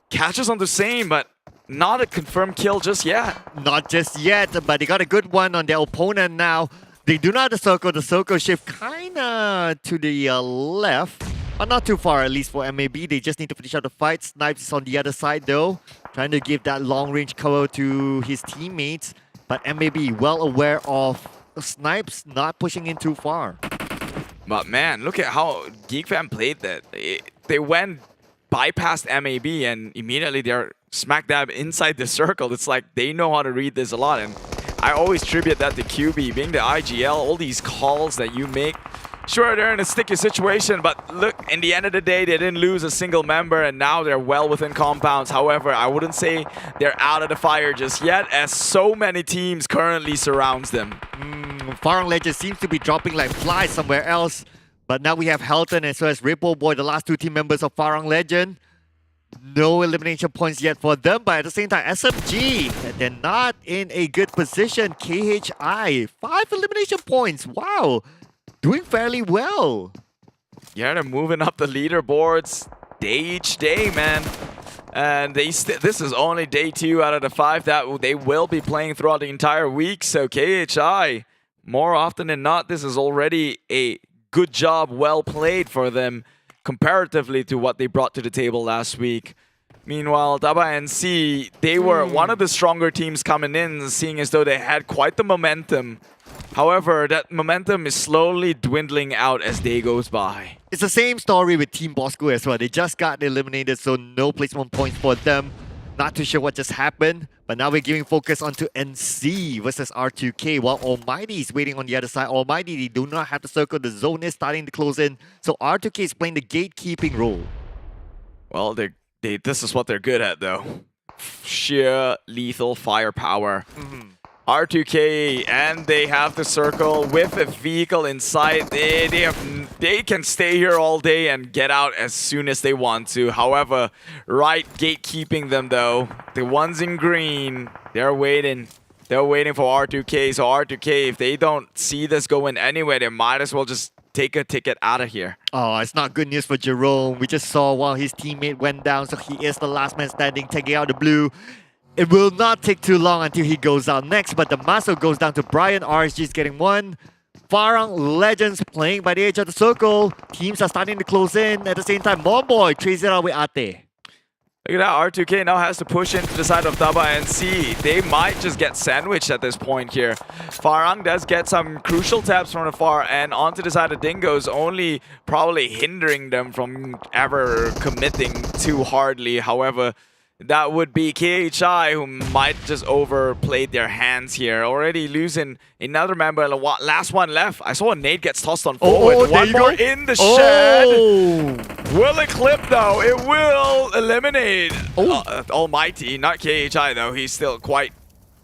Catches on the same, but not a confirmed kill just yet. Not just yet, but they got a good one on their opponent now. They do not have the circle shift kinda to the left. But not too far, at least for MAB. They just need to finish out the fight. Snipes is on the other side though, trying to give that long range cover to his teammates. But MAB well aware of Snipes not pushing in too far. But man, look at how Geek Fam played that. They went bypassed MAB and immediately they're smack dab inside the circle. It's like they know how to read this a lot, and I always tribute that to QB, being the IGL, all these calls that you make. Sure, they're in a sticky situation, but look, in the end of the day, they didn't lose a single member, and now they're well within compounds. However, I wouldn't say they're out of the fire just yet, as so many teams currently surrounds them. Farang Lejund seems to be dropping like flies somewhere else, but now we have Helton as well as Boy, the last 2 team members of Farang Lejund. No elimination points yet for them, but at the same time, SMG, they're not in a good position. KHI, 5 elimination points. Wow, doing fairly well. Yeah, they're moving up the leaderboards each day, man. And this is only day 2 out of the 5 that they will be playing throughout the entire week. So KHI, more often than not, this is already a good job, well played for them. comparatively to what they brought to the table last week. Meanwhile, TABAH and NSEA, they were one of the stronger teams coming in, seeing as though they had quite the momentum. However, that momentum is slowly dwindling out as day goes by. It's the same story with Team Bosskur as well. They just got eliminated, so no placement points for them. Not too sure what just happened, but now we're giving focus onto NSEA versus R2K, while ALMGHTY is waiting on the other side. ALMGHTY, they do not have to circle. The zone is starting to close in, so R2K is playing the gatekeeping role. Well, this is what they're good at, though. Sheer lethal firepower. R2K, and they have the circle with a vehicle inside. They can stay here all day and get out as soon as they want to. However, right gatekeeping them though. The ones in green, they're waiting. They're waiting for R2K. So R2K, if they don't see this going anywhere, they might as well just take a ticket out of here. Oh, it's not good news for Jerome. We just saw while his teammate went down, so he is the last man standing, taking out the blue. It will not take too long until he goes out next, but the muscle goes down to Brian. RSG is getting one. Farang Legends playing by the edge of the circle. Teams are starting to close in. At the same time, Homebois trades it out with Ate. Look at that, R2K now has to push into the side of TABAH and NSEA. They might just get sandwiched at this point here. Farang does get some crucial taps from afar and onto the side of Dingoz, only probably hindering them from ever committing too hardly. However, that would be KHI, who might just overplayed their hands here. Already losing another member. Last one left. I saw a nade gets tossed on forward. One more in the shed. Will it clip though? It will eliminate ALMGHTY, not KHI though. He's still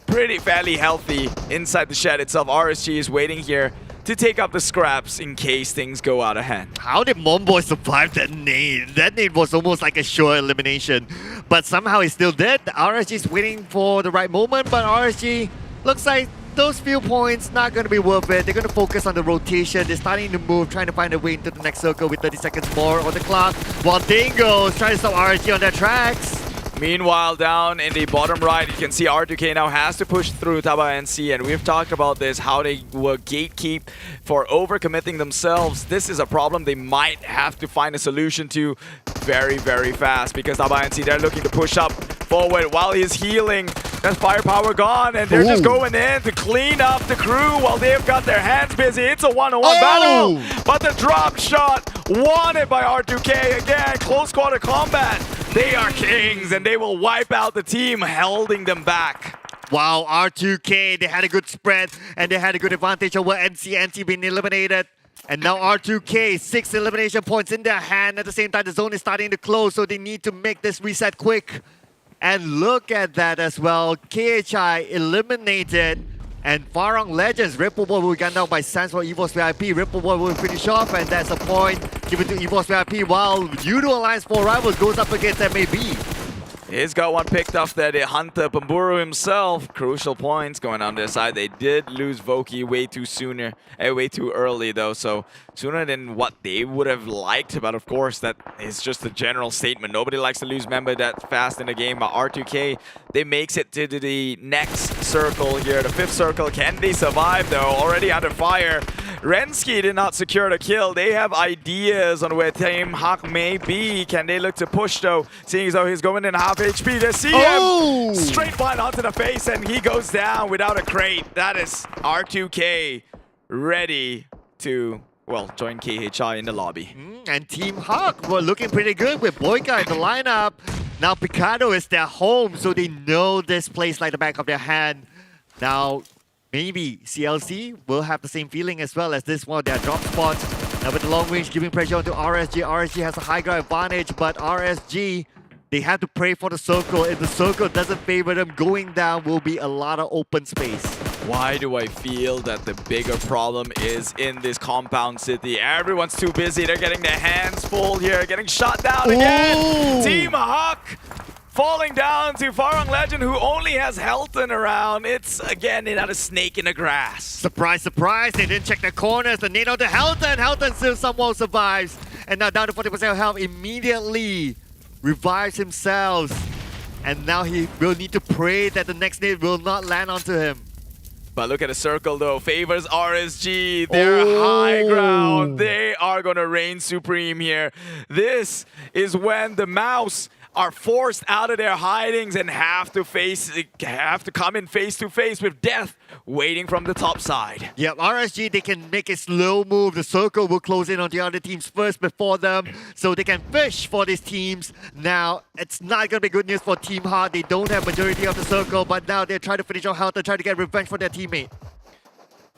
fairly healthy inside the shed itself. RSG is waiting here to take up the scraps in case things go out of hand. How did Homebois survive that nade? That nade was almost like a sure elimination, but somehow he's still dead. RSG is waiting for the right moment, but RSG looks like those few points not going to be worth it. They're going to focus on the rotation. They're starting to move, trying to find a way into the next circle with 30 seconds more on the clock, while Dingoz trying to stop RSG on their tracks. Meanwhile, down in the bottom right, you can see R2K now has to push through TABAH and NSEA, and we've talked about this, how they were gatekeep for overcommitting themselves. This is a problem they might have to find a solution to very, very fast, because TABAH and NSEA, they're looking to push up forward while he's healing. That's firepower gone, and they're just going in to clean up the crew while they've got their hands busy. It's a one-on-one battle, but the drop shot wanted by R2K. Again, close quarter combat. They are kings, and they will wipe out the team holding them back. Wow, R2K, they had a good spread, and they had a good advantage over NSEA. NSEA being eliminated. And now R2K, 6 elimination points in their hand. At the same time, the zone is starting to close, so they need to make this reset quick. And look at that as well. KHI eliminated. And Farang Legends, Rippleboy will be gunned down by Sans for EVOS VIP. Rippleboy will finish off, and that's a point given to EVOS VIP, while Yoodo Alliance 4 Rivals goes up against MAB. He's got one picked off there, the Hunter Pamburu himself. Crucial points going on their side. They did lose Voki way too early though, so sooner than what they would have liked. But of course, that is just a general statement. Nobody likes to lose member that fast in a game. But R2K, they makes it to the next circle here, the 5th circle. Can they survive though? Already under fire. Rensky did not secure the kill. They have ideas on where Team Hawk may be. Can they look to push though? Seeing as though he's going in half HP. They see him! Straight one onto the face, and he goes down without a crate. That is R2K ready to, well, join KHI in the lobby. And Team Hawk were looking pretty good with Boyka in the lineup. Now Picado is their home, so they know this place like the back of their hand. Now, maybe CLC will have the same feeling as well, as this one of their drop spots. Now with the long range giving pressure onto RSG. RSG has a high ground advantage, but RSG, they have to pray for the circle. If the circle doesn't favor them, going down will be a lot of open space. Why do I feel that the bigger problem is in this compound city? Everyone's too busy. They're getting their hands full here, getting shot down again. Team Hawk falling down to Farang Legend, who only has Helton around. It's, again, another snake in the grass. Surprise, surprise. They didn't check the corners. The nade on to Helton. Helton still somehow survives. And now down to 40% health immediately. Revives himself, and now he will need to pray that the next nade will not land onto him. But look at the circle though, favors RSG. They're high ground. They are gonna reign supreme here. This is when the mouse are forced out of their hidings and have to come in face to face with death waiting from the top side. Yep, RSG, they can make a slow move. The circle will close in on the other teams first before them, so they can fish for these teams. Now, it's not going to be good news for Team Hard. They don't have majority of the circle, but now they're trying to finish off health and try to get revenge for their teammate.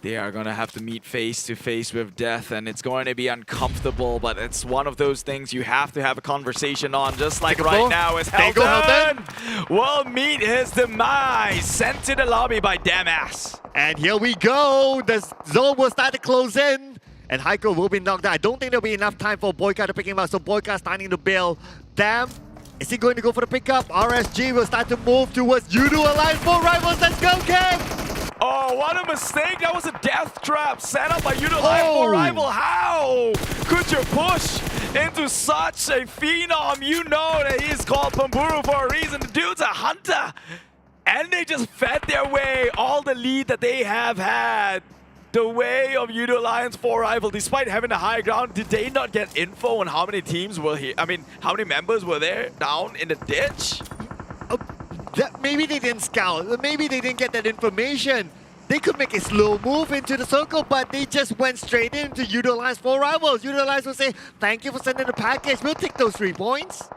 They are going to have to meet face to face with death, and it's going to be uncomfortable, but it's one of those things you have to have a conversation on, just like right now as Helton will meet his demise, sent to the lobby by Damas. And here we go. The zone will start to close in, and Heiko will be knocked out. I don't think there'll be enough time for Boyka to pick him up, so Boyka starting to bail. Damn. Is he going to go for the pickup? RSG will start to move towards Yoodo Alliance 4 Rivals. Let's go, Kev! Oh, what a mistake. That was a death trap set up by Yoodo Alliance 4 Rival. How could you push into such a phenom? You know that he's called Pamburu for a reason. The dude's a hunter. And they just fed their way all the lead that they have had. The way of Yoodo Alliance 4 Rival, despite having the high ground, did they not get info on how many teams were here? I mean, how many members were there down in the ditch? Maybe they didn't scout. Maybe they didn't get that information. They could make a slow move into the circle, but they just went straight into Yoodo Alliance 4 Rivals. Yoodo Alliance will say, thank you for sending the package. We'll take those 3 points.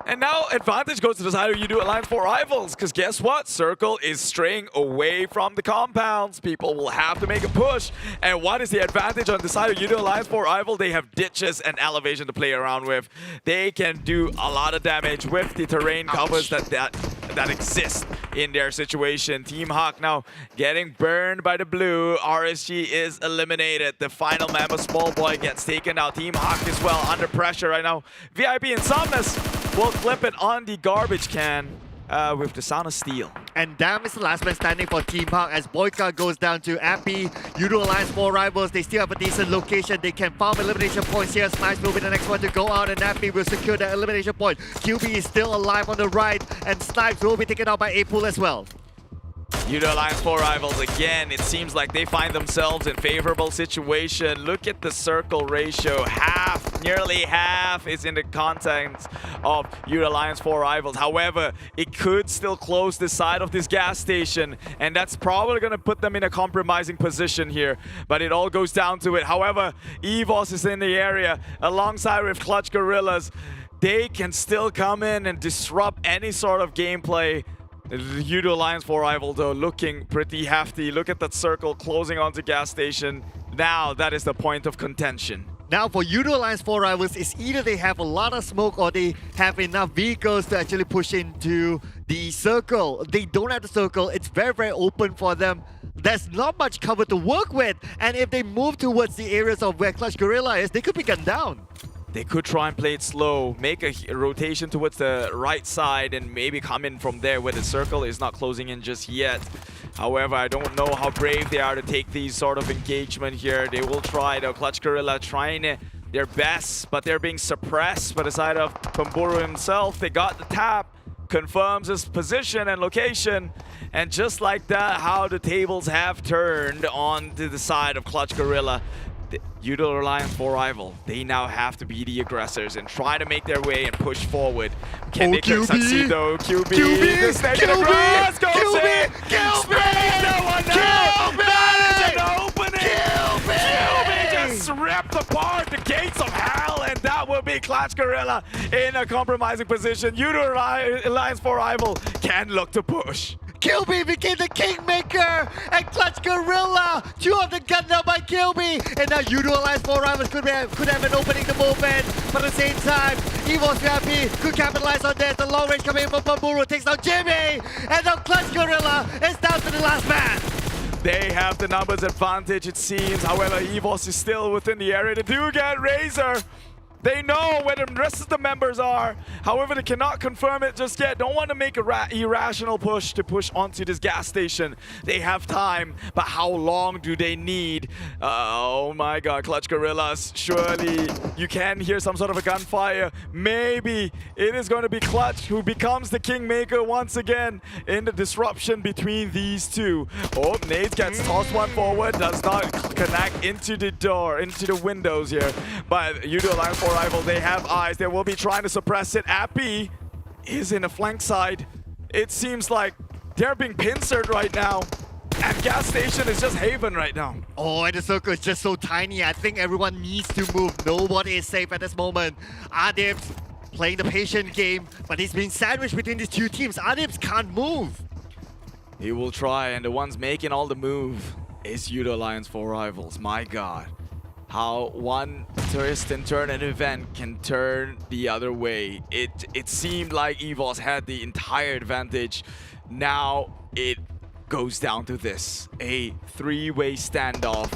And now advantage goes to the side of Yoodo Alliance 4 Rivals, because guess what? Circle is straying away from the compounds. People will have to make a push. And what is the advantage on the side of Yoodo Alliance 4 Rival? They have ditches and elevation to play around with. They can do a lot of damage with the terrain covers that exist in their situation. Team Hawk now getting burned by the blue. RSG is eliminated. The final member, Small Boy, gets taken out. Team Hawk as well under pressure right now. VIP Insomnus will flip it on the garbage can with the Sound of Steel. And Dam is the last man standing for Team Hawk as Boyka goes down to Appy. Yoodo Alliance 4 Rivals, they still have a decent location. They can farm elimination points here. Snipes will be the next one to go out, and Appy will secure the elimination point. QB is still alive on the right, and Snipes will be taken out by A-Pool as well. Yoodo Alliance 4 Rivals again, it seems like they find themselves in favorable situation. Look at the circle ratio. Nearly half is in the context of Yoodo Alliance 4 Rivals. However, it could still close the side of this gas station, and that's probably going to put them in a compromising position here. But it all goes down to it. However, EVOS is in the area alongside with Clutch Guerillas. They can still come in and disrupt any sort of gameplay. Yoodo Alliance 4 Rival though looking pretty hefty. Look at that circle closing onto gas station. Now that is the point of contention. Now for Yoodo Alliance 4 Rivals, it's either they have a lot of smoke or they have enough vehicles to actually push into the circle. They don't have the circle. It's very, very open for them. There's not much cover to work with. And if they move towards the areas of where Clutch Guerilla is, they could be gunned down. They could try and play it slow, make a rotation towards the right side and maybe come in from there where the circle is not closing in just yet. However, I don't know how brave they are to take these sort of engagement here. They will try though. Clutch Guerilla trying their best, but they're being suppressed by the side of Pamburu himself. They got the tap, confirms his position and location. And just like that, how the tables have turned onto the side of Clutch Guerilla. Yoodo Alliance 4 Rival, they now have to be the aggressors and try to make their way and push forward. Can they succeed though? QB! The snake in the grass goes in! Sprays that one out! That is an opening! QB just ripped apart the gates of hell, and that will be Clutch Guerilla in a compromising position. Yoodo Alliance 4 Rival can look to push. Kilby became the kingmaker, and Clutch Guerilla, 2 of the gun now by Kilby, and now Yoodo Alliance 4 Rivals could have an opening to move in, but at the same time, EVOS VIP could capitalize on this. The long range coming in from Pamburu takes down Jimmy, and now Clutch Guerilla is down to the last man. They have the numbers advantage, it seems. However, EVOS is still within the area. They do get Razor. They know where the rest of the members are. However, they cannot confirm it just yet. Don't want to make a irrational push to push onto this gas station. They have time, but how long do they need? Oh my god, Clutch Guerillas. Surely you can hear some sort of a gunfire. Maybe it is going to be Clutch who becomes the kingmaker once again in the disruption between these two. Oh, Nate gets tossed one forward. Does not connect into the door, into the windows here. But Yoodo Alliance for Rival, they have eyes. They will be trying to suppress it. Appy is in the flank side. It seems like they're being pincered right now. And gas station is just haven right now. Oh, and the circle is just so tiny. I think everyone needs to move. Nobody is safe at this moment. Adibs playing the patient game, but he's being sandwiched between these two teams. Adibs can't move. He will try, and the ones making all the move is Yoodo Alliance for Rivals. My god. How one twist and turn an event can turn the other way. It seemed like EVOS had the entire advantage. Now it goes down to this. A three-way standoff.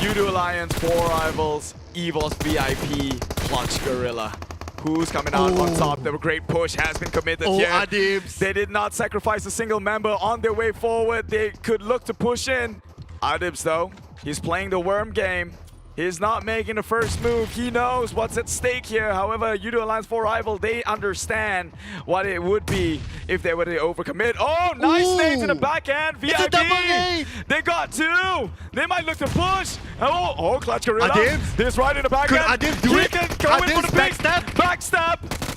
Yoodo Alliance for Rivals, EVOS VIP, Clutch Guerilla. Who's coming out on top? The great push has been committed here. Adibs. They did not sacrifice a single member on their way forward. They could look to push in. Adibs though, he's playing the worm game. He's not making the first move. He knows what's at stake here. However, Yoodo Alliance for Rival, they understand what it would be if they were to overcommit. Oh, nice nade to the backhand. VIP. It's a double nade. They got two. They might look to push. Oh, Clutch Guerilla. Adibs. This right in the backhand. Could Adibs do it? Go in for the big backstab. Backstab.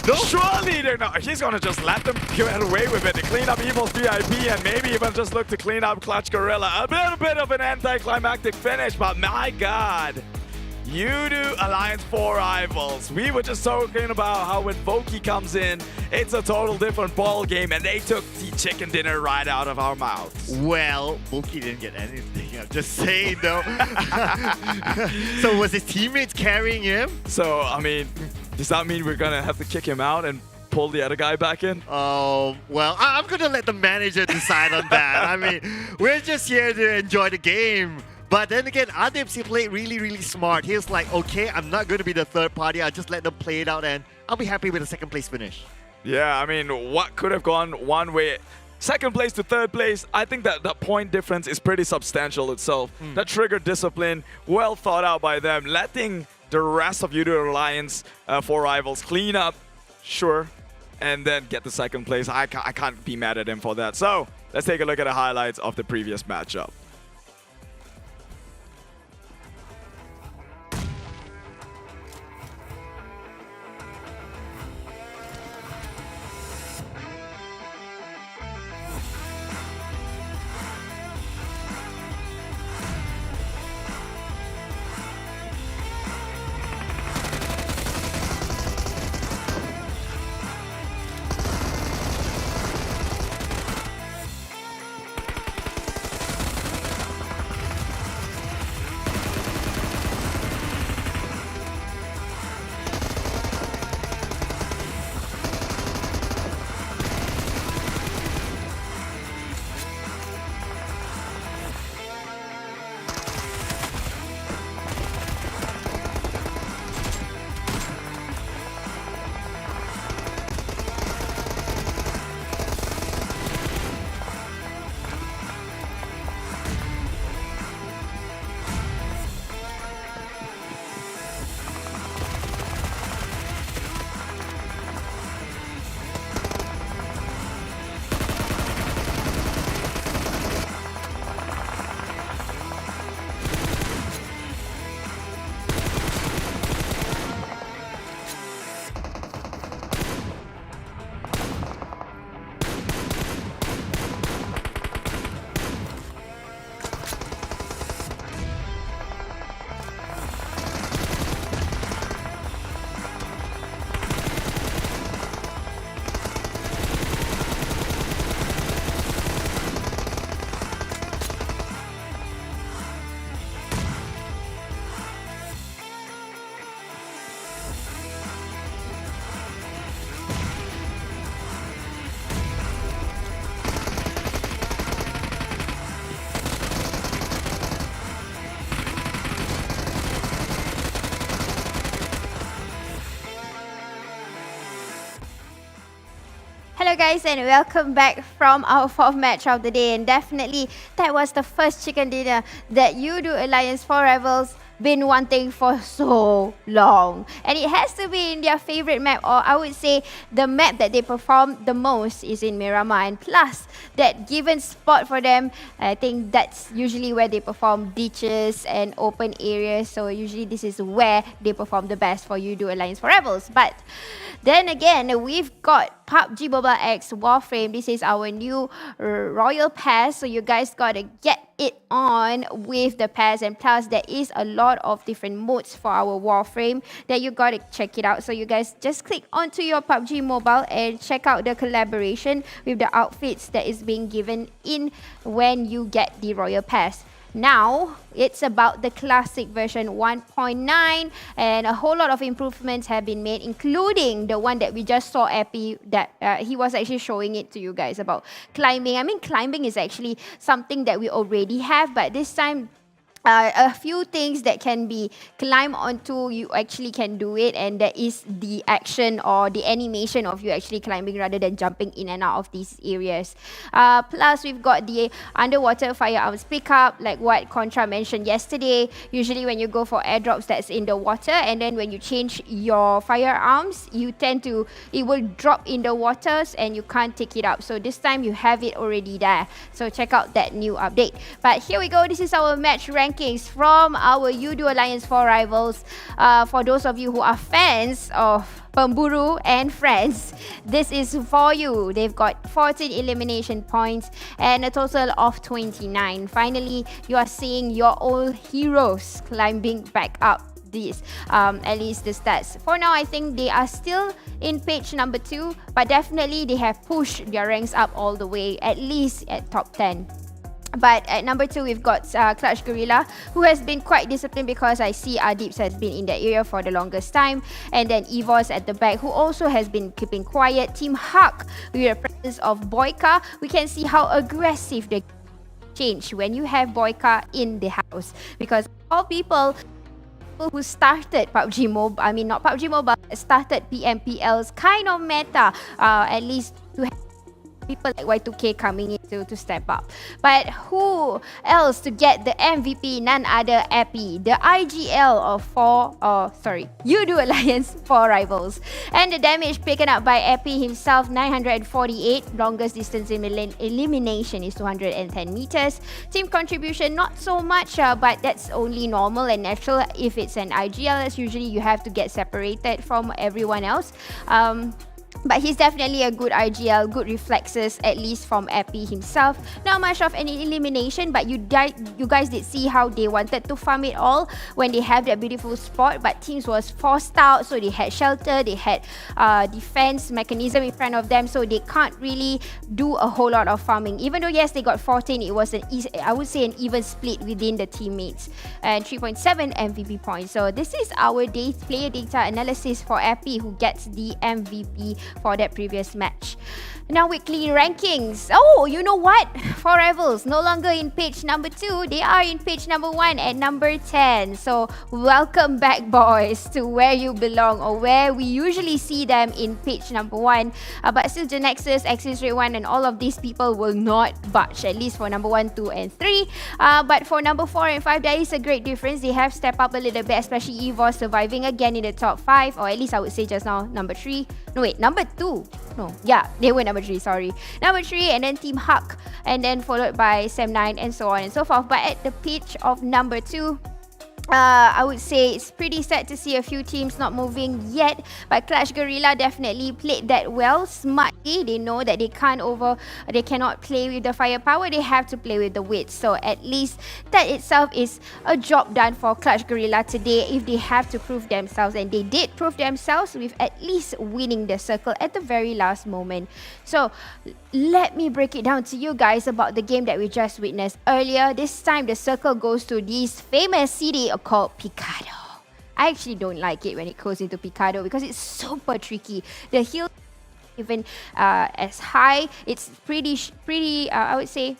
No. Surely they're not. He's gonna just let them get away with it to clean up EVOS VIP and maybe even just look to clean up Clutch Guerilla. A little bit of an anticlimactic finish, but my god. Yoodo Alliance for Rivals. We were just talking about how when Voki comes in, it's a total different ball game, and they took the chicken dinner right out of our mouths. Well, Voki didn't get anything. I'm just saying though. So was his teammates carrying him? So I mean, does that mean we're gonna have to kick him out and pull the other guy back in? Oh, well, I'm gonna let the manager decide on that. I mean, we're just here to enjoy the game. But then again, Adibs, he played really, really smart. He was like, okay, I'm not going to be the third party. I'll just let them play it out and I'll be happy with a second place finish. Yeah, I mean, what could have gone one way? Second place to third place, I think that point difference is pretty substantial itself. That triggered discipline, well thought out by them, letting the rest of Yoodo Alliance for Rivals clean up, sure, and then get the second place. I can't be mad at him for that. So let's take a look at the highlights of the previous matchup. Hello guys and welcome back from our fourth match of the day, and definitely that was the first chicken dinner that Yoodo Alliance 4 Rivals been wanting for so long, and it has to be in their favorite map, or I would say the map that they perform the most is in Miramar, and plus that given spot for them, I think that's usually where they perform ditches and open areas, so usually this is where they perform the best for Yoodo Alliance 4 Rebels. But then again, we've got PUBG Mobile X Warframe. This is our new Royal Pass, so you guys gotta get it on with the pass, and plus there is a lot of different modes for our Warframe that you gotta check it out. So you guys just click onto your PUBG Mobile and check out the collaboration with the outfits that is being given in when you get the Royal Pass. Now, it's about the classic version 1.9, and a whole lot of improvements have been made, including the one that we just saw Epi, that he was actually showing it to you guys about climbing. I mean, climbing is actually something that we already have, but this time, a few things that can be climbed onto, you actually can do it, and that is the action or the animation of you actually climbing rather than jumping in and out of these areas. Plus, we've got the underwater firearms pickup, like what Contra mentioned yesterday. Usually when you go for airdrops, that's in the water, and then when you change your firearms, it will drop in the waters and you can't take it up. So this time you have it already there. So check out that new update. But here we go. This is our match rankings from our Yoodo Alliance 4 Rivals. For those of you who are fans of Pemburu and Friends, this is for you. They've got 14 elimination points and a total of 29. Finally, you are seeing your old heroes climbing back up this, at least the stats. For now, I think they are still in page number 2, but definitely they have pushed their ranks up all the way, at least at top 10. But at number 2, we've got Clutch Guerilla, who has been quite disciplined because I see Adips has been in that area for the longest time. And then EVOS at the back, who also has been keeping quiet. Team Huck, with the presence of Boyka, we can see how aggressive they change when you have Boyka in the house. Because all people who started PUBG Mobile, I mean not PUBG Mobile, started PMPL's kind of meta, at least to have people like Y2K coming in to step up. But who else to get the MVP? None other Epi, the IGL of Yoodo Alliance 4 Rivals. And the damage taken up by Epi himself, 948. Longest distance in elimination is 210 meters. Team contribution, not so much, but that's only normal and natural. If it's an IGL, that's usually you have to get separated from everyone else. But he's definitely a good IGL, good reflexes, at least from Epi himself. Not much of any elimination, but you guys did see how they wanted to farm it all when they have that beautiful spot, but teams was forced out, so they had shelter, they had defense mechanism in front of them, so they can't really do a whole lot of farming. Even though yes, they got 14, it was I would say an even split within the teammates, and 3.7 MVP points. So this is our player data analysis for Epi, who gets the MVP for that previous match. Now weekly rankings. Oh, you know what? 4 Rivals no longer in page number 2. They are in page number 1 at number 10. So welcome back, boys, to where you belong, or where we usually see them in page number 1. But still, GENEXUS, Axis Ray 1, and all of these people will not budge, at least for number 1, 2, and 3. But for number 4 and 5, there is a great difference. They have stepped up a little bit, especially EVOS surviving again in the top 5, or at least I would say just now number 3. No, wait, number 2. No, yeah, they were number 3, sorry. Number 3, and then Team Huck, and then followed by Sam9, and so on and so forth. But at the pitch of number 2, I would say it's pretty sad to see a few teams not moving yet, but Clutch Guerilla definitely played that well, smartly. They know that they cannot play with the firepower, they have to play with the width. So at least that itself is a job done for Clutch Guerilla today, if they have to prove themselves, and they did prove themselves with at least winning the circle at the very last moment. So let me break it down to you guys about the game that we just witnessed earlier. This time the circle goes to this famous city called Picado. I actually don't like it when it goes into Picado because it's super tricky. The hill even as high, it's pretty I would say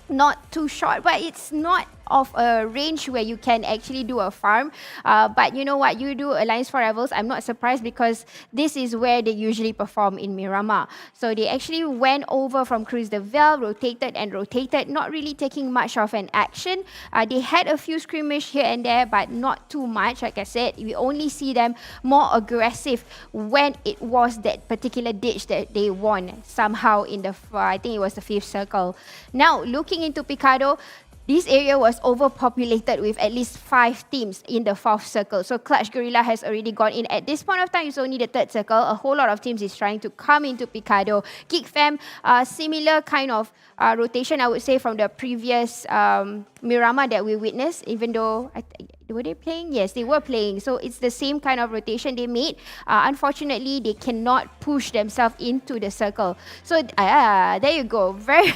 not too short, but it's not of a range where you can actually do a farm. But you know what, you do Alliance for Rivals, I'm not surprised because this is where they usually perform in Miramar. So they actually went over from Cruz de Ville, rotated and rotated, not really taking much of an action. They had a few skirmish here and there, but not too much. Like I said, we only see them more aggressive when it was that particular ditch that they won somehow in the, I think it was the 5th circle. Now, looking into Picado, this area was overpopulated with at least 5 teams in the 4th circle. So Clutch Guerilla has already gone in. At this point of time, it's only the 3rd circle. A whole lot of teams is trying to come into Picado. Geek Fam, similar kind of rotation, I would say, from the previous Miramar that we witnessed, even though, were they playing? Yes, they were playing. So it's the same kind of rotation they made. Unfortunately, they cannot push themselves into the circle. So there you go. Very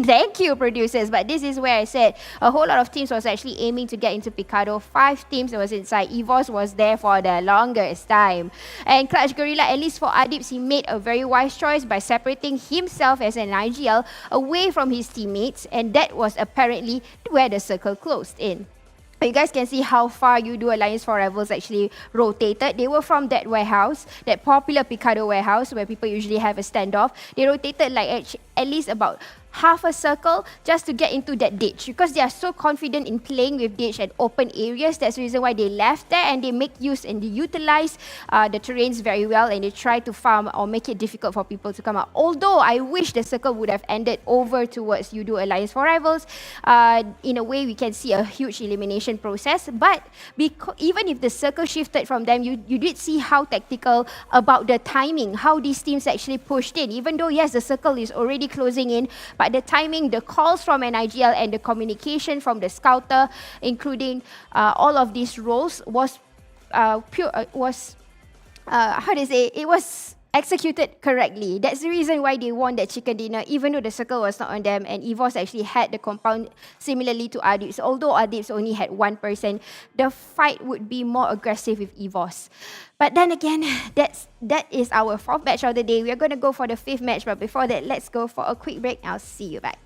thank you, producers. But this is where I said a whole lot of teams was actually aiming to get into Picado. 5 teams was inside. EVOS was there for the longest time. And Clutch Guerilla, at least for Adips, he made a very wise choice by separating himself as an IGL away from his teammates. And that was apparently where the circle closed in. You guys can see how far Yoodo Alliance for Rivals actually rotated. They were from that warehouse, that popular Picado warehouse where people usually have a standoff. They rotated like at least about half a circle just to get into that ditch because they are so confident in playing with ditch and open areas. That's the reason why they left there, and they make use and they utilize the terrains very well, and they try to farm or make it difficult for people to come out. Although I wish the circle would have ended over towards Yoodo Alliance for Rivals. In a way, we can see a huge elimination process, but even if the circle shifted from them, you did see how tactical about the timing, how these teams actually pushed in. Even though, yes, the circle is already closing in, but the timing, the calls from NIGL and the communication from the scouter, including all of these roles, was how do you say, it was executed correctly. That's the reason why they won that chicken dinner, even though the circle was not on them, and EVOS actually had the compound similarly to Adips. Although Adips only had 1%, the fight would be more aggressive with EVOS. But then again, that is our 4th match of the day. We are going to go for the 5th match, but before that, let's go for a quick break. I'll see you back.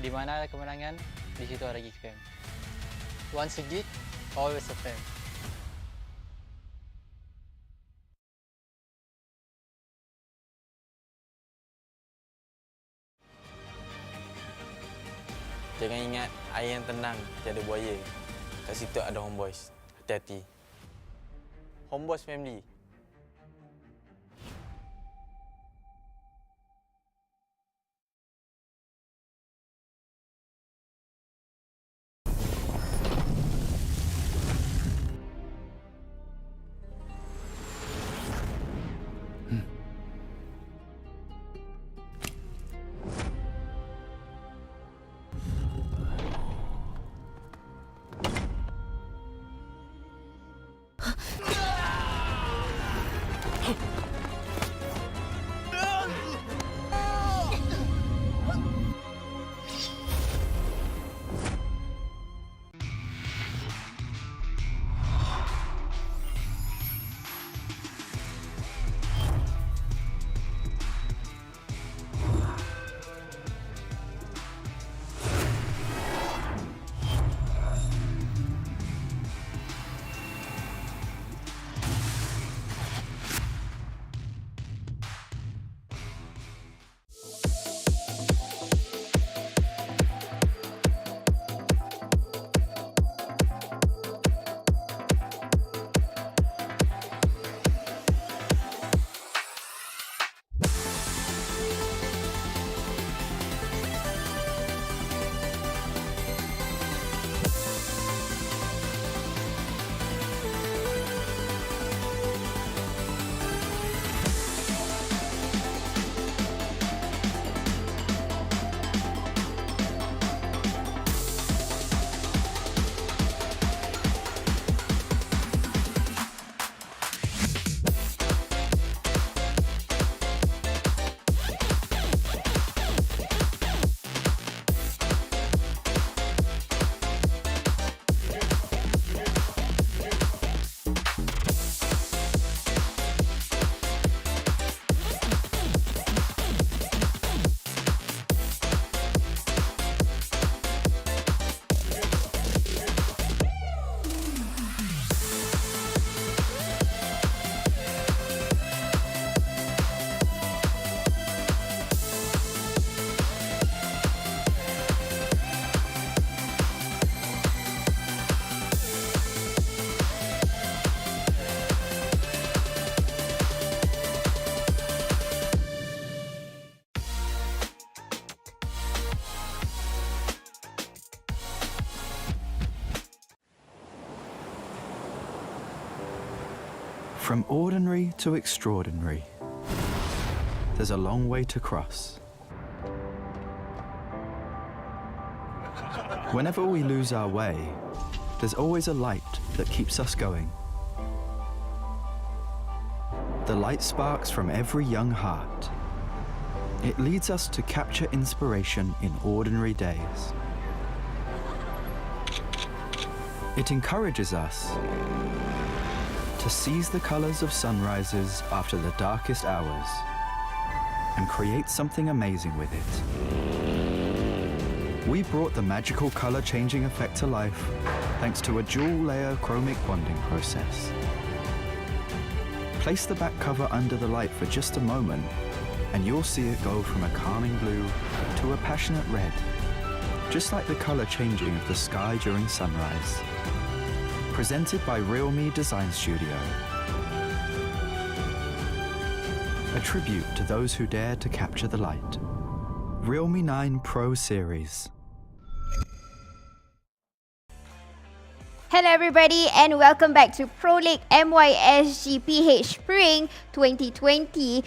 Di mana ada kemenangan, di situ ada Geek Fam. Once a Geek, always a Fam. Jangan ingat air yang tenang, tiada buaya. Kat situ ada Homebois. Hati-hati. Homebois family. From ordinary to extraordinary, there's a long way to cross. Whenever we lose our way, there's always a light that keeps us going. The light sparks from every young heart. It leads us to capture inspiration in ordinary days. It encourages us to seize the colors of sunrises after the darkest hours and create something amazing with it. We brought the magical color changing effect to life thanks to a dual layer chromic bonding process. Place the back cover under the light for just a moment and you'll see it go from a calming blue to a passionate red, just like the color changing of the sky during sunrise. Presented by RealMe Design Studio. A tribute to those who dare to capture the light. RealMe 9 Pro Series. Hello everybody and welcome back to Pro League MYSGPH Spring 2022.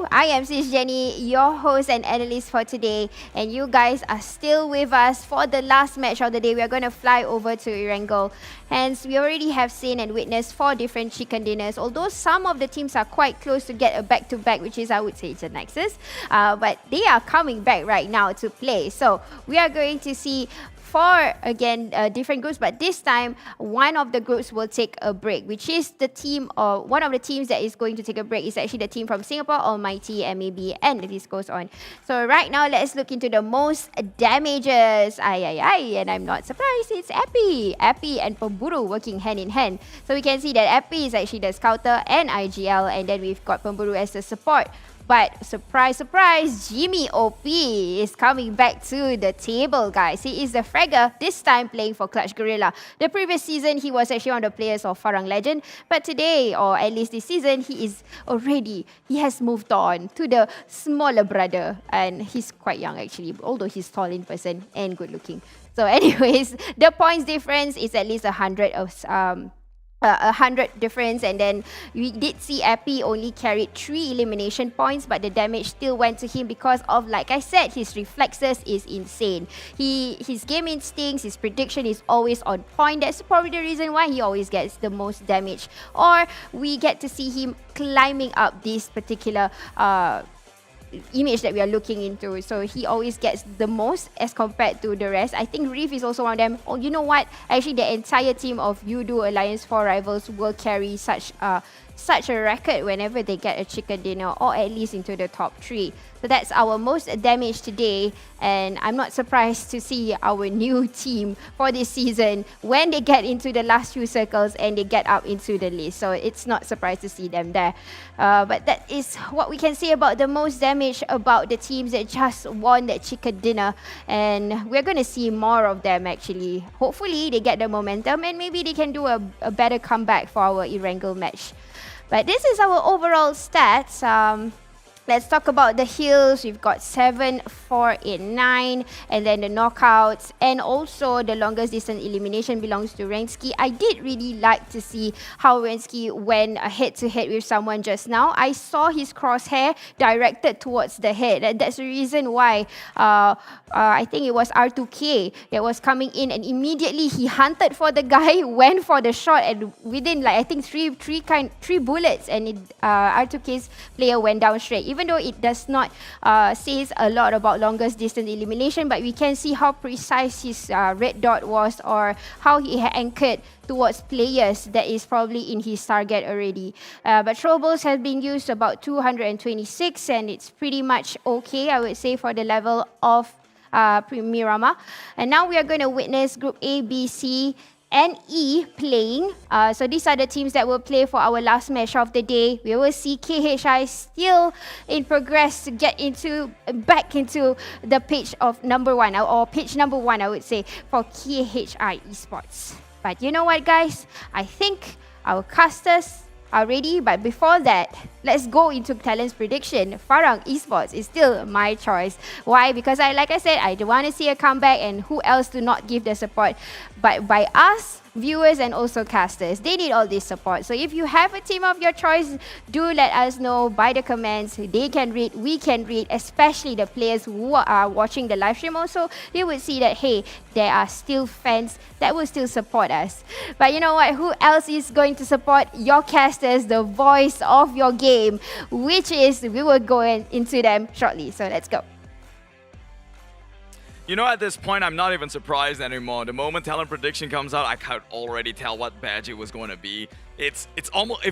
I am Sis Jenny, your host and analyst for today, and you guys are still with us for the last match of the day. We are going to fly over to Erangel. Hence, we already have seen and witnessed 4 different chicken dinners, although some of the teams are quite close to get a back-to-back, which is, I would say, GENEXUS. But they are coming back right now to play. So, we are going to see 4 again different groups, but this time one of the groups will take a break, which is the team, or one of the teams that is going to take a break is actually the team from Singapore, ALMGHTY, and maybe, and the list goes on. So right now let's look into the most damages. And I'm not surprised, it's Epi and Pemburu working hand in hand. So we can see that Epi is actually the scouter and IGL, and then we've got Pemburu as the support. But surprise, surprise, Jimmy OP is coming back to the table, guys. He is the fragger, this time playing for Clutch Guerilla. The previous season, he was actually one of the players of Farang Lejund. But today, or at least this season, he has moved on to the smaller brother. And he's quite young, actually, although he's tall in person and good looking. So anyways, the points difference is at least 100 difference, and then we did see Epi only carried 3 elimination points, but the damage still went to him because of, like I said, his reflexes is insane. His game instincts, his prediction is always on point. That's probably the reason why he always gets the most damage. Or we get to see him climbing up this particular image that we are looking into. So he always gets the most as compared to the rest. I think Reef is also one of them. Oh, you know what? Actually, the entire team of Yoodo Alliance 4 Rivals will carry such a record whenever they get a chicken dinner, or at least into the top 3. So that's our most damage today, and I'm not surprised to see our new team for this season when they get into the last few circles and they get up into the list. So it's not surprised to see them there. But that is what we can say about the most damage about the teams that just won that chicken dinner, and we're going to see more of them actually. Hopefully they get the momentum and maybe they can do a better comeback for our Erangel match. But this is our overall stats. Let's talk about the hills. We've got 7, 4, 8, 9, and then the knockouts, and also the longest distance elimination belongs to Rensky. I did really like to see how Rensky went head to head with someone just now. I saw his crosshair directed towards the head, and that's the reason why I think it was R2K that was coming in, and immediately he hunted for the guy, went for the shot, and within like I think three bullets, and R2K's player went down straight. Even though it does not say a lot about longest distance elimination, but we can see how precise his red dot was, or how he anchored towards players that is probably in his target already. But throwables has been used about 226, and it's pretty much okay, I would say, for the level of Mirama. And now we are going to witness Group A, B, C, and E playing. So these are the teams that will play for our last match of the day. We will see KHI still in progress to get back into the page of number 1, or page number 1, I would say, for KHI Esports. But you know what, guys? I think our casters are ready, but before that, let's go into talent's prediction. Farang Esports is still my choice. Why? Because like I said, I want to see a comeback, and who else to not give the support but by us, viewers and also casters. They need all this support. So if you have a team of your choice, do let us know by the comments. They can read, we can read, especially the players who are watching the live stream also. They would see that, hey, there are still fans that will still support us. But you know what? Who else is going to support your casters, the voice of your game, which is, we will go into them shortly. So let's go. You know, at this point, I'm not even surprised anymore. The moment talent prediction comes out, I could already tell what badge it was going to be. It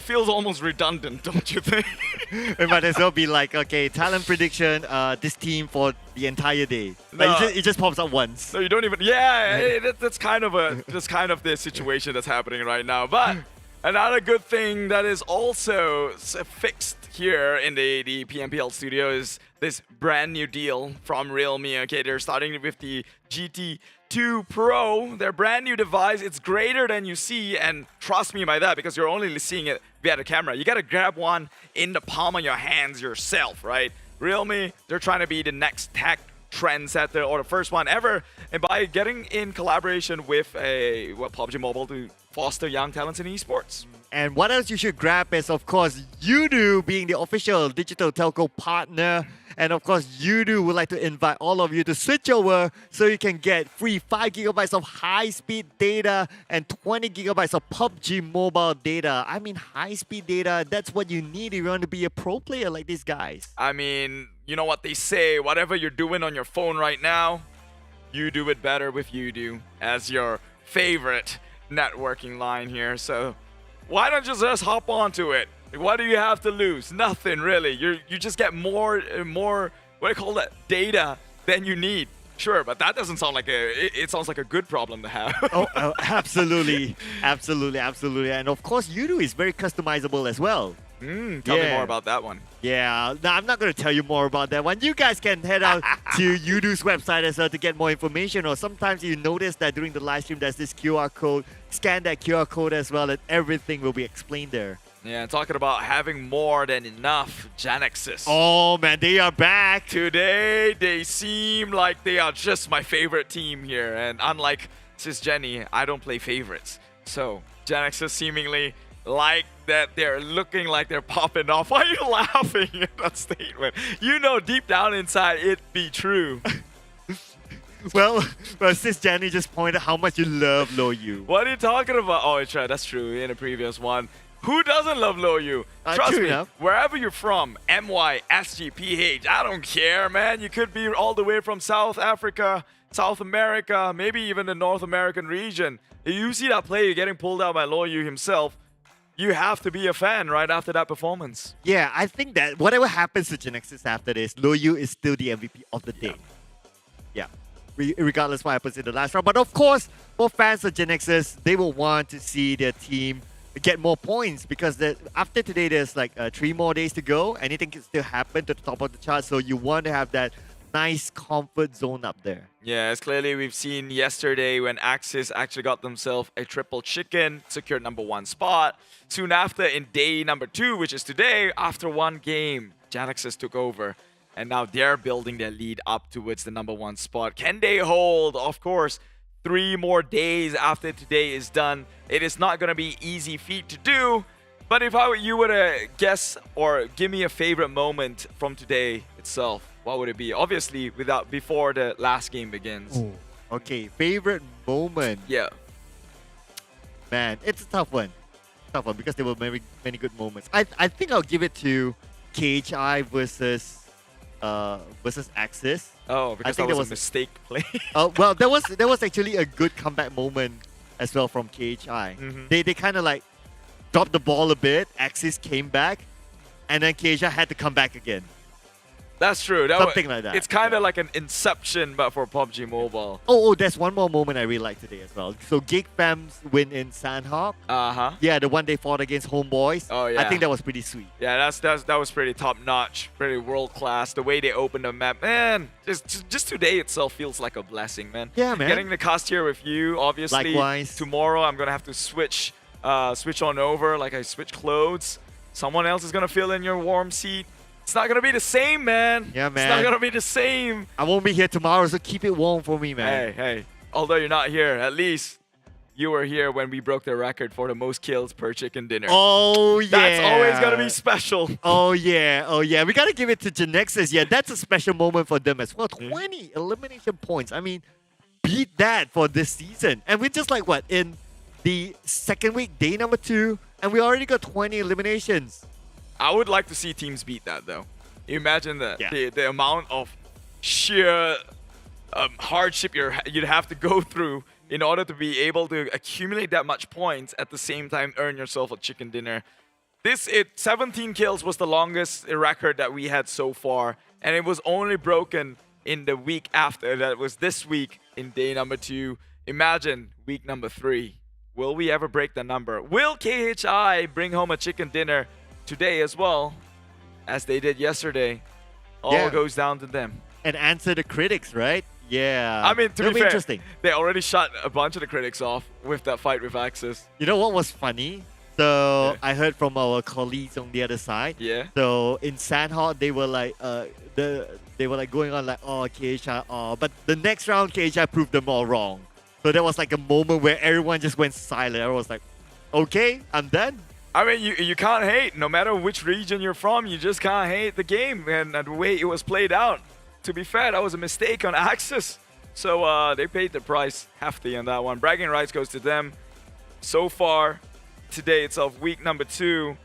feels almost redundant, don't you think? It might as well be like, okay, talent prediction, this team for the entire day. Like, No. it just pops up once. No, you don't even. Yeah, that's kind of the situation that's happening right now. But another good thing that is also fixed here in the PMPL studio is this brand new deal from Realme. Okay, they're starting with the GT2 Pro, their brand new device. It's greater than you see, and trust me by that, because you're only seeing it via the camera. You gotta grab one in the palm of your hands yourself, right? Realme, they're trying to be the next tech trendsetter, or the first one ever, and by getting in collaboration with PUBG Mobile to foster young talents in esports. And what else you should grab is, of course, Yoodo being the official digital telco partner. And of course, Yoodo would like to invite all of you to switch over so you can get free 5 gigabytes of high-speed data and 20 gigabytes of PUBG Mobile data. I mean, high-speed data, that's what you need if you want to be a pro player like these guys. I mean, you know what they say, whatever you're doing on your phone right now, you do it better with Yoodo as your favorite networking line here. So why don't you just hop onto it? What do you have to lose? Nothing really. You just get more what do you call that, data than you need. Sure, but that doesn't sound like it sounds like a good problem to have. Oh, absolutely. Absolutely. And of course, Yoodo is very customizable as well. Tell me more about that one. Yeah, no, I'm not going to tell you more about that one. You guys can head out to Yoodo's website as well to get more information, or sometimes you notice that during the live stream there's this QR code. Scan that QR code as well, and everything will be explained there. Yeah, talking about having more than enough, GENEXUS. Oh man, they are back. Today, they seem like they are just my favorite team here. And unlike Sis Jenny, I don't play favorites. So, GENEXUS seemingly like that they're looking like they're popping off. Why are you laughing at that statement? You know deep down inside it be true. Well, Sis Jenny just pointed how much you love Loyu. What are you talking about? Oh, it's right. That's true. In the previous one. Who doesn't love Loyu? Trust true me, enough. wherever you're from, MYSGPH, I don't care, man. You could be all the way from South Africa, South America, maybe even the North American region. If you see that player getting pulled out by Loyu himself, you have to be a fan right after that performance. Yeah, I think that whatever happens to GENEXUS after this, Loyu is still the MVP of the day. Yeah. Regardless what happens in the last round. But of course, for fans of GENEXUS, they will want to see their team get more points, because after today there's like 3 more days to go. Anything can still happen to the top of the chart, so you want to have that nice comfort zone up there. Yeah, as clearly we've seen yesterday when Axis actually got themselves a triple chicken, secured #1 spot. Soon after, in day #2, which is today, after 1 game, GENEXUS took over. And now they're building their lead up towards the #1 spot. Can they hold? Of course, 3 more days after today is done. It is not going to be easy feat to do. But if you were to guess or give me a favorite moment from today itself, what would it be? Obviously, before the last game begins. Ooh. Okay, favorite moment. Yeah. Man, it's a tough one. Because there were many good moments. I think I'll give it to KHI versus Axis. Oh, because that was a mistake play. Well, there was actually a good comeback moment as well from KHI. They kind of like dropped the ball a bit. Axis came back, and then KHI had to come back again. That's true. Something like that. It's kind of like an Inception, but for PUBG Mobile. Oh, there's one more moment I really like today as well. So Geek Fam's win in Sandhawk. Yeah, the one they fought against Homebois. Oh yeah. I think that was pretty sweet. Yeah, that was pretty top notch, pretty world class. The way they opened the map, man. Just today itself feels like a blessing, man. Yeah, man. Getting the cast here with you, obviously. Likewise. Tomorrow I'm gonna have to switch on over, like I switch clothes. Someone else is gonna fill in your warm seat. It's not gonna be the same, man. Yeah, man. It's not gonna be the same. I won't be here tomorrow, so keep it warm for me, man. Hey. Although you're not here, at least you were here when we broke the record for the most kills per chicken dinner. Oh, yeah. That's always going to be special. Oh, yeah. Oh, yeah. We got to give it to GENEXUS. Yeah, that's a special moment for them as well. 20 elimination points. I mean, beat that for this season. And we're just like, what, in the second week, day number 2, and we already got 20 eliminations. I would like to see teams beat that, though. Imagine that. Yeah. The amount of sheer hardship you'd have to go through in order to be able to accumulate that much points at the same time earn yourself a chicken dinner. 17 kills was the longest record that we had so far, and it was only broken in the week after. That was this week in day number 2. Imagine week number 3. Will we ever break the number? Will KHI bring home a chicken dinner today as well, as they did yesterday? All goes down to them. And answer the critics, right? Yeah. I mean, to It'll be fair, interesting. they already shut a bunch of the critics off with that fight with Axis. You know what was funny? So I heard from our colleagues on the other side. Yeah. So in Sandhawk, they were like, they were like going on like, oh, KHI, oh. But the next round, KHI proved them all wrong. So there was like a moment where everyone just went silent. Everyone was like, okay, I'm done. I mean, you can't hate. No matter which region you're from, you just can't hate the game and the way it was played out. To be fair, that was a mistake on Axis. So they paid the price hefty on that one. Bragging rights goes to them. So far, today itself, week number 2,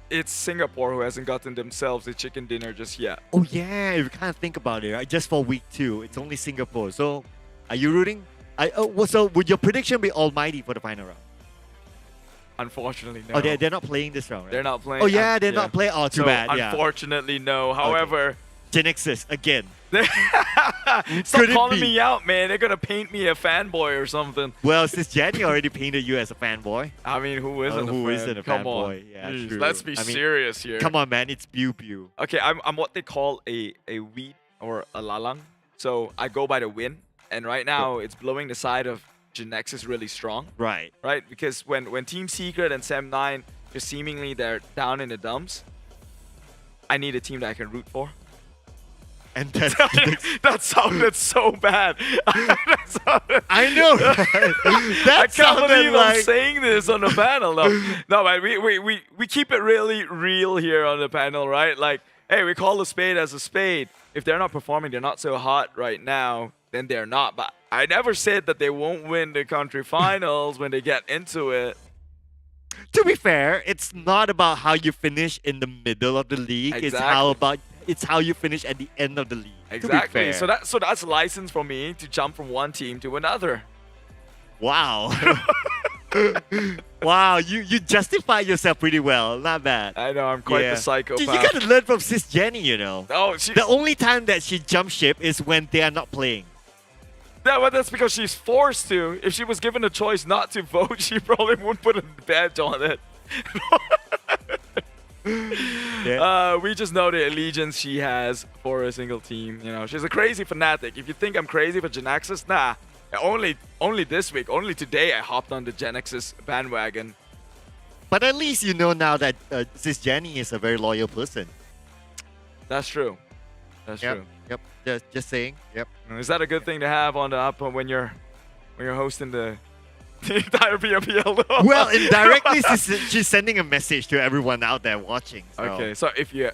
it's Singapore who hasn't gotten themselves a chicken dinner just yet. Oh yeah, if you kind of think about it, right? Just for week 2, it's only Singapore. So are you rooting? So would your prediction be Almighty for the final round? Unfortunately, no. Oh, they're not playing this round, right? They're not playing. Oh yeah, they're not playing. Oh, too bad. Yeah. Unfortunately, no. However, GENEXUS again. Stop calling me out, man. They're gonna paint me a fanboy or something. Well, since Jenny already painted you as a fanboy. I mean, who isn't a fanboy? On. Yeah, Jeez, true. let's be serious here. Come on, man. It's pew pew. Okay, I'm what they call a wheat or a lalang. So I go by the wind, and right now it's blowing the side of GENEXUS really strong. Right. Right, because when Team Secret and Sem9 just seemingly they're down in the dumps, I need a team that I can root for. And that sounded so bad. I know. I can't believe I'm saying this on the panel. No, man, we keep it really real here on the panel, right? Like, hey, we call a spade as a spade. If they're not performing, they're not so hot right now, then they're not. But I never said that they won't win the country finals when they get into it. To be fair, it's not about how you finish in the middle of the league. Exactly. It's how you finish at the end of the league. Exactly. So that's license for me to jump from one team to another. Wow. Wow, you justify yourself pretty well. Not bad. I know, I'm quite the psychopath. You gotta learn from Sis Jenny, you know. Oh, the only time that she jumps ship is when they are not playing. Yeah, well, that's because she's forced to. If she was given a choice not to vote, she probably wouldn't put a badge on it. We just know the allegiance she has for a single team. You know, she's a crazy fanatic. If you think I'm crazy for GENEXUS, nah. Only this week, only today I hopped on the GENEXUS bandwagon. But at least you know now that Sis Jenny is a very loyal person. That's true. That's true. Yep. Just saying. Yep. Is that a good thing to have on the up when you're hosting the entire PMPL? Well, indirectly, she's sending a message to everyone out there watching. So. Okay, so if you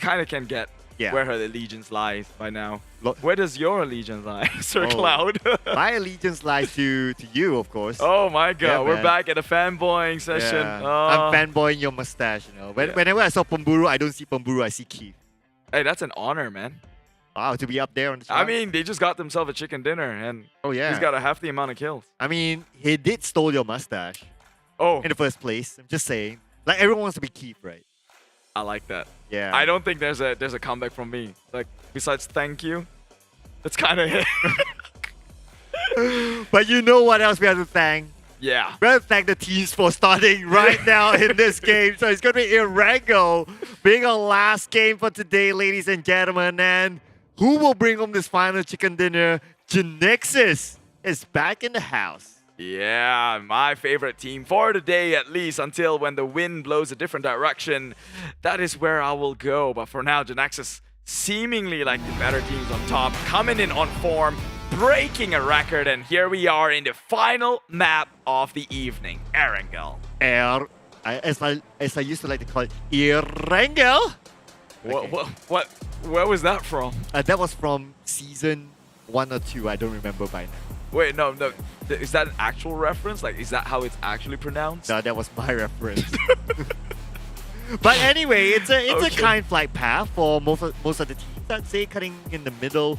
kind of can get where her allegiance lies by now. Where does your allegiance lie, Sir Cloud? My allegiance lies to you, of course. Oh my God, yeah, we're back at a fanboying session. Yeah. I'm fanboying your mustache. You know, whenever I saw Pemburu, I don't see Pemburu, I see Keith. Hey, that's an honor, man. Wow, to be up there on the chart. I mean, they just got themselves a chicken dinner, and he's got a hefty amount of kills. I mean, he did stole your mustache. Oh. In the first place. I'm just saying. Like, everyone wants to be Keith, right? I like that. Yeah. I don't think there's a comeback from me. Like, besides thank you, that's kind of it. But you know what else we have to thank? Yeah. We have to thank the teams for starting right now in this game. So it's going to be Irango being our last game for today, ladies and gentlemen. And who will bring home this final chicken dinner? GENEXUS is back in the house. Yeah, my favorite team for the day, at least until when the wind blows a different direction. That is where I will go. But for now, GENEXUS seemingly like the better teams on top, coming in on form, breaking a record, and here we are in the final map of the evening, Erangel. As I used to like to call it, Erangel. Where was that from? That was from season 1 or 2. I don't remember by now. Wait, no. Is that an actual reference? Like, is that how it's actually pronounced? No, that was my reference. But anyway, it's a kind flight path for most of the teams. I'd say cutting in the middle.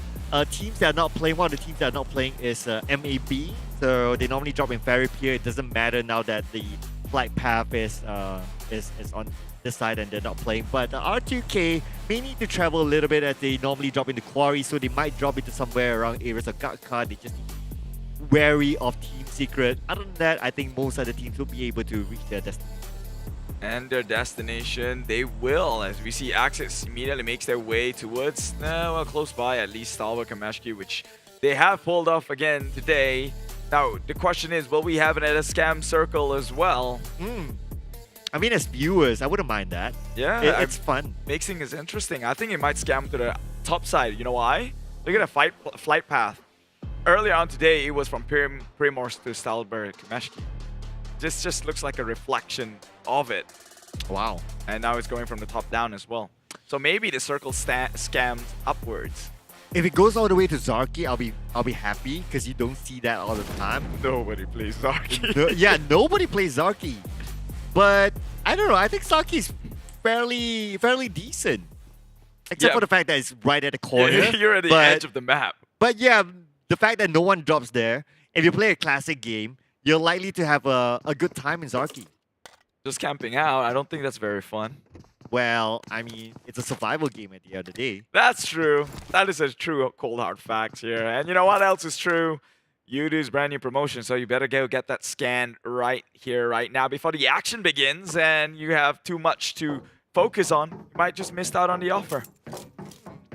Teams that are not playing, one of the teams that are not playing is MAB. So they normally drop in Ferry Pier. It doesn't matter now that the flight path is on this side and they're not playing. But R2K may need to travel a little bit as they normally drop into Quarry, so they might drop into somewhere around areas of Gatka. They just need to be wary of Team Secret. Other than that, I think most of the teams will be able to reach their destination. And their destination, they will, as we see Axis immediately makes their way towards, well, close by at least Stalwart Kamashki, which they have pulled off again today. Now, the question is, will we have it at a scam circle as well? I mean, as viewers, I wouldn't mind that. Yeah. It's fun. Makes things interesting. I think it might scam to the top side. You know why? Look at the flight path. Earlier on today, it was from Primors to Stalwart Kamashki. Just looks like a reflection of it. Wow. And now it's going from the top down as well. So maybe the circle scams upwards. If it goes all the way to Zarki, I'll be happy because you don't see that all the time. Nobody plays Zarki. Yeah, nobody plays Zarki. But I don't know. I think Zarki's fairly decent, except for the fact that it's right at the corner. You're at the edge of the map. But yeah, the fact that no one drops there. If you play a classic game, you're likely to have a good time in Zarki. Just camping out, I don't think that's very fun. Well, I mean, it's a survival game at the end of the day. That's true. That is a true cold hard fact here. And you know what else is true? Yoodo's brand new promotion, so you better go get that scanned right here, right now, before the action begins and you have too much to focus on. You might just miss out on the offer.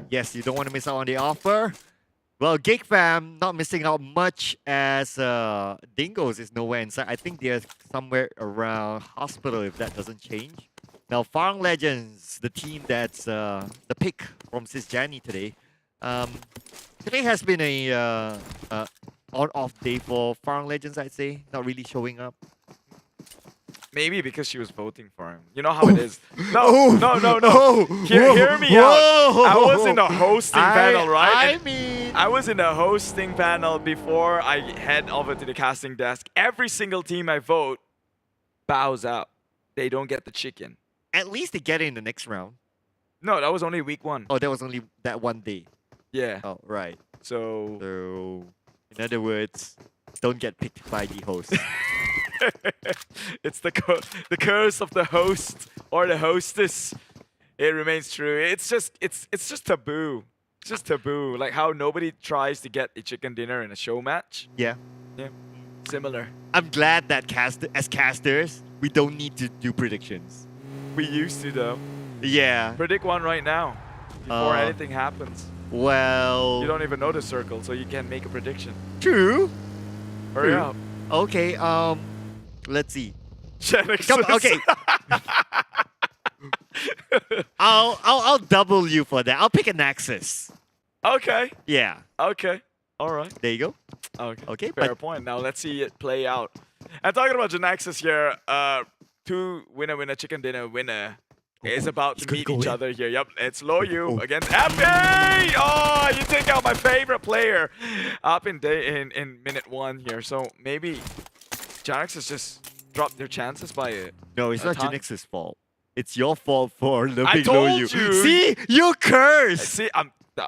Yes, you don't want to miss out on the offer. Well, Geek fam, not missing out much as Dingoz is nowhere inside. I think they're somewhere around hospital if that doesn't change. Now, Farang Legends, the team that's the pick from Cisjani today. Today has been a on-off day for Farang Legends, I'd say. Not really showing up. Maybe because she was voting for him. You know how it is. No. Hear me out. I was in the hosting panel, right? I was in the hosting panel before I head over to the casting desk. Every single team I vote bows out. They don't get the chicken. At least they get it in the next round. No, that was only week 1. Oh, that was only that one day. Yeah. Oh, right. So in other words, don't get picked by the host. It's the curse of the host or the hostess. It remains true. It's just taboo. It's just taboo. Like how nobody tries to get a chicken dinner in a show match. Yeah. Yeah. Similar. I'm glad that as casters, we don't need to do predictions. We used to though. Yeah. Predict one right now before anything happens. Well, you don't even know the circle, so you can't make a prediction. True. Hurry up. Okay. Let's see. GENEXUS. Okay. I'll double you for that. I'll pick a Nexus. Okay. Yeah. Okay. All right. There you go. Okay. Fair point. Now let's see it play out. And talking about GENEXUS here, 2 winner chicken dinner winner is about to meet each other here. Yep, it's Loyu against Epi! Oh, you take out my favorite player up in minute 1 here. So maybe GENEXUS just dropped their chances by it. No, it's not GENEXUS' fault. It's your fault for loving I told Loyu. you. See, you cursed. See,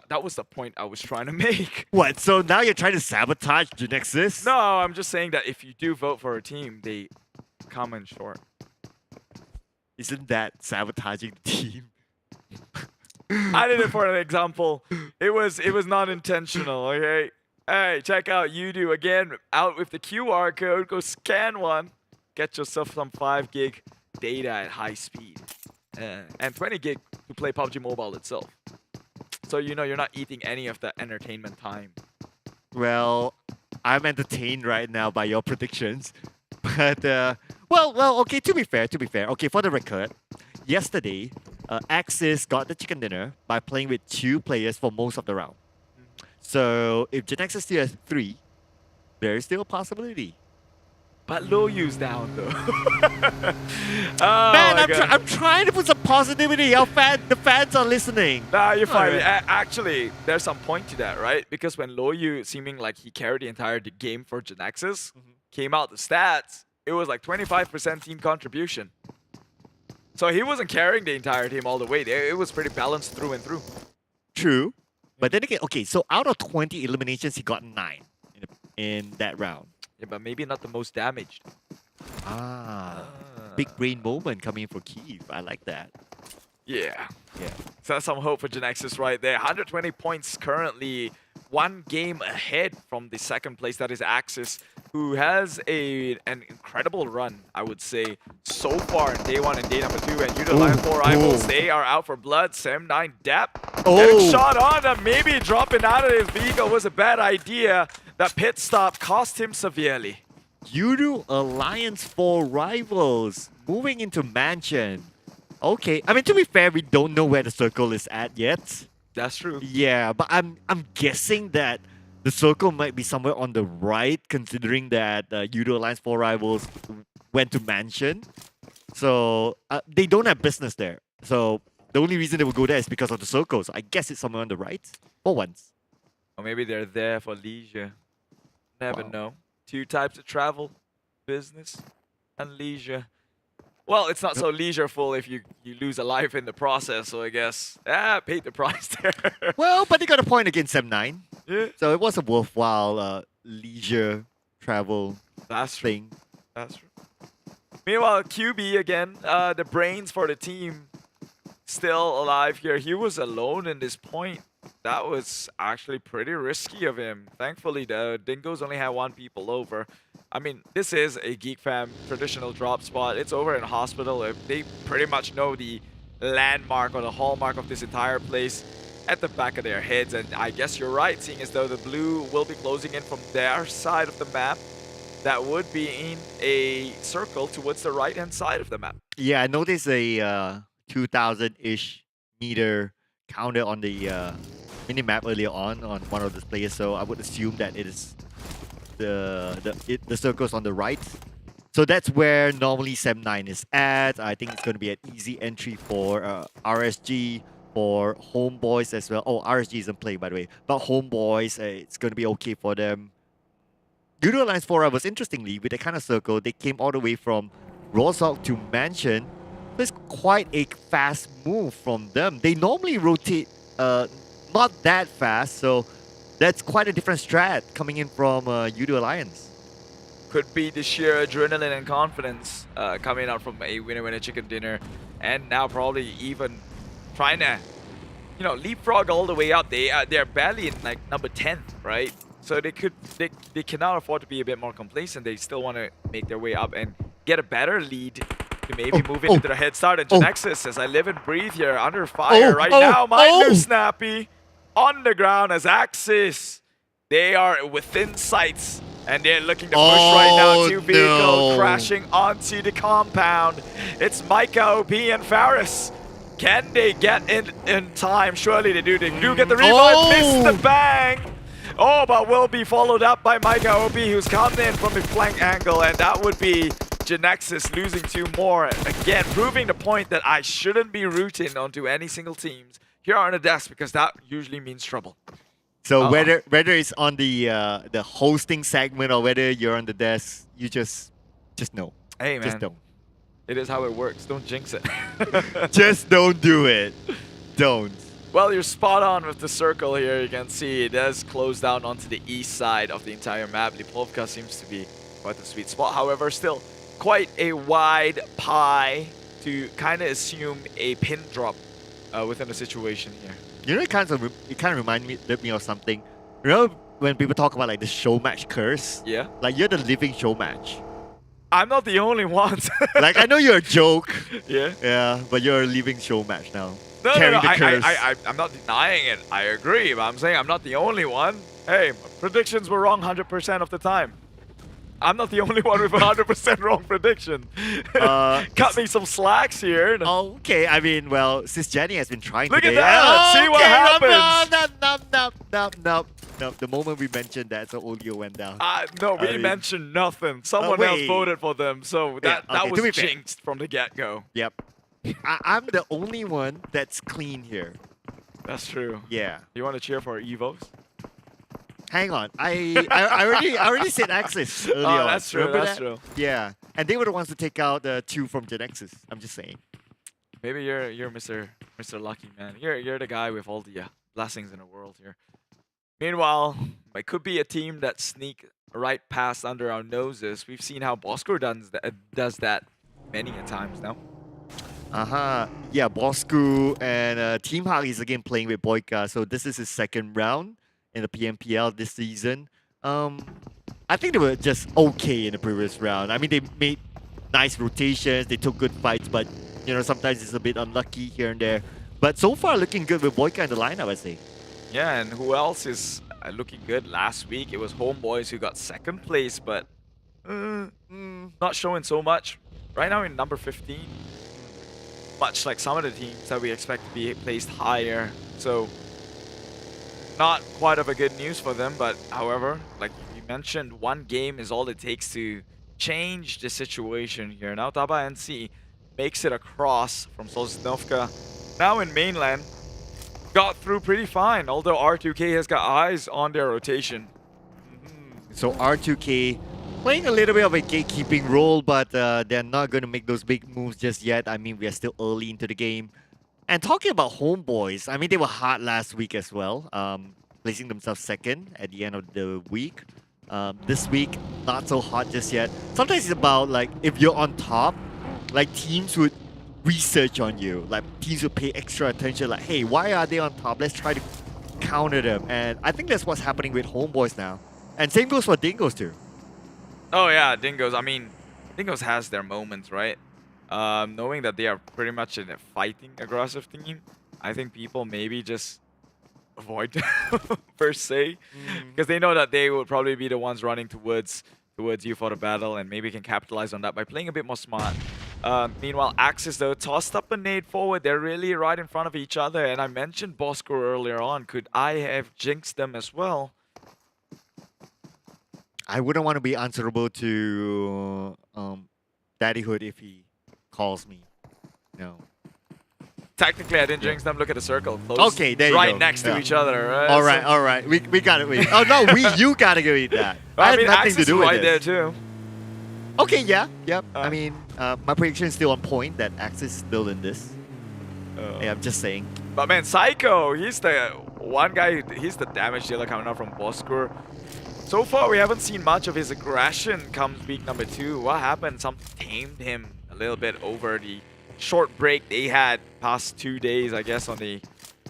that was the point I was trying to make. What? So now you're trying to sabotage GENEXUS? No, I'm just saying that if you do vote for a team, they come in short. Isn't that sabotaging the team? I did it for an example. It was not intentional, okay? Hey, check out Yoodo again, out with the QR code. Go scan one. Get yourself some 5 gig data at high speed. And 20 gig to play PUBG Mobile itself. So you know you're not eating any of that entertainment time. Well, I'm entertained right now by your predictions. But, well, okay, to be fair. Okay, for the record, yesterday, Axis got the chicken dinner by playing with 2 players for most of the round. So if GENEXUS still has 3, there is still a possibility. But Low Yu's down though. Man, I'm trying to put some positivity. The fans are listening. Nah, you're fine. Alright. Actually, there's some point to that, right? Because when Low Yu, seeming like he carried the entire game for GENEXUS, came out the stats, it was like 25% team contribution. So he wasn't carrying the entire team all the way. It was pretty balanced through and through. True. But then again, okay, so out of 20 eliminations, he got 9 in that round. Yeah, but maybe not the most damaged. Big brain moment coming for Keith. I like that. Yeah. Yeah. So that's some hope for GENEXUS right there. 120 points currently. 1 game ahead from the second place, that is Axis, who has an incredible run, I would say, so far in day 1 and day number 2. And Yoodo Lion 4 rivals, they are out for blood. 7-9 Dap getting shot on, and maybe dropping out of his vehicle was a bad idea. That pit stop cost him severely. Yoodo Alliance 4 rivals moving into Mansion. Okay, I mean, to be fair, we don't know where the circle is at yet. That's true. Yeah, but I'm guessing that the circle might be somewhere on the right, considering that Yoodo Alliance 4 rivals went to Mansion. So they don't have business there. So the only reason they would go there is because of the circle. So I guess it's somewhere on the right for once. Or maybe they're there for leisure. Never know. 2 types of travel, business and leisure. Well, it's not so leisureful if you lose a life in the process, so I guess, paid the price there. Well, but they got a point against M9. Yeah. So it was a worthwhile leisure travel thing. That's true. Meanwhile, QB again, the brains for the team, still alive here. He was alone in this point. That was actually pretty risky of him. Thankfully, the Dingoz only had 1 people over. I mean, this is a Geek Fam traditional drop spot. It's over in hospital. They pretty much know the landmark or the hallmark of this entire place at the back of their heads. And I guess you're right, seeing as though the blue will be closing in from their side of the map. That would be in a circle towards the right-hand side of the map. Yeah, I noticed a 2,000-ish meter counter on the mini-map earlier on one of the players, so I would assume that it is the circle's on the right. So that's where normally Sem9 is at. I think it's going to be an easy entry for RSG, for Homebois as well. Oh, RSG isn't playing, by the way. But Homebois, it's going to be okay for them. Yoodo Alliance 4 was interestingly, with that kind of circle, they came all the way from Rozhok to Mansion. It's quite a fast move from them. They normally rotate not that fast, so that's quite a different strat coming in from Yoodo Alliance. Could be the sheer adrenaline and confidence coming out from a winner-winner chicken dinner, and now probably even trying to, leapfrog all the way up. They're barely in like number 10th, right? So they cannot afford to be a bit more complacent. They still want to make their way up and get a better lead to maybe move into the head start. And GENEXUS, as I live and breathe here, under fire right now. Might lose Snappy on the ground as Axis. They are within sights. And they're looking to push right now. 2 vehicles crashing onto the compound. It's Micah, OP, and Faris. Can they get in time? Surely they do. They do get the revive. Miss the bang. Oh, but will be followed up by Micah, OP, who's coming in from a flank angle. And that would be GENEXUS losing 2 more. Again, proving the point that I shouldn't be rooting onto any single teams here on the desk, because that usually means trouble. So whether it's on the hosting segment or whether you're on the desk, you just know. Hey man, just don't. It is how it works. Don't jinx it. Just don't do it. Don't. Well, you're spot on with the circle here. You can see it does close down onto the east side of the entire map. Lipovka seems to be quite the sweet spot. However, still quite a wide pie to kind of assume a pin drop within the situation here. You know, it kind of reminded me of something. You know, when people talk about like the show match curse? Yeah. Like, you're the living show match. I'm not the only one. Like, I know you're a joke. Yeah. Yeah, but you're a living show match now. No, Carrying the curse. I'm not denying it. I agree, but I'm saying I'm not the only one. Hey, my predictions were wrong 100% of the time. I'm not the only one with 100% wrong prediction. Cut me some slacks here. Okay, I mean, well, since Jenny has been trying Look today. at that! See what happens! No, the moment we mentioned that, so Olio went down. No, we mentioned nothing. Someone else voted for them, so that was jinxed from the get-go. Yep. I'm the only one that's clean here. That's true. Yeah. You want to cheer for EVOS? Hang on, I already said Axis earlier. Oh, that's true. That's true. Yeah, and they were the ones to take out the 2 from GENEXUS. I'm just saying. Maybe you're Mr. Lucky, man. You're the guy with all the blessings in the world here. Meanwhile, it could be a team that sneak right past under our noses. We've seen how Bosskur does that many a times now. Yeah, Bosskur and Team Hug is again playing with Boyka. So this is his second round in the PMPL this season. I think they were just okay in the previous round. I mean, they made nice rotations, they took good fights, but you know, sometimes it's a bit unlucky here and there. But so far, looking good with Boyka in the lineup, I say. Yeah, and who else is looking good? Last week, it was Homebois who got second place, but not showing so much. Right now in number 15, much like some of the teams that we expect to be placed higher. So not quite of a good news for them, but however, like you mentioned, one game is all it takes to change the situation here. Now TABAH NC makes it across from Sosnovka. Now in mainland, got through pretty fine, although R2K has got eyes on their rotation. So R2K playing a little bit of a gatekeeping role, but they're not going to make those big moves just yet. I mean, we are still early into the game. And talking about Homebois, I mean, they were hard last week as well, placing themselves second at the end of the week. This week, not so hot just yet. Sometimes it's about, like, if you're on top, like, teams would research on you. Like, teams would pay extra attention, like, hey, why are they on top? Let's try to counter them. And I think that's what's happening with Homebois now. And same goes for Dingoz too. Oh yeah, Dingoz. I mean, Dingoz has their moments, right? Knowing that they are pretty much in a fighting aggressive team, I think people maybe just avoid them per se, because they know that they will probably be the ones running towards you for the battle, and maybe can capitalize on that by playing a bit more smart. Meanwhile, Axis though tossed up a nade forward. They're really right in front of each other, and I mentioned Bosskur earlier on. Could I have jinxed them as well? I wouldn't want to be answerable to Daddyhood if he calls me. No. Technically, I didn't jinx them. Look at the circle. Close, okay, there you right go. next to each other. Right? All right. We gotta wait. Oh no, you gotta go eat that. I mean, nothing Axis to do is with right this. there too. Okay, yeah. I mean, my prediction is still on point that Axis is still in this. Yeah, I'm just saying. But man, Psycho, he's the one guy. He's the damage dealer coming out from Bosskur. So far, we haven't seen much of his aggression come week number 2. What happened? Something tamed him a little bit over the short break they had past 2 days, I guess, on the...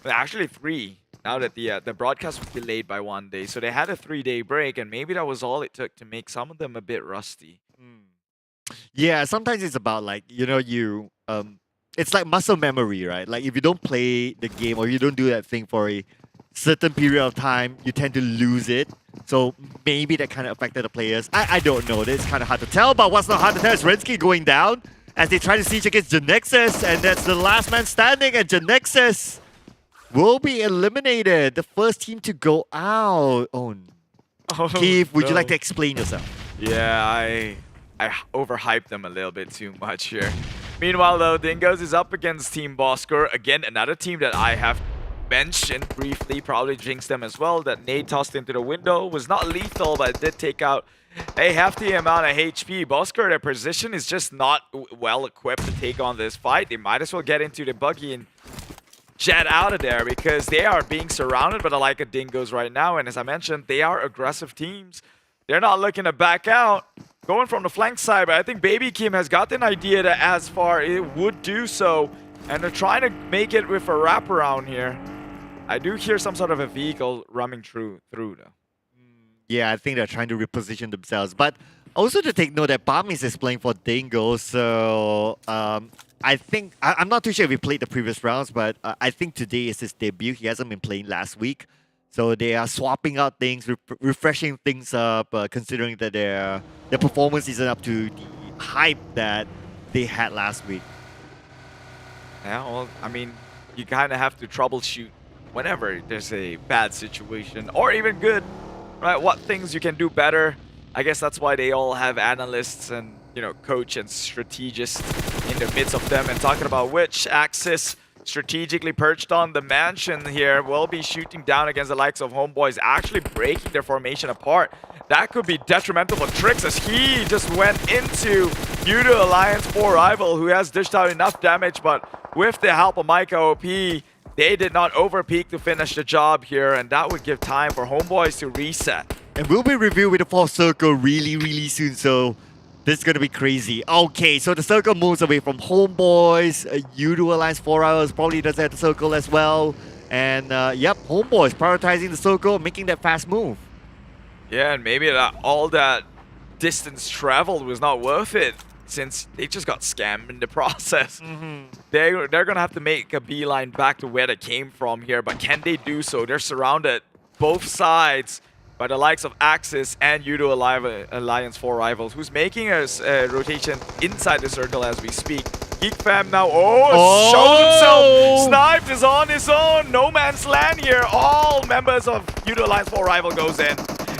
Well, actually 3, now that the broadcast was delayed by 1 day. So they had a 3-day break, and maybe that was all it took to make some of them a bit rusty. Yeah, sometimes it's about, like, you know, it's like muscle memory, right? Like, if you don't play the game or you don't do that thing for a certain period of time, you tend to lose it. So maybe that kind of affected the players. I don't know. It's kind of hard to tell. But what's not hard to tell is Rensky going down as they try to siege against GENEXUS. And that's the last man standing. And GENEXUS will be eliminated. The first team to go out. Oh, Keith, would you like to explain yourself? Yeah, I overhyped them a little bit too much here. Meanwhile, though, Dingoz is up against Team Bosskur. Again, another team that I have mentioned briefly, probably jinxed them as well. That nade tossed into the window was not lethal, but it did take out a hefty amount of HP. Bosskur, their position is just not well equipped to take on this fight. They might as well get into the buggy and jet out of there, because they are being surrounded by the like of Dingoz right now. And as I mentioned, they are aggressive teams. They're not looking to back out. Going from the flank side, but I think Baby Kim has got an idea that as far it would do so. And they're trying to make it with a wraparound here. I do hear some sort of a vehicle running through though. Yeah, I think they're trying to reposition themselves. But also to take note that Bamis is playing for Dingoz, so I think, I'm not too sure if he played the previous rounds, but I think today is his debut. He hasn't been playing last week. So they are swapping out things, refreshing things up, considering that their performance isn't up to the hype that they had last week. Yeah, well, I mean, you kind of have to troubleshoot whenever there's a bad situation, or even good, right? What things you can do better. I guess that's why they all have analysts and, you know, coach and strategists in the midst of them. And talking about which Axis strategically perched on the mansion here will be shooting down against the likes of Homebois, actually breaking their formation apart. That could be detrimental for Trix as he just went into Yoodo Alliance 4 rival, who has dished out enough damage, but with the help of Micah OP, they did not overpeak to finish the job here, and that would give time for Homebois to reset. And we'll be reviewing with the fourth circle really soon, so this is going to be crazy. Okay, so the circle moves away from Homebois. Yoodo Alliance 4 hours probably does have the circle as well. And yep, Homebois prioritizing the circle, making that fast move. Yeah, and maybe all that distance traveled was not worth it, since they just got scammed in the process. They're going to have to make a beeline back to where they came from here, but can they do so? They're surrounded both sides by the likes of Axis and Yoodo Alliance 4 rivals, who's making a rotation inside the circle as we speak. Geek fam now, showed himself, sniped is on his own, no man's land here. All members of Yoodo Alliance 4 rival goes in.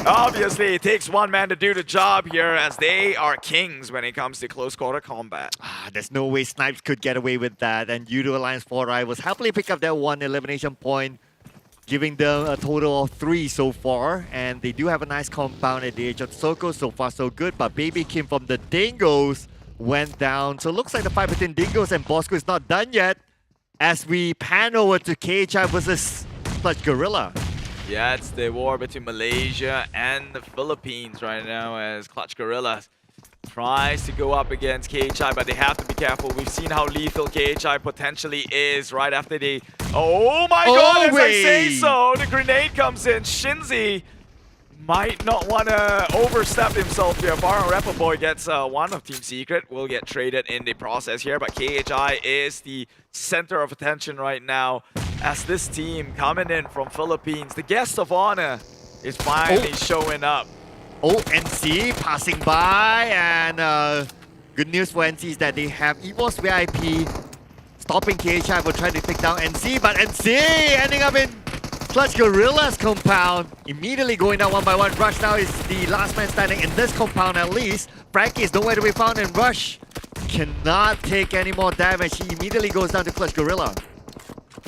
Obviously, it takes one man to do the job here, as they are kings when it comes to close quarter combat. There's no way Snipes could get away with that, and Yoodo Alliance 4 rivals happily pick up that one elimination point, giving them a total of 3 so far. And they do have a nice compound at the edge of the circle. So far, so good. But Baby Kim from the Dingoz went down. So it looks like the fight between Dingoz and Bosskur is not done yet, as we pan over to KHI versus Clutch Guerilla. Yeah, it's the war between Malaysia and the Philippines right now, as Clutch Guerilla tries to go up against KHI, but they have to be careful. We've seen how lethal KHI potentially is right after they... Oh my god, as I say so! The grenade comes in. Shinzi might not want to overstep himself here. Farang Rapper Boy gets one of Team Secret. Will get traded in the process here, but KHI is the center of attention right now, as this team coming in from Philippines, the guest of honor, is finally showing up. NC passing by, and good news for NC is that they have EVOS VIP stopping KHI for trying to take down NC, but NC ending up in Clutch Guerilla's compound, immediately going down one by one. Rush now is the last man standing in this compound at least. Frankie is nowhere to be found, and Rush cannot take any more damage. He immediately goes down to Clutch Guerilla.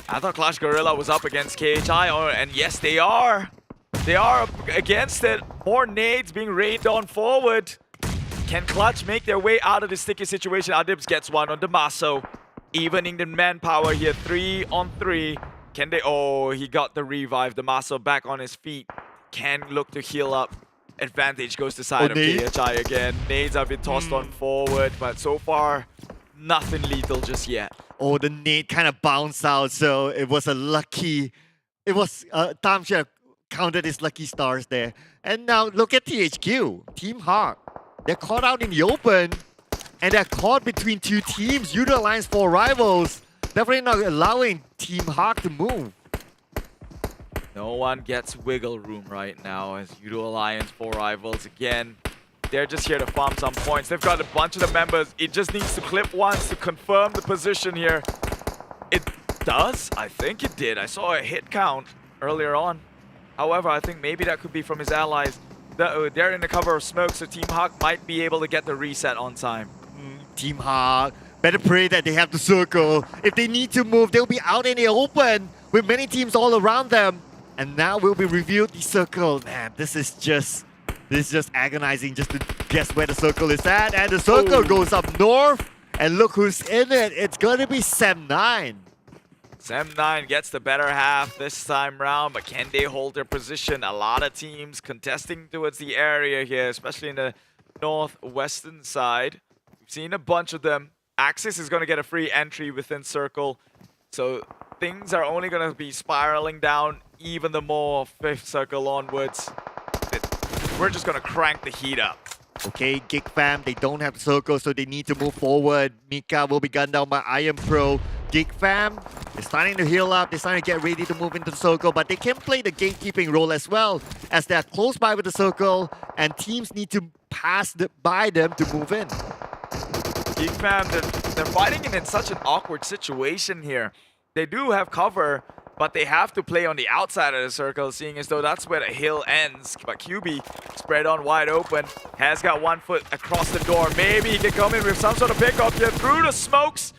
I thought Clutch Guerilla was up against KHI, and yes, they are. They are up against it. More nades being rained on forward. Can Clutch make their way out of this sticky situation? Adibs gets one on Damaso, evening the manpower here. 3 on 3. Can they? Oh, he got the revive. Damaso back on his feet. Can look to heal up. Advantage goes to side of KHI again. Nades have been tossed on forward, but so far, nothing lethal just yet. Oh, the nade kind of bounced out, so it was a lucky... It was... Tam should have counted his lucky stars there. And now look at THQ, Team Hawk. They're caught out in the open, and they're caught between two teams. Yoodo Alliance 4 rivals. Definitely not allowing Team Hawk to move. No one gets wiggle room right now, as Yoodo Alliance 4 rivals again. They're just here to farm some points. They've got a bunch of the members. It just needs to clip once to confirm the position here. It does? I think it did. I saw a hit count earlier on. However, I think maybe that could be from his allies. They're in the cover of smoke, so Team Hawk might be able to get the reset on time. Team Hawk, better pray that they have the circle. If they need to move, they'll be out in the open with many teams all around them. And now we'll be reviewed the circle. Man, this is just agonizing just to guess where the circle is at. And the circle goes up north. And look who's in it. It's going to be Sem9. Sem9 gets the better half this time round, but can they hold their position? A lot of teams contesting towards the area here, especially in the northwestern side. We've seen a bunch of them. Axis is going to get a free entry within circle. So things are only going to be spiraling down even the more 5th circle onwards. We're just going to crank the heat up. Okay, Geek fam, they don't have the circle, so they need to move forward. Mika will be gunned down by Iron Pro. Geek fam is starting to heal up, they're starting to get ready to move into the circle, but they can play the gatekeeping role as well, as they're close by with the circle, and teams need to pass by them to move in. Geek fam, they're fighting in such an awkward situation here. They do have cover, but they have to play on the outside of the circle, seeing as though that's where the hill ends. But QB spread on wide open, has got 1 foot across the door. Maybe he can come in with some sort of pickup here through the smokes.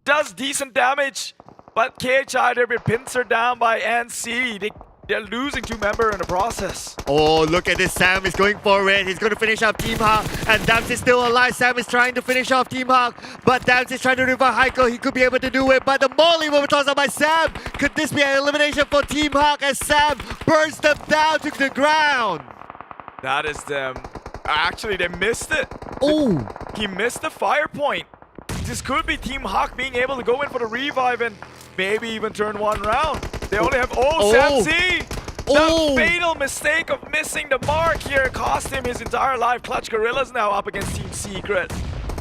Does decent damage, but KHI, they've been pincered down by NSEA. They're losing 2 members in the process. Oh, look at this. Sam is going for it. He's going to finish off Team Hawk. And Dams is still alive. Sam is trying to finish off Team Hawk. But Dams is trying to revive Heiko. He could be able to do it. But the molly will be tossed out by Sam. Could this be an elimination for Team Hawk as Sam burns them down to the ground? That is them. Actually, they missed it. Oh. He missed the fire point. This could be Team Hawk being able to go in for the revive and maybe even turn 1 round. They only have... Sam Z! The fatal mistake of missing the mark here cost him his entire life. Clutch Guerrilla's now up against Team Secret.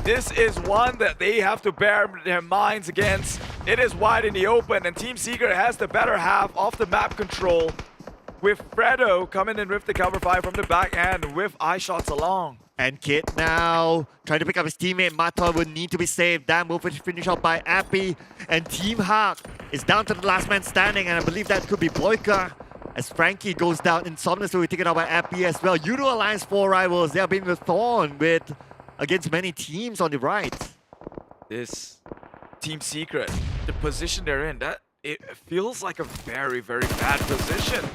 This is one that they have to bear their minds against. It is wide in the open, and Team Secret has the better half of the map control, with Fredo coming in with the cover fire from the back end with eye shots along. And Kid now trying to pick up his teammate. Matoy will need to be saved. Damn will finish off by Appy. And Team Hawk is down to the last man standing, and I believe that could be Boyka. As Frankie goes down, Insomnus will be taken out by Appy as well. Yoodo Alliance 4 rivals, they are being withdrawn against many teams on the right. This Team Secret, the position they're in, it feels like a very, very bad position.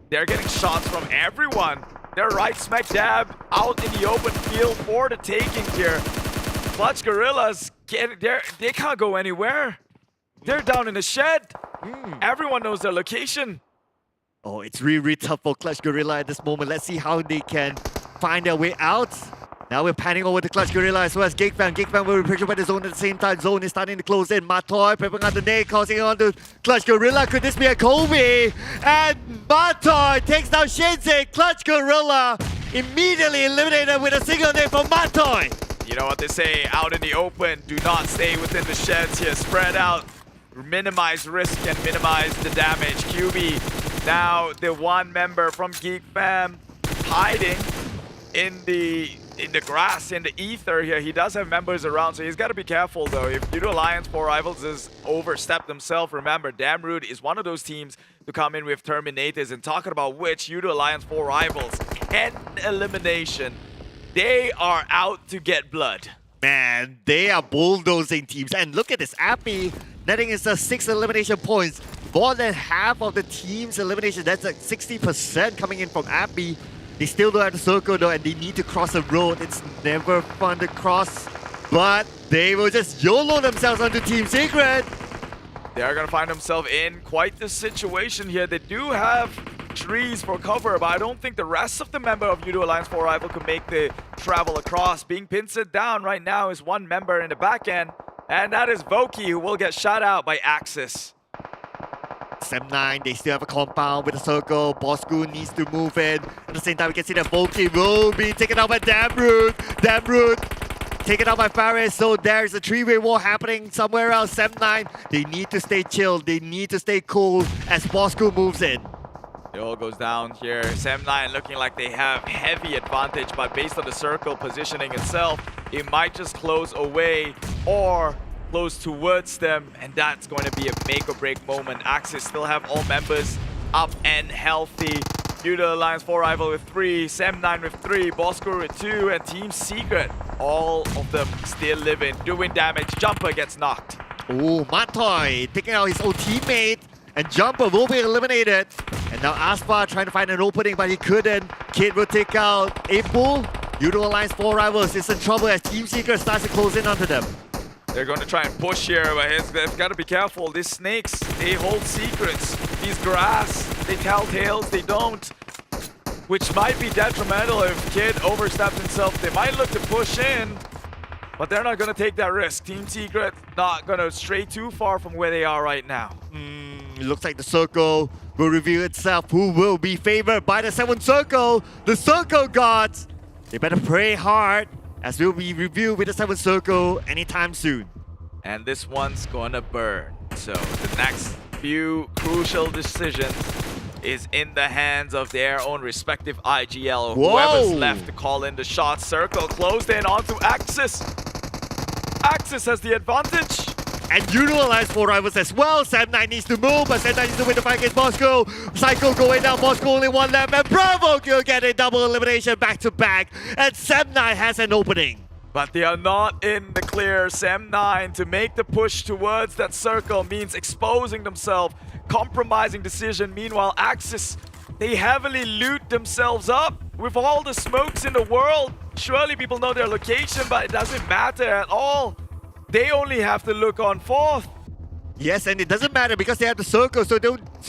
They're getting shots from everyone. They're right smack dab out in the open field for the taking here. Clutch Guerrillas, they can't go anywhere. They're down in the shed. Everyone knows their location. Oh, it's really, really tough for Clutch Guerrilla at this moment. Let's see how they can find their way out. Now we're panning over to Clutch Guerrilla as well as Geek Fan. Geek Fan will be pressured by the zone at the same time. Zone is starting to close in. Matoy peppering out the nade, causing it on to Clutch Guerrilla. Could this be a Kobe? And Matoy takes down Shinzei. Clutch Guerrilla immediately eliminated with a single nade from Matoy. You know what they say, out in the open, do not stay within the sheds here. Spread out, minimize risk and minimize the damage. QB, now the one member from Geek Fam hiding in the grass, in the ether here. He does have members around, so he's got to be careful though. If Yoodo Alliance 4 rivals has overstepped themselves, remember, Damn Rude is one of those teams to come in with Terminators. And talking about which, Yoodo Alliance 4 rivals, 10 elimination. They are out to get blood. Man, they are bulldozing teams. And look at this, Appy netting is 6 elimination points. More than half of the team's elimination. That's like 60% coming in from Appy. They still don't have the circle though, and they need to cross a road. It's never fun to cross, but they will just YOLO themselves onto Team Secret. They're gonna find themselves in quite the situation here. They do have trees for cover, but I don't think the rest of the member of Yoodo Alliance 4 rival could make the travel across. Being pincered down right now is one member in the back end, and that is Voki, who will get shot out by Axis. Sem9, they still have a compound with a circle. Bosskur needs to move in. At the same time, we can see that Voki will be taken out by Damn Rude. Damn Rude taken out by Faris. So there's a 3-way war happening somewhere else. Sem9, they need to stay chill. They need to stay cool as Bosskur moves in. It all goes down here. Sem9 looking like they have heavy advantage, but based on the circle positioning itself, it might just close away or close towards them, and that's going to be a make or break moment. Axis still have all members up and healthy. Yoodo Alliance 4 rival with 3, Sem9 with 3, Bosskur with 2, and Team Secret, all of them still living, doing damage. Jumper gets knocked. Oh, Matoy taking out his own teammate, and Jumper will be eliminated. And now Aspa trying to find an opening, but he couldn't. Kid will take out April. Yoodo Alliance 4 rivals is in trouble as Team Secret starts to close in onto them. They're going to try and push here, but they've got to be careful. These snakes, they hold secrets. These grass, they tell tales, they don't. Which might be detrimental if Kid oversteps himself. They might look to push in, but they're not going to take that risk. Team Secret not going to stray too far from where they are right now. It looks like the circle will reveal itself. Who will be favored by the 7th circle? The circle gods. They better pray hard, as we'll be reviewed with the 7th circle anytime soon. And this one's gonna burn. So the next few crucial decisions is in the hands of their own respective IGL. Whoa. Whoever's left to call in the shot. Circle closed in onto Axis. Axis has the advantage. And Yoodo allies 4 rivals as well. Sam9 needs to move, but Sam9 needs to win the fight against Bosskur. Psycho going down, Bosskur only 1 left, and Bravo will get a double elimination back to back. And Sam9 has an opening. But they are not in the clear. Sam9 to make the push towards that circle means exposing themselves, compromising decision. Meanwhile, Axis, they heavily loot themselves up with all the smokes in the world. Surely people know their location, but it doesn't matter at all. They only have to look on fourth. Yes, and it doesn't matter because they have the circle, so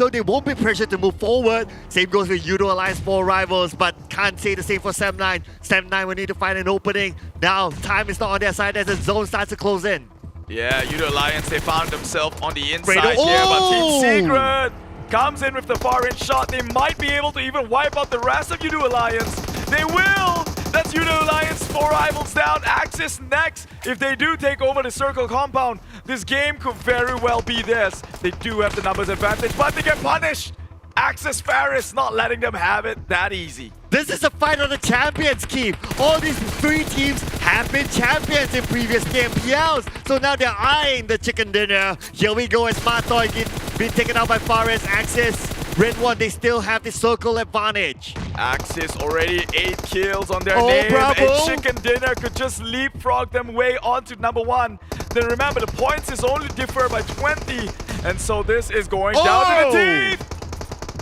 they won't be pressured to move forward. Same goes with Yoodo Alliance 4 rivals, but can't say the same for Sam9. Sam9 will need to find an opening. Now, time is not on their side as the zone starts to close in. Yeah, Yoodo Alliance, they found themselves on the inside Fredo. here, but Team Oh! Secret comes in with the far-range shot. They might be able to even wipe out the rest of Yoodo Alliance. They will! That's Yoodo Alliance, 4 rivals down. Axis next. If they do take over the circle compound, this game could very well be theirs. They do have the numbers advantage, but they get punished. Axis Ferris not letting them have it that easy. This is a fight of the champions, Keith. All these 3 teams have been champions in previous PMPLs, so now they're eyeing the chicken dinner. Here we go as Matoy being taken out by Faris. Axis, redONE, they still have the circle advantage. Axis already 8 kills on their Oh, name. bravo. And Chicken Dinner could just leapfrog them way onto number 1. Then remember, the points is only differ by 20. And so this is going down to the teeth.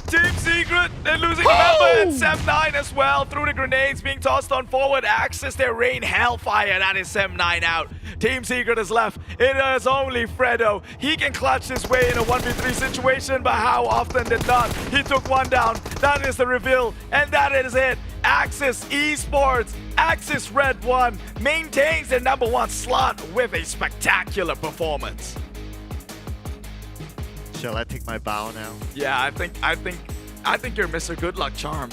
Team Secret, they're losing a member, and Sam9 as well, through the grenades being tossed on forward. Axis, they rain hellfire, that is Sam9 out. Team Secret is left, it is only Fredo. He can clutch his way in a 1v3 situation, but how often did not? He took 1 down, that is the reveal, and that is it. Axis Esports, Axis redONE maintains their number 1 slot with a spectacular performance. Shall I take my bow now? Yeah, I think you're Mr. Good Luck Charm.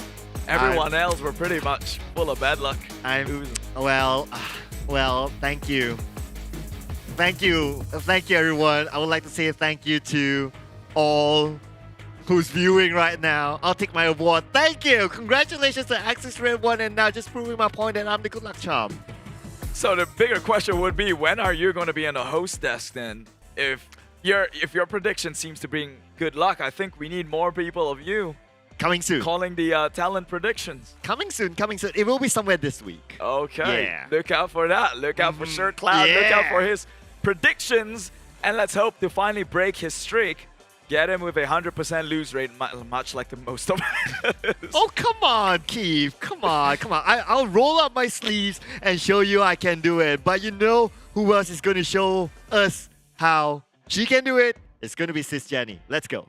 Everyone else were pretty much full of bad luck. Well, thank you. Thank you everyone. I would like to say thank you to all who's viewing right now. I'll take my award. Thank you. Congratulations to Axis redONE, and now just proving my point that I'm the Good Luck Charm. So the bigger question would be, when are you going to be on the host desk then? If your prediction seems to bring good luck, I think we need more people of you. Coming soon. Calling the talent predictions. Coming soon. It will be somewhere this week. Okay. Yeah. Look out for that. Look out for Sir Cloud. Yeah. Look out for his predictions. And let's hope to finally break his streak. Get him with a 100% lose rate, much like the most of us. Oh, come on, Keith. Come on. I'll roll up my sleeves and show you I can do it. But you know who else is going to show us how she can do it? It's going to be Sis Jenny. Let's go.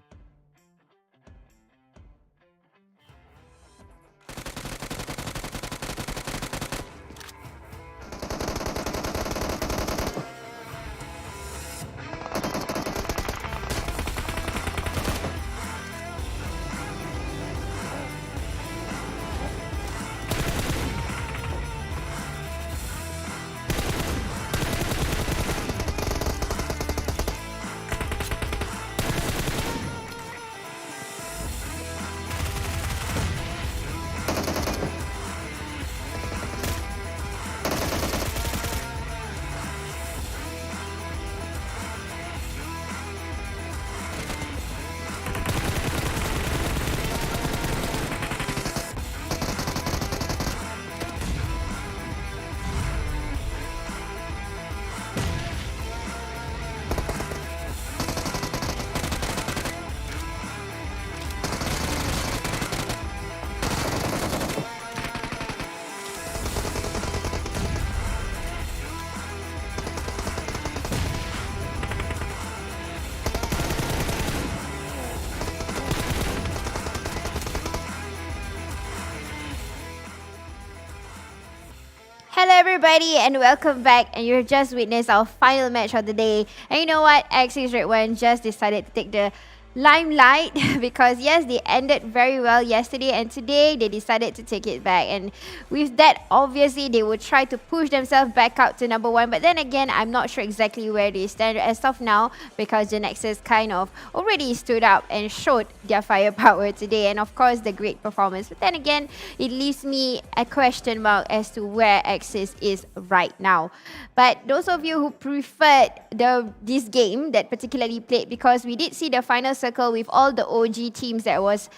Hello everybody and welcome back, and you just witnessed our final match of the day. And you know what? Axis redONE just decided to take the limelight because yes, they ended very well yesterday and today they decided to take it back. And with that, obviously they would try to push themselves back out to number 1. But then again, I'm not sure exactly where they stand as of now because GENEXUS kind of already stood up and showed their firepower today, and of course the great performance. But then again, it leaves me a question mark as to where Axis is right now. But those of you who preferred this game that particularly played, because we did see the final circle with all the OG teams that was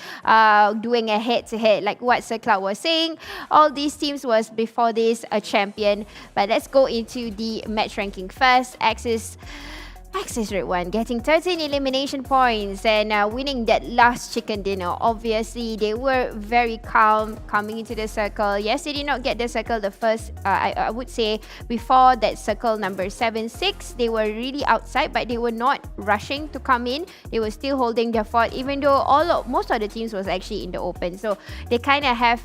doing a head-to-head, like what Sir Cloud was saying, all these teams was before this a champion. But let's go into the match ranking first. Axis redONE getting 13 elimination points and winning that last chicken dinner. Obviously, they were very calm coming into the circle. Yes, they did not get the circle the first, I would say, before that circle number 7-6. They were really outside, but they were not rushing to come in. They were still holding their fort, even though most of the teams was actually in the open. So they kind of have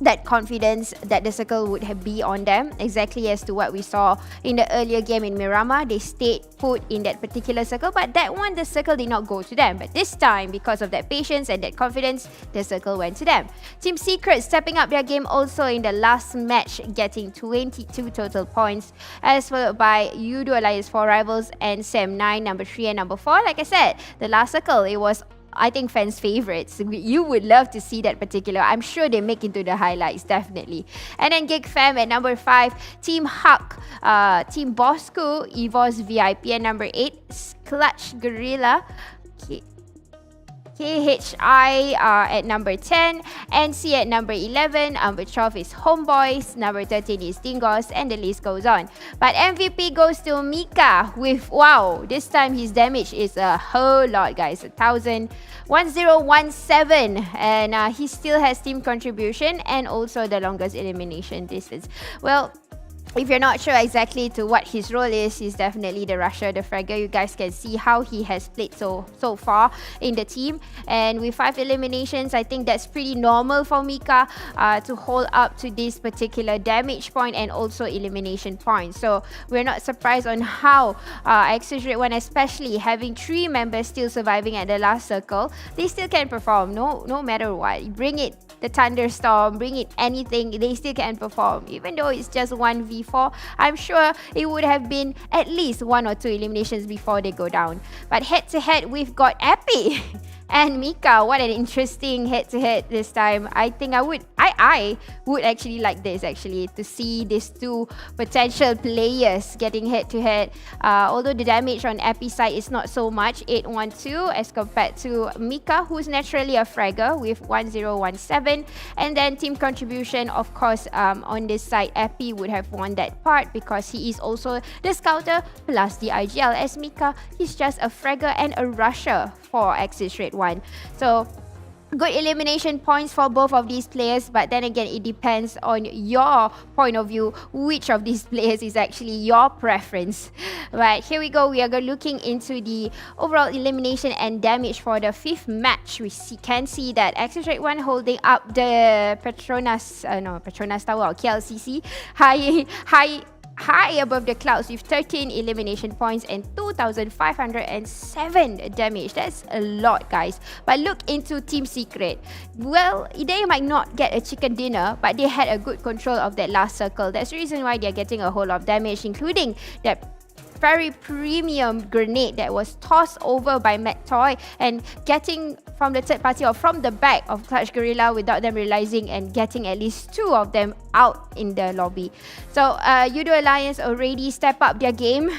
that confidence that the circle would be on them, exactly as to what we saw in the earlier game in Miramar. They stayed put in that particular circle, but that one, the circle did not go to them. But this time, because of that patience and that confidence, the circle went to them. Team Secret stepping up their game also in the last match, getting 22 total points, as followed by Yoodo Alliance 4 Rivals and Sam9 number 3 and number 4. Like I said, the last circle, it was, I think, fans' favorites. You would love to see that particular. I'm sure they make into the highlights, definitely. And then Geek Fam at number 5, Team Huck, Team Bosskur, EVOS VIP at number 8, Clutch Guerilla, KHI at number 10, NSEA at number 11, number 12 is Homebois, number 13 is Dingoz, and the list goes on. But MVP goes to Mika with, wow, this time his damage is a whole lot, guys, 1017, and he still has team contribution and also the longest elimination distance. Well, if you're not sure exactly to what his role is, he's definitely the rusher, the fragger. You guys can see how he has played so far in the team. And with 5 eliminations, I think that's pretty normal for Mika to hold up to this particular damage point and also elimination point. So we're not surprised on how Axis redONE, especially having 3 members still surviving at the last circle, they still can perform no matter what. Bring it the thunderstorm, bring it anything, they still can perform. Even though it's just 1v4, I'm sure it would have been at least 1 or 2 eliminations before they go down. But head to head, we've got Epi and Mika. What an interesting head to head this time. I think I would actually like this, actually, to see these 2 potential players getting head to head. Although the damage on Epi side is not so much, 812, as compared to Mika, who's naturally a fragger with 1017. And then team contribution, of course, on this side, Epi would have won that part because he is also the scouter plus the IGL. As Mika, he's just a fragger and a rusher for Axis redONE. So good elimination points for both of these players, but then again, it depends on your point of view, which of these players is actually your preference. Right, here we go. We are looking into the overall elimination and damage for the 5th match. We can see that Axis redONE holding up the Petronas Tower, or KLCC, high above the clouds with 13 elimination points and 2,507 damage. That's a lot, guys. But look into Team Secret. Well, they might not get a chicken dinner, but they had a good control of that last circle. That's the reason why they're getting a whole lot of damage, including that very premium grenade that was tossed over by McToy and getting from the third party or from the back of Clutch Guerilla without them realizing, and getting at least 2 of them out in the lobby. So Yoodo Alliance already step up their game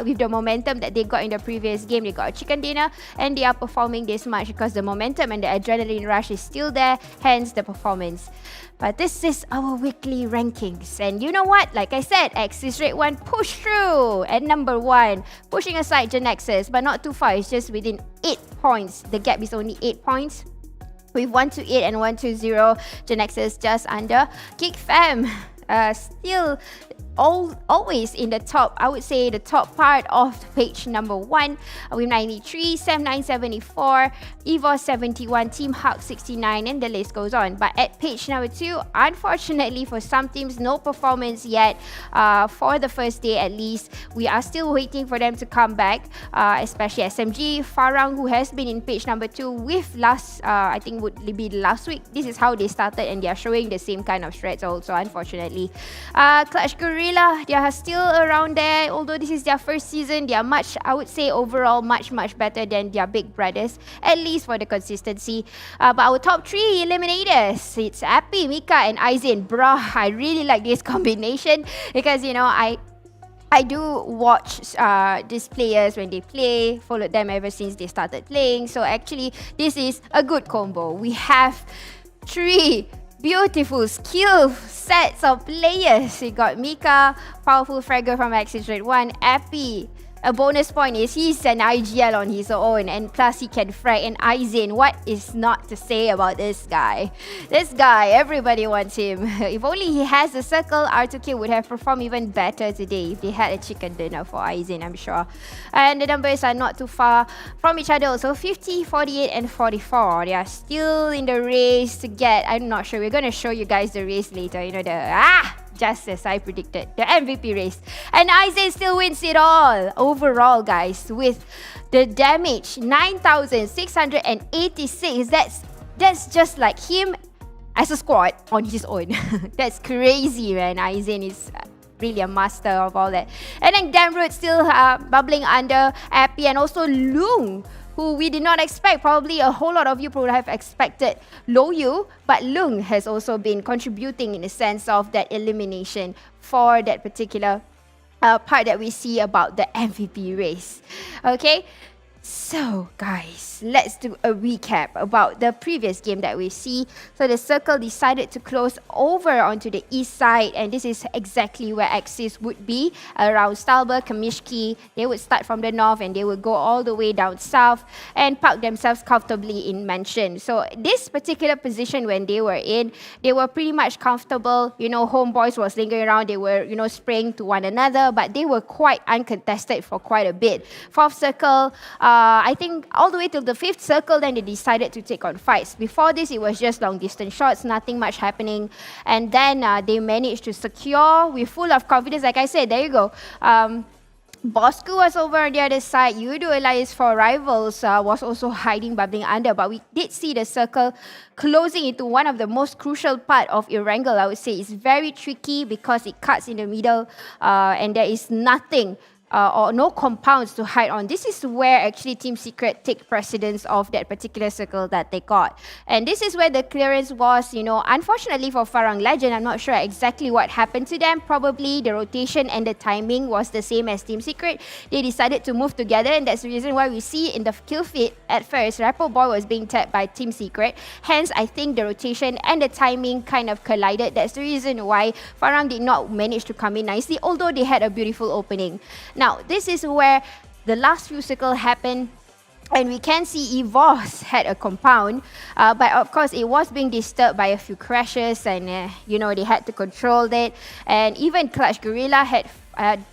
with the momentum that they got in the previous game. They got a chicken dinner and they are performing this much because the momentum and the adrenaline rush is still there, hence the performance. But this is our weekly rankings. And you know what? Like I said, Axis redONE pushed through at number 1, pushing aside GENEXUS, but not too far. It's just within 8 points. The gap is only 8 points. With 128 and 120, GENEXUS just under. Geek Fam still always in the top, I would say the top part of page number 1 with 93, Sam9 74, EVOS 71, Team Hawk 69, and the list goes on. But at page number 2, unfortunately for some teams, no performance yet for the first day at least. We are still waiting for them to come back, especially SMG, Farang, who has been in page number 2 with last, I think would be last week. This is how they started and they are showing the same kind of shreds also, unfortunately. Clutch Guerilla, they are still around there, although this is their first season. They are much, I would say overall, much better than their big brothers, at least for the consistency. But our top 3 eliminators, it's Appy, Mika, and Aizen. Bruh, I really like this combination because, you know, I do watch these players when they play, followed them ever since they started playing. So actually, this is a good combo. We have 3 beautiful skill sets of players. We got Mika, powerful fragger from Axis Red 1, Appy. A bonus point is he's an IGL on his own, and plus he can frag. And Aizen, what is not to say about this guy? This guy, everybody wants him. If only he has a circle, R2K would have performed even better today if they had a chicken dinner for Aizen, I'm sure. And the numbers are not too far from each other also, 50, 48, and 44. They are still in the race to get, I'm not sure, we're going to show you guys the race later, you know, just as I predicted, the MVP race. And Aizen still wins it all overall, guys, with the damage 9,686. That's just like him as a squad on his own. That's crazy, man. Aizen is really a master of all that. And then Damroot still bubbling under Appy, and also Lung, who we did not expect. Probably a whole lot of you would have expected Loyu, but Lung has also been contributing in the sense of that elimination for that particular part that we see about the MVP race. Okay, so guys, let's do a recap about the previous game that we see. So the circle decided to close over onto the east side, and this is exactly where Axis would be, around Stalber, Kamishki. They would start from the north and they would go all the way down south and park themselves comfortably in Mansion. So this particular position when they were in, they were pretty much comfortable. You know, Homebois was lingering around, they were, you know, spraying to one another, but they were quite uncontested for quite a bit. Fourth circle, I think all the way till the 5th circle, then they decided to take on fights. Before this, it was just long distance shots, nothing much happening. And then they managed to secure with full of confidence. Like I said, there you go. Bosskur was over on the other side. Yoodo Alliance for Rivals was also hiding, bubbling under. But we did see the circle closing into one of the most crucial part of Erangel, I would say. It's very tricky because it cuts in the middle and there is nothing or no compounds to hide on. This is where actually Team Secret take precedence of that particular circle that they got. And this is where the clearance was, you know, unfortunately for Farang Lejund, I'm not sure exactly what happened to them. Probably the rotation and the timing was the same as Team Secret. They decided to move together, and that's the reason why we see in the kill feed at first, Rapper Boy was being tapped by Team Secret. Hence, I think the rotation and the timing kind of collided. That's the reason why Farang did not manage to come in nicely, although they had a beautiful opening. Now, this is where the last few circles happened, and we can see EVOS had a compound, but of course it was being disturbed by a few crashes, and you know, they had to control that. And even Clutch Guerilla had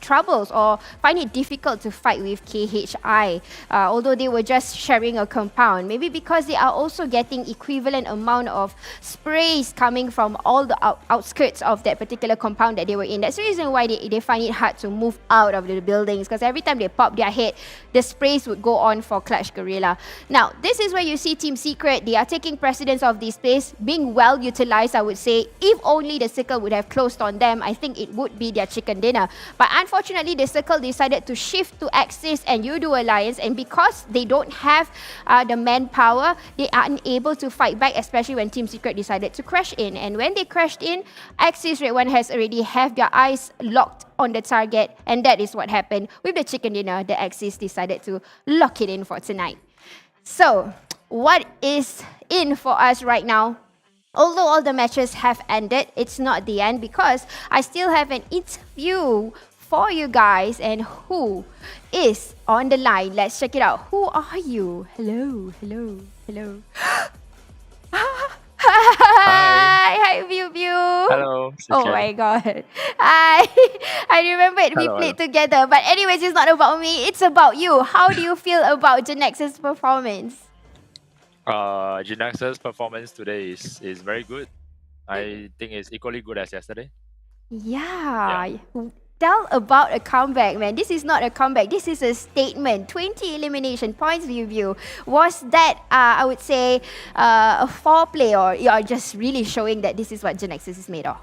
troubles or find it difficult to fight with KHI, although they were just sharing a compound. Maybe because they are also getting equivalent amount of sprays coming from all the outskirts of that particular compound that they were in. That's the reason why they find it hard to move out of the buildings, because every time they pop their head, the sprays would go on for Clutch Guerilla. Now, this is where you see Team Secret. They are taking precedence of this space, being well utilized, I would say. If only the circle would have closed on them, I think it would be their chicken dinner. But unfortunately, the circle decided to shift to Axis and Yoodo Alliance, and because they don't have the manpower, they are unable to fight back, especially when Team Secret decided to crash in. And when they crashed in, Axis Red One has already have their eyes locked on the target, and that is what happened with the chicken dinner. The Axis decided to lock it in for tonight. So, what is in for us right now? Although all the matches have ended, it's not the end, because I still have an interview for you guys. And who is on the line? Let's check it out. Who are you? Hello, hello, hello. Hi, View View. Hello. Oh my god. I remember we Hello, played together. But anyways, it's not about me. It's about you. How do you feel about GENEXUS' performance? GENEXUS performance today is very good. I think it's equally good as yesterday. Yeah. Tell about a comeback, man. This is not a comeback. This is a statement. 20 elimination points view. Was that, I would say, a foreplay, or you are just really showing that this is what GENEXUS is made of?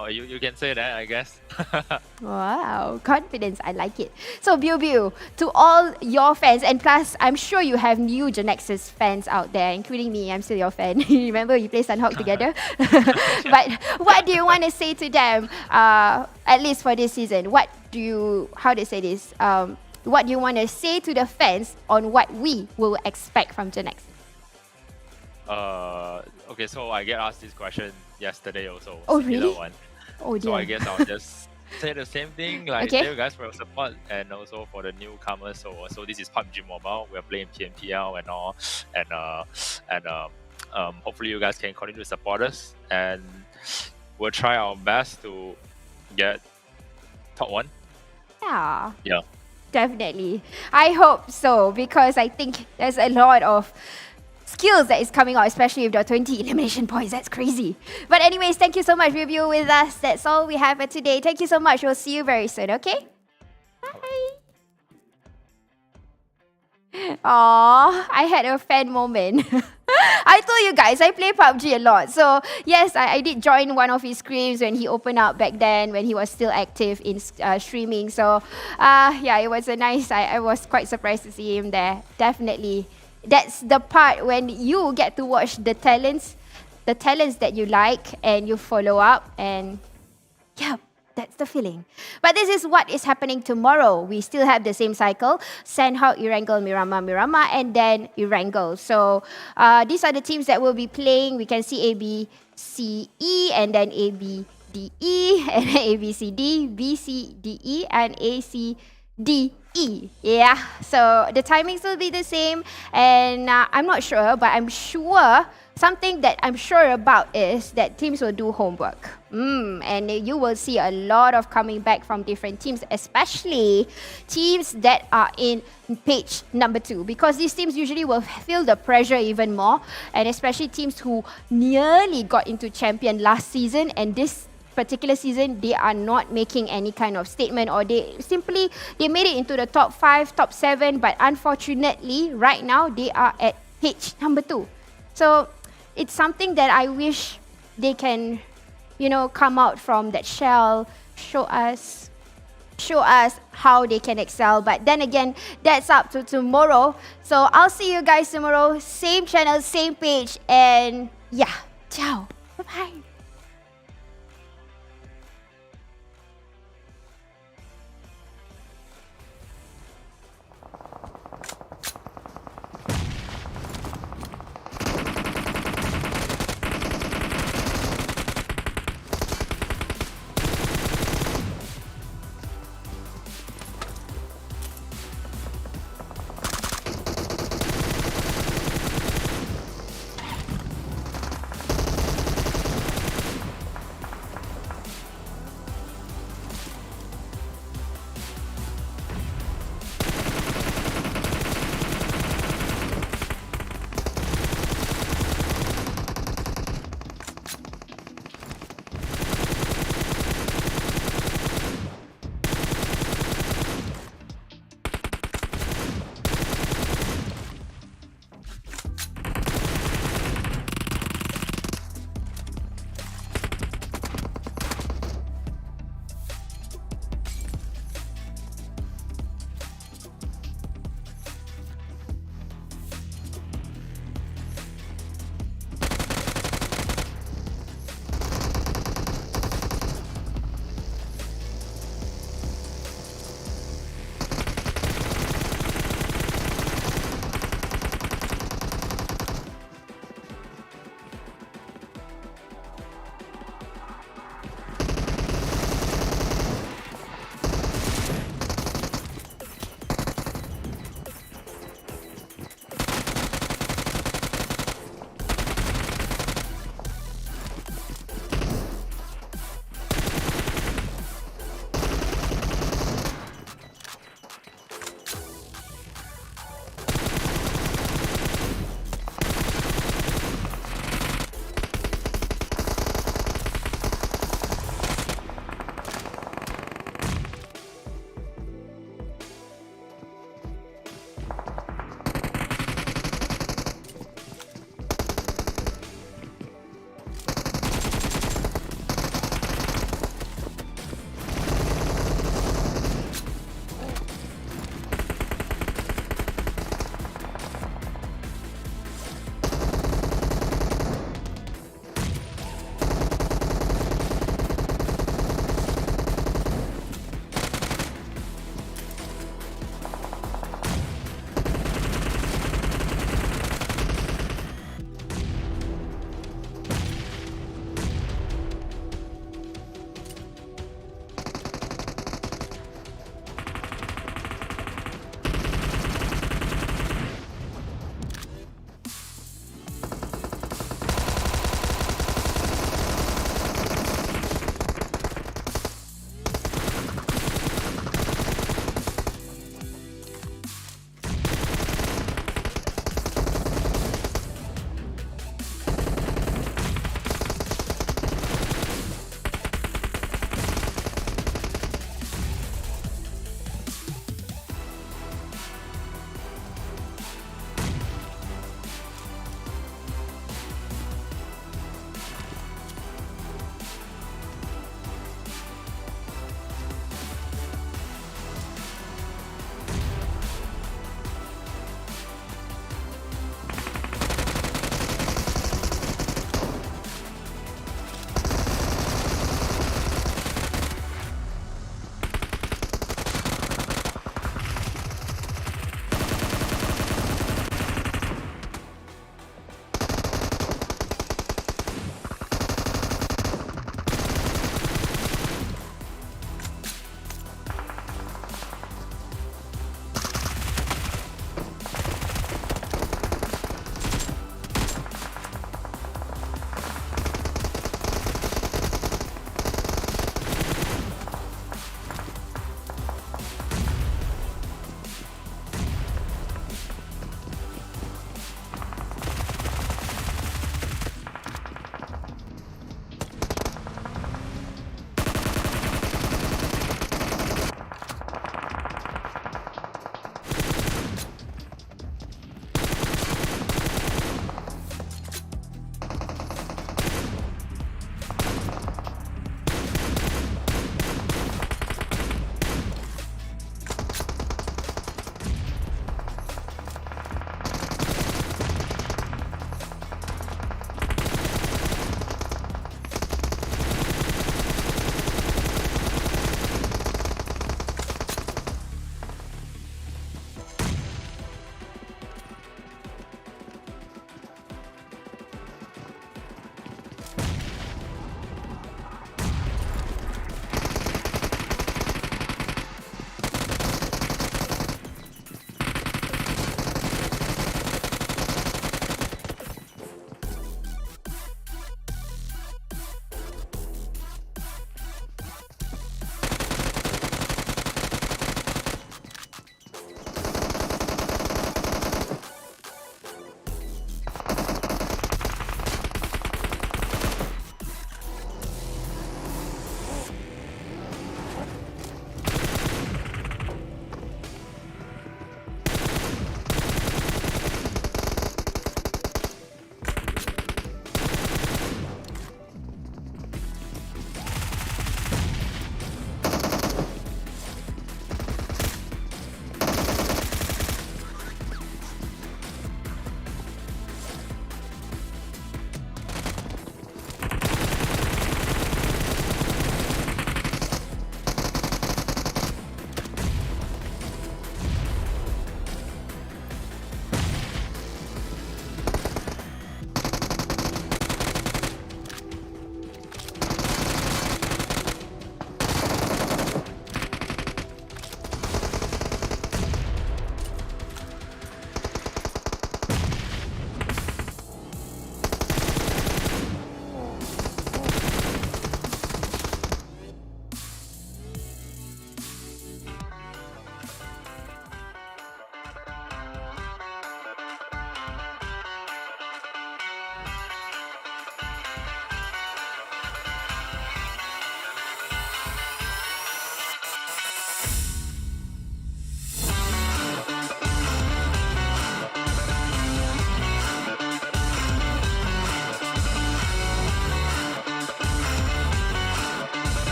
Oh, you can say that, I guess. Wow, confidence. I like it. So, Biu, to all your fans, and plus, I'm sure you have new GENEXUS fans out there, including me. I'm still your fan. Remember, we play Sunhawk together? But what do you want to say to them, at least for this season? What do you want to say to the fans on what we will expect from GENEXUS? Okay, so I get asked this question yesterday also. Oh, similar really? One. Oh, dear. So I guess I'll just say the same thing. Like, Okay. thank you guys for your support, and also for the newcomers. So this is PUBG Mobile. We're playing PMPL and all, and hopefully you guys can continue to support us, and we'll try our best to get top 1. Yeah. Yeah. Definitely. I hope so, because I think there's a lot of skills that is coming out, especially with the 20 elimination points. That's crazy. But anyways, thank you so much for being with us. That's all we have for today. Thank you so much. We'll see you very soon, okay? Bye. Aww, I had a fan moment. I told you guys, I play PUBG a lot. So yes, I did join one of his streams when he opened up back then, when he was still active in streaming. So yeah, it was a nice, I was quite surprised to see him there. Definitely. That's the part when you get to watch the talents that you like and you follow up, and yeah, that's the feeling. But this is what is happening tomorrow. We still have the same cycle: Sandhawk, Erangel, Miramar, and then Erangel. So these are the teams that will be playing. We can see A, B, C, E, and then A, B, D, E, and A, B, C, D, B, C, D, E, and A, C, D, E. Yeah, so the timings will be the same, and I'm not sure, but I'm sure, something that I'm sure about is that teams will do homework. And you will see a lot of coming back from different teams, especially teams that are in page number 2, because these teams usually will feel the pressure even more, and especially teams who nearly got into champion last season, and this particular season they are not making any kind of statement, or they made it into the top 5, top 7, but unfortunately right now they are at page number 2. So it's something that I wish they can, come out from that shell, show us how they can excel. But then again, that's up to tomorrow. So I'll see you guys tomorrow, same channel, same page, and yeah, ciao, bye bye.